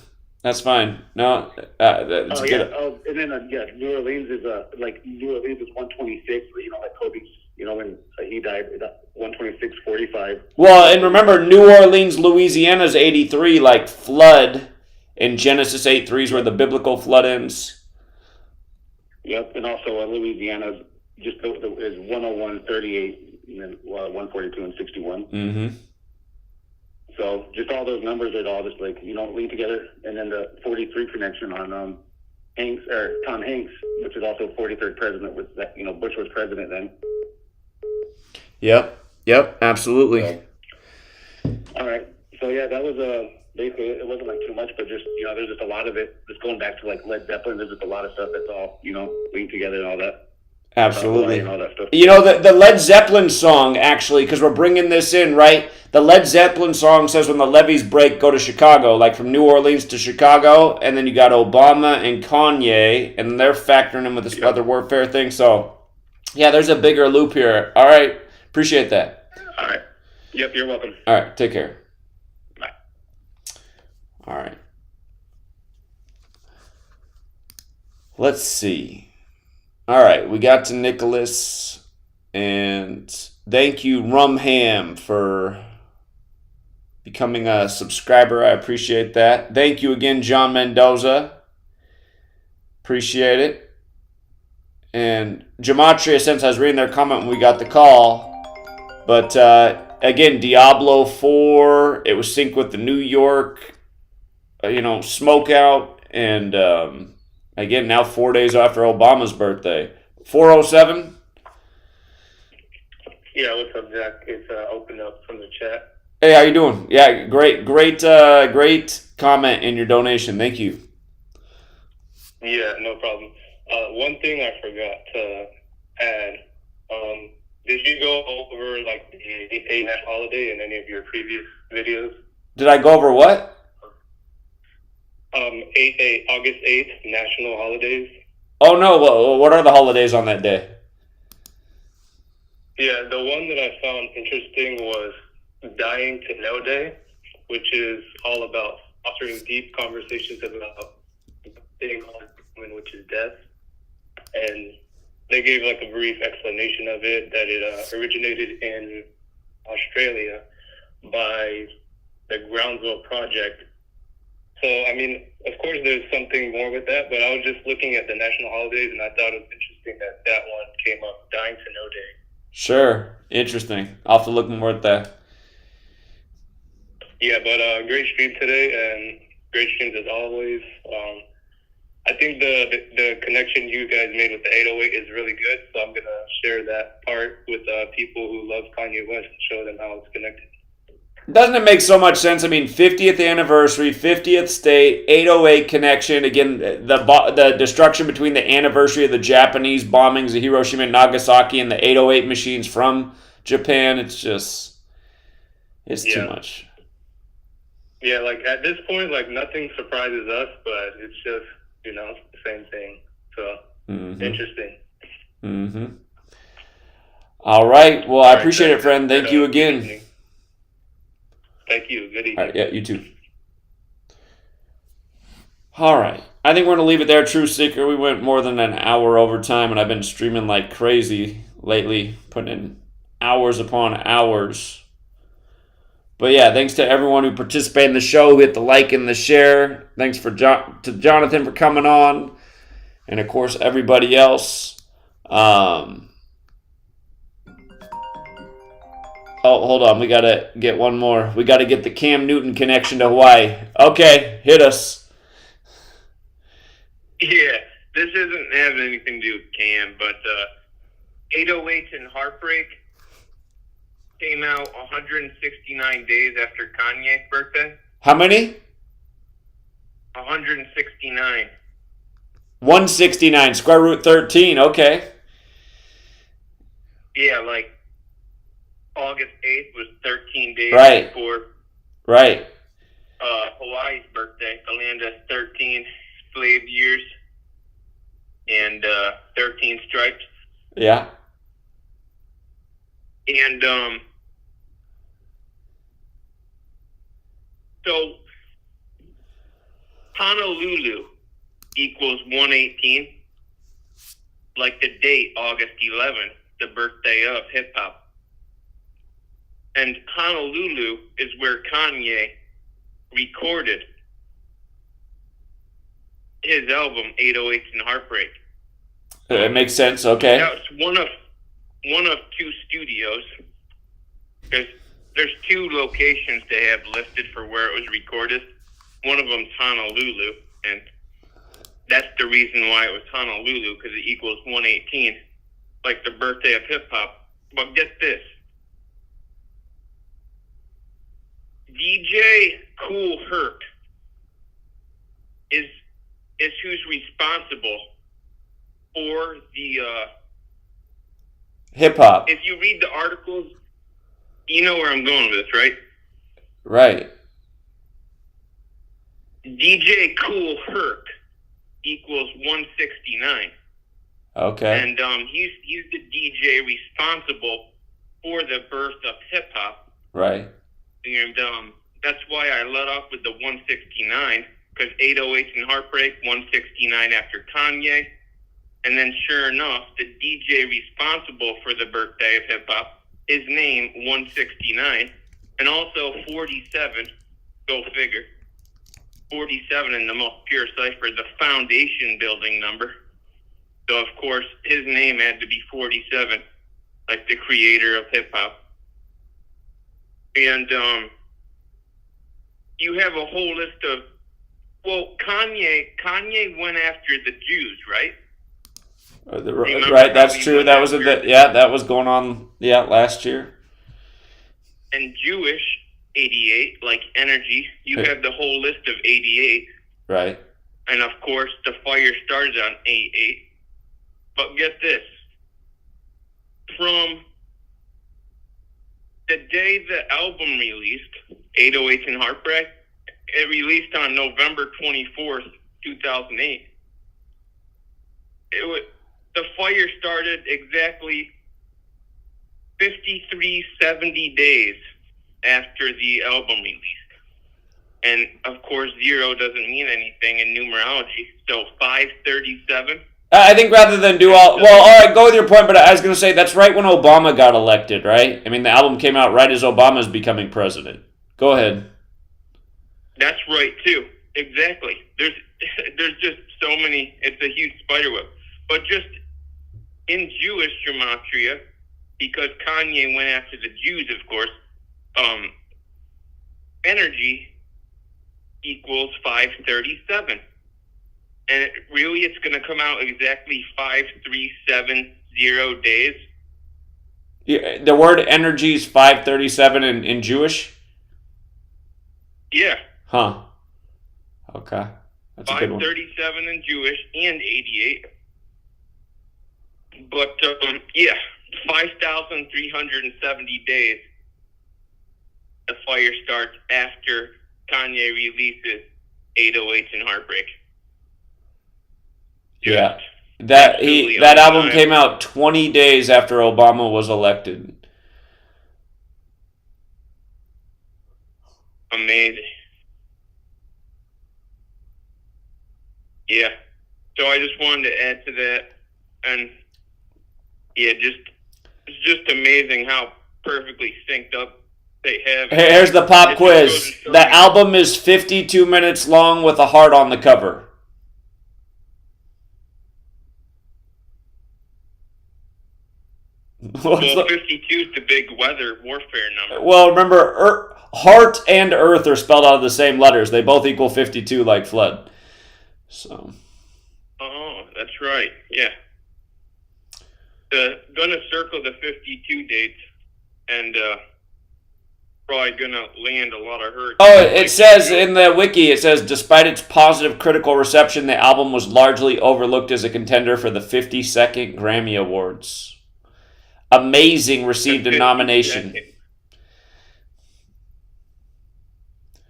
That's fine. No, it's good. And then New Orleans is New Orleans is 126. Like Kobe's. When he died, 126.45. Well, and remember, New Orleans, Louisiana's 83, like flood, and Genesis 8:3 is where the biblical flood ends. Yep, and also Louisiana's just is 101.38, and then 142 and 61. Mm-hmm. So just all those numbers are all just linked together, and then the 43 connection on Tom Hanks, which is also 43rd president. With that, Bush was president then. Yep, absolutely. All right. So yeah, that was basically, it wasn't too much, but just there's just a lot of it. Just going back to Led Zeppelin, there's just a lot of stuff that's all linked together and all that. Absolutely. And all that stuff. The Led Zeppelin song, actually, because we're bringing this in, right? The Led Zeppelin song says when the levees break, go to Chicago, like from New Orleans to Chicago, and then you got Obama and Kanye, and they're factoring in with this weather warfare thing. So, yeah, there's a bigger loop here. All right. Appreciate that. All right. Yep, you're welcome. All right, take care. Bye. All right. Let's see. All right, we got to Nicholas, and thank you, Rumham, for becoming a subscriber. I appreciate that. Thank you again, John Mendoza. Appreciate it. And Gematria, since I was reading their comment when we got the call, but again, Diablo 4, it was synced with the New York, smoke out, and again, now 4 days after Obama's birthday. 407? Yeah, what's up, Jack? It's opened up from the chat. Hey, how you doing? Yeah, great comment in your donation. Thank you. Yeah, no problem. One thing I forgot to add, did you go over the 8 holiday in any of your previous videos? Did I go over what? August 8th, national holidays. Oh no, what are the holidays on that day? Yeah, the one that I found interesting was Dying to Know Day, which is all about fostering deep conversations about thing which is death. And they gave a brief explanation of it, that it originated in Australia by the Groundswell Project. So, of course there's something more with that, but I was just looking at the national holidays and I thought it was interesting that one came up, Dying to Know Day. Sure. Interesting. I'll have to look more at that. Yeah, but great stream today, and great streams as always. I think the connection you guys made with the 808 is really good, so I'm going to share that part with people who love Kanye West and show them how it's connected. Doesn't it make so much sense? 50th anniversary, 50th state, 808 connection. Again, the destruction between the anniversary of the Japanese bombings of Hiroshima and Nagasaki and the 808 machines from Japan. It's too much. Yeah, at this point, nothing surprises us, but it's just, it's the same thing. So, interesting. Mm-hmm. All right. Well, I appreciate it, friend. Thank you again. Thank you. Good evening. All right, yeah, you too. All right. I think we're going to leave it there, True Seeker. We went more than an hour over time, and I've been streaming like crazy lately, putting in hours upon hours. But yeah, thanks to everyone who participated in the show, who hit the like and the share. Thanks to Jonathan for coming on. And of course, everybody else. Oh, hold on. We got to get one more. We got to get the Cam Newton connection to Hawaii. Okay, hit us. Yeah, this doesn't have anything to do with Cam, but 808s and Heartbreak came out 169 days after Kanye's birthday. How many? 169. 169, square root 13. Okay. Yeah, like August 8th was 13 days Right. before Right. Hawaii's birthday. The land has 13 slave years and 13 stripes. Yeah. And so Honolulu equals 118, like the date, August 11th, the birthday of hip hop. And Honolulu is where Kanye recorded his album 808s and Heartbreak. It makes sense. Okay. That was one of two studios. There's two locations they have listed for where it was recorded. One of them's Honolulu, and that's the reason why it was Honolulu, because it equals 118, like the birthday of hip hop. But get this. DJ Kool Herc is who's responsible for the hip hop. If you read the articles, you know where I'm going with this, right? Right. DJ Kool Herc equals 169. Okay. And he's the DJ responsible for the birth of hip hop. Right. And that's why I let off with the 169, because 808s and Heartbreak, 169 after Kanye. And then sure enough, the DJ responsible for the birthday of hip hop, his name, 169. And also 47, go figure. 47 in the most pure cipher, the foundation building number. So of course, his name had to be 47, like the creator of hip hop. And you have a whole list of, well, Kanye went after the Jews, right? Right, that's true. That was that was going on last year. And Jewish 88, like energy, you have the whole list of 88. Right. And of course, the fire started on 88. But get this. From the day the album released, 808s and Heartbreak, it released on November 24th, 2008. The fire started exactly 5370 days after the album released. And of course, 0 doesn't mean anything in numerology. So 537. I think rather than do all right, go with your point, but I was going to say that's right when Obama got elected, right? I mean, the album came out right as Obama's becoming president. Go ahead. That's right too. Exactly. There's just so many. It's a huge spiderweb. But just in Jewish gematria, because Kanye went after the Jews, of course, energy equals 537. And it's going to come out exactly 5370 days. Yeah, the word energy is 537 in Jewish? Yeah. Huh. Okay. That's a good one. 537 in Jewish and 88. But, 5,370 days the fire starts after Kanye releases 808s and Heartbreak. Yeah. That album came out 20 days after Obama was elected. Amazing. Yeah. So I just wanted to add to that, and it's just amazing how perfectly synced up they have. Here's the pop quiz. The album is 52 minutes long with a heart on the cover. Well, 52 is the big weather warfare number. Well, remember, heart and earth are spelled out of the same letters. They both equal 52 like flood. So. Oh, that's right. Yeah. Gonna circle the 52 dates, and probably gonna land a lot of hurt. Oh, it says in the wiki, it says, despite its positive critical reception, the album was largely overlooked as a contender for the 52nd Grammy Awards. Amazing received a nomination.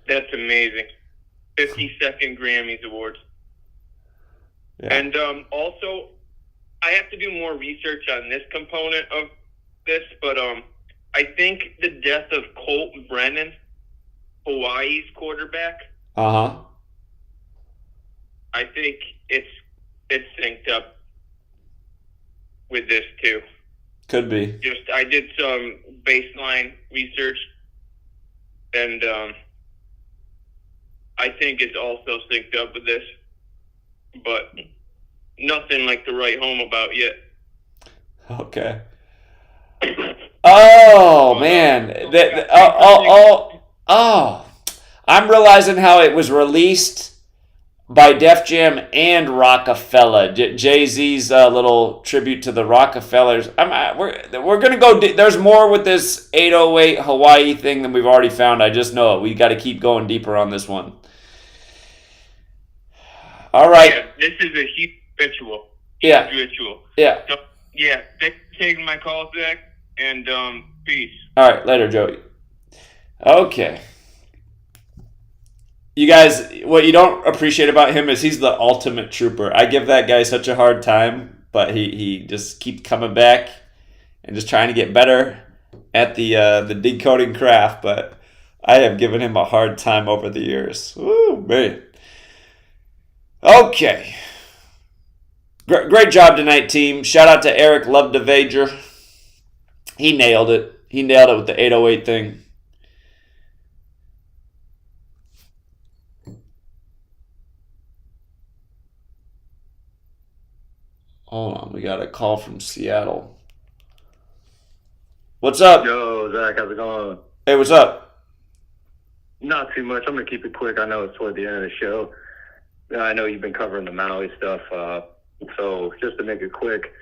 That's amazing. 52nd Grammys Awards. Yeah. And also, I have to do more research on this component of this, but I think the death of Colt Brennan, Hawaii's quarterback, Uh-huh. I think it's synced up with this too. Could be. I did some baseline research, and I think it's also synced up with this, but nothing like to write home about yet. Okay. Oh, man. I'm realizing how it was released by Def Jam and Rockefeller. Jay-Z's little tribute to the Rockefellers. We're going to go... There's more with this 808 Hawaii thing than we've already found. I just know it. We got to keep going deeper on this one. All right. Yeah, this is a huge ritual. Yeah. Huge ritual. Yeah. So, yeah, thanks for taking my call, Zach, and peace. All right, later, Joey. Okay. You guys, what you don't appreciate about him is he's the ultimate trooper. I give that guy such a hard time, but he just keeps coming back and just trying to get better at the decoding craft, but I have given him a hard time over the years. Woo, man. Okay. Great job tonight, team. Shout out to Eric Love the Vager. He nailed it. He nailed it with the 808 thing. Hold on, we got a call from Seattle. What's up? Yo, Zach, how's it going? Hey, what's up? Not too much. I'm going to keep it quick. I know it's toward the end of the show. I know you've been covering the Maui stuff. So just to make it quick,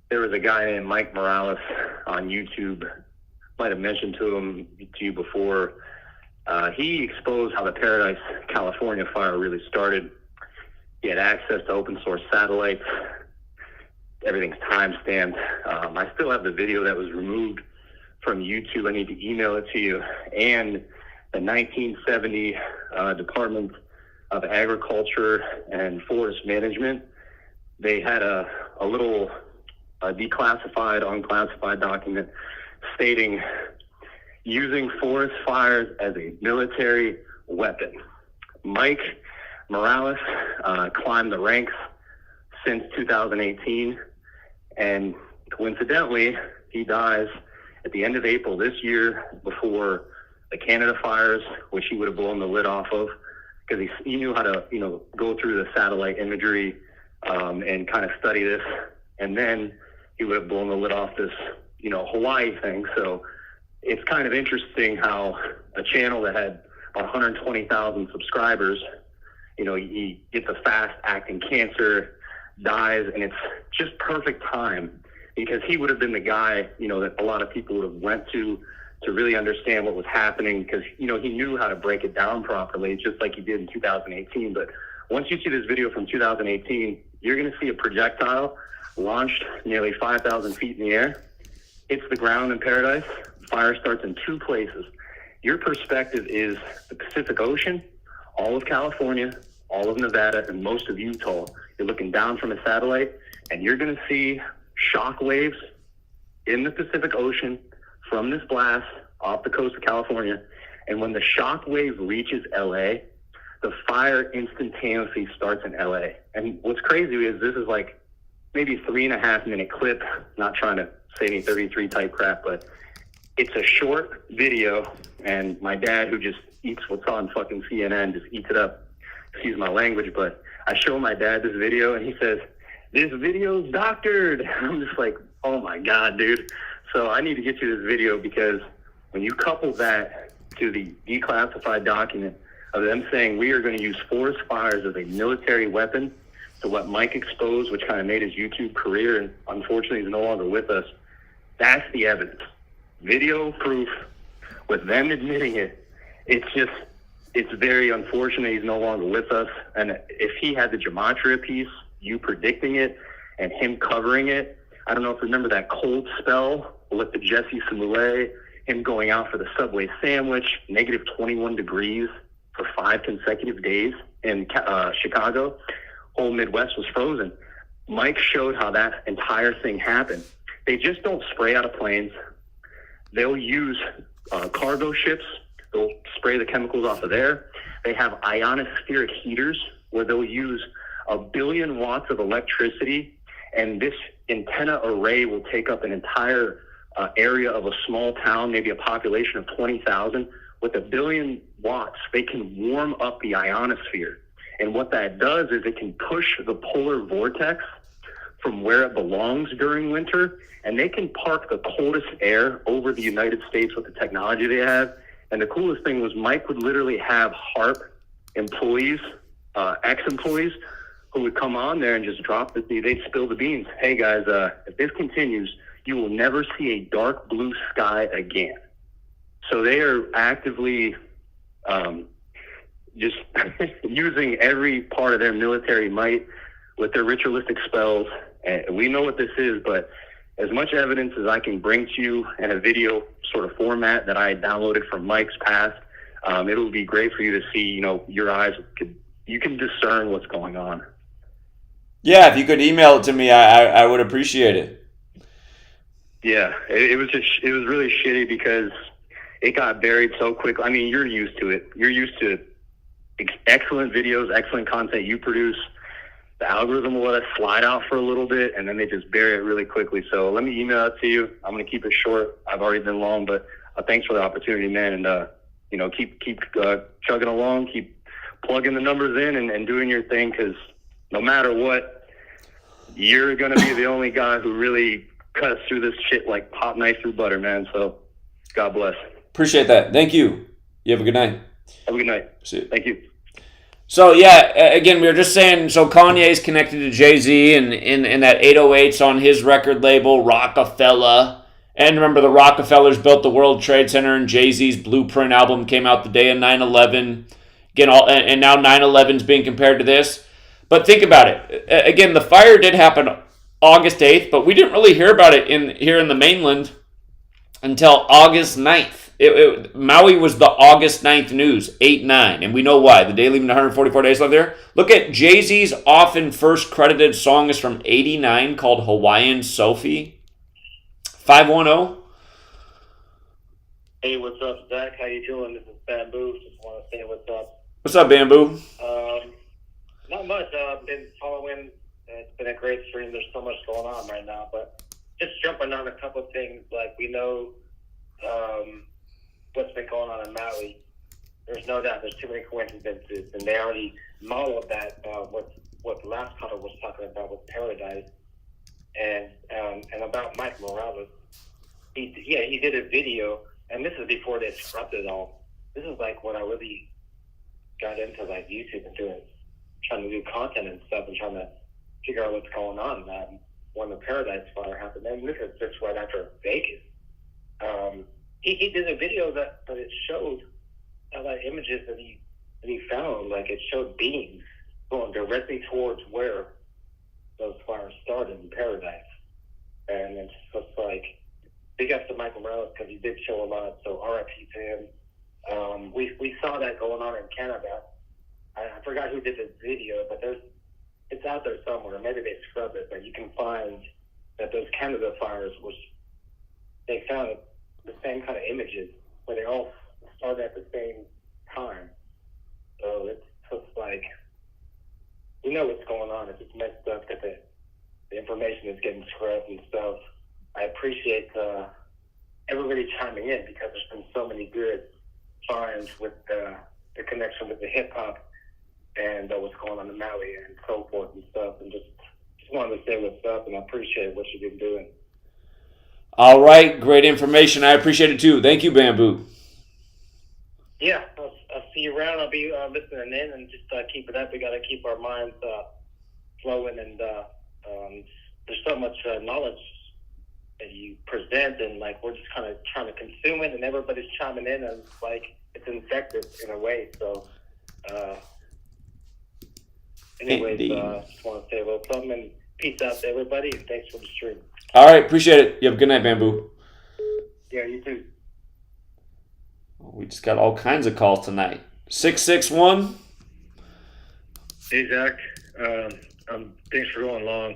there was a guy named Mike Morales on YouTube. Might have mentioned to you before. He exposed how the Paradise, California fire really started. He had access to open source satellites. Everything's time-stamped. I still have the video that was removed from YouTube. I need to email it to you. And the 1970 Department of Agriculture and Forest Management, they had a little declassified, unclassified document stating using forest fires as a military weapon. Mike Morales climbed the ranks since 2018, and coincidentally, he dies at the end of April this year before the Canada fires, which he would have blown the lid off of, because he knew how to, go through the satellite imagery and kind of study this, and then he would have blown the lid off this, Hawaii thing. So it's kind of interesting how a channel that had about 120,000 subscribers, he gets a fast-acting cancer, dies, and it's just perfect time, because he would have been the guy, that a lot of people would have went to really understand what was happening, because, he knew how to break it down properly, just like he did in 2018. But once you see this video from 2018, you're going to see a projectile launched nearly 5,000 feet in the air. Hits the ground in Paradise. Fire starts in two places. Your perspective is the Pacific Ocean, all of California, all of Nevada, and most of Utah. You're looking down from a satellite, and you're going to see shock waves in the Pacific Ocean from this blast off the coast of California. And when the shock wave reaches LA, the fire instantaneously starts in LA. And what's crazy is this is like maybe a 3.5 minute clip, not trying to say any 33 type crap, but it's a short video, and my dad, who just eats what's on fucking CNN, just eats it up. Excuse my language, but I show my dad this video, and he says, "This video's doctored." I'm just like, oh my God, dude. So I need to get you this video, because when you couple that to the declassified document of them saying we are going to use forest fires as a military weapon, to what Mike exposed, which kind of made his YouTube career, and unfortunately he's no longer with us, that's the evidence. Video proof with them admitting it, it's very unfortunate he's no longer with us. And if he had the Gematria piece, you predicting it, and him covering it, I don't know if you remember that cold spell with the Jesse Smollett, him going out for the Subway sandwich, negative 21 degrees for 5 consecutive days in Chicago. Whole Midwest was frozen. Mike showed how that entire thing happened. They just don't spray out of planes. They'll use cargo ships. They'll spray the chemicals off of there. They have ionospheric heaters where they'll use 1 billion watts of electricity, and this antenna array will take up an entire area of a small town, maybe a population of 20,000. With 1 billion watts, they can warm up the ionosphere. And what that does is it can push the polar vortex from where it belongs during winter, and they can park the coldest air over the United States with the technology they have. And the coolest thing was Mike would literally have HARP employees, ex-employees, who would come on there and just drop they'd spill the beans. Hey guys, if this continues, you will never see a dark blue sky again. So they are actively just using every part of their military might with their ritualistic spells. And we know what this is, but as much evidence as I can bring to you in a video sort of format that I downloaded from Mike's past, it would be great for you to see, your eyes, you can discern what's going on. Yeah, if you could email it to me, I would appreciate it. Yeah, it was really shitty because it got buried so quick. I mean, you're used to it. You're used to excellent videos, excellent content you produce. The algorithm will let us slide out for a little bit, and then they just bury it really quickly. So let me email it to you. I'm going to keep it short. I've already been long, but thanks for the opportunity, man. And, keep chugging along, keep plugging the numbers in and doing your thing, because no matter what, you're going to be the only guy who really cuts through this shit like hot knife through butter, man. So God bless. Appreciate that. Thank you. You have a good night. Have a good night. See you. Thank you. So, yeah, again, we were just saying, so Kanye's connected to Jay-Z and that 808's on his record label, Rockefeller. And remember, the Rockefellers built the World Trade Center, and Jay-Z's Blueprint album came out the day of 9/11. Again, and now 9/11's being compared to this. But think about it. Again, the fire did happen August 8th, but we didn't really hear about it here in the mainland until August 9th. Maui was the August 9th news, 8-9, and we know why. The day leaving 144 days left there. Look at Jay-Z's often first credited song is from 89 called Hawaiian Sophie. 510. Hey, what's up, Zach? How you doing? This is Bamboo. Just want to say what's up. What's up, Bamboo? Not much. I've been following. It's been a great stream. There's so much going on right now, but just jumping on a couple of things. Like, we know what's been going on in Maui. There's no doubt there's too many coincidences, and they already modeled that what the last caller was talking about with Paradise, and about Mike Morales. He did a video, and this is before they scrubbed it all. This is like when I really got into like YouTube and trying to do content and stuff, and trying to figure out what's going on when the Paradise Fire happened. And this is just right after Vegas. He did a video but it showed like images that he found, like it showed beams going directly towards where those fires started in Paradise. And it's just like, big up to Michael Morales because he did show a lot, so RIP to him. We saw that going on in Canada. I forgot who did the video, but it's out there somewhere. Maybe they scrubbed it, but you can find that those Canada fires they found the same kind of images where they all started at the same time. So it's just like, we know what's going on. It's just messed up that the information is getting scrubbed and stuff. I appreciate everybody chiming in because there's been so many good finds with the connection with the hip hop and what's going on in Maui and so forth and stuff. And just wanted to say what's up, and I appreciate what you've been doing. All right, great information. I appreciate it too. Thank you, Bamboo. Yeah, I'll see you around. I'll be listening in, and just keep it up. We got to keep our minds flowing, and there's so much knowledge you present, and like we're just kind of trying to consume it, and everybody's chiming in, and it's like it's infected in a way. So, anyways, just want to say a little something, and peace out to everybody, and thanks for the stream. All right, appreciate it. You have a good night, Bamboo. Yeah, you too. We just got all kinds of calls tonight. 661. Hey, Zach. Thanks for going long.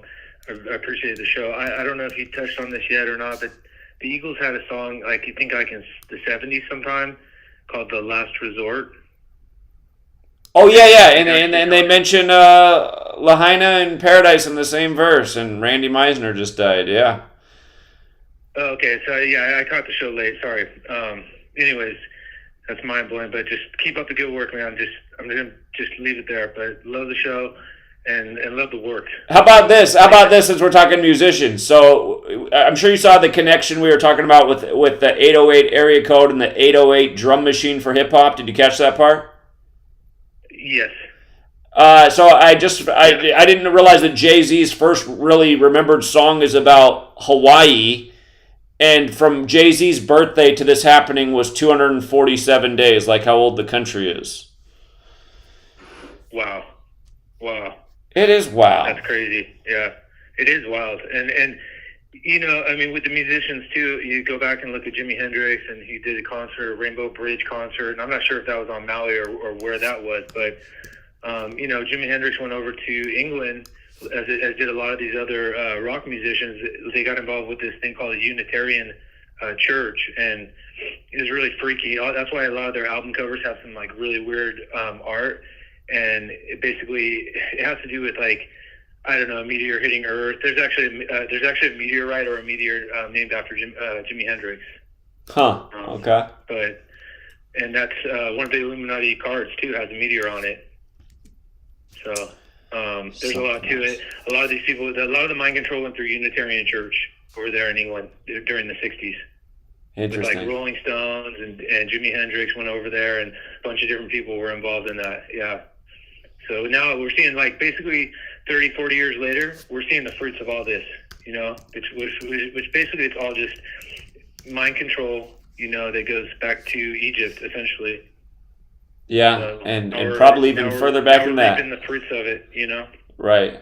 I appreciate the show. I don't know if you touched on this yet or not, but the Eagles had a song, like you think like in the 70s sometime, called The Last Resort. Oh, yeah. And they mention Lahaina and Paradise in the same verse, and Randy Meisner just died, yeah. Oh, okay, so yeah, I caught the show late, sorry. Anyways, that's mind-blowing, but just keep up the good work, man. I'm going to just leave it there, but love the show. And love the work. How about this, since we're talking musicians? So I'm sure you saw the connection we were talking about with the 808 area code and the 808 drum machine for hip-hop. Did you catch that part? Yes. So I didn't realize that Jay-Z's first really remembered song is about Hawaii. And from Jay-Z's birthday to this happening was 247 days, like how old the country is. Wow. It is wild. That's crazy. Yeah, it is wild. And you know, I mean, with the musicians too, you go back and look at Jimi Hendrix, and he did a concert, a Rainbow Bridge concert, and I'm not sure if that was on Maui or where that was, but you know, Jimi Hendrix went over to England, as did a lot of these other rock musicians. They got involved with this thing called a Unitarian church, and it was really freaky. That's why a lot of their album covers have some like really weird art. And it has to do with like, I don't know, a meteor hitting Earth. There's actually a meteorite or a meteor named after Jimi Hendrix. Huh. Okay. And that's one of the Illuminati cards too, has a meteor on it. So there's a lot to it. A lot of these people, a lot of the mind control went through Unitarian Church over there in England during the 60s. Interesting. With like Rolling Stones and Jimi Hendrix went over there, and a bunch of different people were involved in that. Yeah. So now we're seeing, like, basically 30, 40 years later, we're seeing the fruits of all this, you know, which basically it's all just mind control, you know, that goes back to Egypt, essentially. Yeah, So and probably even further back than that. Reaping the fruits of it, you know. Right.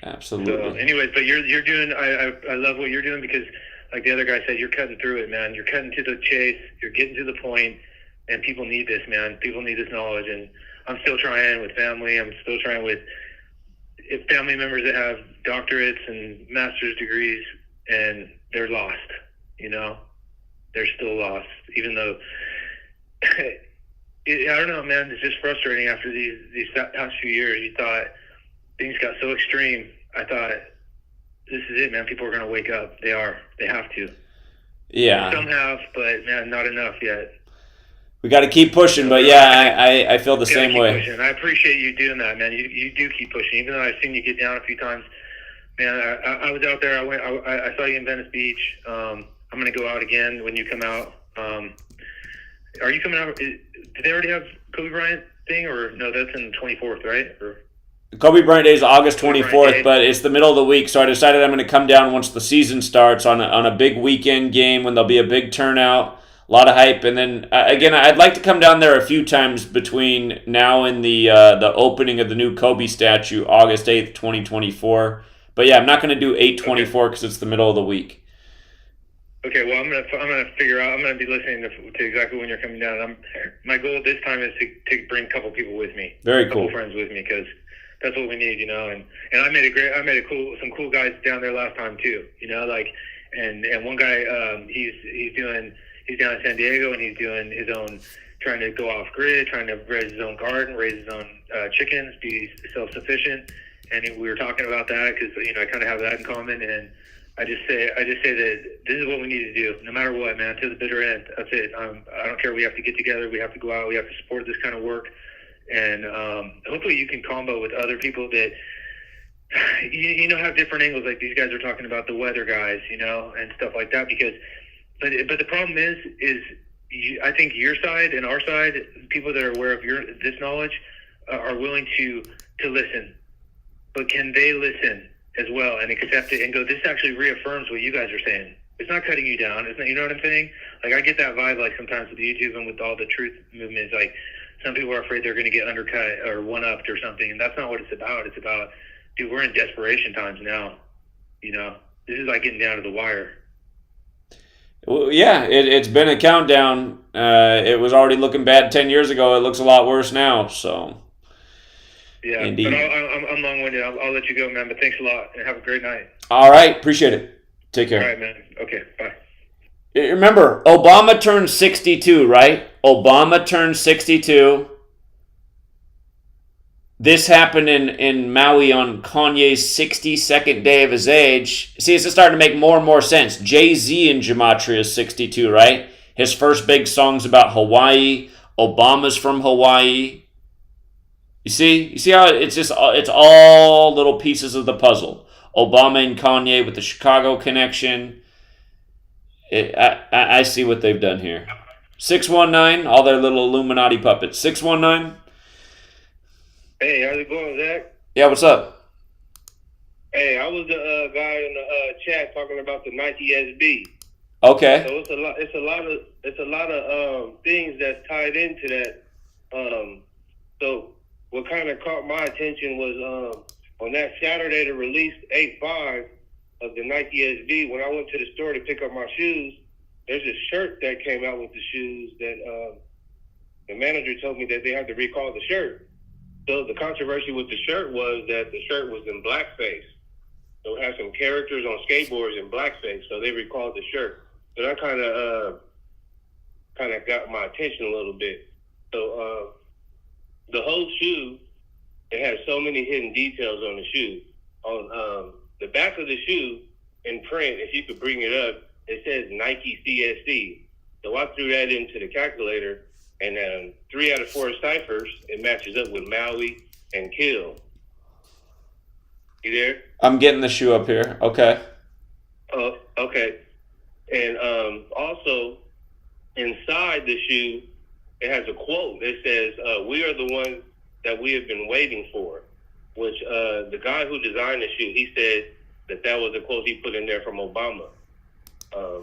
Absolutely. So, anyways, but you're doing. I love what you're doing because, like the other guy said, you're cutting through it, man. You're cutting to the chase. You're getting to the point, and people need this, man. People need this knowledge, and I'm still trying with family. I'm still trying with family members that have doctorates and master's degrees, and they're lost. You know, they're still lost, even though I don't know, man. It's just frustrating after these past few years. You thought things got so extreme. I thought this is it, man. People are going to wake up. They are. They have to. Yeah. Some have, but man, not enough yet. We got to keep pushing, but yeah, I feel the same way. Pushing. I appreciate you doing that, man. You do keep pushing, even though I've seen you get down a few times. Man, I was out there. I saw you in Venice Beach. I'm going to go out again when you come out. Are you coming out? Did they already have Kobe Bryant thing, or no? That's in the 24th, right? Or Kobe Bryant Day is August 24th, but it's the middle of the week, so I decided I'm going to come down once the season starts on a big weekend game when there'll be a big turnout, a lot of hype, and then again, I'd like to come down there a few times between now and the opening of the new Kobe statue, August 8th, 2024. But yeah, I'm not going to do 8/24 because it's the middle of the week. Okay, well, I'm gonna figure out. I'm gonna be listening to exactly when you're coming down. My goal this time is to bring a couple people with me. Very cool. cool. Friends with me, because that's what we need, you know. And I made some cool guys down there last time too, you know. Like, and one guy, he's down in San Diego, and he's doing his own, trying to go off grid, trying to raise his own garden, raise his own chickens, be self-sufficient. And we were talking about that because, you know, I kind of have that in common. And I just say that this is what we need to do, no matter what, man, to the bitter end. That's it. I don't care. We have to get together. We have to go out. We have to support this kind of work. And hopefully you can combo with other people that, you know, have different angles. Like these guys are talking about the weather guys, you know, and stuff like that. But the problem is I think your side and our side, people that are aware of this knowledge, are willing to listen. But can they listen? as well and accept it and go, this actually reaffirms what you guys are saying. It's not cutting you down. It's not, you know what I'm saying? Like, I get that vibe, like, sometimes with YouTube and with all the truth movements, like, some people are afraid they're going to get undercut or one-upped or something, and that's not what it's about. It's about, dude, we're in desperation times now. You know, this is like getting down to the wire. Well, yeah, it's been a countdown. It was already looking bad 10 years ago. It looks a lot worse now, so. Yeah, Indeed. but I'm long-winded. I'll let you go, man, but thanks a lot, and have a great night. All right, appreciate it. Take care. All right, man. Okay, bye. Remember, Obama turned 62, right? Obama turned 62. This happened in Maui on Kanye's 62nd day of his age. See, it's starting to make more and more sense. Jay-Z in Gematria is 62, right? His first big song's about Hawaii. Obama's from Hawaii. You see how it's all little pieces of the puzzle. Obama and Kanye with the Chicago connection. I see what they've done here. 619, all their little Illuminati puppets. 619. Hey, how's it going, Zach? Yeah, what's up? Hey, I was the guy in the chat talking about the Nike SB. Okay. So it's a lot of things that's tied into that. So what kind of caught my attention was on that Saturday to release 8.5 of the Nike SB. When I went to the store to pick up my shoes, there's a shirt that came out with the shoes that the manager told me that they had to recall the shirt. So the controversy with the shirt was that the shirt was in blackface. So it had some characters on skateboards in blackface, so they recalled the shirt. So that kind of got my attention a little bit. So the whole shoe, it has so many hidden details on the shoe. On the back of the shoe, in print, if you could bring it up, it says Nike CSC. So I threw that into the calculator, and 3 out of 4 ciphers, it matches up with Maui and Kill. You there? I'm getting the shoe up here. Okay. Oh, okay. And also, inside the shoe, it has a quote. It says, we are the ones that we have been waiting for, which the guy who designed the shoe, he said that was a quote he put in there from Obama. I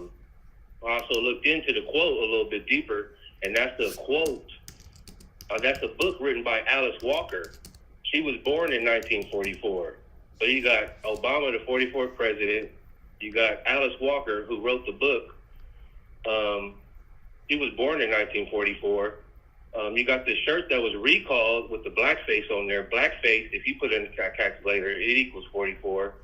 also looked into the quote a little bit deeper, and that's a quote. That's a book written by Alice Walker. She was born in 1944. So you got Obama, the 44th president. You got Alice Walker, who wrote the book. She was born in 1944. You got the shirt that was recalled with the blackface on there. Blackface, if you put it in the calculator, it equals 44.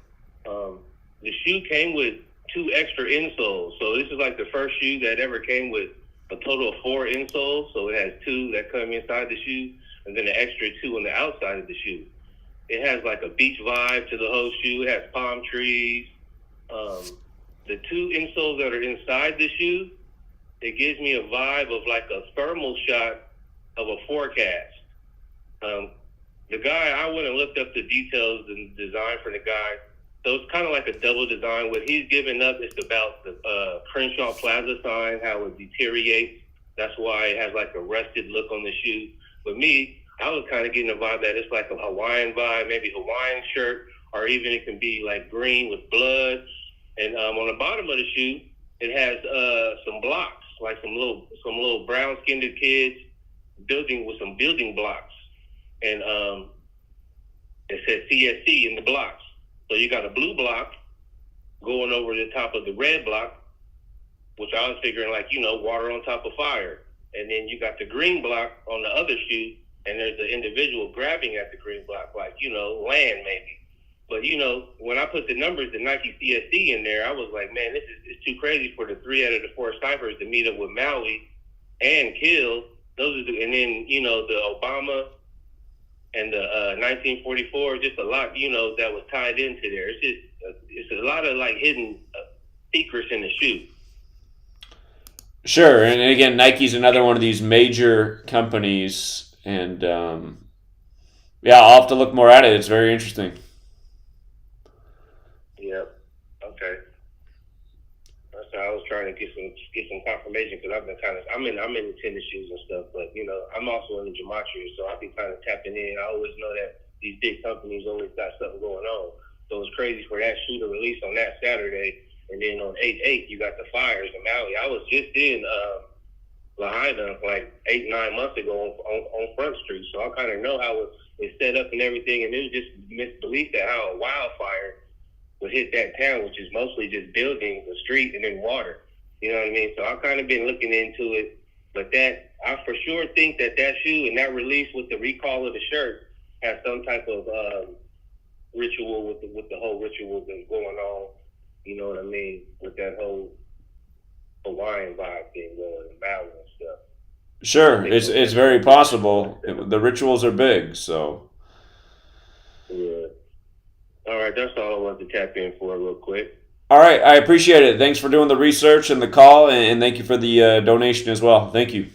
The shoe came with 2 extra insoles. So this is like the first shoe that ever came with a total of 4 insoles. So it has 2 that come inside the shoe, and then an extra 2 on the outside of the shoe. It has like a beach vibe to the whole shoe. It has palm trees. The 2 insoles that are inside the shoe, it gives me a vibe of like a thermal shot of a forecast. The guy, I went and looked up the details and design for the guy. So it's kind of like a double design. What he's given up is about the Crenshaw Plaza sign, how it deteriorates. That's why it has like a rusted look on the shoe. With me, I was kind of getting a vibe that it's like a Hawaiian vibe, maybe Hawaiian shirt, or even it can be like green with blood. And on the bottom of the shoe, it has some blocks, like some little brown-skinned kids building with some building blocks. And it says CSC in the blocks. So you got a blue block going over the top of the red block, which I was figuring like, water on top of fire. And then you got the green block on the other shoe, and there's the individual grabbing at the green block, like, land maybe. But, when I put the numbers, the Nike CSC in there, I was like, man, it's too crazy for the 3 out of the 4 ciphers to meet up with Maui and Kill. Those are and then, the Obama and the 1944, just a lot, that was tied into there. It's a lot of like hidden secrets in the shoe. Sure, and again, Nike's another one of these major companies, and I'll have to look more at it. It's very interesting. Yep. Okay. That's how I was trying to get some confirmation, because I've been I'm in the tennis shoes and stuff, but I'm also in the Gematria, so I've been kind of tapping in. I always know that these big companies always got something going on. So it's crazy for that shoe to release on that Saturday, and then on 8/8 you got the fires in Maui. I was just in Lahaina like 8-9 months ago on Front Street, so I kind of know how it's set up and everything. And it was just misbelief that how a wildfire would hit that town, which is mostly just buildings, a street, and then water. You know what I mean? So I've kind of been looking into it, but that I for sure think that shoe and that release with the recall of the shirt has some type of ritual with the whole ritual that's going on. You know what I mean? With that whole Hawaiian vibe thing going in Maui and stuff. Sure, it's very possible. The rituals are big, so. Yeah. All right, that's all I wanted to tap in for real quick. All right, I appreciate it. Thanks for doing the research and the call, and thank you for the donation as well. Thank you.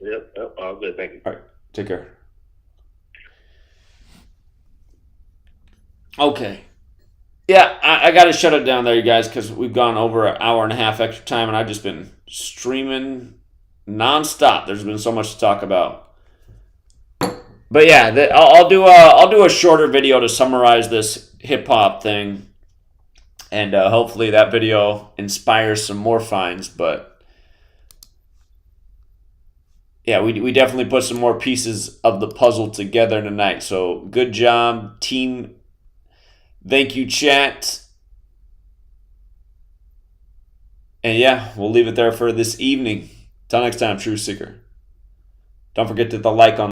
Yep, all good. Thank you. All right, take care. Okay. Yeah, I got to shut it down there, you guys, because we've gone over an hour and a half extra time, and I've just been streaming nonstop. There's been so much to talk about. But yeah, I'll do a shorter video to summarize this hip hop thing, and hopefully that video inspires some more finds. But yeah, we definitely put some more pieces of the puzzle together tonight. So good job, team. Thank you, chat. And yeah, we'll leave it there for this evening. Till next time, True Seeker. Don't forget to hit the like on